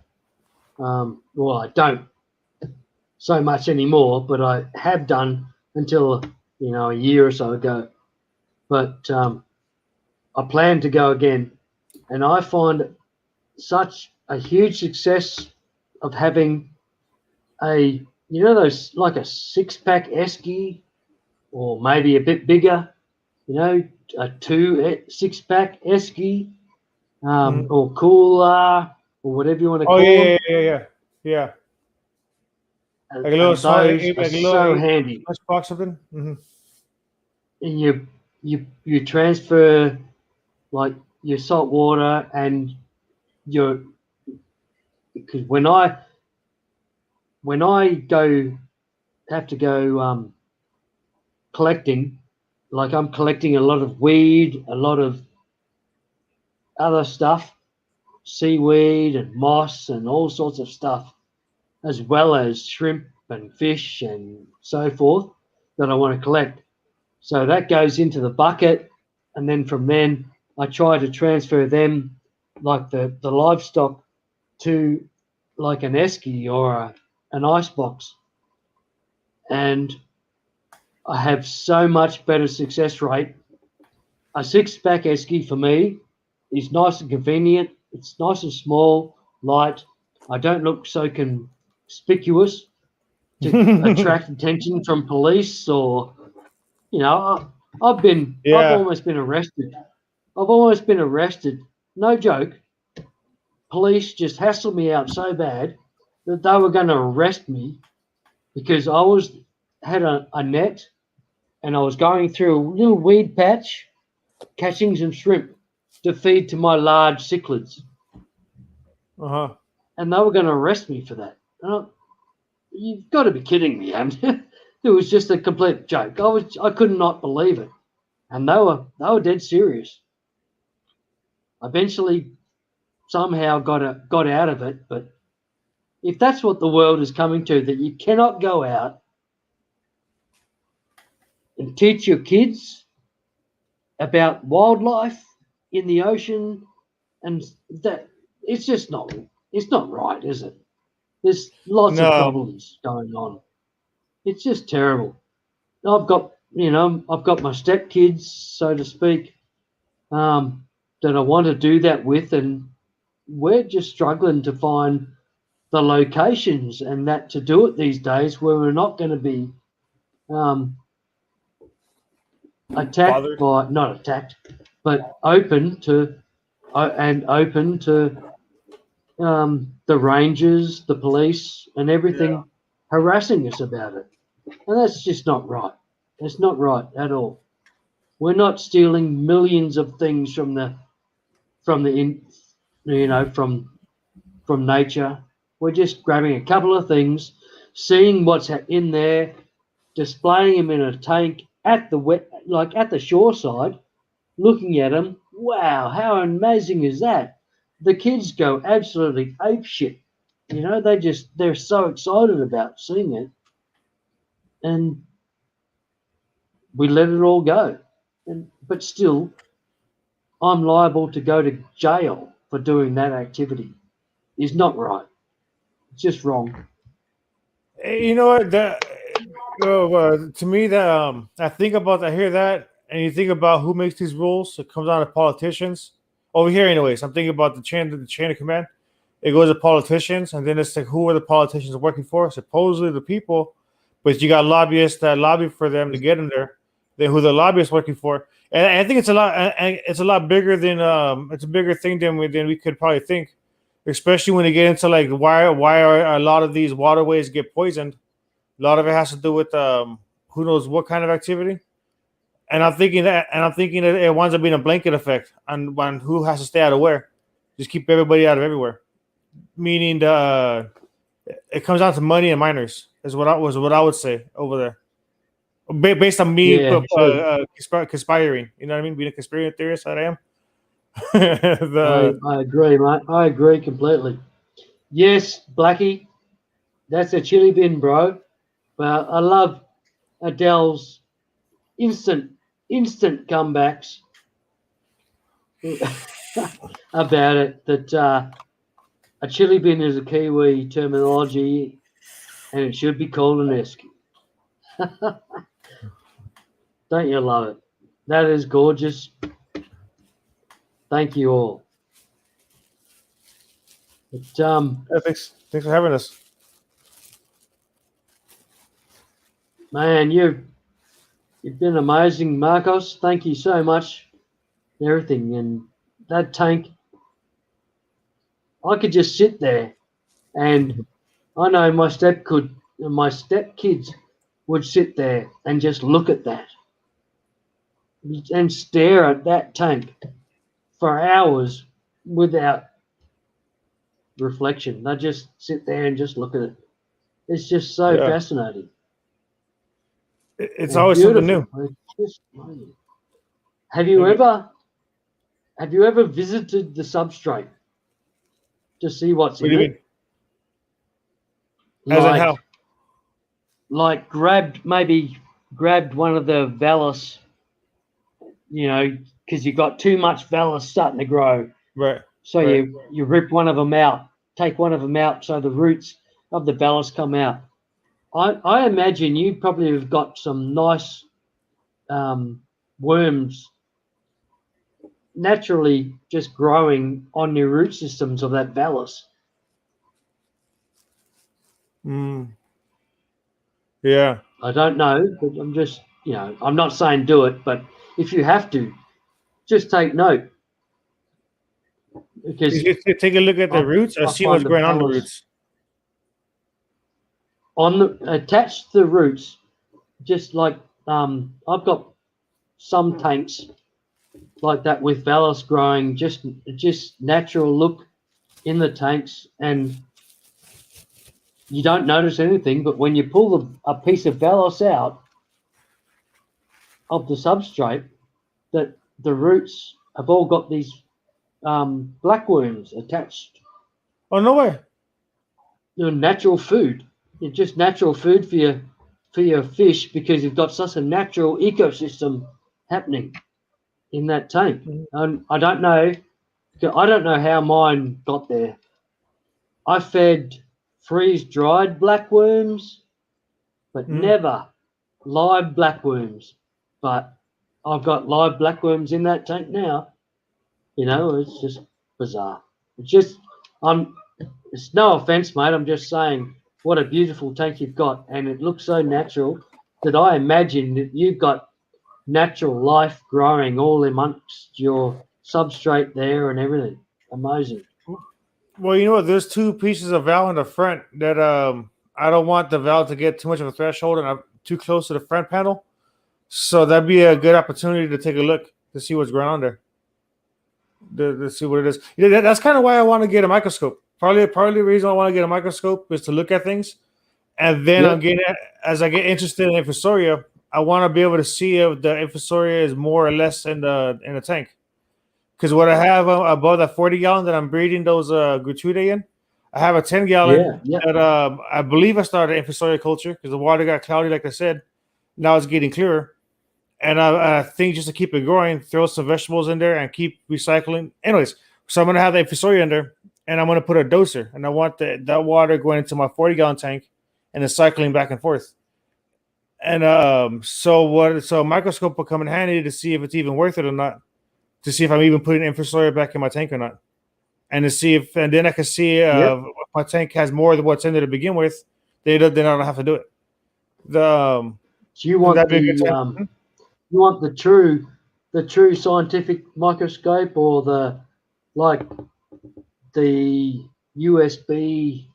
Well, I don't so much anymore, but I have done until a year or so ago. But I plan to go again, and I find such a huge success of having those like a 6-pack esky, or maybe a bit bigger, a 6-pack esky, or cooler, or whatever you want to call them. Yeah. And Like a little small, those like are a little so handy. box something. And you transfer like your salt water and because when I have to go collecting, like I'm collecting a lot of weed, a lot of other stuff, seaweed and moss and all sorts of stuff, as well as shrimp and fish and so forth that I want to collect. So that goes into the bucket, and then from then I try to transfer them, like the livestock, to like an esky or an ice box. And I have so much better success rate. A 6-pack esky for me is nice and convenient. It's nice and small, light. I don't look so conspicuous to attract attention from police, or I've almost been arrested. I've almost been arrested. No joke. Police just hassled me out so bad that they were going to arrest me because I had a net, and I was going through a little weed patch, catching some shrimp to feed to my large cichlids. And they were going to arrest me for that. You've got to be kidding me, and it was just a complete joke. I could not believe it, and they were dead serious. Eventually, somehow got out of it. But if that's what the world is coming to, that you cannot go out and teach your kids about wildlife in the ocean, and that it's just not right, is it? There's lots of problems going on. It's just terrible. I've got my stepkids, so to speak, that I want to do that with, and we're just struggling to find the locations and that to do it these days, where we're not going to be not attacked, but open to the rangers, the police, and everything harassing us about it. And that's just not right. It's not right at all. We're not stealing millions of things from nature. We're just grabbing a couple of things, seeing what's in there, displaying them in a tank at the shore side, looking at them. Wow, how amazing is that? The kids go absolutely apeshit. They're so excited about seeing it, and we let it all go. But still, I'm liable to go to jail for doing that activity. It's not right. It's just wrong. You know what? To me, that I hear that, and you think about who makes these rules. It comes down to politicians. Over here, anyways, I'm thinking about the chain of command. It goes to politicians, and then it's like, who are the politicians working for? Supposedly the people, but you got lobbyists that lobby for them to get in there. Then who the lobbyists working for? And I think it's a lot bigger than it's a bigger thing than we could probably think. Especially when you get into like why are a lot of these waterways get poisoned. A lot of it has to do with who knows what kind of activity. And I'm thinking that it winds up being a blanket effect on who has to stay out of where. Just keep everybody out of everywhere. Meaning it comes down to money and minors is what I would say over there. Based on me conspiring, you know what I mean? Being a conspiracy theorist that I am. I agree, mate. I agree completely. Yes, Blackie, that's a chili bin, bro. But I love Adele's instant comebacks about it. That a chili bin is a Kiwi terminology, and it should be called an esky. Don't you love it? That is gorgeous. Thank you all. But, Yeah, thanks for having us. man, you've been amazing, Marcos. Thank you so much for everything. And that tank, I could just sit there, and I know my stepkids would sit there and just look at that and stare at that tank for hours without reflection. They just sit there and just look at it. It's just so fascinating. It's and always something new. It's just amazing. Have you ever visited the substrate to see what's What in do you it? mean? As in how? Like grabbed one of the vellus, because you got too much vellus starting to grow. Right. So right. you rip one of them out, take one of them out so the roots of the vellus come out. I imagine you probably have got some nice worms naturally just growing on your root systems of that vellus. Yeah. I don't know, but I'm just, I'm not saying do it, but if you have to, just take note. Because you take a look at the roots or see what's going on the roots. Attached to the roots, just like I've got some tanks like that with vellus growing, just natural look in the tanks, and you don't notice anything. But when you pull a piece of vellus out of the substrate, that the roots have all got these black worms attached. Oh, no way. Natural food. It's just natural food for your fish, because you've got such a natural ecosystem happening in that tank. And I don't know how mine got there. I fed freeze-dried blackworms, but never live blackworms. But I've got live blackworms in that tank now. It's just bizarre. It's no offense, mate. I'm just saying what a beautiful tank you've got, and it looks so natural that I imagine that you've got natural life growing all amongst your substrate there and everything. Amazing. Well, there's two pieces of valve in the front that I don't want the valve to get too much of a threshold and I'm too close to the front panel. So that'd be a good opportunity to take a look to see what's going on there. To see what it is. That's kind of why I want to get a microscope. Probably the reason I want to get a microscope is to look at things. And then as I get interested in Infusoria, I want to be able to see if the Infusoria is more or less in the tank. Because what I have above that 40-gallon that I'm breeding those gratuitae in, I have a 10-gallon that I believe I started Infusoria culture because the water got cloudy, like I said. Now it's getting clearer. And I think just to keep it growing, throw some vegetables in there and keep recycling. Anyways, so I'm going to have the Infusoria in there, and I'm going to put a doser. And I want that water going into my 40-gallon tank and then cycling back and forth. And so a microscope will come in handy to see if it's even worth it or not, to see if I'm even putting Infusoria back in my tank or not. And then I can see if my tank has more than what's in there to begin with, then I don't have to do it. Do you want you want the true scientific microscope, or the USB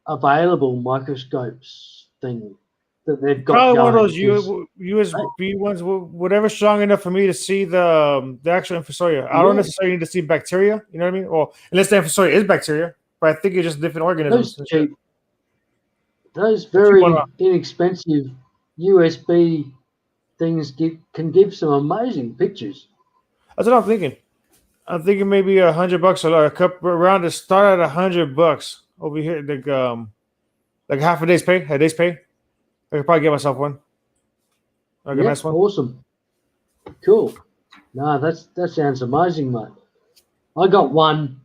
available microscopes thing that they've got? Probably one of those USB ones, whatever strong enough for me to see the actual Infusoria. I don't necessarily need to see bacteria, you know what I mean? Well, unless the Infusoria is bacteria, but I think it's just different organisms. Those very inexpensive USB things can give some amazing pictures. That's what I'm thinking. I'm thinking maybe $100 or a cup around to start at $100 over here. Like half a day's pay. I could probably get myself one. Like a nice one. Awesome. Cool. No, that sounds amazing, mate. I've got one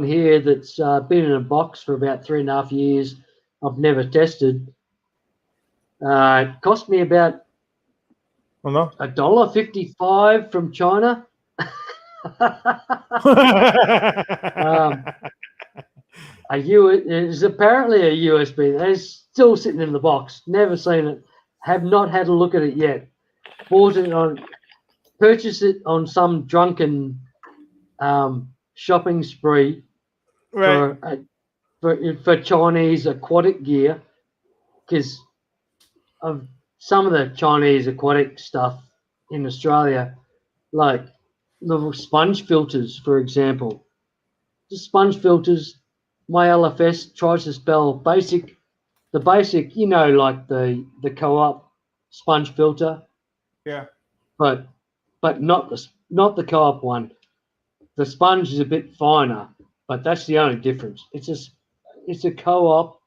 here that's been in a box for about 3.5 years. I've never tested. It cost me about Oh, no. $1.55 from China. It's apparently a USB. It's still sitting in the box. Never seen it. Have not had a look at it yet. Purchased it on some drunken shopping spree Right. for Chinese aquatic gear, because of some of the Chinese aquatic stuff in Australia, like little sponge filters, for example. The sponge filters, my LFS tries to spell the basic, like the co-op sponge filter, Yeah. but not the co-op one. The sponge is a bit finer, but that's the only difference. It's a co-op,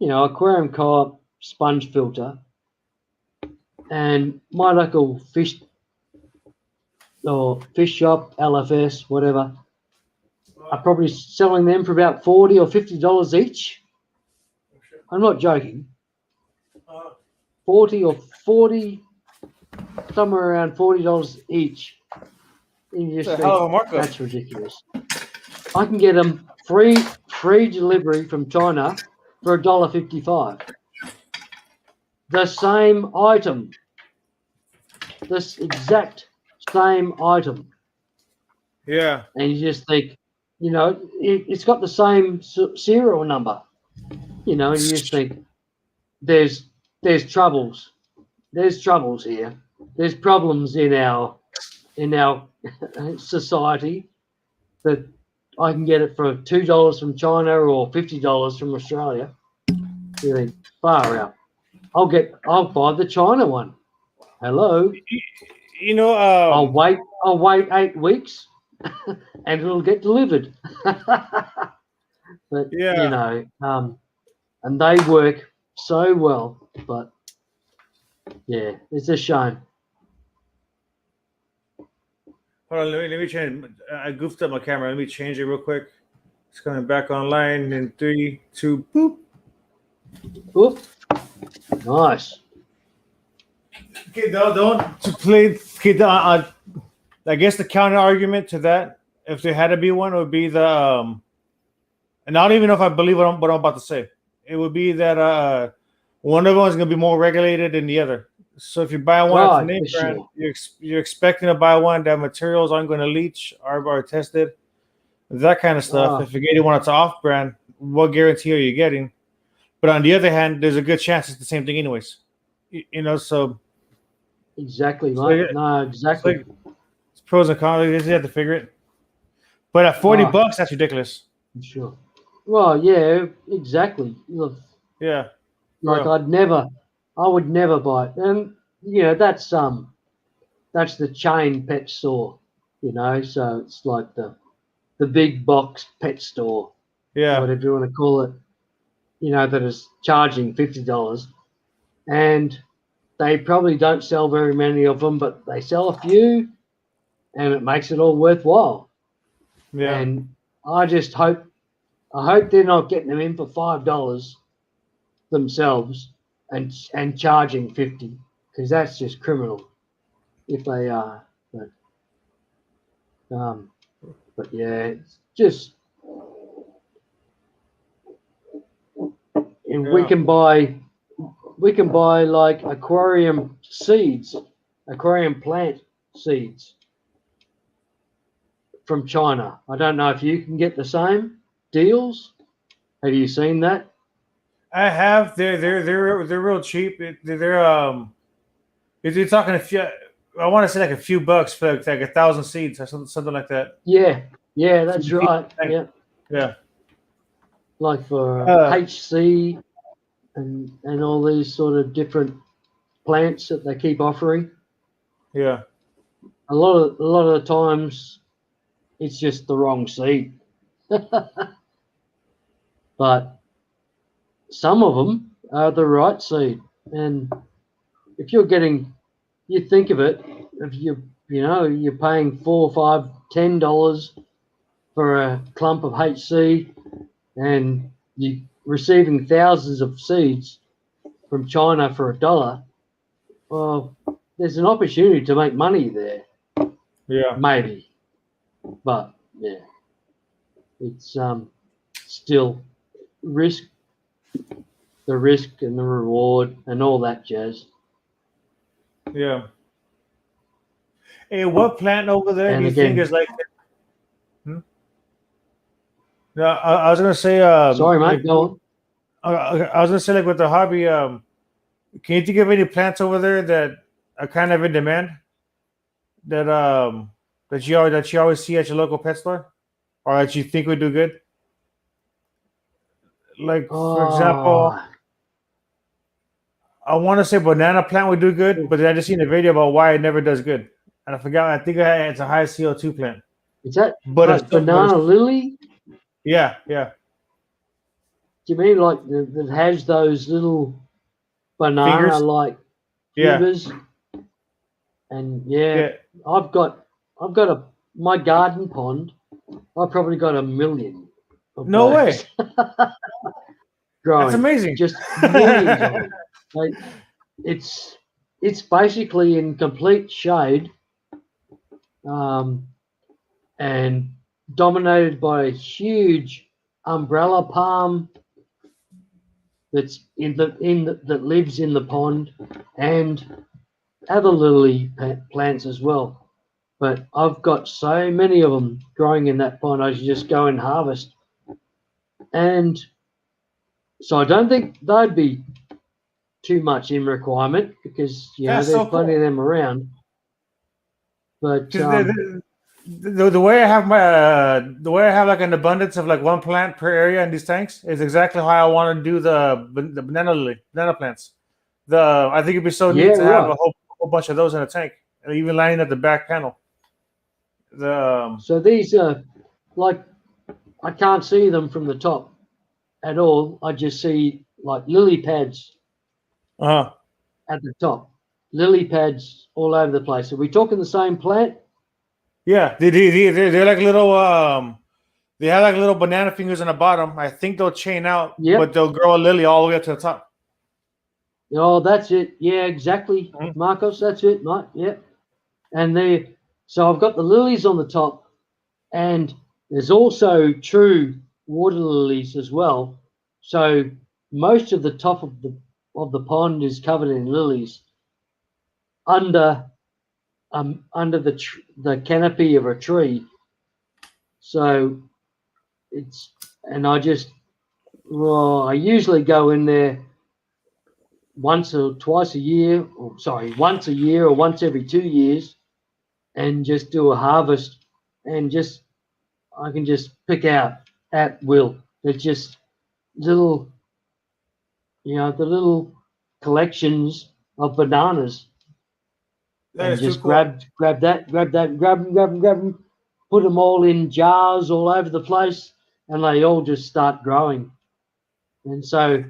aquarium co-op sponge filter, and my local fish shop, LFS, whatever, are probably selling them for about $40 or $50 each. I'm not joking. 40, somewhere around $40 each. And you just It's a hell of a markup. that's ridiculous. I can get them free delivery from China for $1.55. The same item. This exact same item. Yeah. And you just think, it's got the same serial number, and you just think there's troubles. There's troubles here. There's problems in our society that I can get it for $2 from China or $50 from Australia. You think, far out. I'll buy the China one. Hello. I'll wait 8 weeks and it'll get delivered. But Yeah. and they work so well, but yeah, it's a shame. Hold on, let me change. I goofed up my camera. Let me change it real quick. It's coming back online in 3, 2, boop. Oop. Nice. Okay, don't to play. Okay, I guess the counter argument to that, if there had to be one, would be the and I don't even know if I believe what I'm about to say. It would be that one of them is going to be more regulated than the other. So if you buy one Right, from name for brand, sure. you're expecting to buy one that materials aren't going to leach, are tested, that kind of stuff. Ah. If you're getting one that's off brand, what guarantee are you getting? But on the other hand, there's a good chance it's the same thing anyways. So Exactly, So, mate. yeah, No, exactly. it's pros and cons. You just have to figure it. But at $40, that's ridiculous. Sure. Well, yeah, exactly. Look, Yeah. like Well. I would never buy it. And that's the chain pet store, so it's like the big box pet store, Yeah. whatever you want to call it, that is charging $50. And they probably don't sell very many of them, but they sell a few and it makes it all worthwhile. Yeah. And I just hope they're not getting them in for $5 themselves and charging $50, because that's just criminal if they are. But yeah, it's just, and we can buy like aquarium plant seeds from China. I don't know if you can get the same deals. Have you seen that? I have. They're real cheap. You're talking a few. I want to say like a few bucks for like 1,000 seeds or something like that. Yeah, that's right. Yeah, Yeah. like for HC and all these sort of different plants that they keep offering. Yeah. A lot of the times, it's just the wrong seed. But some of them are the right seed, and if you think of it, if you're paying $4, $5, $10 for a clump of HC, and you receiving thousands of seeds from China for $1, well, there's an opportunity to make money there. Yeah. Maybe. But yeah, it's still risk, the risk and the reward and all that jazz. Yeah. Hey, what plant over there And do you again- think is like? No, I was gonna say. Sorry, mate. like, Go on. I was gonna say, like, with the hobby, can you think of any plants over there that are kind of in demand that that you always see at your local pet store, or that you think would do good? Like, for example, Oh, I want to say banana plant would do good, but then I just seen a video about why it never does good, and I forgot. I think it's a high CO2 plant, is that but like banana lily? yeah, yeah, Do you mean like that has those little banana-like yeah, tubers? And yeah, yeah. I've got my garden pond. I've probably got 1 million. Of No those growing. That's amazing. Just millions of them. Like, it's basically in complete shade, and dominated by a huge umbrella palm that's that lives in the pond, and other lily plants as well. But I've got so many of them growing in that pond. I should just go and harvest, and so I don't think they'd be too much in requirement because That's there's so plenty cool. of them around. But 'Cause the way I have the way I have like an abundance of like one plant per area in these tanks is exactly how I want to do the banana plants. I think it'd be so neat Yeah, to have right. a whole bunch of those in a tank, and even lining at the back panel. So these are like, I can't see them from the top at all. I just see like lily pads uh at the top, lily pads all over the place. Are we talking the same plant? yeah, they're like little they have like little banana fingers on the bottom. I think they'll chain out, Yep. but they'll grow a lily all the way up to the top. Oh, that's it. Yeah, exactly, Mhm. Marcos. That's it, mate. Yep. And so I've got the lilies on the top, and there's also true water lilies as well. So most of the top of the pond is covered in lilies under the canopy of a tree. So and I usually go in there once or twice a year, or sorry, once a year or once every 2 years, and just do a harvest, and I can just pick out at will. They're just little, the little collections of bananas, That and is too just cool. grab that, grab them, put them all in jars all over the place, and they all just start growing. And so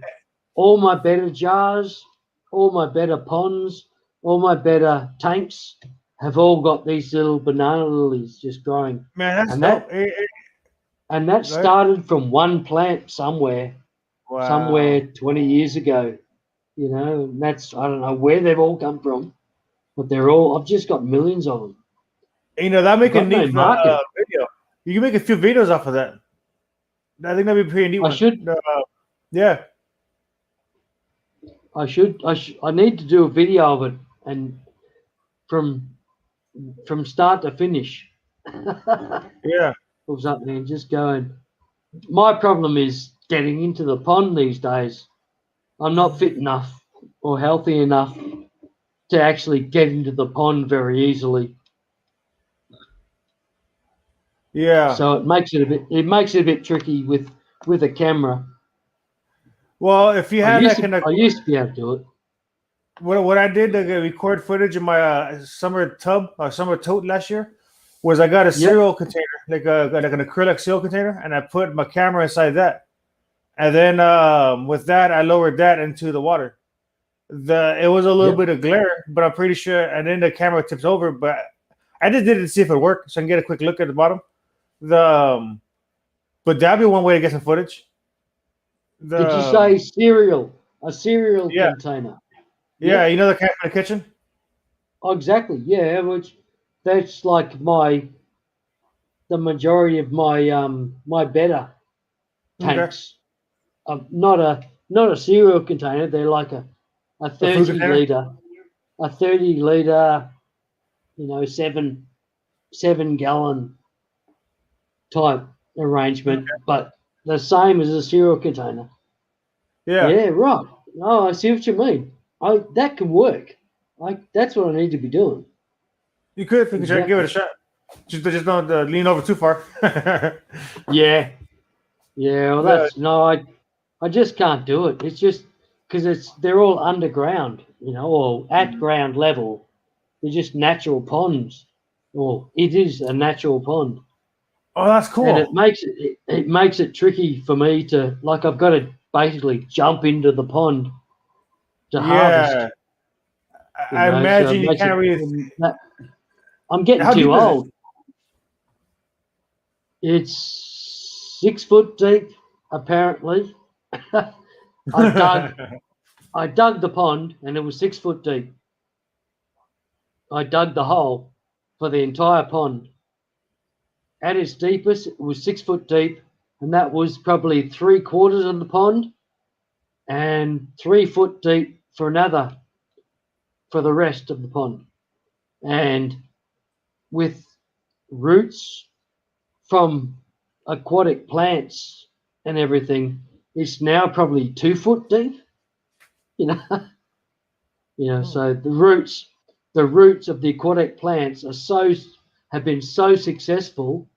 all my better jars, all my better ponds, all my better tanks have all got these little banana lilies just growing. Man, that's And dope. And that Go ahead. started from one plant somewhere Wow. 20 years ago. And that's, I don't know where they've all come from, but I've just got millions of them. That make a Got no neat market. video. You can make a few videos off of that. I think that'd be a pretty neat I one. should. Yeah. I need to do a video of it, and from start to finish. Yeah. Or something, and just going. My problem is getting into the pond these days. I'm not fit enough or healthy enough to actually get into the pond very easily. Yeah. So it makes it a bit tricky with a camera. Well, if you I had used like to be able to do it. what I did to record footage in my summer tub or summer tote last year was I got a cereal container, like an acrylic cereal container, and I put my camera inside that. And then with that, I lowered that into the water. It was a little bit of glare, but I'm pretty sure. And then the camera tips over, but I just did it to see if it worked, so I can get a quick look at the bottom. But that'd be one way to get some footage. Did you say cereal? A cereal Yeah. container. Yeah, you know the kind from the kitchen? Oh, exactly. Yeah, which that's like the majority of my better tanks. Not a cereal container. They're like a food 30 container? liter, a 30 liter, 7 gallon type arrangement, but the same as a cereal container. Yeah. Yeah, right. Oh, I see what you mean. That can work. That's what I need to be doing. You could if you could try to give it a shot. Just don't lean over too far. Yeah. Yeah, well, I just can't do it. It's just because they're all underground, or at ground level. They're just natural ponds, or it is a natural pond, Oh, that's cool. and it makes it tricky for me to I've got to basically jump into the pond to harvest. I imagine you can't really. I'm getting How deep too is it? old. It's 6 foot deep, apparently. I dug the pond and it was 6 foot deep. I dug the hole for the entire pond. At its deepest, it was 6 foot deep, and that was probably 3/4 of the pond, and 3 foot deep for the rest of the pond. And with roots from aquatic plants and everything, it's now probably 2 foot deep. So the roots of the aquatic plants have been so successful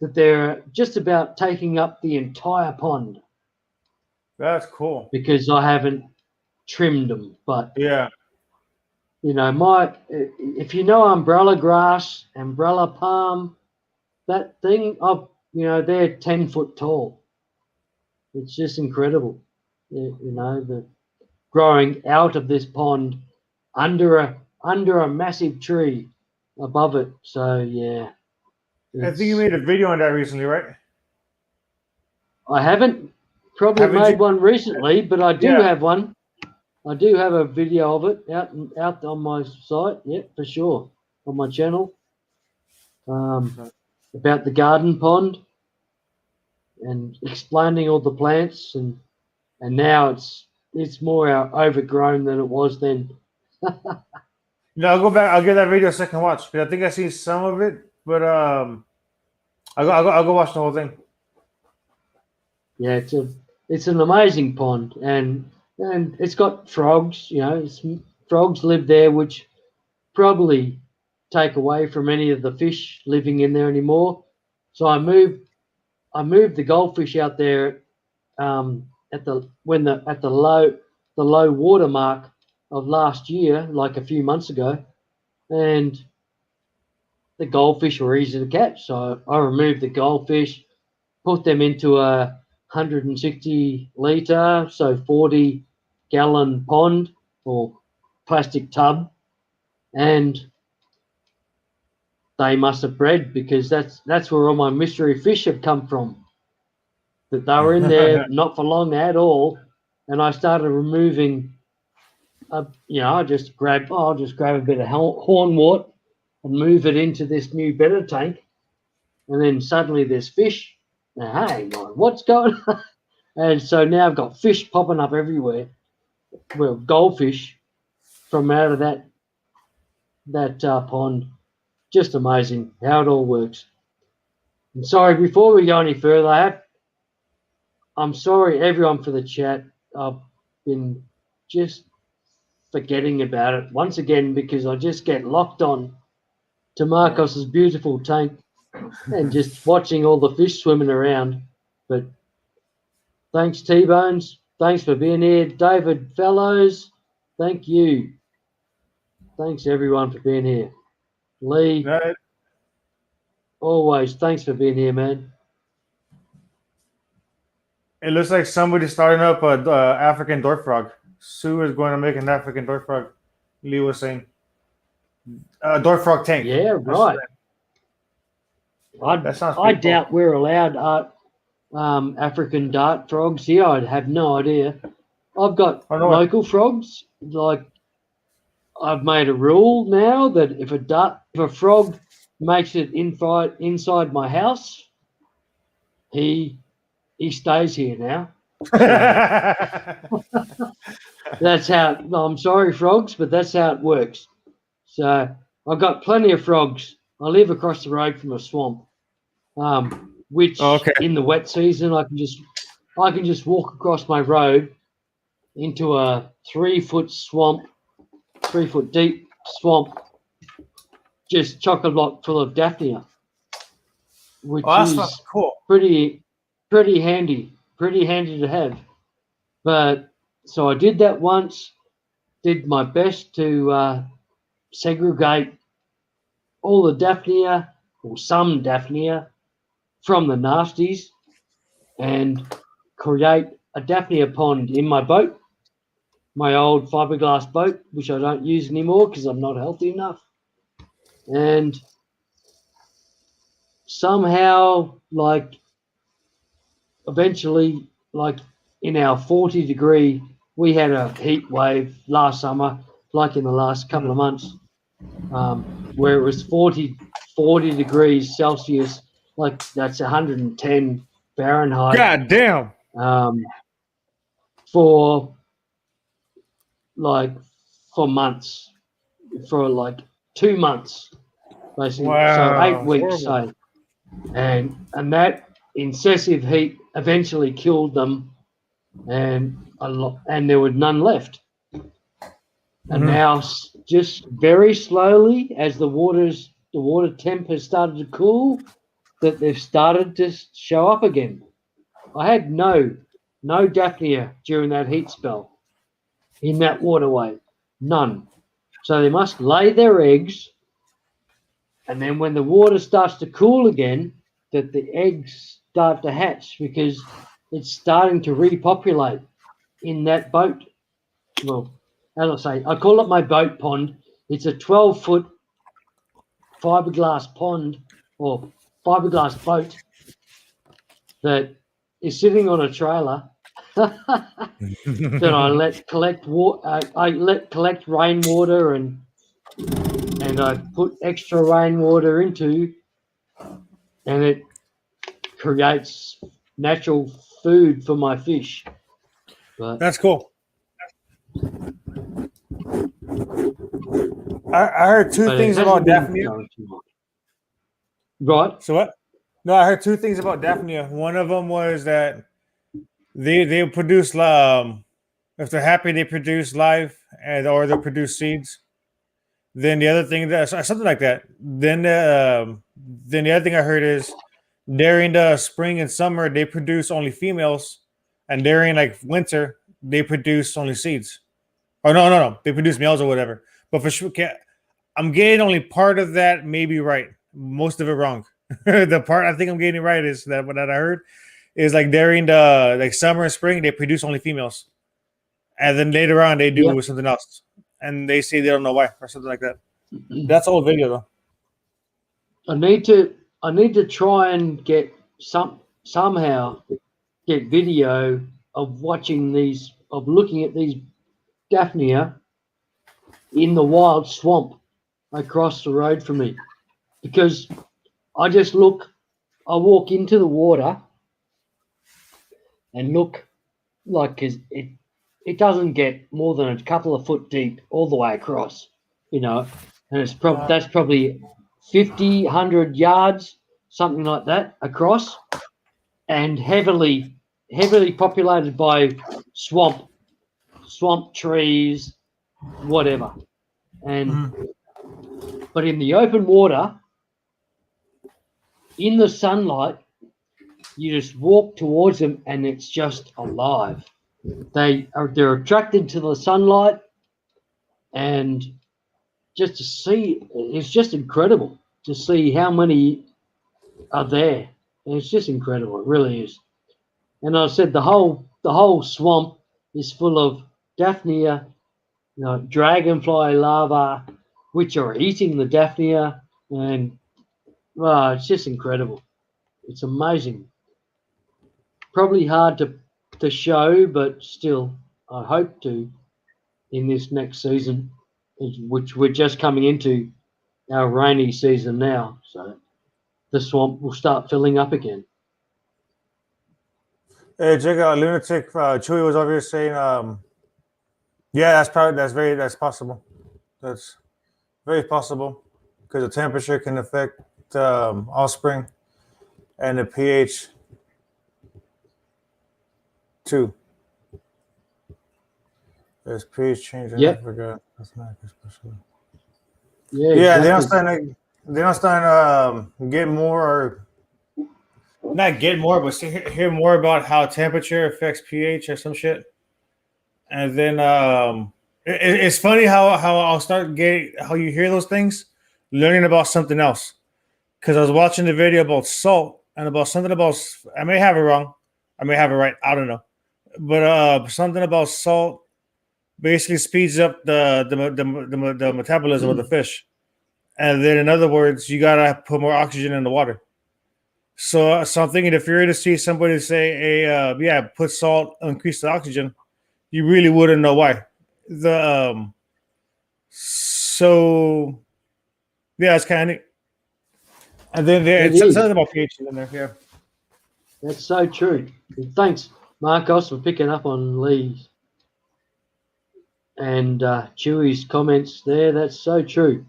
that they're just about taking up the entire pond. That's cool. Because I haven't trimmed them, but yeah, if you know umbrella grass, umbrella palm, that thing they're 10 foot tall. It's just incredible. The growing out of this pond under a massive tree above it. So yeah. I think you made a video on that recently, right? I haven't made one recently, but I do have one. I do have a video of it out on my site. Yeah, for sure, on my channel. About the garden pond and explaining all the plants and now it's more overgrown than it was then. I'll go back. I'll give that video a second watch because I think I seen some of it, but I'll go watch the whole thing. Yeah, it's an amazing pond, and it's got frogs. Frogs live there, which probably take away from any of the fish living in there anymore. So I moved the goldfish out there at the low water mark of last year, like a few months ago, and the goldfish were easy to catch. So I removed the goldfish, put them into a 160 litre, so 40 gallon pond or plastic tub, and they must have bred because that's where all my mystery fish have come from. That they were in there not for long at all, and I started removing. I'll just grab a bit of hornwort and move it into this new better tank, and then suddenly there's fish. Now, hey, what's going on? And so now I've got fish popping up everywhere. Well, goldfish from out of that pond. Just amazing how it all works. And sorry, before we go any further, I'm sorry everyone for the chat. I've been just forgetting about it once again because I just get locked on to Marcos's beautiful tank and just watching all the fish swimming around. But thanks, T-Bones. Thanks for being here. David Fellows, thank you. Thanks, everyone, for being here. Lee, always, thanks for being here, man. It looks like somebody's starting up an African dwarf frog. Sue is going to make an African dwarf frog. Lee was saying. Dwarf frog tank. Yeah, right. I doubt we're allowed. African dart frogs here. I have no idea. I've got I know local frogs. Like I've made a rule now that if a frog makes it inside my house, he stays here now. That's how. I'm sorry, frogs, but that's how it works. So I've got plenty of frogs. I live across the road from a swamp, which in the wet season I can just walk across my road into a 3-foot swamp, 3-foot deep swamp, just chock-a-block full of daphnia, which is cool. pretty handy to have. But so I did that once, did my best to segregate all the daphnia, or some daphnia, from the nasties and create a daphnia pond in my boat, my old fiberglass boat, which I don't use anymore because I'm not healthy enough. And somehow, like, eventually, like in our 40-degree, we had a heat wave last summer, like in the last couple of months, where it was 40 degrees Celsius, like that's 110 Fahrenheit. God damn. For months, for like 2 months, basically. Wow. So 8 weeks, say. And that excessive heat eventually killed them, and there were none left. And now, just very slowly, as the water temp has started to cool, that they've started to show up again. I had no daphnia during that heat spell in that waterway, none. So they must lay their eggs, and then when the water starts to cool again, that the eggs start to hatch because it's starting to repopulate in that boat. Well, as I say, I call it my boat pond. It's a 12-foot fiberglass pond or fiberglass boat that is sitting on a trailer that I let collect collect rainwater and I put extra rainwater into, and it creates natural food for my fish. But that's cool. I heard two things about daphnia. Right. So what? No, I heard two things about daphnia. One of them was that they produce if they're happy they produce live or they produce seeds. Then the other thing that something like that. Then the other thing I heard is during the spring and summer they produce only females, and during like winter they produce only seeds. Oh no, they produce males or whatever. But for sure, I'm getting only part of that maybe right. Most of it wrong. The part I think I'm getting right is that what I heard is like during the like summer and spring they produce only females, and then later on they do something else, and they say they don't know why or something like that. That's all video though. I need to try and get somehow get video of looking at these daphnia in the wild swamp across the road from me, because I walk into the water and look, like, 'cause it doesn't get more than a couple of foot deep all the way across, and that's probably 50, 100 yards, something like that across, and heavily populated by swamp trees, whatever. And but in the open water, in the sunlight, you just walk towards them and it's just alive. They're attracted to the sunlight, and just to see, it's just incredible to see how many are there. And it's just incredible. It really is. And I said the whole swamp is full of daphnia, dragonfly larvae, which are eating the daphnia, and it's just incredible. It's amazing. probably hard to show, but still, I hope to in this next season, which we're just coming into our rainy season now. So the swamp will start filling up again. Hey, check out Lunatic. Chewy was over here saying, yeah, that's possible. That's very possible because the temperature can affect offspring and the pH too. There's pH change. Yep. I forgot. That's not especially. Yeah, They're exactly. not starting to get more, or not get more, but hear more about how temperature affects pH or some shit. And then it's funny how I'll start getting how you hear those things, learning about something else. Because I was watching the video about salt and about something about, I may have it wrong, I may have it right, I don't know, but something about salt basically speeds up the metabolism of the fish. And then, in other words, you gotta put more oxygen in the water. So I'm thinking, if you're to see somebody say, "Hey, put salt, increase the oxygen," you really wouldn't know why. So yeah, it's kind of neat. And then it says something about pH in there. Yeah, that's so true. And thanks, Marcos, for picking up on Lee's and Chewy's comments there. That's so true.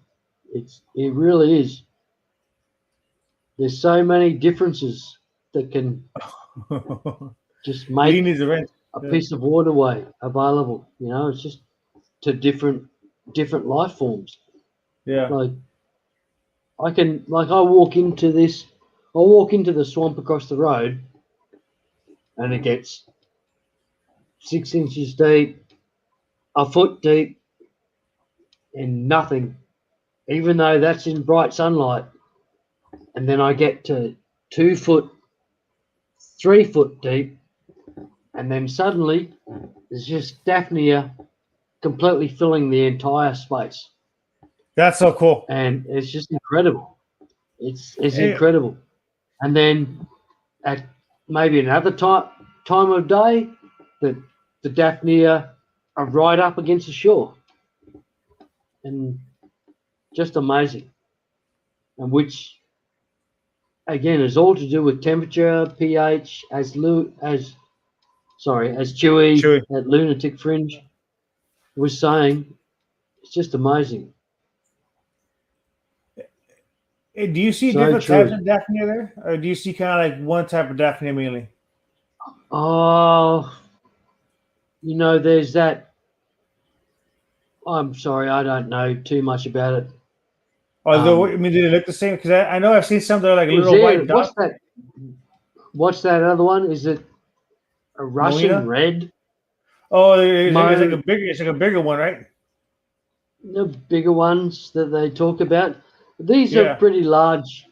It really is. There's so many differences that can just make a piece of waterway available. You know, it's just to different life forms. Yeah. Like I walk into the swamp across the road, and it gets 6 inches deep, a foot deep, and nothing, even though that's in bright sunlight. And then I get to 2 foot, 3 foot deep, and then suddenly there's just Daphnia completely filling the entire space. That's so cool. And it's just incredible. It's incredible. And then at maybe another time of day, the Daphnia are right up against the shore. And just amazing. And which, again, is all to do with temperature, pH, as Chewy at Lunatic Fringe was saying. It's just amazing. Hey, do you see different types of Daphnia there? Or do you see kind of like one type of Daphnia mainly? Oh, there's that. I'm sorry, I don't know too much about it. Although, do they look the same? Because I know I've seen some that are like little white dots. What's that other one? Is it a Russian red? Oh, it's like a bigger one, right? The bigger ones that they talk about. These are pretty large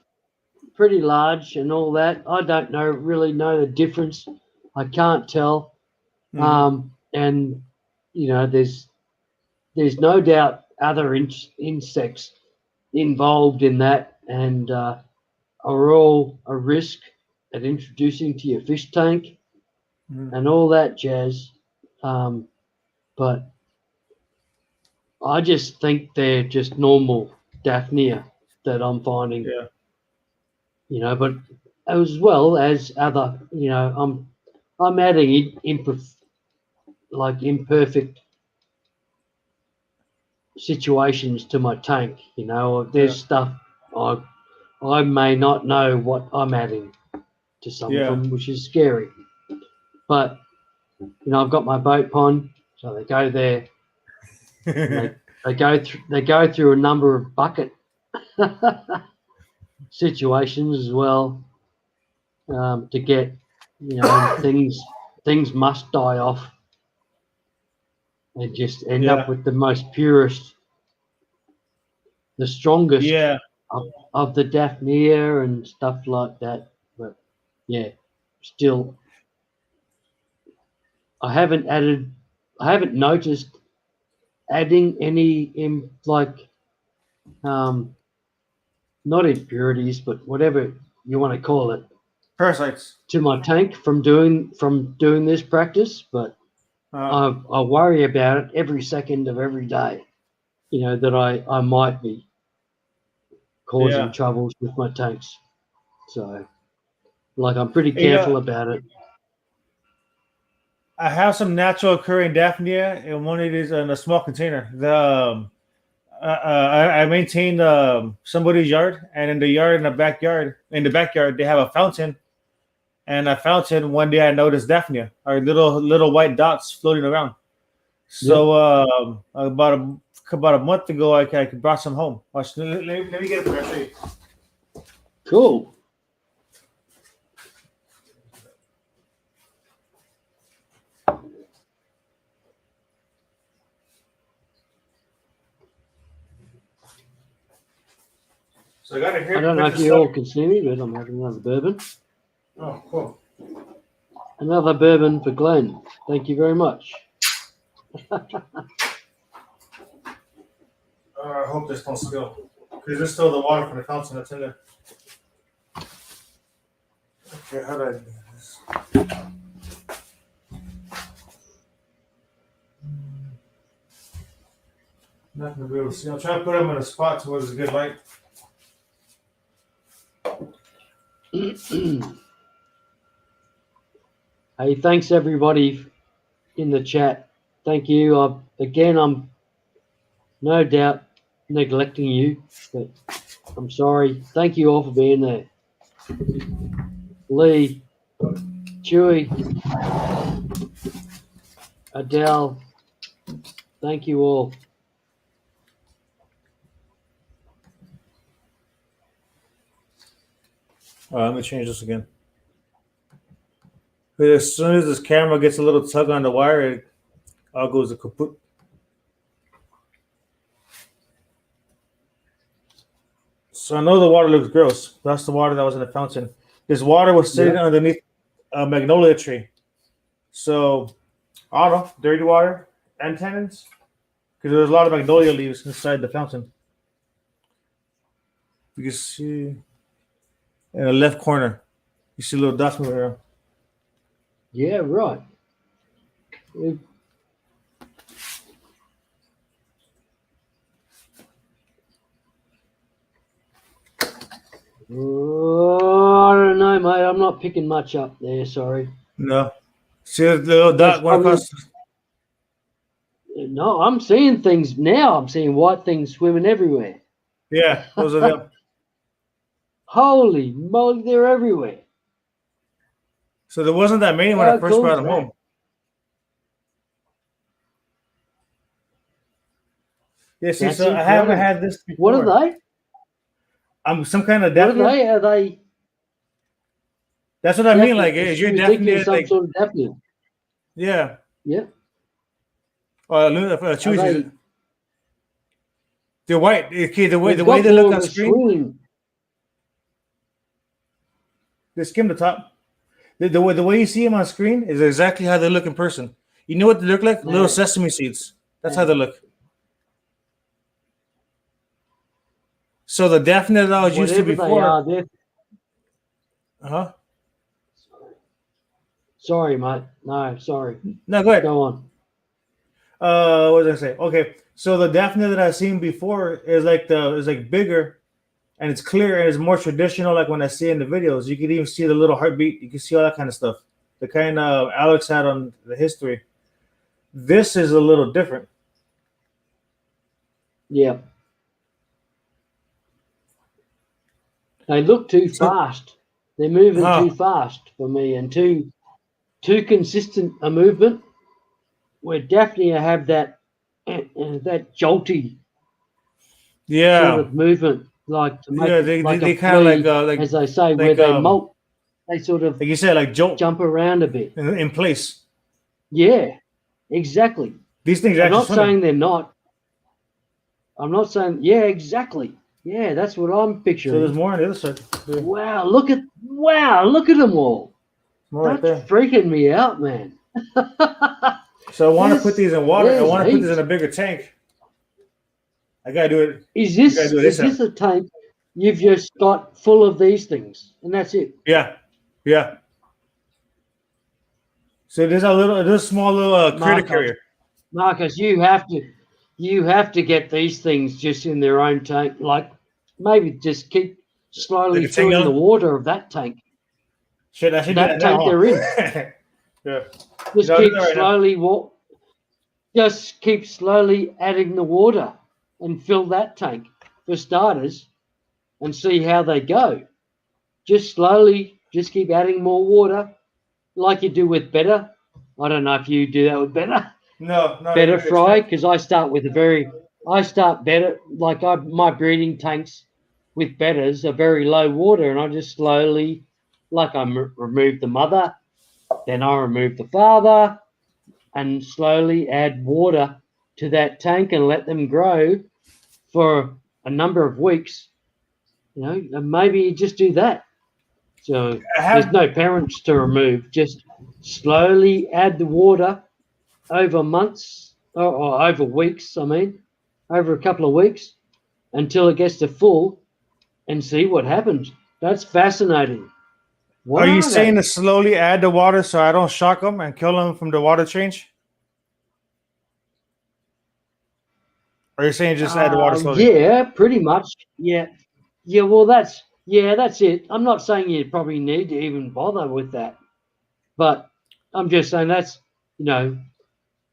and all that. I don't really know the difference. I can't tell. Mm-hmm. And there's no doubt other insects involved in that, and are all a risk at introducing to your fish tank and all that jazz. But I just think they're just normal Daphnia that I'm finding. Yeah. But as well as other, I'm adding imperfect situations to my tank. There's stuff I may not know what I'm adding to some of them, which is scary. But I've got my boat pond, so they go there. They go through a number of bucket situations as well, to get things must die off and just end up with the most purest, the strongest of the Daphnia and stuff like that. But still, I haven't noticed adding any not impurities, but whatever you want to call it, Parasites. to my tank from doing this practice, but I worry about it every second of every day. You know, that I might be causing troubles with my tanks. So, like, I'm pretty careful about it. I have some natural occurring Daphnia, and one of these in a small container. I maintain somebody's yard, and in the backyard, they have a fountain. And a fountain. One day I noticed Daphnia, or little white dots floating around. So about a month ago, I brought some home. Watch, let me get it for you. Cool. So I got it here. I don't know if you all can see me, but I'm having another bourbon. Oh, cool. Another bourbon for Glenn. Thank you very much. I hope this don't spill. Because there's still the water from the fountain that's in there. Okay, how do I do this? Not gonna be able to see. I'll try to put them in a spot where there's a good light. Hey, thanks everybody in the chat. Thank you. I'm no doubt neglecting you, but I'm sorry. Thank you all for being there. Lee, Chewy, Adele, thank you all. Let me change this again. As soon as this camera gets a little tug on the wire, it all goes to kaput. So I know the water looks gross. That's the water that was in the fountain. This water was sitting underneath a magnolia tree. So, I don't know, dirty water and tannins? Because there's a lot of magnolia leaves inside the fountain. You can see in the left corner, you see little dots moving around. Yeah, right. Oh, I don't know, mate. I'm not picking much up there. Sorry. No. See the little dot going across? No, I'm seeing things now. I'm seeing white things swimming everywhere. Yeah, those are them. Holy moly, they're everywhere. So there wasn't that many when I first brought them home. Yeah, see, so I haven't had this before. What are they? Some kind of Daphnia. Daphnia. Are they? That's what I mean. Like, is your Daphnia some sort of Daphnia? Yeah. Yeah. Chewy. They're white. Okay, the way they look on screen. They skim the top. The way you see them on screen is exactly how they look in person. You know what they look like? Little sesame seeds. That's how they look. So the Daphnia that I was used to before. Sorry, mate. No, sorry. No, go ahead. Go on. What did I say? Okay, so the Daphnia that I've seen before is like bigger, and it's clear and it's more traditional. Like when I see it in the videos, you can even see the little heartbeat. You can see all that kind of stuff. The kind of Alex had on the history. This is a little different. Yeah. They look too fast. They're moving too fast for me, and too consistent a movement. Where Daphnia have that jolty sort of movement, like to make they kind of like as they say, where they molt. They sort of, like you said, like jump around a bit in place. Yeah, exactly. These things. I'm not saying they're not. I'm not saying. Yeah, exactly. Yeah, that's what I'm picturing. So there's more on the other side. Yeah. Wow, look at them all. More that's freaking me out, man. So I want to put these in water. I want to put this in a bigger tank. I gotta do it. Is this a tank you've just got full of these things, and that's it? Yeah. Yeah. So there's a small little critter Marcus. carrier. Marcus, you have to get these things just in their own tank. Like maybe just keep slowly Like a tank filling the yellow? water of that tank. Shit, I should do That that now. tank they're in. Yeah. Just I'll do keep that right now. slowly just keep slowly adding the water and fill that tank for starters and see how they go. Just slowly, just keep adding more water like you do with better. I don't know if you do that with better. No, Better fry, because I start better, like my breeding tanks with betters are very low water, and I just slowly, like remove the mother, then I remove the father, and slowly add water to that tank and let them grow for a number of weeks. You know, and maybe you just do that. So there's no parents to remove. Just slowly add the water over months or over weeks. I mean, over a couple of weeks until it gets to full, and see what happens. That's fascinating. What Are you they? saying to slowly add the water so I don't shock them and kill them from the water change? Or are you saying just add the water slowly? Yeah, pretty much. Yeah. Well, that's it. I'm not saying you probably need to even bother with that, but I'm just saying that's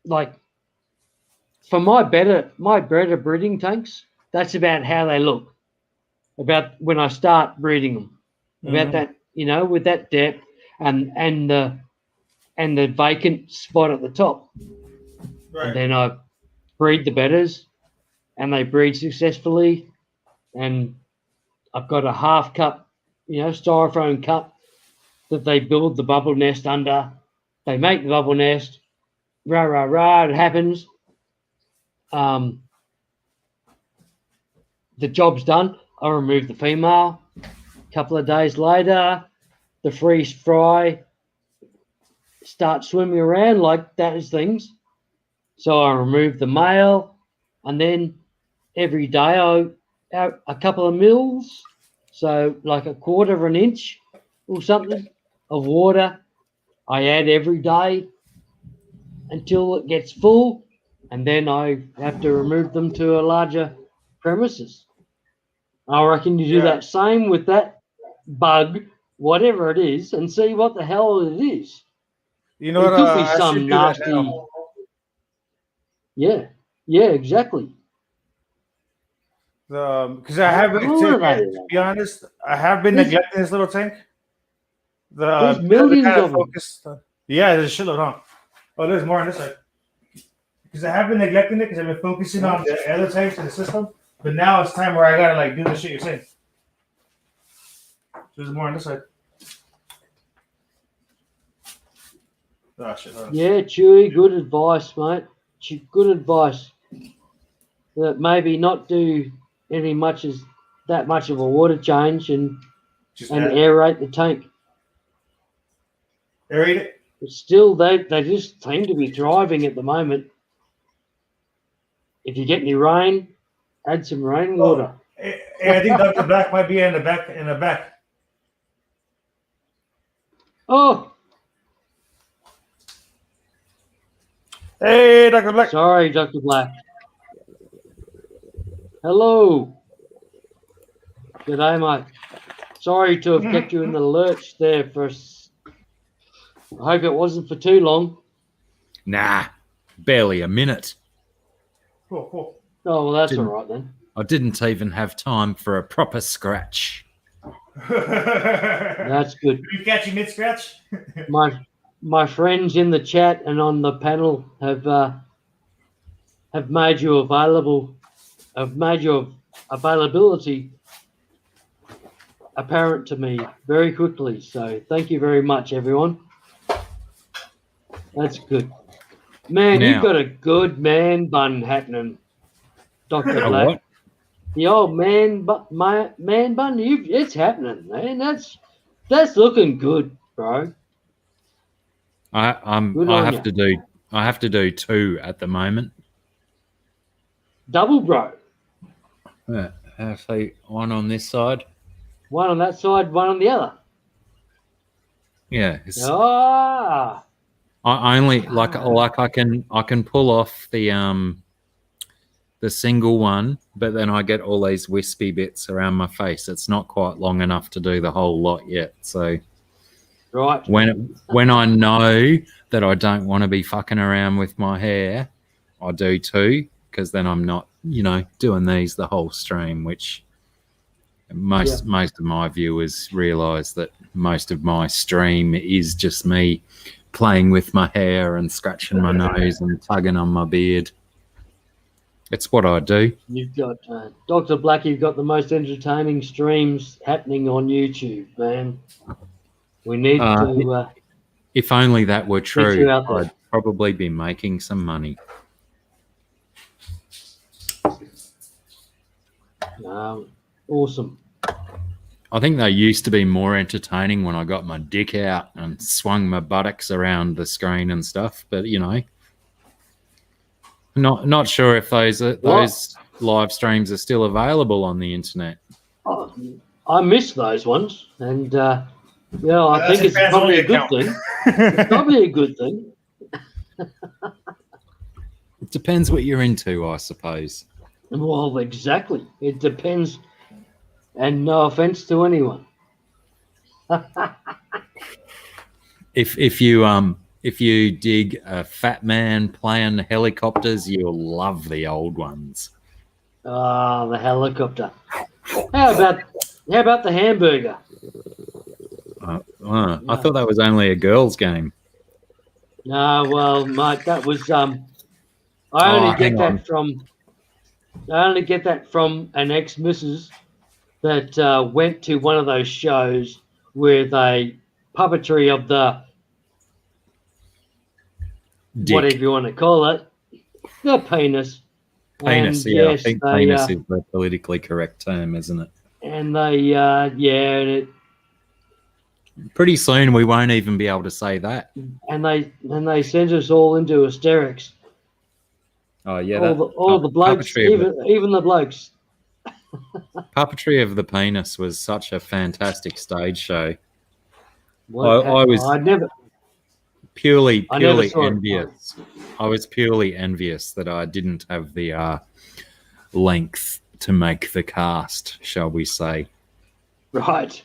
like for my better breeding tanks. That's about how they look. About when I start breeding them. About that, with that depth and the vacant spot at the top. Right. And then I breed the betters, and they breed successfully. And I've got a half cup, styrofoam cup that they build the bubble nest under. They make the bubble nest. Rah, rah, rah, it happens. The job's done. I remove the female. A couple of days later, the freeze fry start swimming around like those things. So I remove the male, and then every day I add a couple of mils, so like a quarter of an inch or something of water I add every day until it gets full, and then I have to remove them to a larger premises. I reckon you do that same with that bug, whatever it is, and see what the hell it is. You know It what? could be I should some do that nasty. now. Yeah, exactly. Because I have, to be honest, I have been neglecting this little tank. There's millions of them. Yeah, there's a shitload, huh? Oh, there's more on this side. Because I have been neglecting it because I've been focusing on the other tanks in the system. But now it's time where I gotta do the shit you're saying. So there's more on this side. Oh, shit. Yeah, Chewy, good advice, mate. Good advice. That maybe not do that much of a water change and aerate the tank. Aerate it? But still, they just seem to be thriving at the moment. If you get any rain, add some rainwater. I think Dr. Black might be in the back. Oh, hey, Dr. Black. Sorry, Dr. Black. Hello. G'day, mate. Sorry to have kept you in the lurch there for. I hope it wasn't for too long. Nah, barely a minute. Cool. Oh, well, that's all right then. I didn't even have time for a proper scratch. That's good. Did you catch you mid-scratch? My friends in the chat and on the panel have made you available. Have made your availability apparent to me very quickly. So thank you very much, everyone. That's good. Man, you've got a good man bun happening, Dr. Black. What? The old man bun, it's happening, man. That's looking good, bro. I have to do 2 at the moment. Double, bro. So one on this side. One on that side, one on the other. Yeah, Ah, I only like I can pull off the single one, but then I get all these wispy bits around my face. It's not quite long enough to do the whole lot yet. So right. when I know that I don't want to be fucking around with my hair, I do too, because then I'm not, doing these the whole stream, which most of my viewers realise that most of my stream is just me playing with my hair and scratching my nose and tugging on my beard. It's what I do. You've got Dr. Black. You've got the most entertaining streams happening on YouTube, man. We need to. If only that were Get you true, out there. I'd probably be making some money. Awesome. I think they used to be more entertaining when I got my dick out and swung my buttocks around the screen and stuff. But not sure if those live streams are still available on the internet. Oh, I miss those ones, and I think it's probably a good thing. It's probably a good thing. It depends what you're into, I suppose. Well, exactly. It depends, and no offense to anyone. If you dig a fat man playing helicopters, you'll love the old ones. The helicopter. How about the hamburger? I thought that was only a girls' game. No, well, mate, that was I only get that from an ex-missus that went to one of those shows where they puppetry of the Dick. whatever you want to call it, the penis. Penis, And yeah. yes, I think they, penis is the politically correct term, isn't it? And they, and it, Pretty soon we won't even be able to say that. and they sent us all into hysterics. Oh yeah, all the blokes, even the blokes. Puppetry of the penis was such a fantastic stage show. Well, I was purely envious. I was purely envious that I didn't have the length to make the cast, shall we say. Right.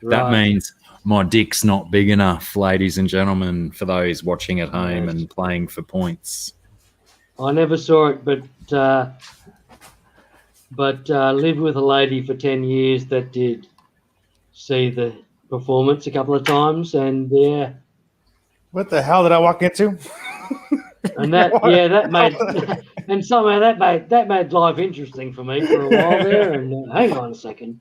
That means my dick's not big enough, ladies and gentlemen, for those watching at home and playing for points. I never saw it, but lived with a lady for 10 years that did see the performance a couple of times, and What the hell did I walk into? and that made and somehow that made life interesting for me for a while there. And hang on a second.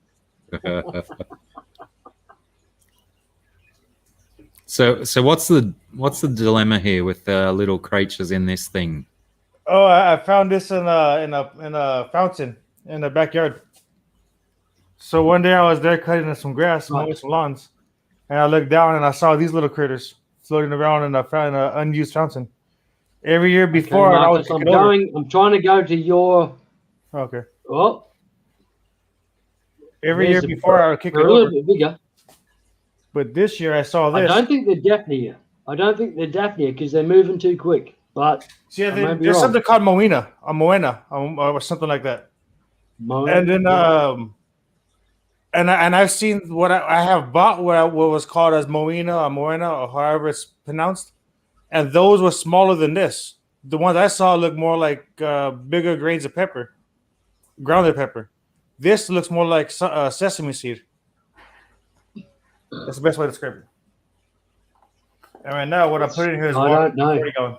So what's the dilemma here with the little creatures in this thing? Oh, I found this in a fountain in the backyard. So one day I was there cutting some grass, mowing some lawns, and I looked down and I saw these little critters floating around in an unused fountain. Every year before, okay, Marcus, I'm trying to go to your. Okay. Oh. Every year before, I would kick it over. A little bit bigger. But this year, I saw this. I don't think they're Daphnia. Because they're moving too quick. But see, there's something called Moena, or something like that. And then, and I've seen what I have bought what was called as Moena, or however it's pronounced, and those were smaller than this. The ones I saw look more like bigger grains of pepper, grounded pepper. This looks more like sesame seed. That's the best way to describe it. And right now, what I put in here is I don't know.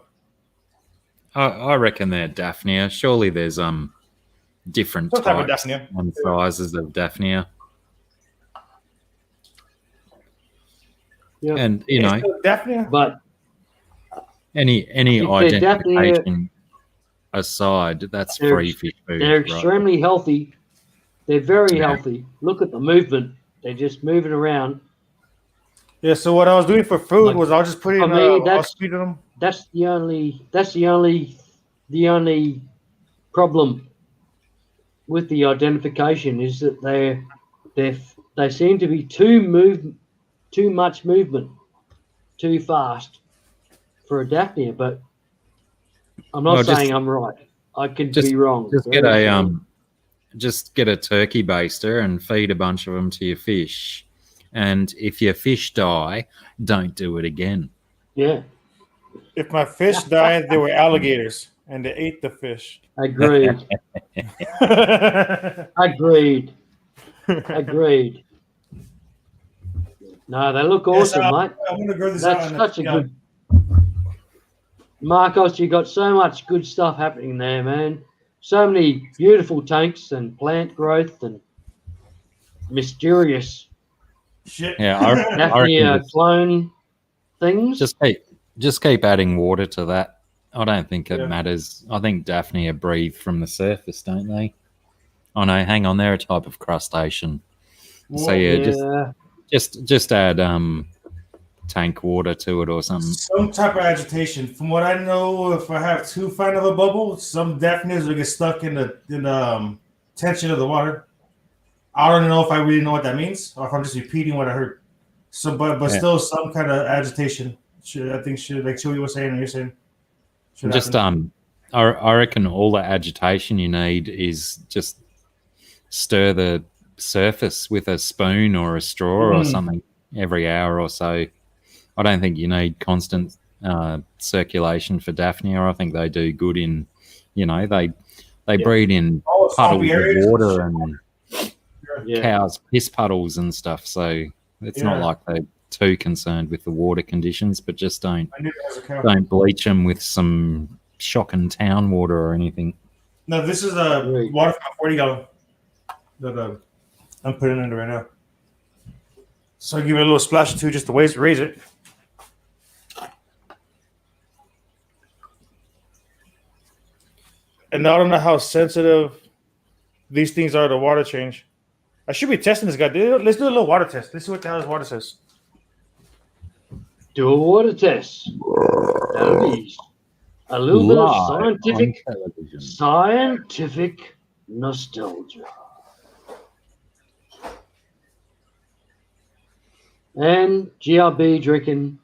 I reckon they're Daphnia. Surely there's different types and sizes of Daphnia. Yeah. And Daphnia, but any identification aside, that's free fish food. They're extremely healthy. They're very healthy. Look at the movement. They're just moving around. Yeah. So what I was doing for food was I was just putting them. That's the only problem with the identification is that they seem to be too too much movement, too fast for a Daphnia, but I'm not Well, just- saying I'm right. I could just- be wrong. Just get Very a easily. just get a turkey baster and feed a bunch of them to your fish. And if your fish die, don't do it again. Yeah, If my fish died, they were alligators, and they ate the fish. agreed. Agreed. Agreed. No, they look Yes, awesome, mate. I want to grow this That's out. in such the- a good. Marcos, you got so much good stuff happening there, man. So many beautiful tanks and plant growth and mysterious Shit. Yeah, I Daphnia reckon clone things. just keep adding water to that. I don't think it Yeah. matters. I think Daphnia breathe from the surface, don't they? Oh no, hang on, they're a type of crustacean. So yeah, just add tank water to it or something. Some type of agitation. From what I know, if I have too fine of a bubble, some Daphnias will get stuck in the tension of the water. I don't know if I really know what that means, or if I'm just repeating what I heard. So, but Yeah. still, some kind of agitation should like Chewy was saying, and you're saying. should Just happen. I reckon all the agitation you need is just stir the surface with a spoon or a straw or something every hour or so. I don't think you need constant circulation for Daphnia. I think they do good in, they breed in All puddles swampy of areas. water and Yeah. cows piss puddles and stuff. So it's not Yeah. like they're too concerned with the water conditions, but just don't I knew there was a cow. bleach them with some shocking town water or anything. No, this is a Right. water from a 40 gallon that I'm putting in it right now. So I give it a little splash or two just to raise it. And I don't know how sensitive these things are to water change. I should be testing this guy. Let's do a little water test. Let's see what the hell his water says. Do a water test. That'll be a little bit of Live scientific on television. scientific nostalgia. And GRB drinking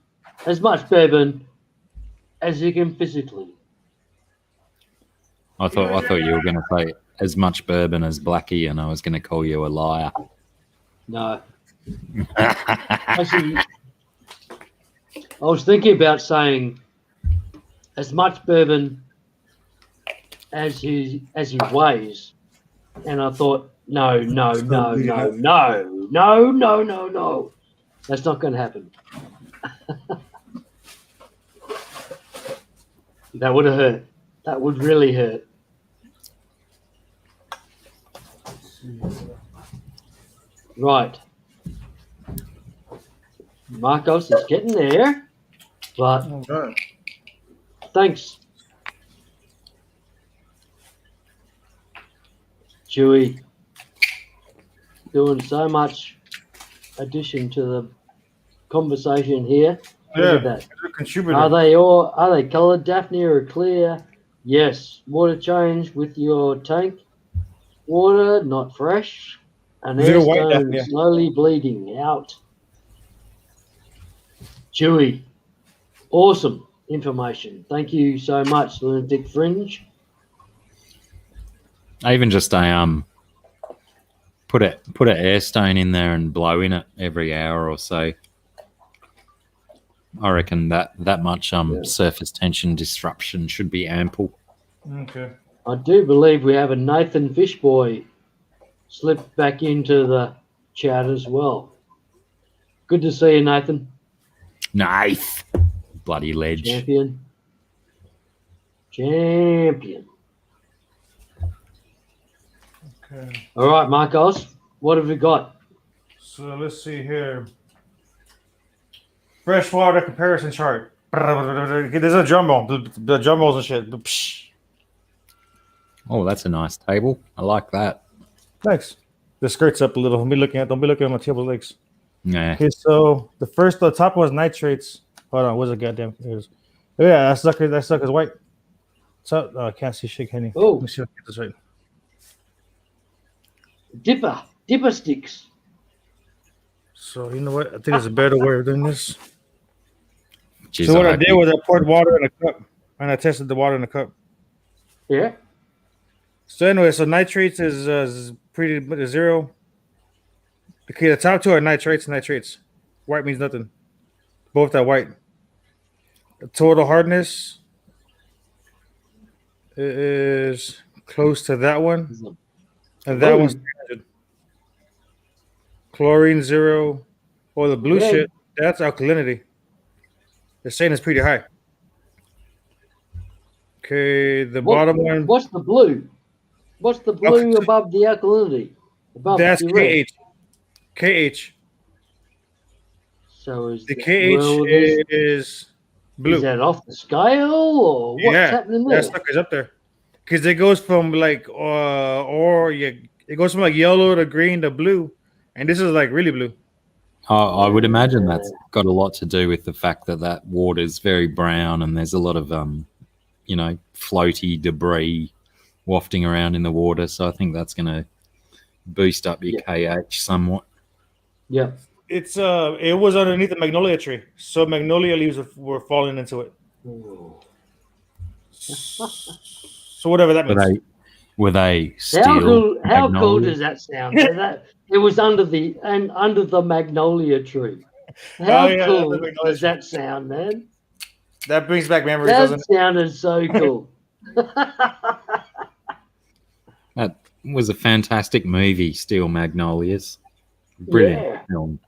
as much bourbon as he can physically. I thought you were going to say as much bourbon as Blackie, and I was going to call you a liar. No. Actually, I was thinking about saying as much bourbon as he weighs, and I thought, no. That's not going to happen. That would have hurt. That would really hurt. Right. Marcos is getting there, but thanks, Chewy. Doing so much addition to the conversation here. Look at that. a contributor. Are they coloured Daphnia or clear? Yes. Water change with your tank. Water, not fresh. An They're white airstone Daphnia. slowly bleeding out. Chewy. Awesome information. Thank you so much, Lunatic Fringe. I even just put an airstone in there and blow in it every hour or so. I reckon that much surface tension disruption should be ample. Okay. I do believe we have a Nathan Fishboy slipped back into the chat as well. Good to see you, Nathan. Nice, bloody ledge. Champion. Okay. All right, Marcos, what have we got? So let's see here. Freshwater comparison chart. There's a drum roll. The drum rolls and shit. Psh. Oh, that's a nice table. I like that. Thanks. The skirt's up a little. Don't be looking at my table legs. Yeah. Okay, so the top was nitrates. Hold on, what's it? Goddamn. It is. Oh, yeah, that sucker's white. So I can't see shit, Kenny. Oh. Let me see if I get this right. Dipper sticks. So you know what? I think there's a better way of doing this. Jeez, So what I hope did you- was I poured water in a cup, and I tested the water in the cup. Yeah. So anyway, so nitrates is pretty much 0. Okay, the top 2 are nitrates. White means nothing. Both are white. The total hardness is close to that one, and that one's 300. Chlorine 0, or the blue Yeah. shit. That's alkalinity. They're saying it's pretty high. Okay, the bottom one. What's the blue? What's the blue above the alkalinity? Above That's the red. KH. So is The that, KH well, is blue. is that off the scale or what's happening there? That sucker's up there. Because it goes from like it goes from like yellow to green to blue, and this is like really blue. I would imagine that's got a lot to do with the fact that that water is very brown and there's a lot of floaty debris wafting around in the water. So I think that's going to boost up your KH somewhat. Yeah. It was underneath the magnolia tree, so magnolia leaves were falling into it. So whatever that means. Were they still? How cool does that sound? It was under the magnolia tree. How cool does that sound, man? That brings back memories, That doesn't it? sounded so cool. That was a fantastic movie, Steel Magnolias. Brilliant film.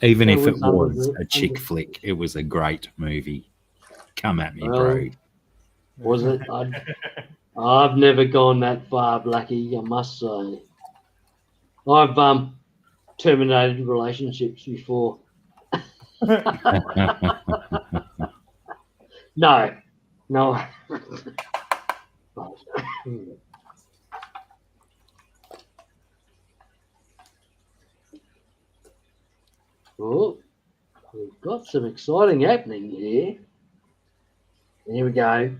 Even if it was a chick flick, it was a great movie. Come at me, bro. Was it? I've never gone that far, Blackie, I must say. I've terminated relationships before. No. Oh, we've got some exciting happening here. Here we go.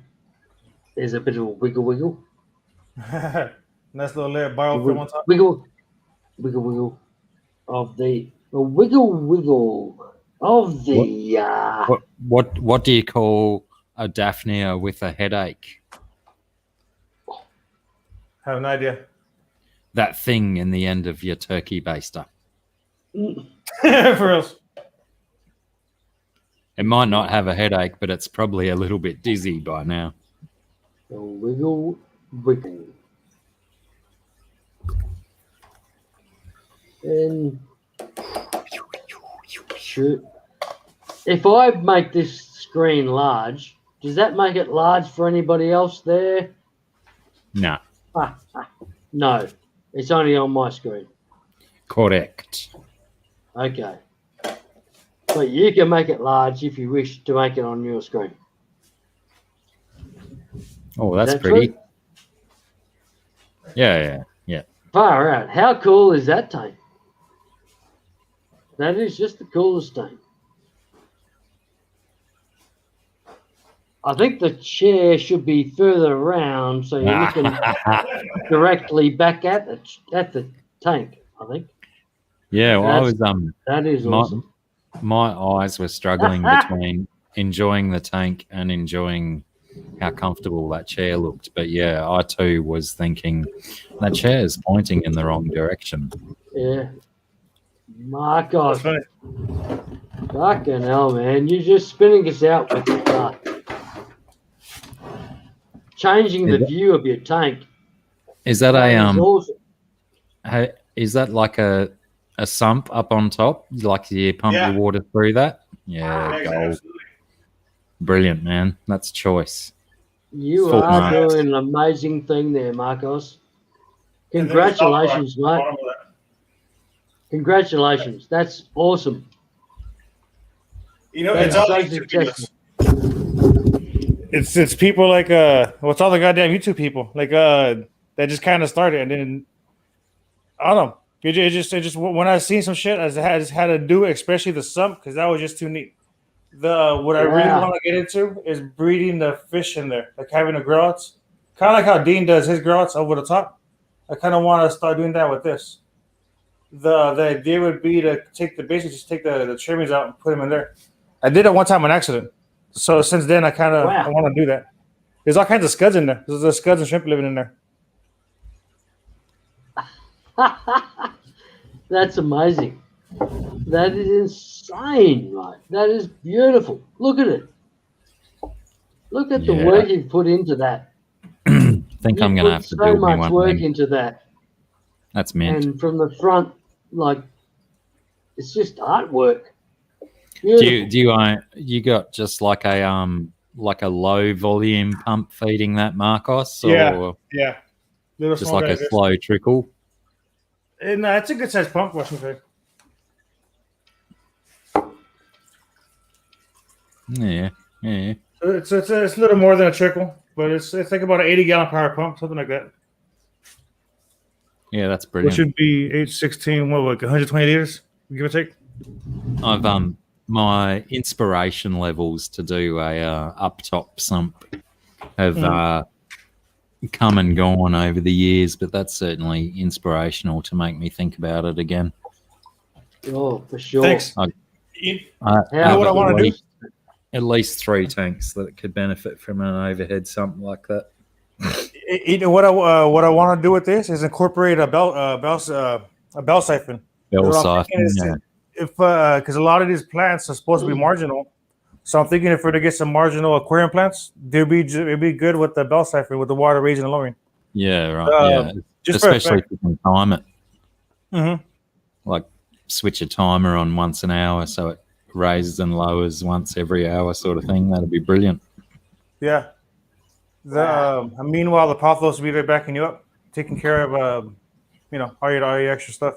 There's a bit of a wiggle. Nice little layer of biofilm on top. Wiggle of the wiggle of the. What do you call a Daphnia with a headache? Have an idea. That thing in the end of your turkey baster. For real. It might not have a headache, but it's probably a little bit dizzy by now. Wiggle. And shoot. If I make this screen large, does that make it large for anybody else there? No. No, it's only on my screen. Correct. Okay. But you can make it large if you wish to make it on your screen. Oh, that's that pretty. true? Yeah. Far out. How cool is that tank? That is just the coolest tank. I think the chair should be further around so you're looking directly back at the tank, I think. Yeah, well, that is awesome. My eyes were struggling between enjoying the tank and enjoying how comfortable that chair looked. But yeah, I too was thinking that chair is pointing in the wrong direction. Yeah. My God. Fucking hell, man. You're just spinning us out with the car. Changing the view of your tank. Is that awesome. Is that like a sump up on top? Like you pump your water through that? Yeah, gold. Brilliant, man. That's choice. You are doing an amazing thing there, Marcos. Congratulations, mate. Congratulations. That's awesome. You know, it's all successful. It's people like what's all the goddamn YouTube people like that just kind of started, and then I don't know. It just when I seen some shit, I just had to do it, especially the sump, because that was just too neat. What I really want to get into is breeding the fish in there, like having the grouts, kind of like how Dean does his grouts over the top. I kind of want to start doing that with this. the idea would be to just take the trimmings out and put them in there. I did it one time on accident. So since then, I Wow. want to do that. There's all kinds of scuds in there. There's scuds and shrimp living in there. That's amazing. That is insane, right? That is beautiful. Look at it. Look at the Yeah. work you put into that. I think You I'm going to put have to so build me much one. work Then. into that, That's mint. and from the front, like it's just artwork. Do Beautiful. you got just like a low volume pump feeding that Marcos, or Yeah. Little just small like a guys. slow trickle? No, it's a good sized pump. Washing machine. Yeah. It's a little more than a trickle, but it's like about an 80-gallon power pump, something like that. Yeah, that's Which brilliant. should be 816, like 120 liters, give or take. I've my inspiration levels to do a up top sump have come and gone over the years, but that's certainly inspirational to make me think about it again. Oh, for sure. Thanks. I You How know what I have want to do? at least 3 tanks that could benefit from an overhead sump like that. You know what I want to do with this is incorporate a bell siphon. Bell What I'm siphon, thinking is yeah. if because a lot of these plants are supposed to be marginal, so I'm thinking if we're to get some marginal aquarium plants, it'd be good with the bell siphon with the water raising and lowering. Yeah, right. Yeah, Just for especially if effect. you can time it. Mhm. Like switch a timer on once an hour so it raises and lowers once every hour, sort of thing. That'd be brilliant. Yeah. Meanwhile, the pothos will be right backing you up, taking care of all your extra stuff.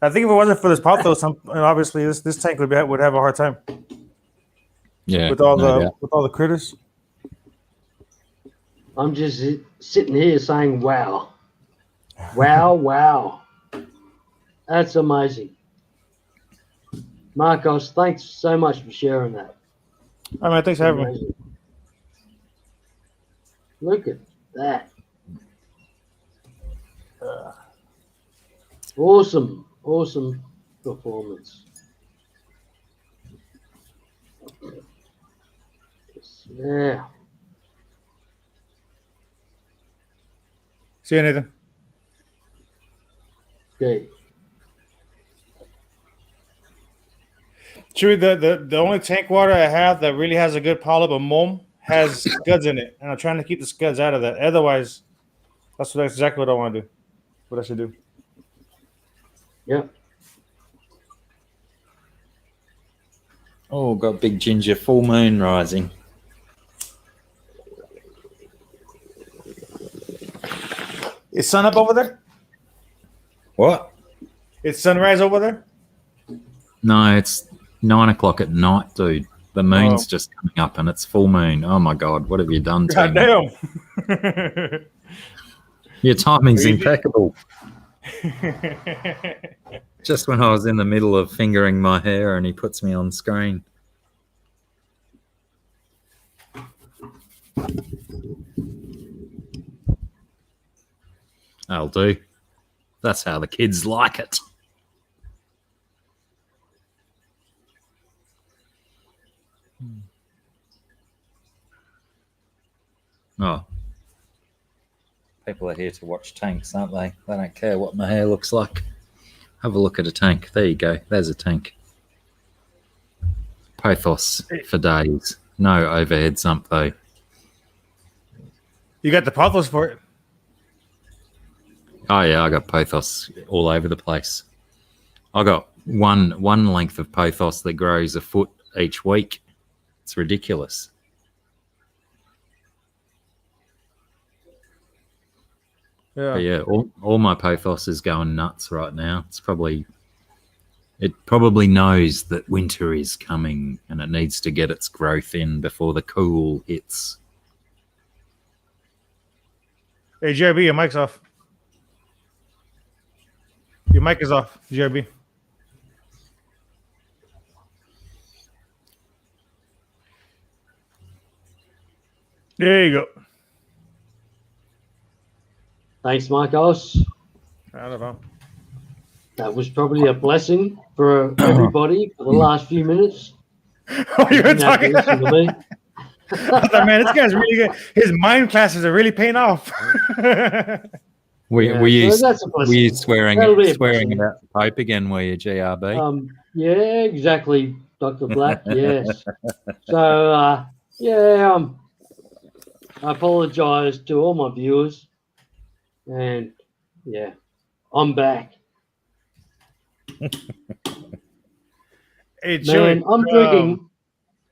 I think if it wasn't for this pothos, obviously this tank would have a hard time Yeah, with all no doubt. the critters. I'm just sitting here saying, wow. Wow, wow. That's amazing. Marcos, thanks so much for sharing that. All right, man, thanks for having me. Amazing. Look at that. Awesome performance. Yeah. See you, Nathan. Okay. Chewy, the only tank water I have that really has a good polyp of mom has scuds in it, and I'm trying to keep the scuds out of that. Otherwise, that's exactly what I want to do. What I should do. Yep. Oh, got big ginger full moon rising. Is sun up over there? What? Is sunrise over there? No, it's 9 o'clock at night, dude. The moon's just coming up and it's full moon. Oh my God, what have you done to God me? damn. Your timing's Crazy. impeccable. Just when I was in the middle of fingering my hair and he puts me on screen. That'll do. That's how the kids like it. Oh. People are here to watch tanks, aren't they? They don't care what my hair looks like. Have a look at a tank. There you go. There's a tank. Pothos for days. No overhead sump, though. You got the pothos for it. Oh, yeah, I got pothos all over the place. I got one length of pothos that grows a foot each week. It's ridiculous. Yeah. But yeah, all my pothos is going nuts right now. It probably knows that winter is coming and it needs to get its growth in before the cool hits. Hey, JRB, your mic's off. Your mic is off, JRB. There you go. Thanks, Marcos. I don't know. That was probably a blessing for everybody for the last few minutes. Oh, you were Didn't have to talking. listen to me. I thought, man, this guy's really good. His mind classes are really paying off. Were you so that's a blessing. swearing That'll be a swearing blessing. about the Pope again? Were you, GRB? Yeah, exactly, Dr. Black. Yes. So, yeah, I apologize to all my viewers, and yeah, I'm back. Hey, Joey, Man, I'm drinking.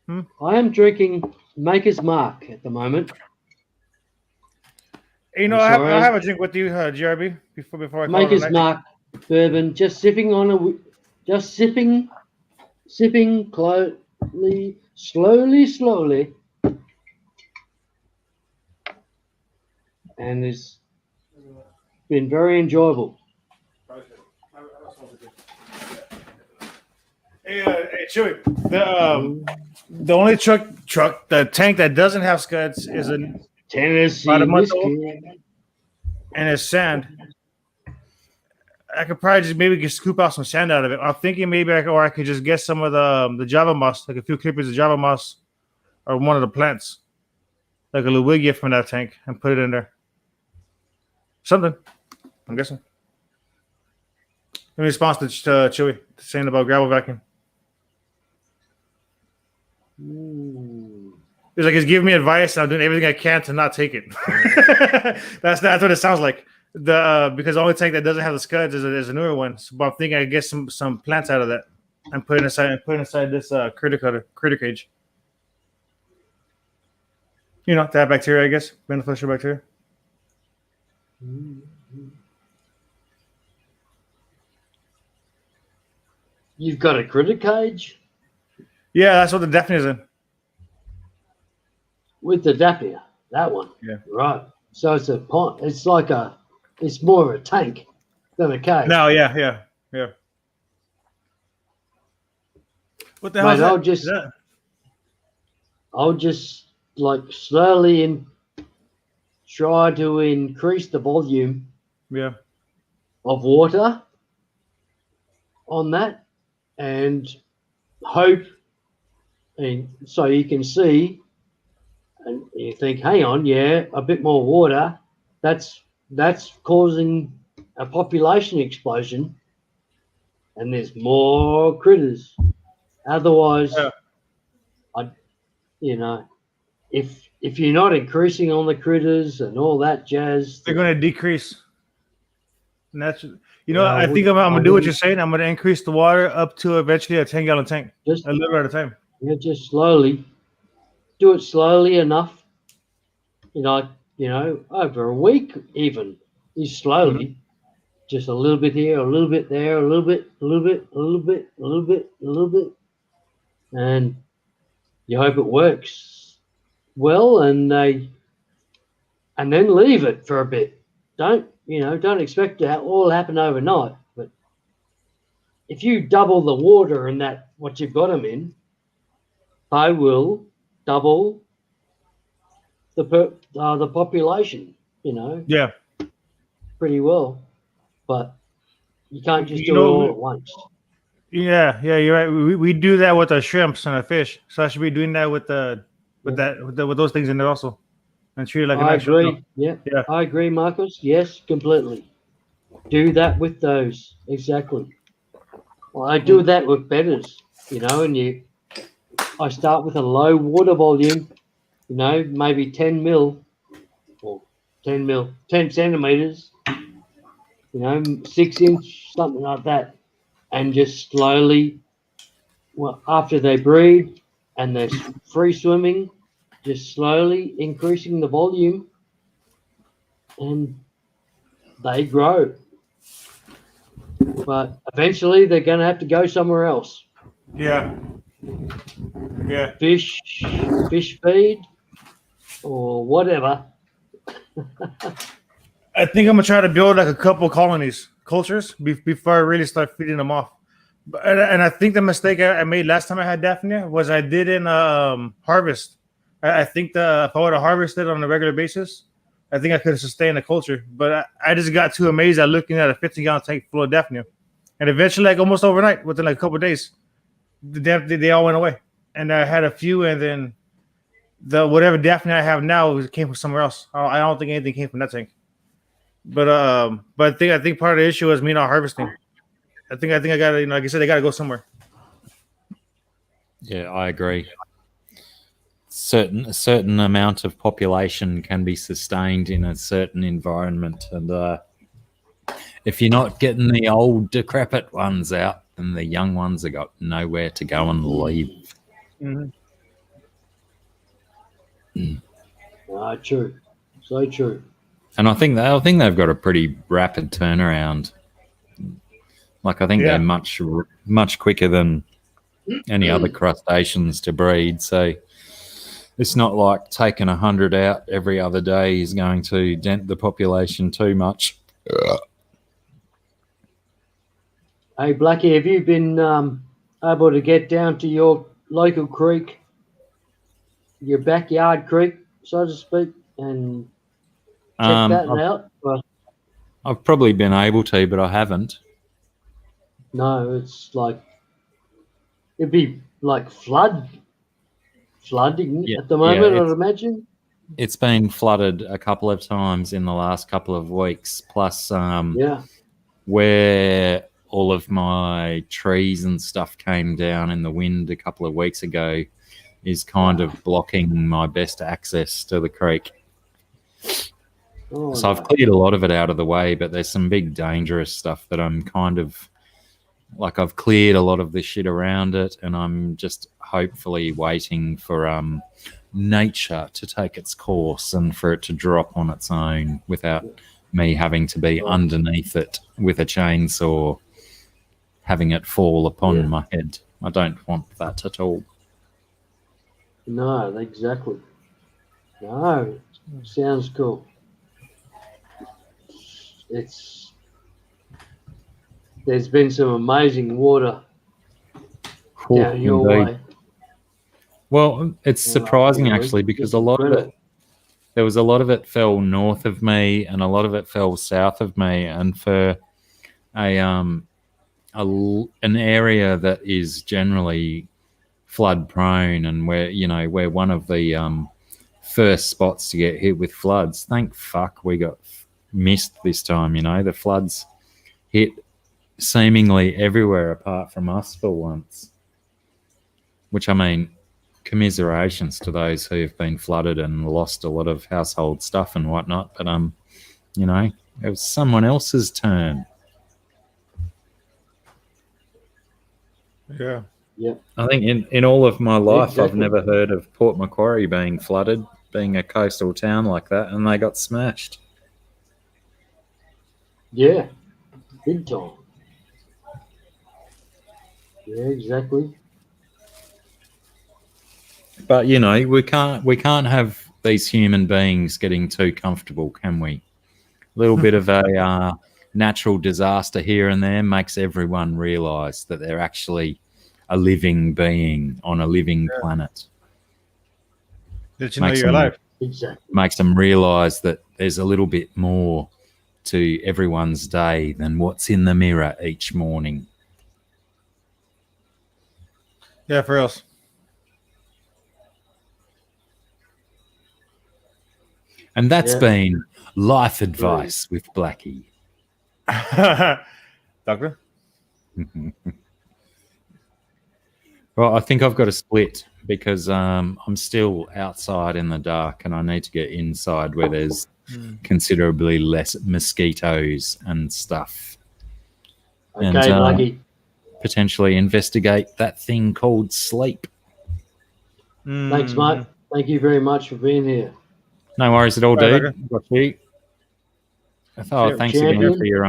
hmm? I am drinking Maker's Mark at the moment. Hey, you know, I'm I sorry. have a drink with you, GRB, before I call it a Maker's night. Mark bourbon, just sipping slowly, and it's been very enjoyable. Hey, Chewy, the only the tank that doesn't have scuds is Tennessee about a month old, whiskey. and it's sand. I could probably just maybe just scoop out some sand out of it. I'm thinking maybe I could just get some of the Java moss, like a few clippers of Java moss, or one of the plants, like a Luigia from that tank, and put it in there. Something, I'm guessing. In response to Chewy saying about gravel vacuum. It's like he's giving me advice, and I'm doing everything I can to not take it. that's what it sounds like. Because the only tank that doesn't have the scuds is a newer one. So, but I'm thinking I get some plants out of that and put it inside this critter cage. You know, to have bacteria, I guess, beneficial bacteria. You've got a critter cage Yeah, that's what the Daphne is in. with the Daphnia. That one. Yeah. Right. So it's a pond. It's more of a tank than a cage. No, yeah. What the hell Mate, is that? I'll just like slowly try to increase the volume Yeah. of water on that and hope, and so you can see and you think, hang on, yeah, a bit more water, that's causing a population explosion, and there's more critters. Otherwise, if you're not increasing on the critters and all that jazz, They're going to decrease. And that's, Yeah, I think I'm going to do what you're saying. I'm going to increase the water up to eventually a 10-gallon tank, just a liter at a time. just slowly do it slowly enough. Over a week even. You slowly, just a little bit here, a little bit there, a little bit, and you hope it works well, and then leave it for a bit. Don't expect to all happen overnight. But if you double the water in that what you've got them in, they will double the population. Yeah. Pretty well, but you can't just do it all at once. Yeah, you're right. We do that with our shrimps and our fish, so I should be doing that with those things in there also, and treat it like I an actual. agree. Yeah, I agree, Marcus. Yes, completely. Do that with those exactly. Well, I do that with bedders, and I start with a low water volume, maybe 10 mil or 10 centimeters, 6 inch, something like that. And just slowly, after they breed and they're free swimming, just slowly increasing the volume, and they grow. But eventually they're going to have to go somewhere else. Yeah. Fish feed or whatever. I think I'm gonna try to build like a couple cultures before I really start feeding them off. And I think the mistake I made last time I had Daphnia was I didn't harvest. I think if I would have harvested on a regular basis, I think I could have sustained the culture. But I just got too amazed at looking at a 15-gallon tank full of Daphnia. And eventually, like almost overnight, within like a couple of days, they all went away. And I had a few, and then the whatever Daphne I have now came from somewhere else. I don't think anything came from that tank. But I think part of the issue is me not harvesting. I think I gotta, like you said, they gotta go somewhere. Yeah, I agree. A certain amount of population can be sustained in a certain environment, and if you're not getting the old decrepit ones out, then the young ones have got nowhere to go and leave. Mm-hmm. True. So true. And I think they've got a pretty rapid turnaround. Like, I think they're much quicker than any other crustaceans to breed. So it's not like taking 100 out every other day is going to dent the population too much. Hey, Blackie, have you been able to get down to your local creek, your backyard creek, so to speak, and check that out? Well, I've probably been able to, but I haven't. no, it's like it'd be like flooding at the moment, I'd imagine. It's been flooded a couple of times in the last couple of weeks. Plus, where all of my trees and stuff came down in the wind a couple of weeks ago is kind of blocking my best access to the creek. So I've cleared a lot of it out of the way, but there's some big dangerous stuff that I'm kind of like, I've cleared a lot of the shit around it, and I'm just hopefully waiting for nature to take its course and for it to drop on its own without me having to be underneath it with a chainsaw, having it fall upon my head. I don't want that at all. No, exactly. No, sounds cool. There's been some amazing water down your way. Well, it's surprising actually, because a lot of it, there was a lot of it fell north of me and a lot of it fell south of me, and for an area that is generally flood prone and we're one of the first spots to get hit with floods. Thank fuck we got missed this time. The floods hit seemingly everywhere apart from us for once, which, I mean, commiserations to those who have been flooded and lost a lot of household stuff and whatnot, but it was someone else's turn. Yeah. I think in all of my life, I've never heard of Port Macquarie being flooded, being a coastal town like that, and they got smashed. Yeah, big time. Yeah, exactly. But we can't have these human beings getting too comfortable, can we? A little bit of a natural disaster here and there makes everyone realise that they're actually a living being on a living planet. Did you know you're alive? Exactly. Makes them realise that there's a little bit more to everyone's day than what's in the mirror each morning. Yeah, for reals. And that's been life advice with Blackie. Doctor? Well, I think I've got to split because I'm still outside in the dark and I need to get inside where there's considerably less mosquitoes and stuff. Okay, and Blackie. Potentially investigate that thing called sleep. Thanks, mate. Thank you very much for being here. No worries at all, Bye, dude. Got you. Thanks again for your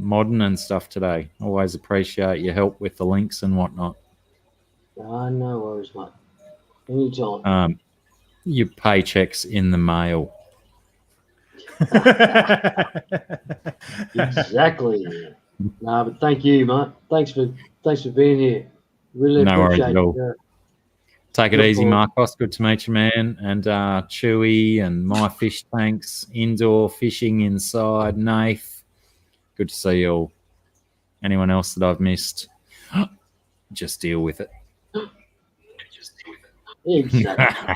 modding and stuff today. Always appreciate your help with the links and whatnot. No worries, mate. Anytime. Your paychecks in the mail. Exactly. No, but thank you, mate. Thanks for being here. Really No worries appreciate at all. it. Take it easy, Marcos. Good to meet you, man. And Chewy and My Fish Tanks, indoor fishing inside, Nath. Good to see you all. Anyone else that I've missed? Just deal with it. Exactly.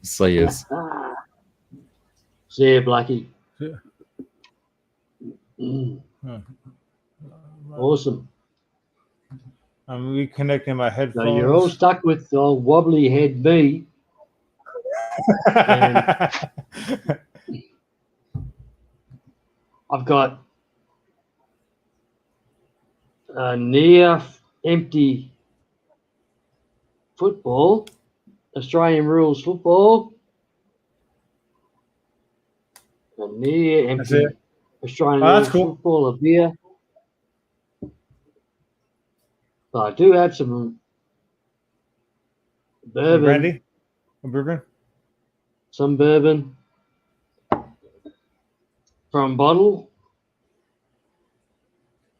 See yous. See you, Blackie. Yeah. Awesome. I'm reconnecting my headphones. So you're all stuck with the old wobbly head me. I've got a near empty football, Australian rules football, a near empty it. Australian Oh, rules that's cool. football of beer. But I do have some bourbon, Brandy? Bourbon? some bourbon from bottle.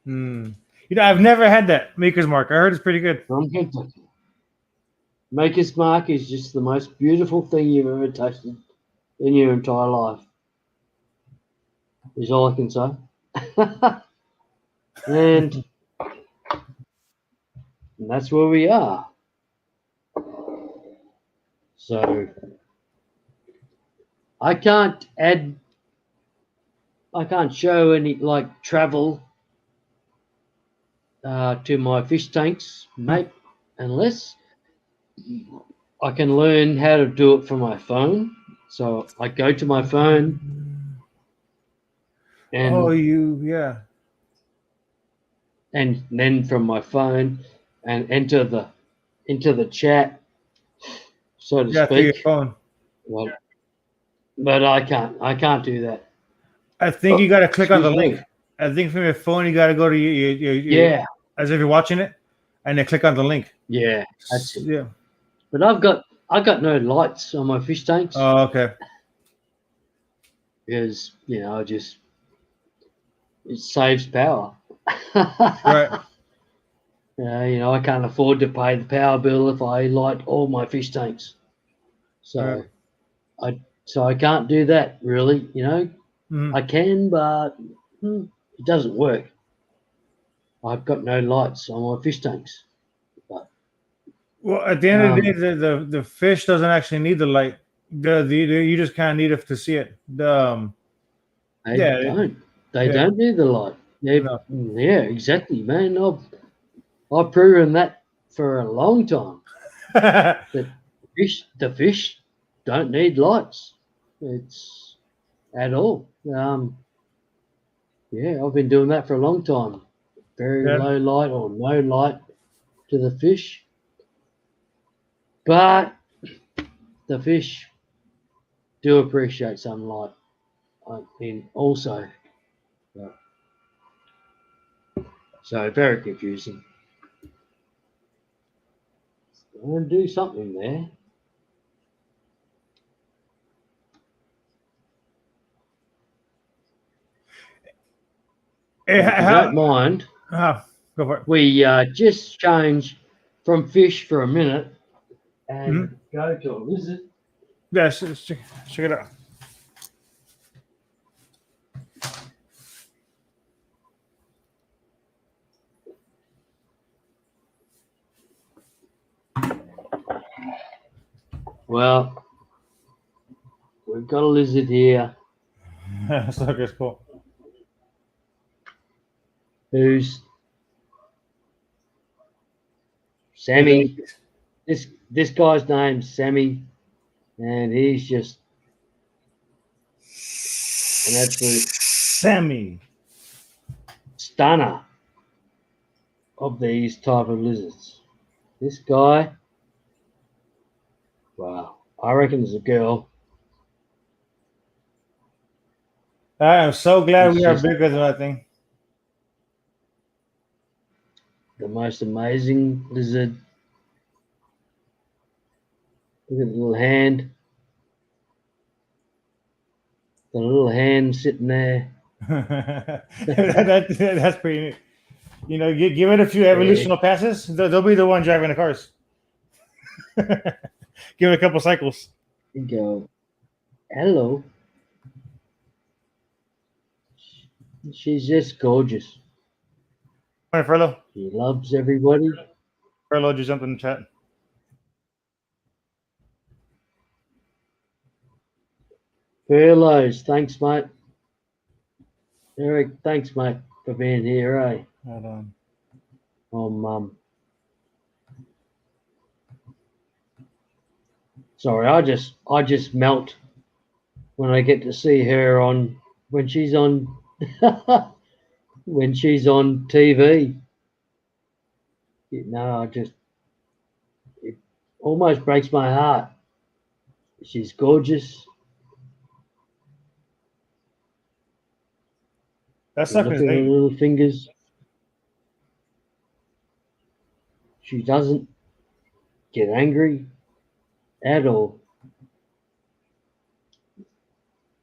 You know, I've never had that Maker's Mark. I heard it's pretty good. From Kentucky. Maker's Mark is just the most beautiful thing you've ever tasted in your entire life. Is all I can say. and that's where we are. So I can't show any like travel to my fish tanks, mate, unless I can learn how to do it from my phone. So I go to my phone and and then from my phone and enter into the chat, so to Yeah, through your speak. phone. But I can't do that. I think you got to click on the Excuse link. me. I think from your phone, you got to go to your Yeah, as if you're watching it, and then click on the link. yeah, that's it. Yeah. But I've got no lights on my fish tanks Oh, okay. because it saves power. Right. I can't afford to pay the power bill if I light all my fish tanks. So I can't do that really. Mhm. I can, but it doesn't work. I've got no lights on my fish tanks. Well, at the end of the day, the fish doesn't actually need the light. You just kind of need it to see it. They Yeah, don't. They yeah. don't need the light. No. Yeah, exactly, man. I've proven that for a long time. That the fish don't need lights. It's at all. Yeah, I've been doing that for a long time. Very Yeah. low light or no light to the fish. But the fish do appreciate some light. Also. So very confusing. I want to do something there. If you don't mind, Go for it. we just change from fish for a minute and go to a lizard. Yeah, check it out. Well, we've got a lizard here That's okay, it's cool. who's Sammy. This guy's name's Sammy, and he's just an absolute Sammy. stunner of these type of lizards. This guy, wow, I reckon it's a girl. I am so glad It's we are just bigger than that thing. the most amazing lizard. Look at the little hand. The little hand sitting there. That's pretty neat. Give it a few evolutional passes, they'll be the one driving the cars. Give it a couple cycles. You go, hello. She's just gorgeous. Morning, Furlough. He loves everybody. Furlough just jumped in the chat. Furloughs, thanks, mate. Eric, thanks, mate, for being here, eh? Hold on. Sorry, I just melt when I get to see her on when she's on when she's on TV. You know, it almost breaks my heart. She's gorgeous. That You look sucker's at her name. little fingers. She doesn't get angry at all.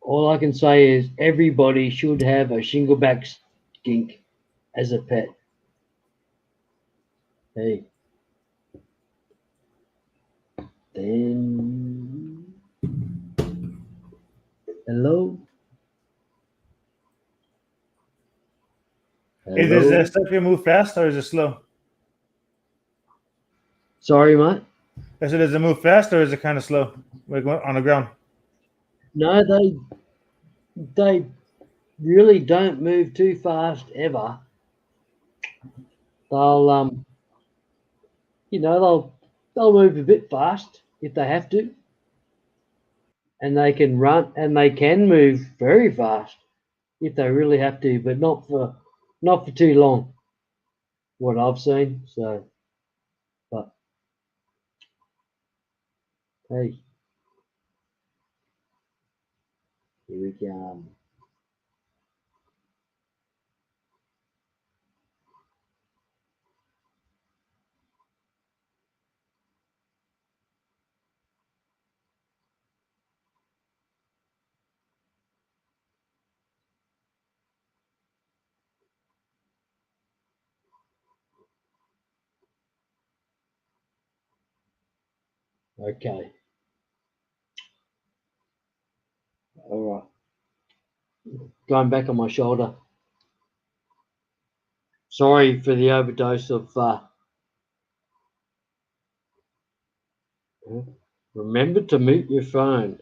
All I can say is everybody should have a shingleback skink as a pet. Hey. Then hello. Does that stuff here move fast or is it slow? Sorry, mate. I said, does it move fast or is it kind of slow, like on the ground? No, they really don't move too fast ever. They'll they'll move a bit fast if they have to, and they can run and they can move very fast if they really have to, but not for too long. What I've seen, so, but hey, here we go. Okay. All right. Going back on my shoulder. Sorry for the overdose of. Remember to mute your phone.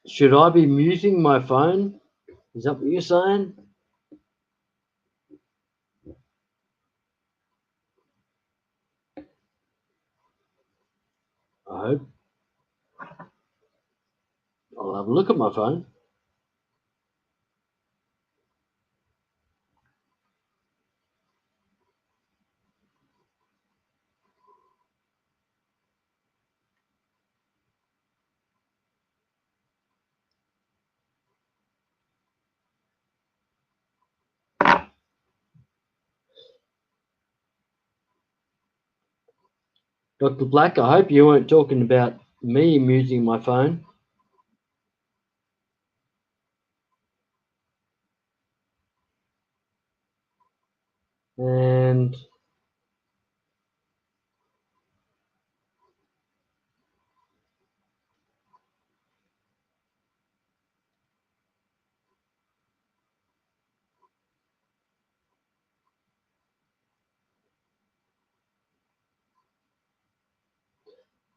Should I be muting my phone? Is that what you're saying? I hope. I'll have a look at my phone. Dr. Black, I hope you weren't talking about me muting my phone. And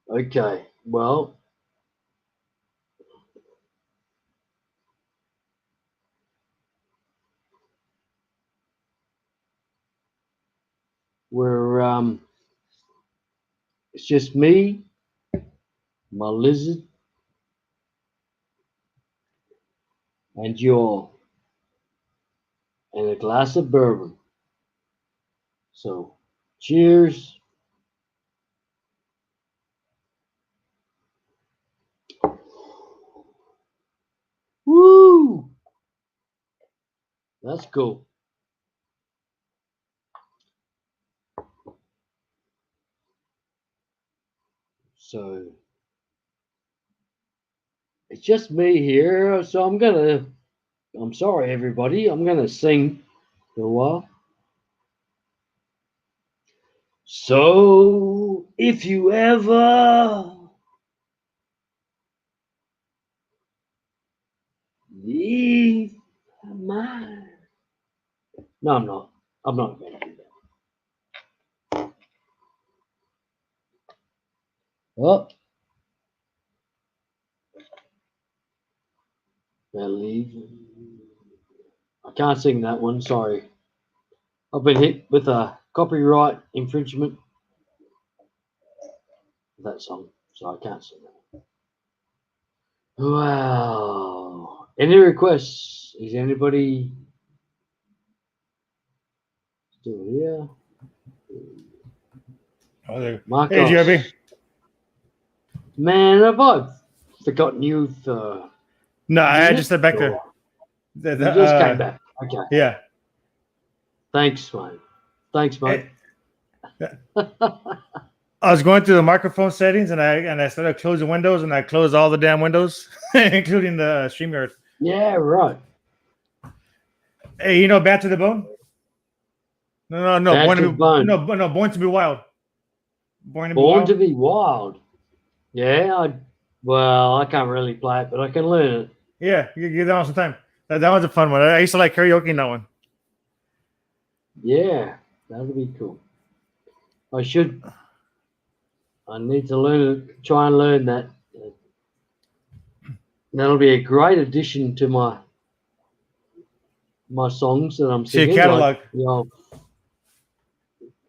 okay, well, we're it's just me, my lizard, and you and a glass of bourbon. So, cheers. Woo! That's cool. So, it's just me here. So I'm sorry, everybody. I'm gonna sing for a while. So, if you ever leave my... No, I'm not. I'm not going to do that. Oh. Believe. I can't sing that one, sorry. I've been hit with a copyright infringement of that song, so I can't sing that. Wow. Any requests? Is anybody still here? Oh, there. Marcos. Hey, GRB. Man, have I forgotten you for... No, I just stepped back there. Or- You just came back. Okay. Yeah. Thanks, mate. Thanks, mate. I was going through the microphone settings and I started closing windows and I closed all the damn windows, including the StreamYard. Yeah, right. Hey, you know Bad to the Bone? No. Bad Born to to the be, Bone. no, Born to be Wild. Born to be Born Wild. to be Wild. Yeah, I can't really play it, but I can learn it. Yeah, you give that one some time. That one's a fun one. I used to like karaoke in that one. Yeah, that'd be cool. I need to learn it, try and learn that. That'll be a great addition to my songs that I'm To your singing. catalog. Like, you know,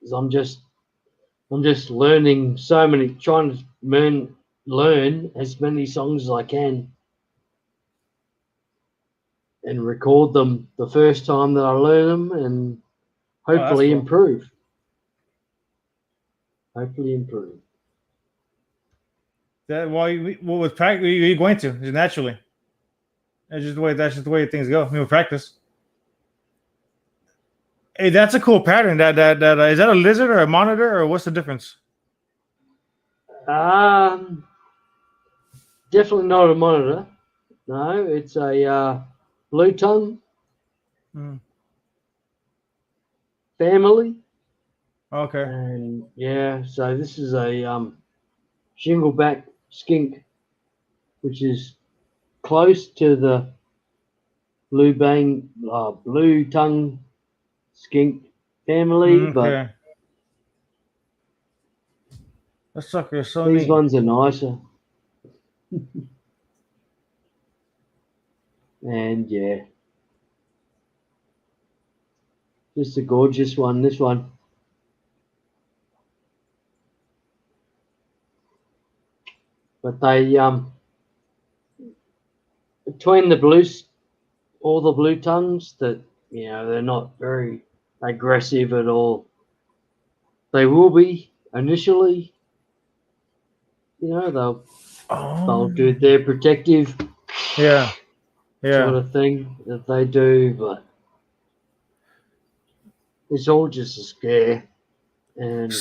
'cause I'm just learning so many, trying to learn as many songs as I can and record them the first time that I learn them and hopefully cool. improve. Hopefully improve. With practice, you're going to just naturally. That's just the way things go. I mean, with practice. Hey, that's a cool pattern. That is that a lizard or a monitor or what's the difference? Definitely not a monitor. No, it's a blue tongue family. Okay. And yeah, so this is a shingleback skink, which is close to the blue tongue skink family, but Okay. That sucker is so these neat. ones are nicer. And yeah, just a gorgeous one, this one. But they between all the blue tongues, that they're not very aggressive at all. They will be initially, they'll do their protective Yeah. sort of thing that they do, but it's all just a scare, and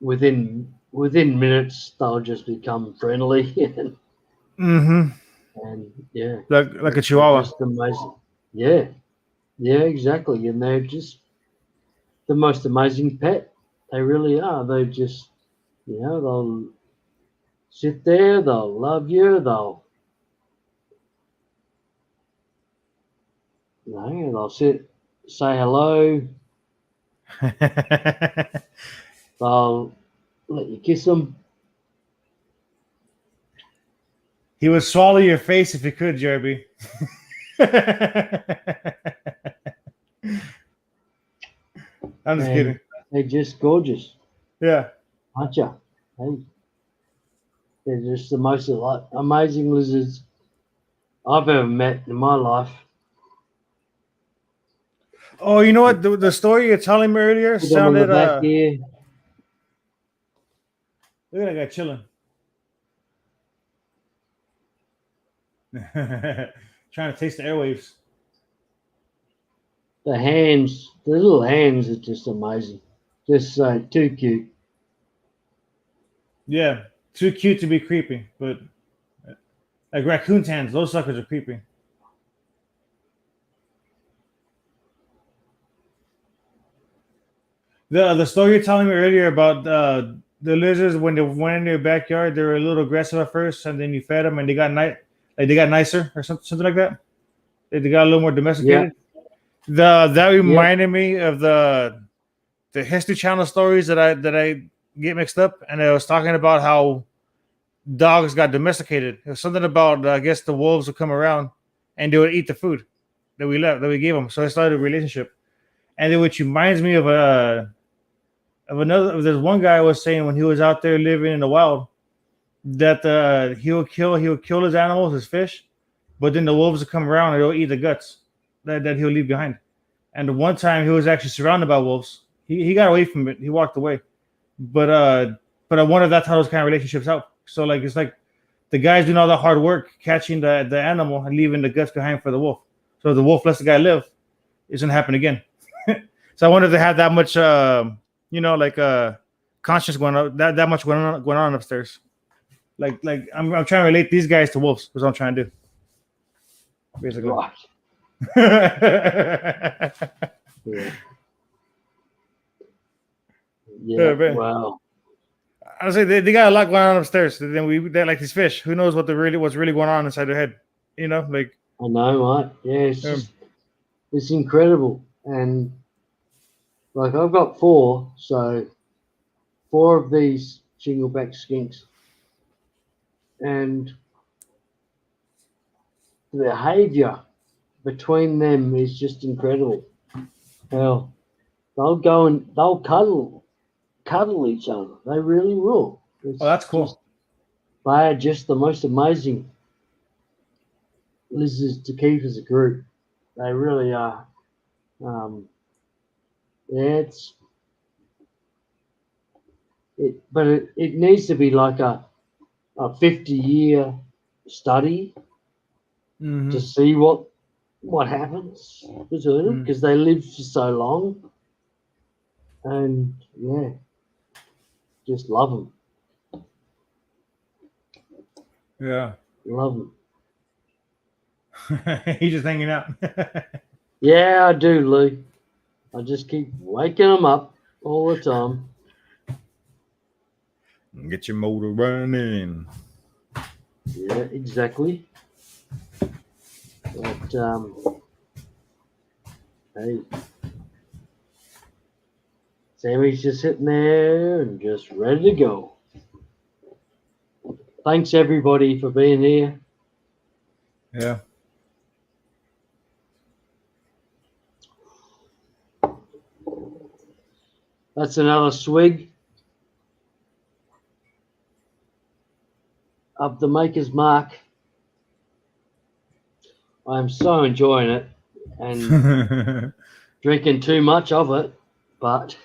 within minutes they'll just become friendly and yeah, like a chihuahua. just amazing. Yeah, exactly, and they're just the most amazing pet. They really are. They just they'll sit there, they'll love you, they'll they'll sit, say hello, they'll let you kiss them. He would swallow your face if he could, Jerby. I'm just kidding. They're just gorgeous, Yeah. aren't you? Hey, they're just the most amazing lizards I've ever met in my life. Oh, you know what? The story you're telling me earlier Put them on the sounded. back here. Look at that guy chilling. Trying to taste the airwaves. The little hands are just amazing. Just too cute. Yeah, too cute to be creepy, but like raccoon's hands, those suckers are creepy. The story you're telling me earlier about the lizards, when they went in your backyard, they were a little aggressive at first, and then you fed them, and they got nicer or something like that. They got a little more domesticated. Yeah. That reminded me of the History Channel stories that I get mixed up, and it was talking about how dogs got domesticated. It was something about I guess the wolves would come around and they would eat the food that we gave them. So it started a relationship, and then which reminds me of another. There's one guy was saying when he was out there living in the wild that he would kill his animals, his fish, but then the wolves would come around and they'll eat the guts that he'll leave behind. And the one time he was actually surrounded by wolves, he got away from it. He walked away. But I wonder if that's how those kind of relationships help. So like it's like the guy's doing all the hard work catching the animal and leaving the guts behind for the wolf. So if the wolf lets the guy live, it's gonna happen again. So I wonder if they have that much conscience going on, that much going on upstairs. Like I'm trying to relate these guys to wolves. That's what I'm trying to do. Basically. Right. Yeah. Yeah. man. Wow. I say they got a lot going on upstairs. Then they're like these fish. Who knows what's really going on inside their head? You know, like I know, right? Yeah, it's incredible. And like I've got 4, so 4 of these shingleback skinks, and the behavior between them is just incredible. How they'll go and they'll cuddle each other. They really will. oh, that's cool. They are just the most amazing lizards to keep as a group. They really are. But it needs to be like a 50-year study to see what happens to them, because they live for so long, and yeah, just love them. Yeah. Love them. He's just hanging out. Yeah, I do, Lou. I just keep waking them up all the time. Get your motor running. Yeah, exactly. But hey, Sammy's just sitting there and just ready to go. Thanks everybody for being here. Yeah. That's another swig of the Maker's Mark. I'm so enjoying it and drinking too much of it, but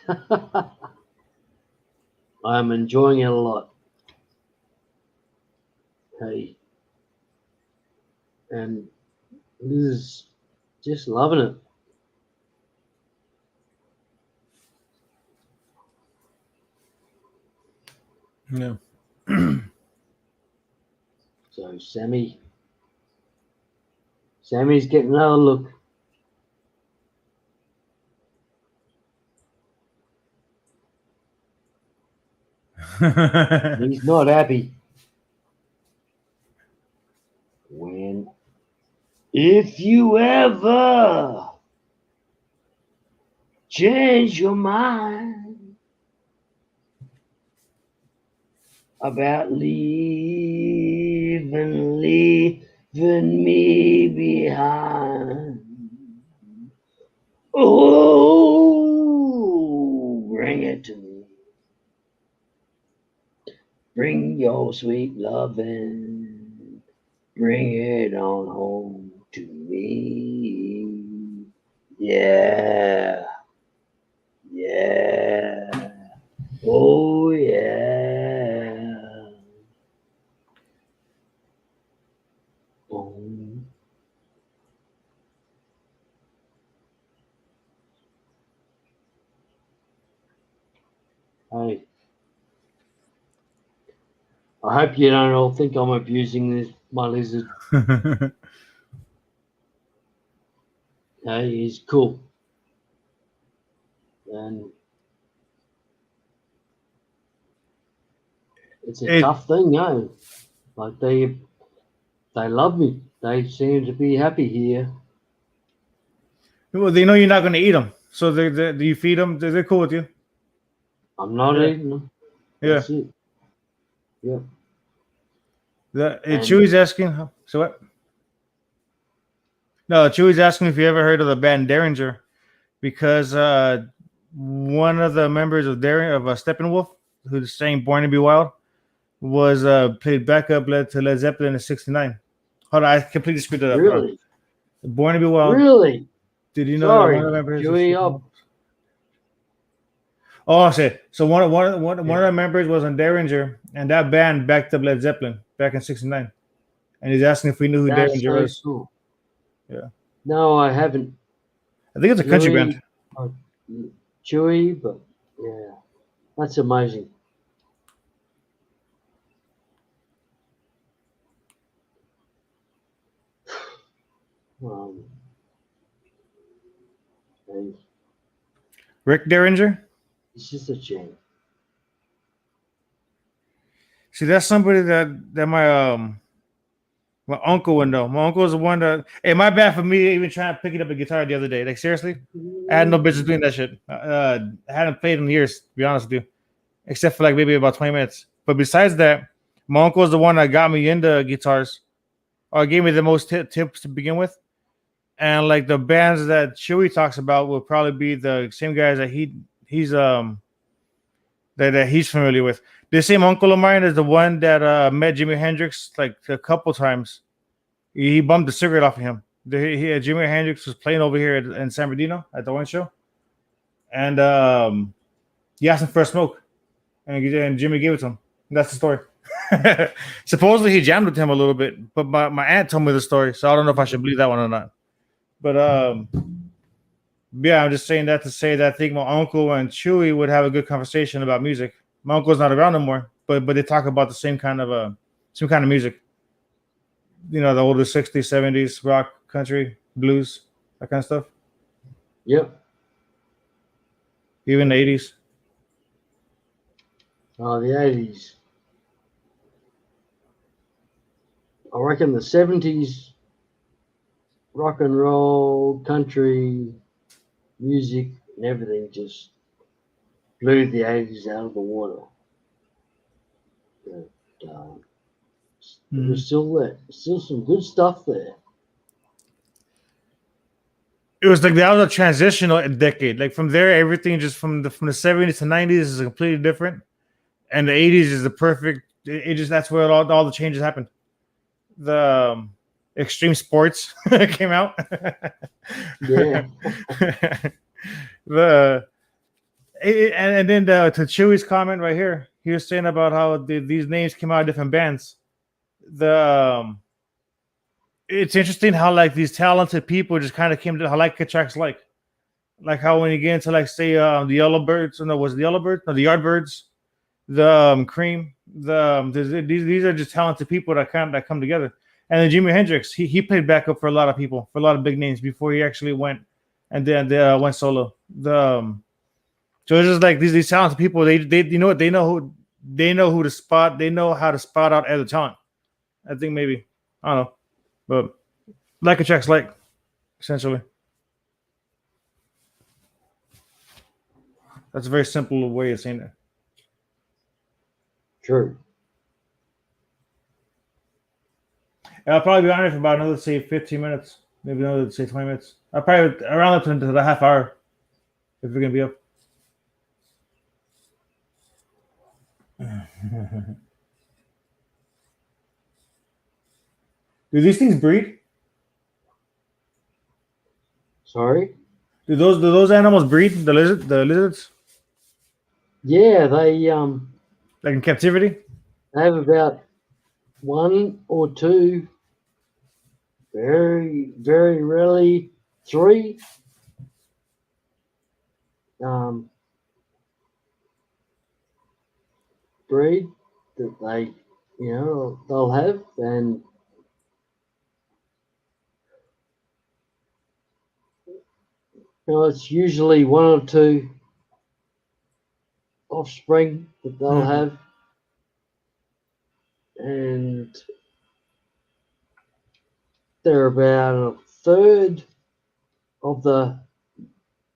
I'm enjoying it a lot. Hey, and Liz is just loving it. Yeah. So Sammy's getting another look. He's not happy. If you ever change your mind about leaving me behind, oh, bring it to me. Bring your sweet loving, bring it on home to me. Yeah, yeah, oh yeah. Boom. Hey, I hope you don't all think I'm abusing my lizard. Hey, he's cool. And it's a tough thing, Like they love me. They seem to be happy here. Well, they know you're not going to eat them, so do you feed them? They're cool with you. I'm not eating them. Yeah. That's it. Yeah. And- Chewy's asking. So what? No, Chewy's asking if you ever heard of the band Derringer, because one of the members of Steppenwolf, who's sang "Born to Be Wild," was played backup led to Led Zeppelin in '69. Hold on, I completely screwed that up. really? Born to Be Wild. Really? Did you know Sorry, that one of the members? Chewy, I'll- Oh, I see. So one of the members was on Derringer, and that band backed up Led Zeppelin back in '69. And he's asking if we knew who That's Derringer so was. cool. Yeah. No, I haven't. I think it's a country Chewy, band. Chewy, but yeah, that's amazing. Hey, Rick Derringer. it's just a shame. See, that's somebody that my uncle would know. My uncle is the one that. Hey, my bad for me even trying to pick up a guitar the other day. Like seriously, I had no business doing that shit. I hadn't played in years, to be honest with you, except for like maybe about 20 minutes. But besides that, my uncle is the one that got me into guitars, or gave me the most tips to begin with. And like the bands that Chewy talks about will probably be the same guys that he's that he's familiar with. The same uncle of mine is the one that met Jimi Hendrix like a couple times. He bumped the cigarette off of him. Jimi Hendrix was playing over here in San Bernardino at the wine show, and he asked him for a smoke, and Jimmy gave it to him. And that's the story. Supposedly he jammed with him a little bit, but my aunt told me the story, so I don't know if I should believe that one or not. But yeah, I'm just saying that to say that I think my uncle and Chewy would have a good conversation about music. My uncle's not around no more, but they talk about the same kind of music. You know, the older 60s, 70s, rock, country, blues, that kind of stuff. Yep. Even the 80s. Oh, the 80s. I reckon the 70s, rock and roll, country, music, and everything just blew the 80s out of the water. But, it was still there. Still some good stuff there. It was like that was a transitional decade. Like from there, everything just from the 70s to 90s is completely different, and the 80s is the perfect. It just that's where all the changes happened. The extreme sports came out. Yeah. And then to Chewy's comment right here, he was saying about how these names came out of different bands. It's interesting how like these talented people just kind of came to how like tracks like how when you get into like say the Yellowbirds, or no, was it the Yellowbirds? No, the Yardbirds, the Cream, these are just talented people that come together. And then Jimi Hendrix, he played backup for a lot of people, for a lot of big names before he actually went and then went solo. So it's just like these talented people. They you know what they know who to spot. They know how to spot out other talent. I think maybe I don't know, but like a track's like essentially. That's a very simple way of saying it. True. And I'll probably be on it for about another say 15 minutes, maybe another say 20 minutes. I'll probably around up to the half hour if we're gonna be up. Do these things breed? Sorry? Do those animals breed? The lizards? Yeah, they Like in captivity? have about one or two, very, very rarely three. Breed that they, they'll have, and it's usually one or two offspring that they'll have, and they're about a third of the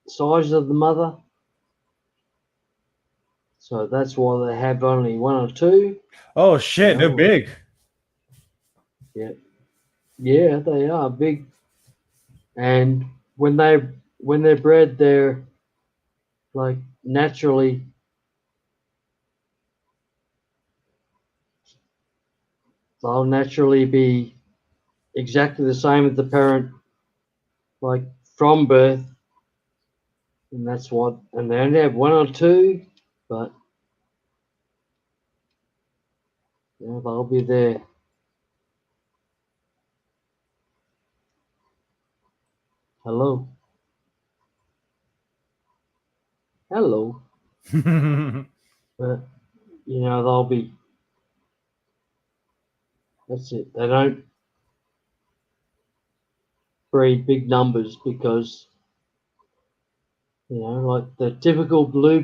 size of the mother. So that's why they have only one or two. Oh shit, they're Oh. big. Yeah, they are big. And when they're bred, they're like naturally they'll naturally be exactly the same as the parent, like from birth. And that's what, and they only have one or two, but yeah, they'll be there. Hello. Hello. But, they'll be, that's it. They don't breed big numbers because, like the typical blue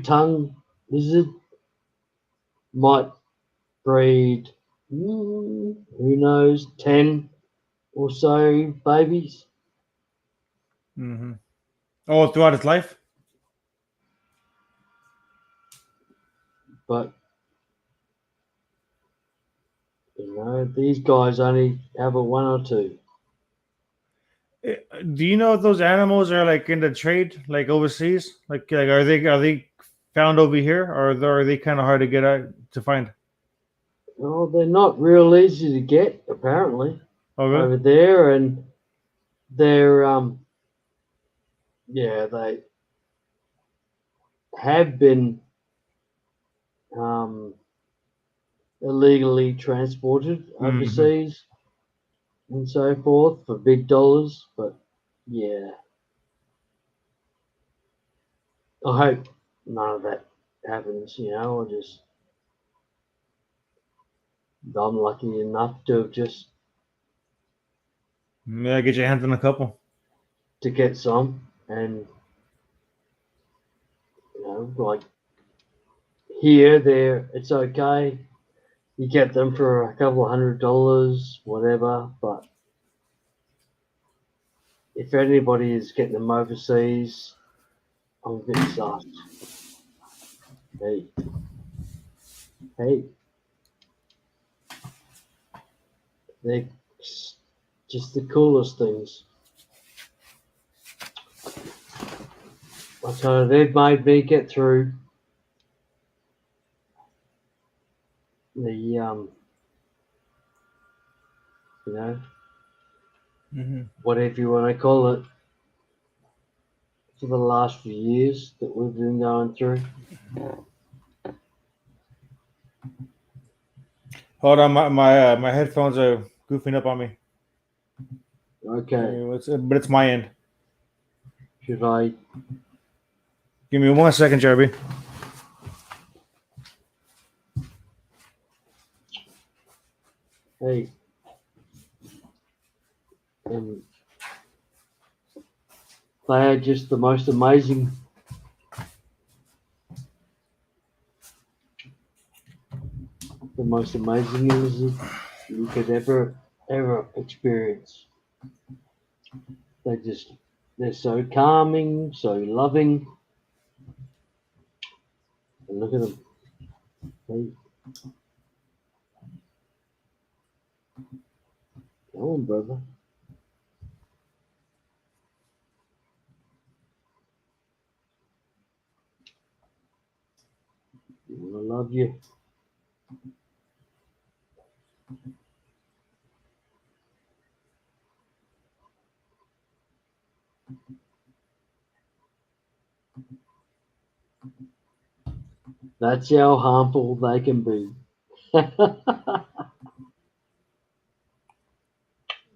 tongue lizard might breed, who knows, 10 or so babies. Mm-hmm. Oh, throughout its life? But, these guys only have a one or two. Do you know if those animals are like in the trade, like overseas? Like are they found over here, or are they kind of hard to get out to find? Oh, they're not real easy to get, apparently, Oh, really? over there. And they're, they have been illegally transported overseas and so forth for big dollars. But yeah, I hope none of that happens. I'm lucky enough to have just Yeah, get your hands on a couple. to get some, and like here, there, it's okay. You get them for a couple of $100, whatever. But if anybody is getting them overseas, I'm a bit sus. Hey, they're just the coolest things. So they've made me get through the whatever you want to call it, for the last few years that we've been going through. Hold on, my headphones are goofing up on me. Okay, But it's my end. should I? Give me 1 second, Jerby. Hey, and they are just the most amazing. The most amazing lizard you could ever experience. They're so calming, so loving. And look at them. Hey. Come on, brother. You want to love you. That's how harmful they can be.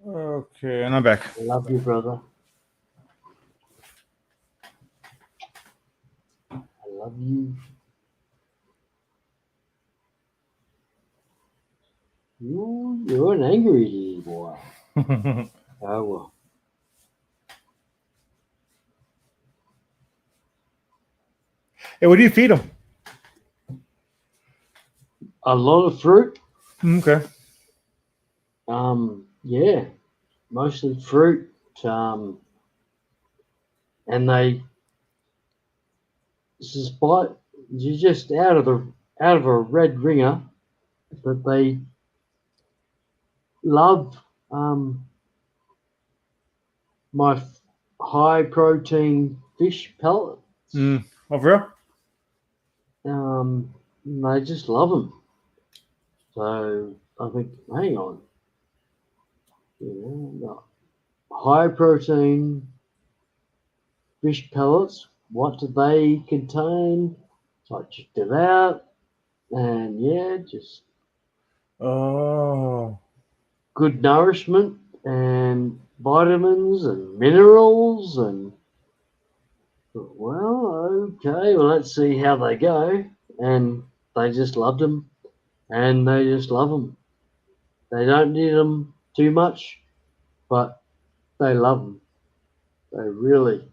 Okay, and I'm back. I love you, brother. I love you. You're an angry little boy. Oh, well. Hey, what do you feed them? A lot of fruit. Okay. Yeah, mostly fruit. And despite You're just out of a red ringer, but they love my high protein fish pellet. Oh, for real? They just love them. So I think, hang on, high protein fish pellets. What do they contain? So I checked it out, and yeah, just good nourishment and vitamins and minerals and well, okay, well let's see how they go. And they just loved them, and they just love them. They don't need them too much, but they love them. They really,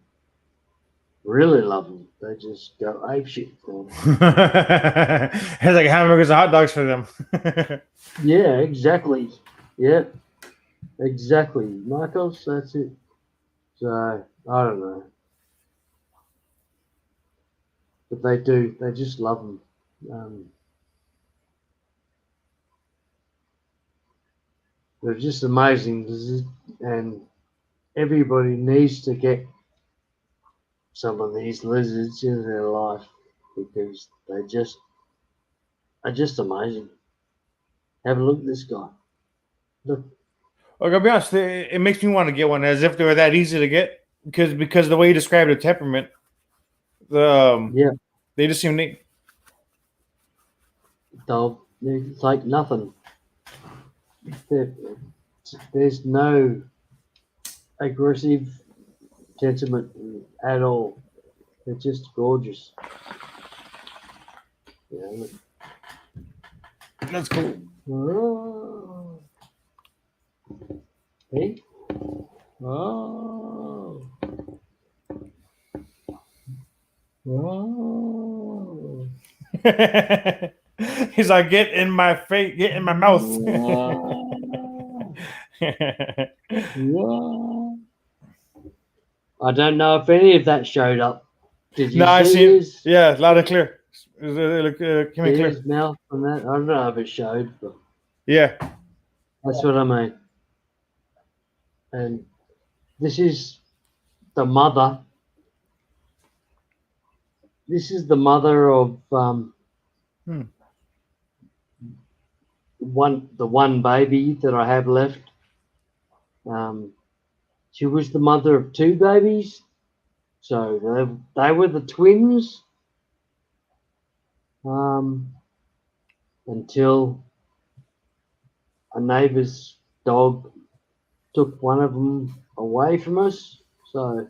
really love them. They just go apeshit for them. It's like hamburgers and hot dogs for them. Yeah, exactly. Yeah, exactly. Marcos, that's it. So, I don't know. But they do. They just love them. They're just amazing. And everybody needs to get some of these lizards in their life because they just are just amazing. Have a look at this guy. Look. Look, I'll be honest, it makes me want to get one as if they were that easy to get because of the way you described their temperament, Yeah, they just seem neat. it's like nothing. There's no aggressive sentiment at all. They're just gorgeous. Yeah, look. That's cool. Oh. Hey. Oh. Oh. He's like, get in my face, get in my mouth. Wow. I don't know if any of that showed up. Did you No, I see see it. his, Yeah, loud and clear. Came in clear. his mouth on that? I don't know if it showed, but Yeah. that's what I mean. And this is the mother. This is the mother of the one baby that I have left. She was the mother of two babies, so they were the twins. Until a neighbour's dog took one of them away from us, so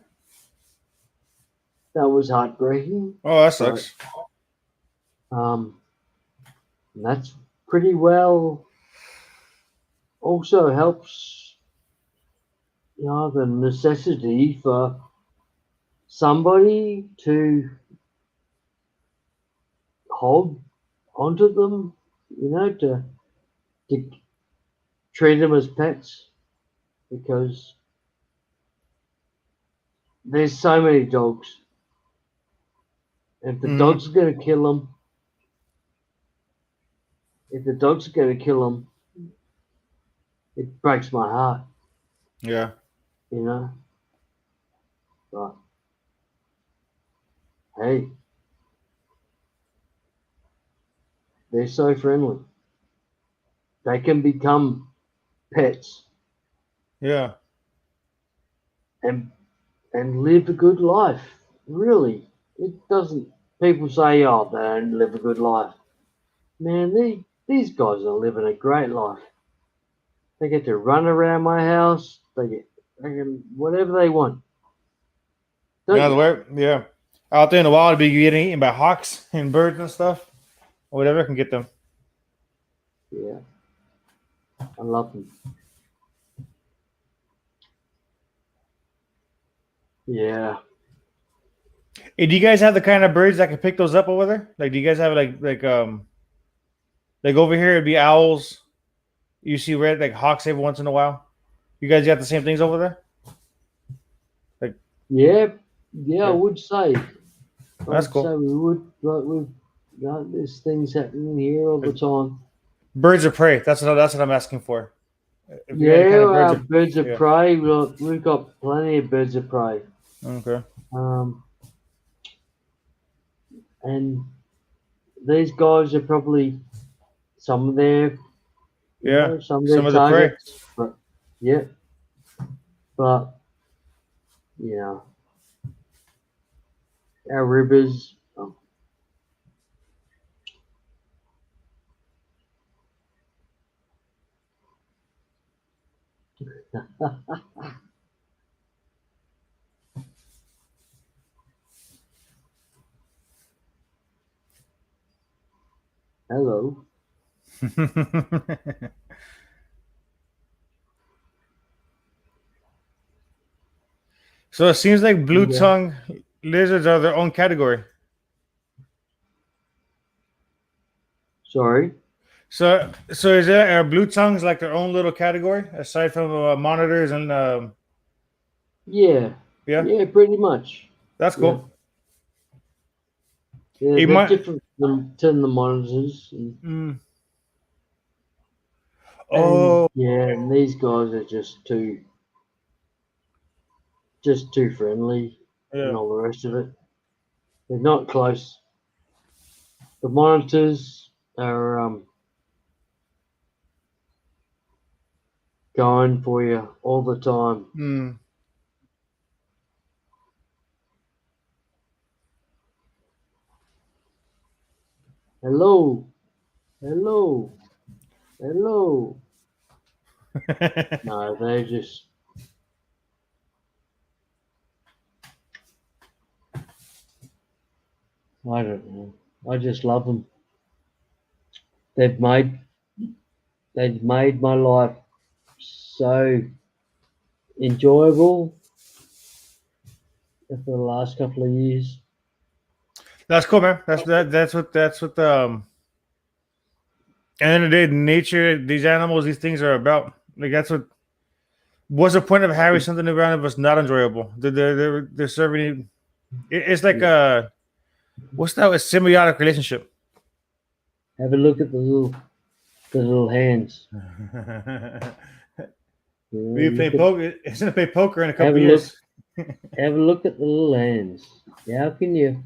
that was heartbreaking. Oh, that sucks. And that's pretty well also helps, the necessity for somebody to hold onto them, to treat them as pets, because there's so many dogs. If the dogs are going to kill them, it breaks my heart, Yeah. But hey, they're so friendly. They can become pets Yeah. and live a good life. Really, it doesn't. People say, "Oh, they don't live a good life." Man, these guys are living a great life. They get to run around my house. They can whatever they want. Yeah. Out there in the wild, be getting eaten by hawks and birds and stuff. Or whatever can get them. Yeah, I love them. Yeah. Hey, do you guys have the kind of birds that can pick those up over there? Like, do you guys have like over here it'd be owls. You see red like hawks every once in a while. You guys got the same things over there? Yeah, I would say. That's cool. So we would, like God, there's things happening here all the time. Birds of prey. That's what I'm asking for. If you got any Yeah, kind of birds of yeah. prey. We've got plenty of birds of prey. Okay. And these guys are probably some of their, some of their of the prey. targets. But yeah, but our rivers. Hello. So it seems like blue tongue lizards are their own category. Sorry. So is there blue tongues like their own little category aside from monitors and Yeah, pretty much. That's cool. Yeah, It they're might- different than the monitors. And, Oh, and these guys are just too friendly and all the rest of it. They're not close. The monitors are going for you all the time. Hello. No, they just. I don't know. I just love them. They've made my life so enjoyable for the last couple of years. That's cool, man. That's what at the end of the day, nature, these animals, these things are about. Like that's what's the point of having something around if it's not enjoyable? They're serving. It's like what's that? A symbiotic relationship. Have a look at the little hands. We play poker. It's gonna play poker in a couple Have a years. Have a look at the little hands. How can you?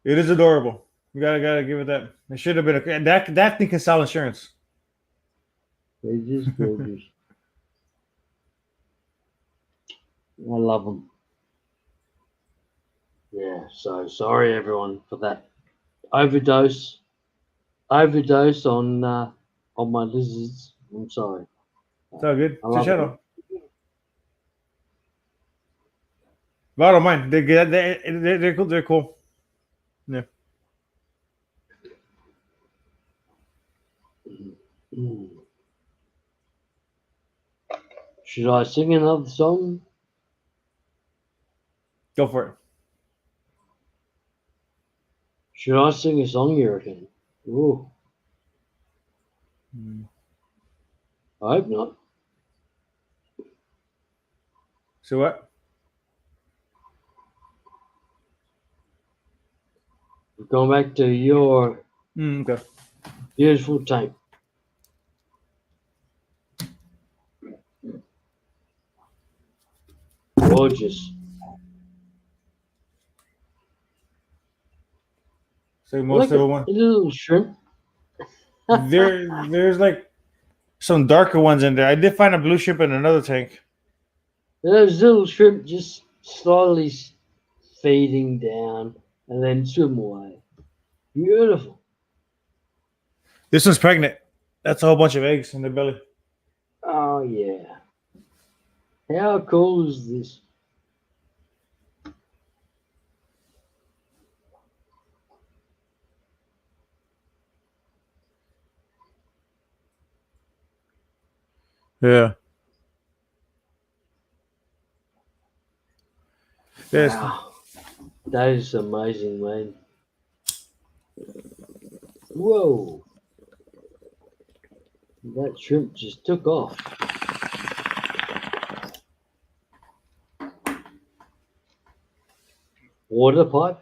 It is adorable. You gotta give it that. It should have been that thing can sell insurance. They're just gorgeous. I love them. Yeah. So sorry everyone for that overdose on my lizards. I'm sorry. It's all good. I It's a love channel. But I don't mind. They're cool. They're cool. Yeah. Should I sing another song? Go for it. Should I sing a song, you reckon? Ooh. I hope not. So what? Going back to your Okay. beautiful tape. Gorgeous. So most of the one. A little shrimp. There's like some darker ones in there. I did find a blue shrimp in another tank. Those little shrimp just slowly feeding down and then swim away. Beautiful. This one's pregnant. That's a whole bunch of eggs in the belly. Oh yeah. How cool is this? Yeah. Yes. Wow. That is amazing, man. Whoa. That shrimp just took off. water pipe.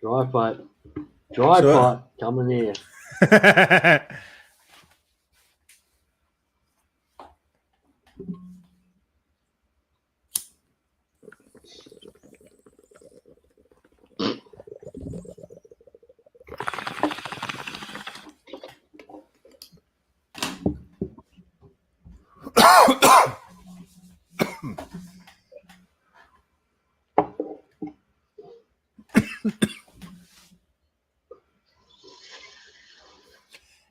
Dry pipe. Dry So- pipe coming here.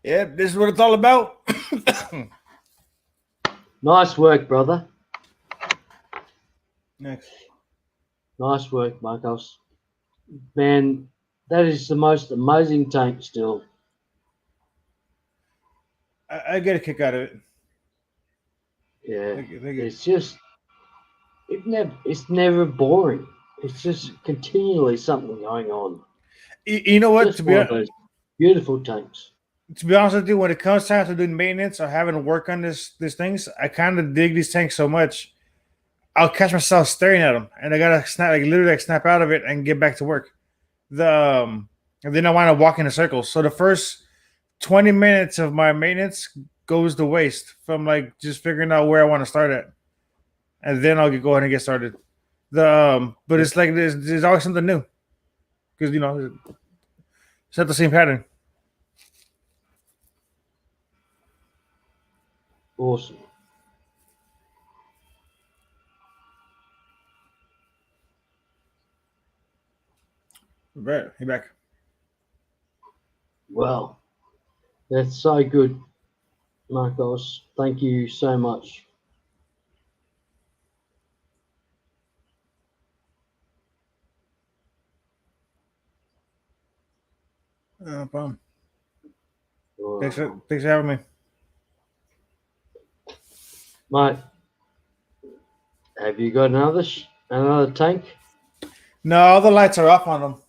Yeah, this is what it's all about. Nice work, brother. Next. Nice work, Marcos. Man, that is the most amazing tank still. I get a kick out of it. Yeah. Thank you. It's just it's never boring. It's just continually something going on. You know what? Just one of those beautiful tanks. To be honest with you, when it comes time to doing maintenance or having to work on these things, I kind of dig these tanks so much. I'll catch myself staring at them, and I gotta snap out of it and get back to work. And then I wind up walking in circles. So the first 20 minutes of my maintenance goes to waste from like just figuring out where I want to start at, and then I'll go ahead and get started. But it's like there's always something new because it's not the same pattern. Awesome. Right, you back. Well, that's so good, Marcos. Thank you so much. No problem. Wow. Thanks for having me. Mate, have you got another tank? No, all the lights are off on them.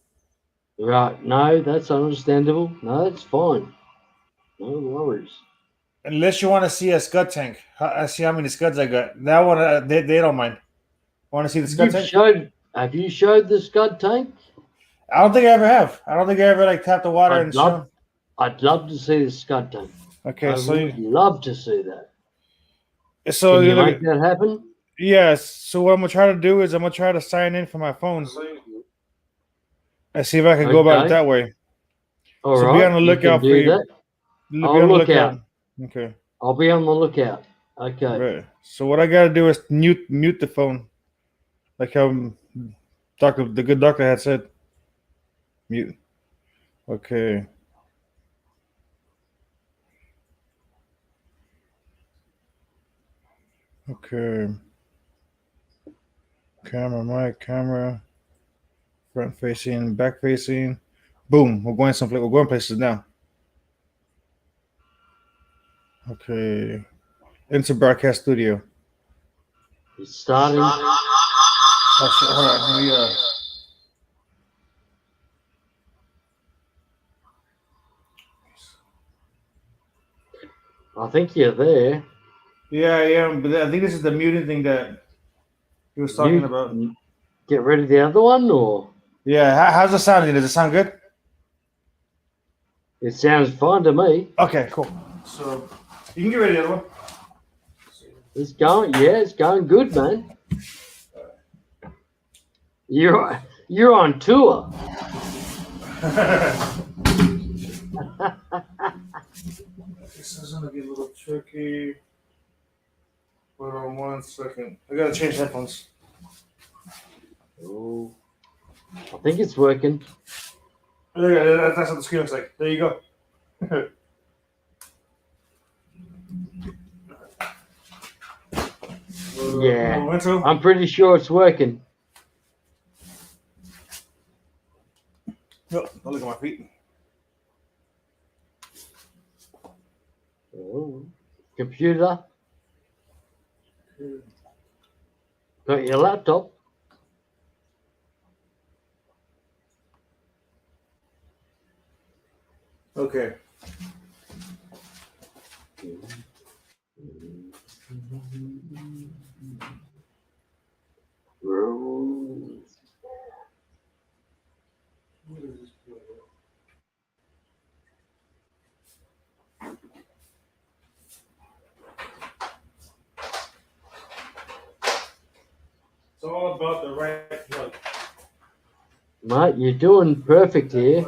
Right. No, that's understandable. No, that's fine. No worries. Unless you want to see a scud tank. I see how many scuds I got. That one, they don't mind. Want to see the scud tank? Have you showed the Scud tank? I don't think I ever have. I don't think I ever like tapped the water and shown. I'd love to see the Scud tank. Okay, I would love to see that. so Can you make that happen? yes. So what I'm gonna try to do is I'm gonna try to sign in from my phone. And see if I can go about it that way. All so right. be on the lookout for you. That. Be on the lookout. Okay. I'll be on the lookout. Okay. Right. So what I gotta do is mute the phone, like how the good doctor had said. Mute. Okay. Okay. Camera, front facing, back facing. Boom. We're going places now. Okay. Into broadcast studio. It's starting. Oh, shit. Hold on. Let me, I think you're there. Yeah, I am. But I think this is the muting thing that he was talking about. Get rid of the other one, or? Yeah. How's it sounding? Does it sound good? It sounds fine to me. Okay, cool. So you can get rid of the other one. It's going good, man. You're on tour. This is gonna be a little tricky. Hold on 1 second. I gotta change headphones. Oh, I think it's working. That's what the screen looks like. There you go. Yeah, I'm pretty sure it's working. No, don't look at my feet. Oh. Computer. Got your laptop. Okay. about the right plug. Mate, you're doing perfect here.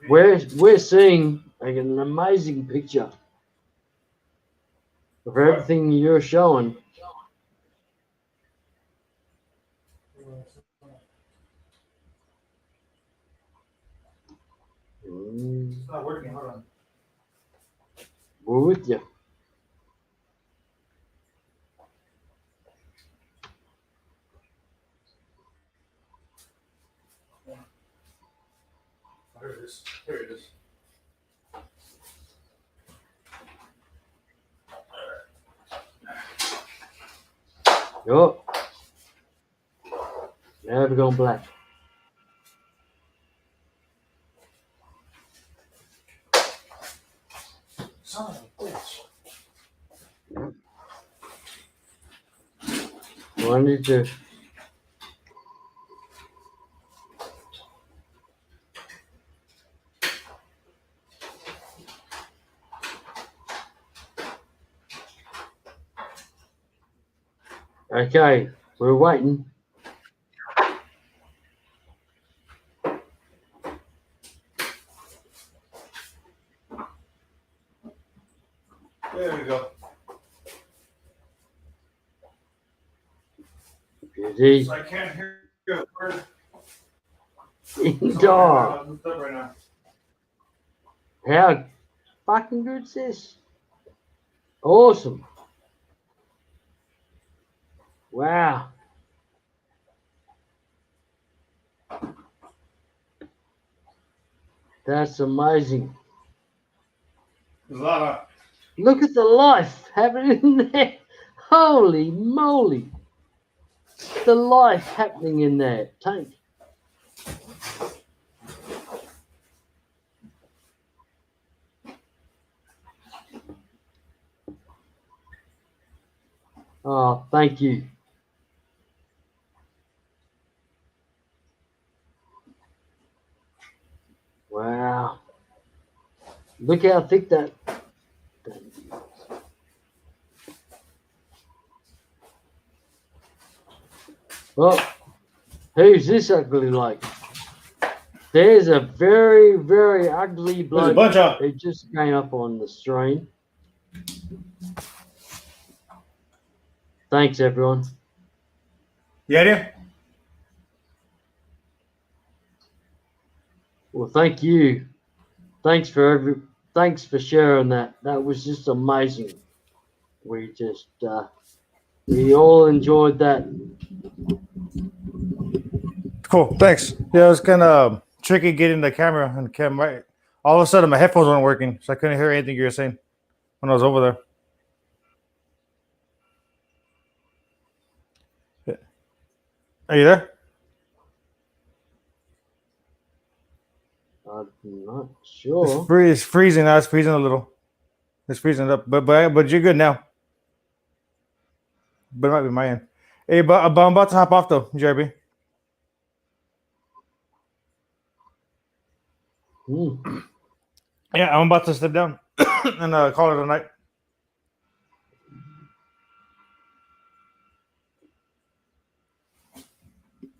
We're seeing like an amazing picture of everything you're showing. It's not working. Hold on. We're with you. Here it is. Here it is. Yup. Now we're going black. Son of a bitch. I need to. Okay, we're waiting. There we go. Beauty. So I can't hear a word. Dog. I'm up right now. How fucking good is this? Awesome. Wow. That's amazing. There's a lot of. Look at the life happening in there. Holy moly. The life happening in that tank. Oh, thank you. Wow. Look how thick that. Well, who's this ugly like? There's a very, very ugly There's a bloke. bunch of. It just came up on the stream. Thanks, everyone. You idea? Well, thank you. Thanks for sharing that. That was just amazing. We just we all enjoyed that. Cool. Thanks. Yeah, it was kind of tricky getting the camera and right. All of a sudden, my headphones weren't working, so I couldn't hear anything you were saying when I was over there. Are you there? I'm not sure. It's freezing now. It's freezing a little. It's freezing up, but you're good now. But it might be my end. Hey, but I'm about to hop off though, JRB. Yeah, I'm about to step down and call it a night.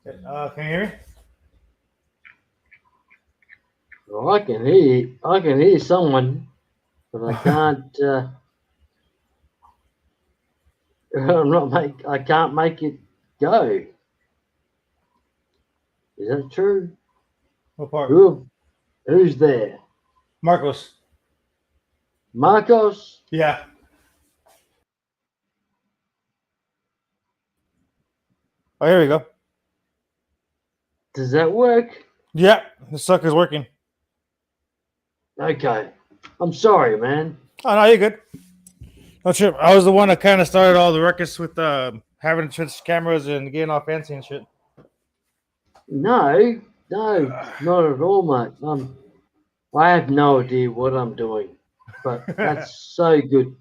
Can you hear me? Well, I can hear someone, but I can't. I can't make it go. Is that true? What part? Who's there? Marcos. Marcos? Yeah. Oh, here we go. Does that work? Yeah, the sucker's working. Okay. I'm sorry, man. Oh, no, you're good. No trip. I was the one that kind of started all the ruckus with having to switch cameras and getting all fancy and shit. No, not at all, mate. I have no idea what I'm doing, but that's so good.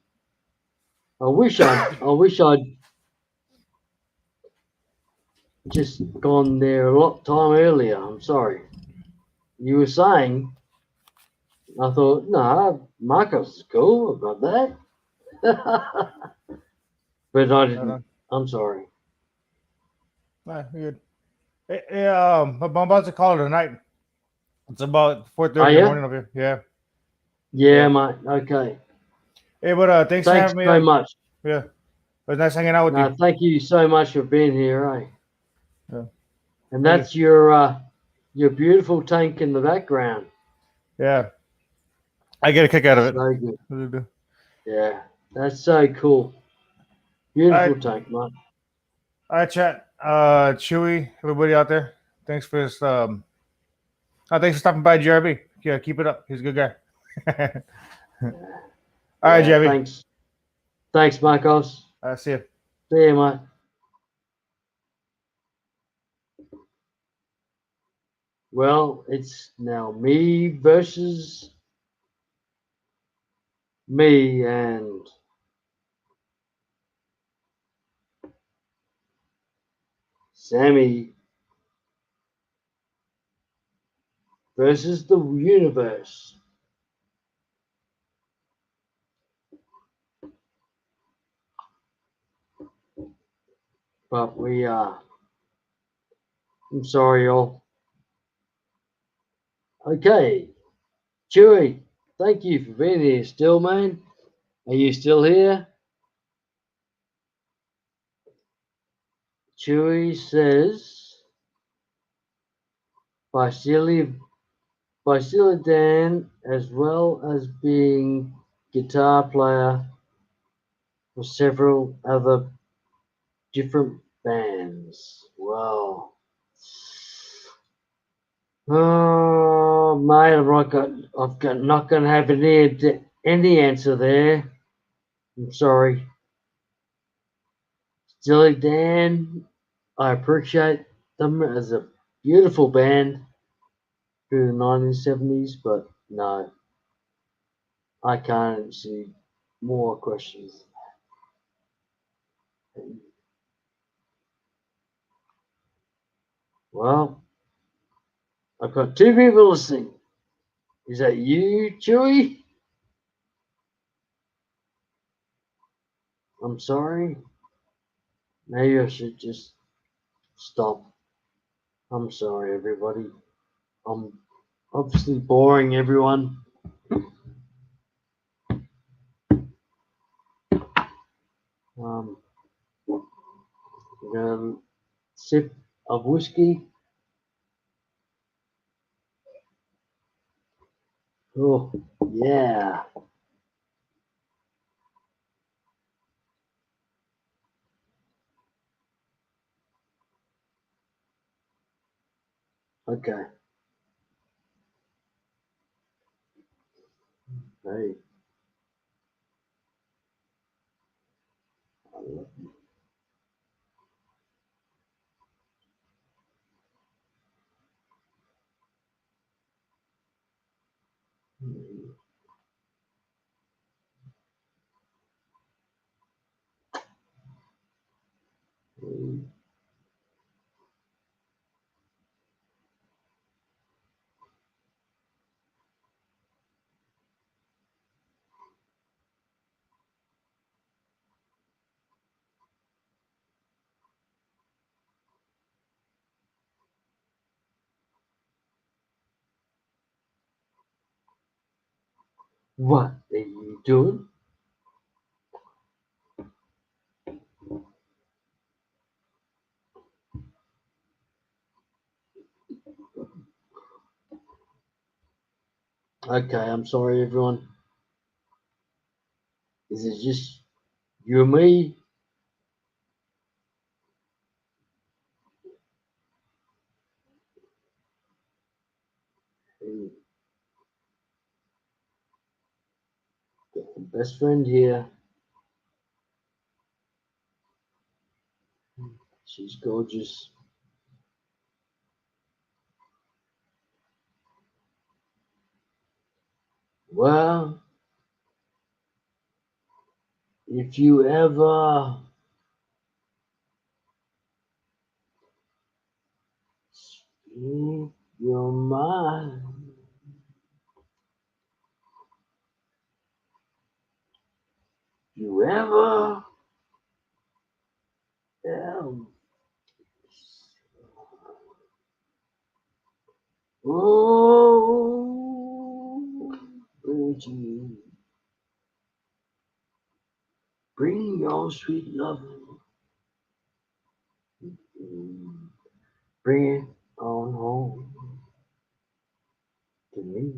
I wish I'd just gone there a lot time earlier. I'm sorry. You were saying, I thought, no, Marcos is cool. I've got that. But I didn't. I'm sorry. All right, good. I'm about to call it a night. It's about 4:30 Are in the you? morning over here. Yeah. Yeah, Yeah. mate. Okay. Hey, but thanks for Thanks having me so on. much. Yeah. It was nice hanging out with No, you. thank you so much for being here, eh? Yeah. And Thank that's your beautiful tank in the background. Yeah. I get a kick out of it. So good. Really do. Yeah, that's so cool. All Beautiful right. tank, mate. All right, chat. Chewy, everybody out there. Thanks for this. Thanks for stopping by, JRB. Yeah, keep it up. He's a good guy. All right, Yeah, JRB. thanks. Thanks, Marcos. See you. See you, mate. Well, it's now me versus me, and Sammy versus the universe. But we are. I'm sorry, y'all. Okay, Chewy, thank you for being here still, man. Are you still here? Chewy says, Vasily Dan, as well as being guitar player for several other different bands. Wow. Oh, mate, I've got not going to have any answer there. I'm sorry. Steely Dan, I appreciate them as a beautiful band through the 1970s, but no, I can't see more questions. Well, I've got two people listening. Is that you, Chewy? I'm sorry. Maybe I should just stop. I'm sorry, everybody. I'm obviously boring everyone. I'm gonna sip of whiskey. Oh, yeah. Okay. Hey. I love you. What are you doing? Okay, I'm sorry, everyone. Is it just you and me? And got my best friend here. She's gorgeous. Well, if you ever speak your mind, you ever Oh, bring it to me. Bring your sweet loving. Bring it on home to me.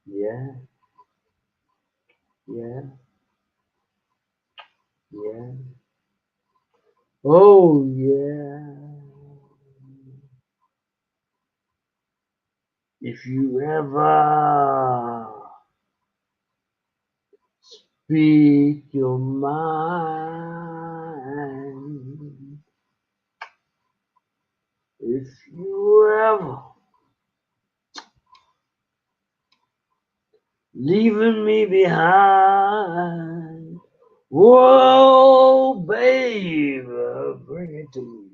Yeah, yeah, yeah. Oh, yeah. If you ever speak your mind, if you ever leaving me behind, whoa, baby, bring it to me.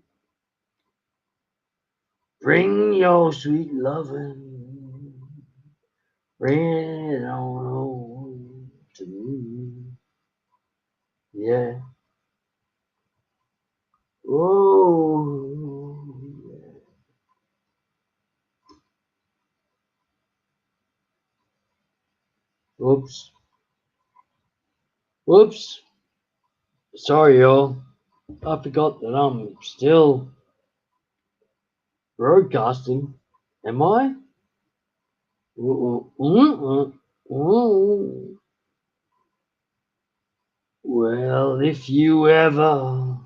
Bring your sweet loving, bring it on home to me. Yeah. Oh, yeah. Whoops. Whoops. Sorry, y'all. I forgot that I'm still broadcasting. Am I? Well, if you ever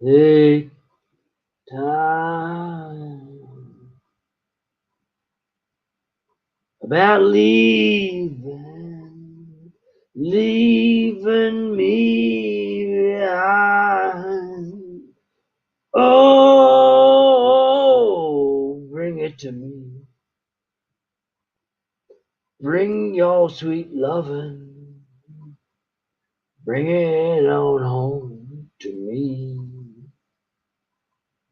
take time about leaving me behind. Oh, bring it to me. Bring your sweet lovin'. Bring it on home to me.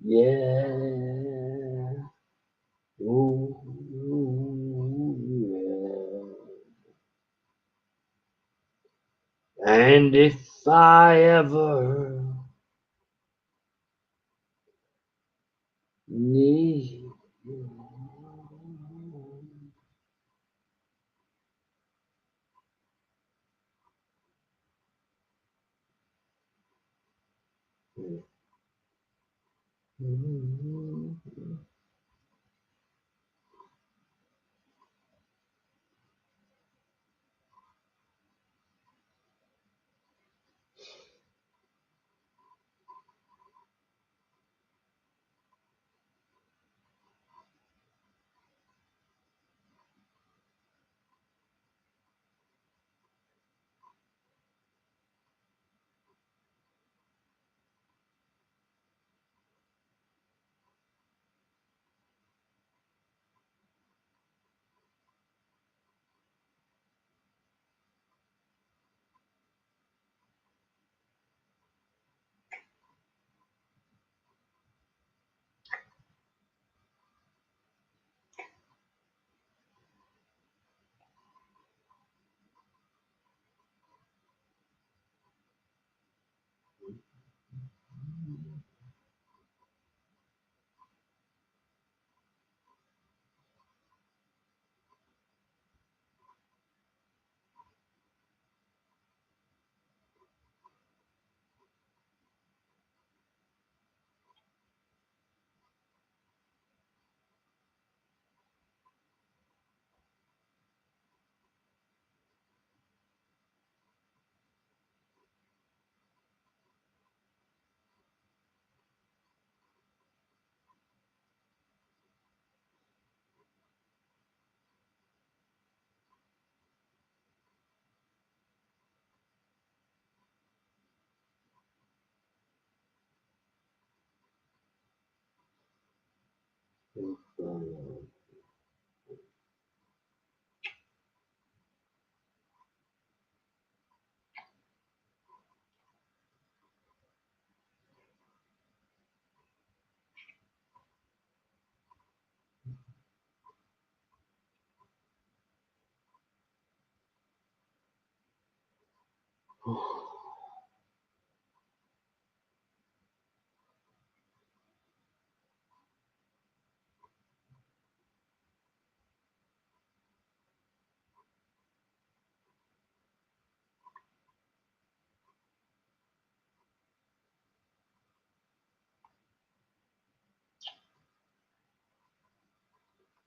Yeah. Ooh, yeah. And if I ever need you,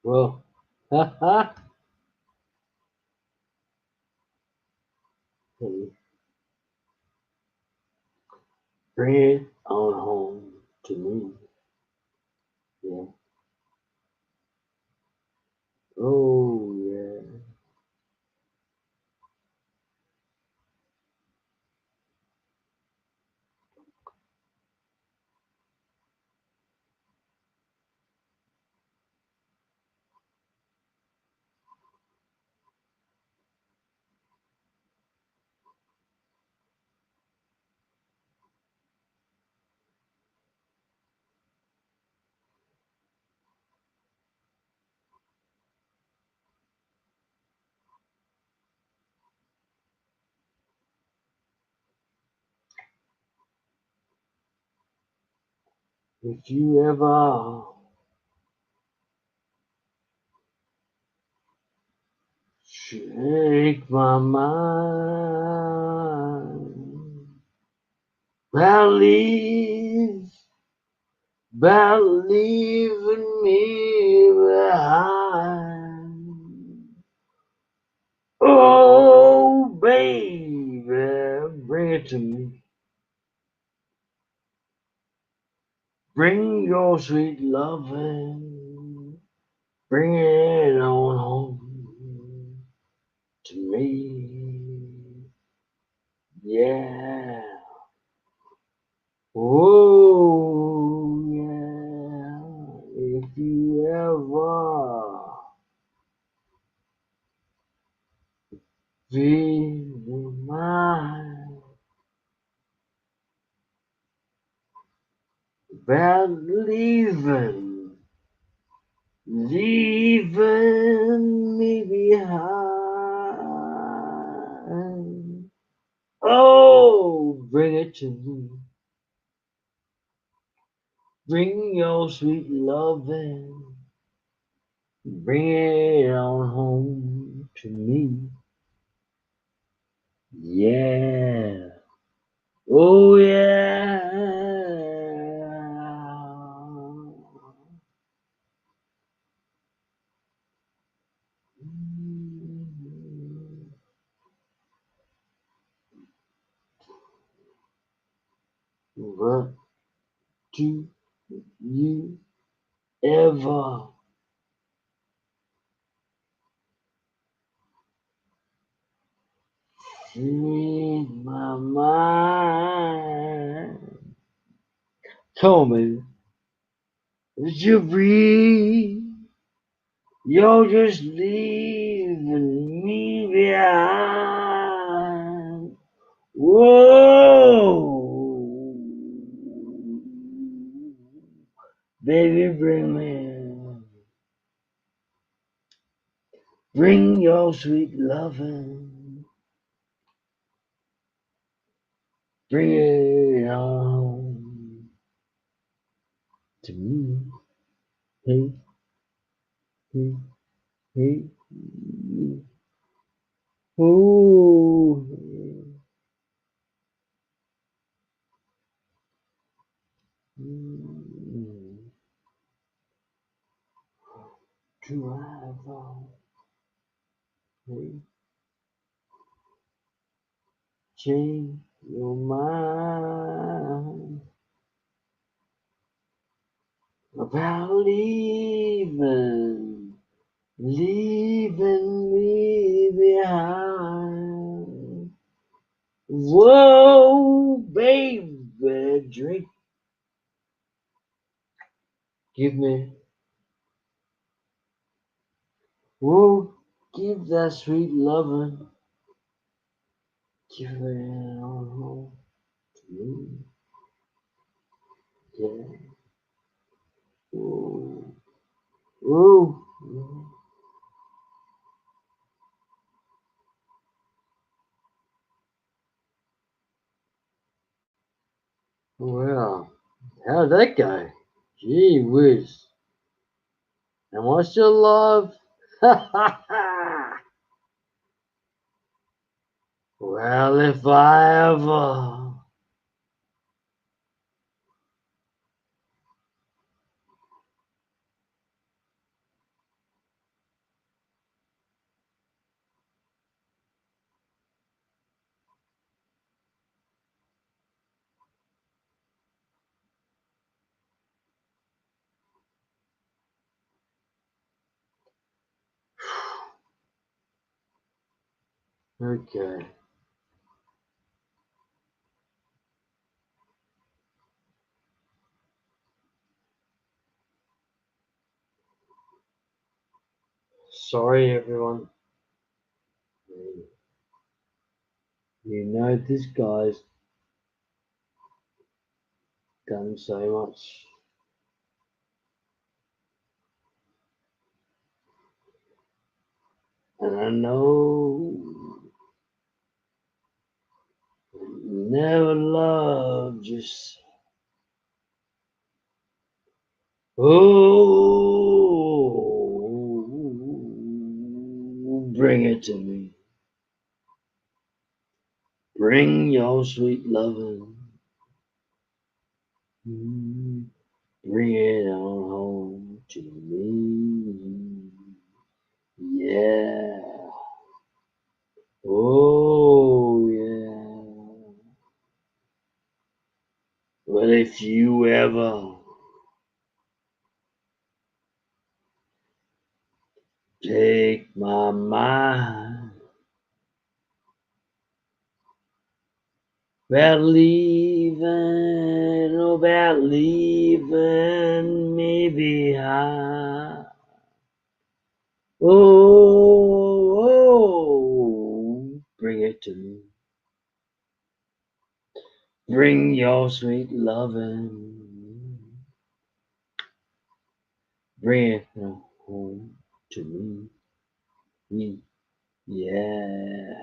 Well, ha ha. Bring it on home to me. Yeah. Oh, yeah. If you ever shake my mind, believe in me behind. Oh, baby, bring it to me. Bring your sweet loving. Bring it on home to me. Yeah. Oh, yeah. If you ever feel mine, leaving me behind. Oh, bring it to me. Bring your sweet loving. Bring it on home to me. Yeah. Oh, yeah. What do you ever read my mind? Tell me, did you breathe? You're just leaving me behind. Whoa, baby, bring your sweet loving, bring it on to me. Hey, hey, hey, oh, to have hey, change your mind about leaving me behind. Whoa, baby, drink, give me, whoa, give that sweet loving, give it on home to me, yeah. Whoa, whoa, well, how'd that go? Gee whiz. And what's your love? Ha ha ha! Well, if I ever Okay. Sorry, everyone. You know this guy's done so much. And I know you never loved just oh, bring it to me. Bring your sweet loving. Bring it on home to me. Yeah. Oh, yeah. Well, if you ever take my mind about leaving, oh, about leaving me behind. Oh, bring it to me. Bring your sweet loving. Bring it home to me. Yeah.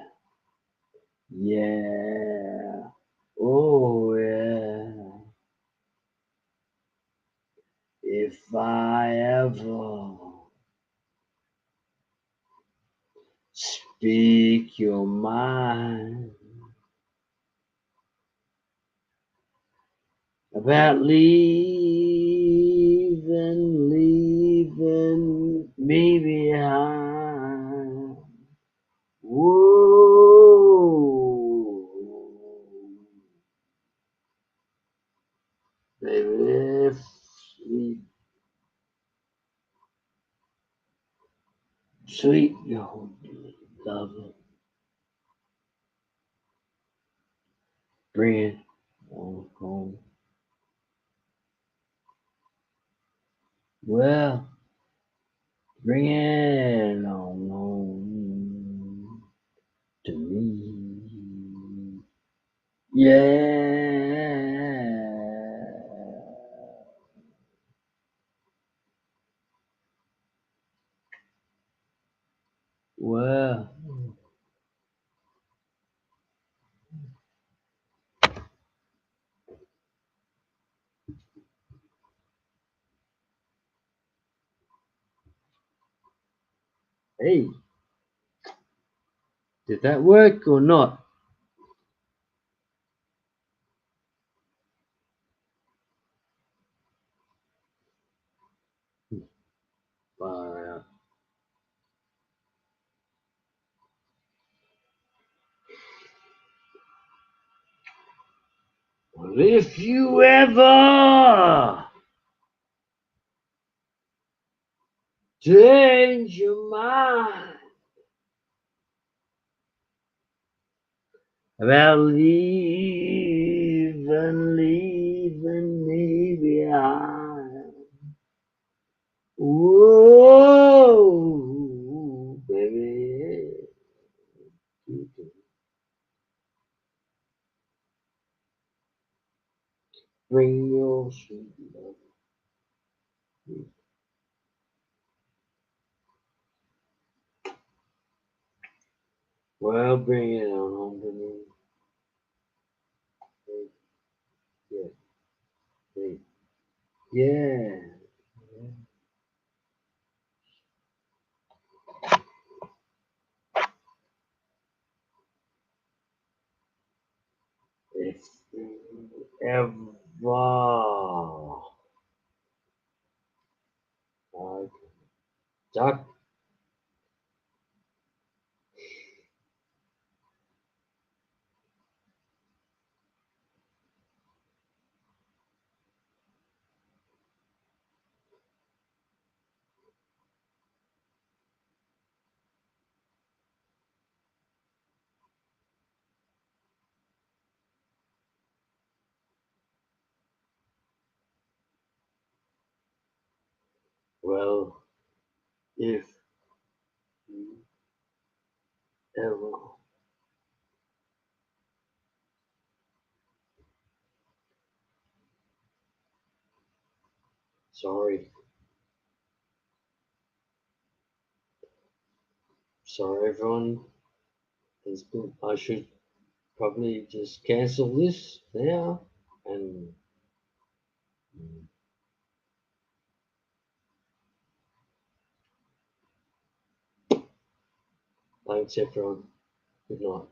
Yeah. Oh, yeah. If I ever speak your mind about leaving me behind. Whoa, baby, sweet, sweet, your love, bring it on home. Well, bring it on home to me. Yeah. Well, hey, did that work or not? Far out. Well, if you ever change your mind about leaving me behind. Whoa, baby. Bring your sweet love. Well, bring it on home to me. Yeah, yeah. If you ever duck, Well, if you ever sorry. Sorry, everyone. I should probably just cancel this now and thanks, everyone. Good night.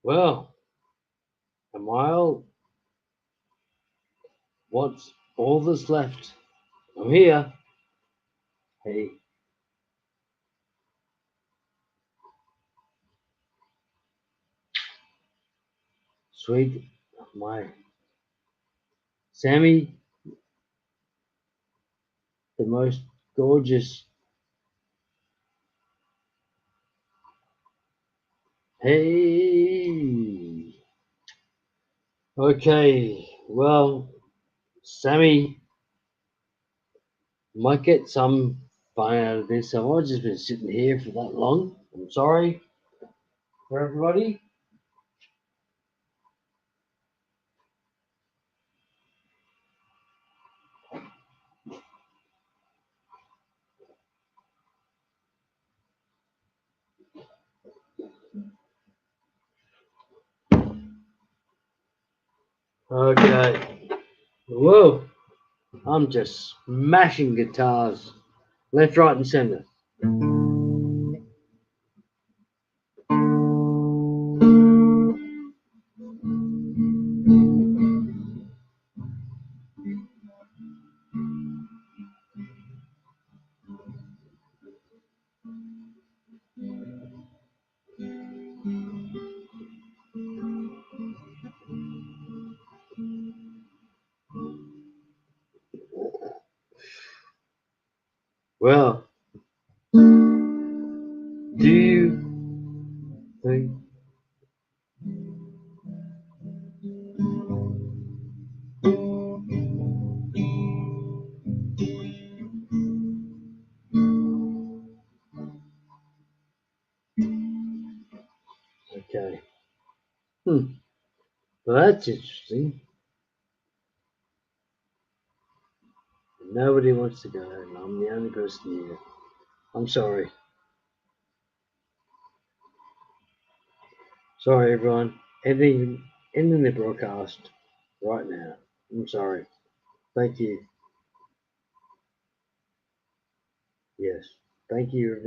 Well, a mile. What's all that's left? I'm here. Hey. Sweet, my Sammy, the most gorgeous. Hey. Okay, well, Sammy might get some fun out of this. I've just been sitting here for that long. I'm sorry for everybody. Okay. Whoa. I'm just smashing guitars left, right, and center. Well, do you think okay? Well, that's interesting. Nobody wants to go, and I'm the only person here. I'm sorry. Sorry, everyone. Ending the broadcast right now. I'm sorry. Thank you. Yes. Thank you.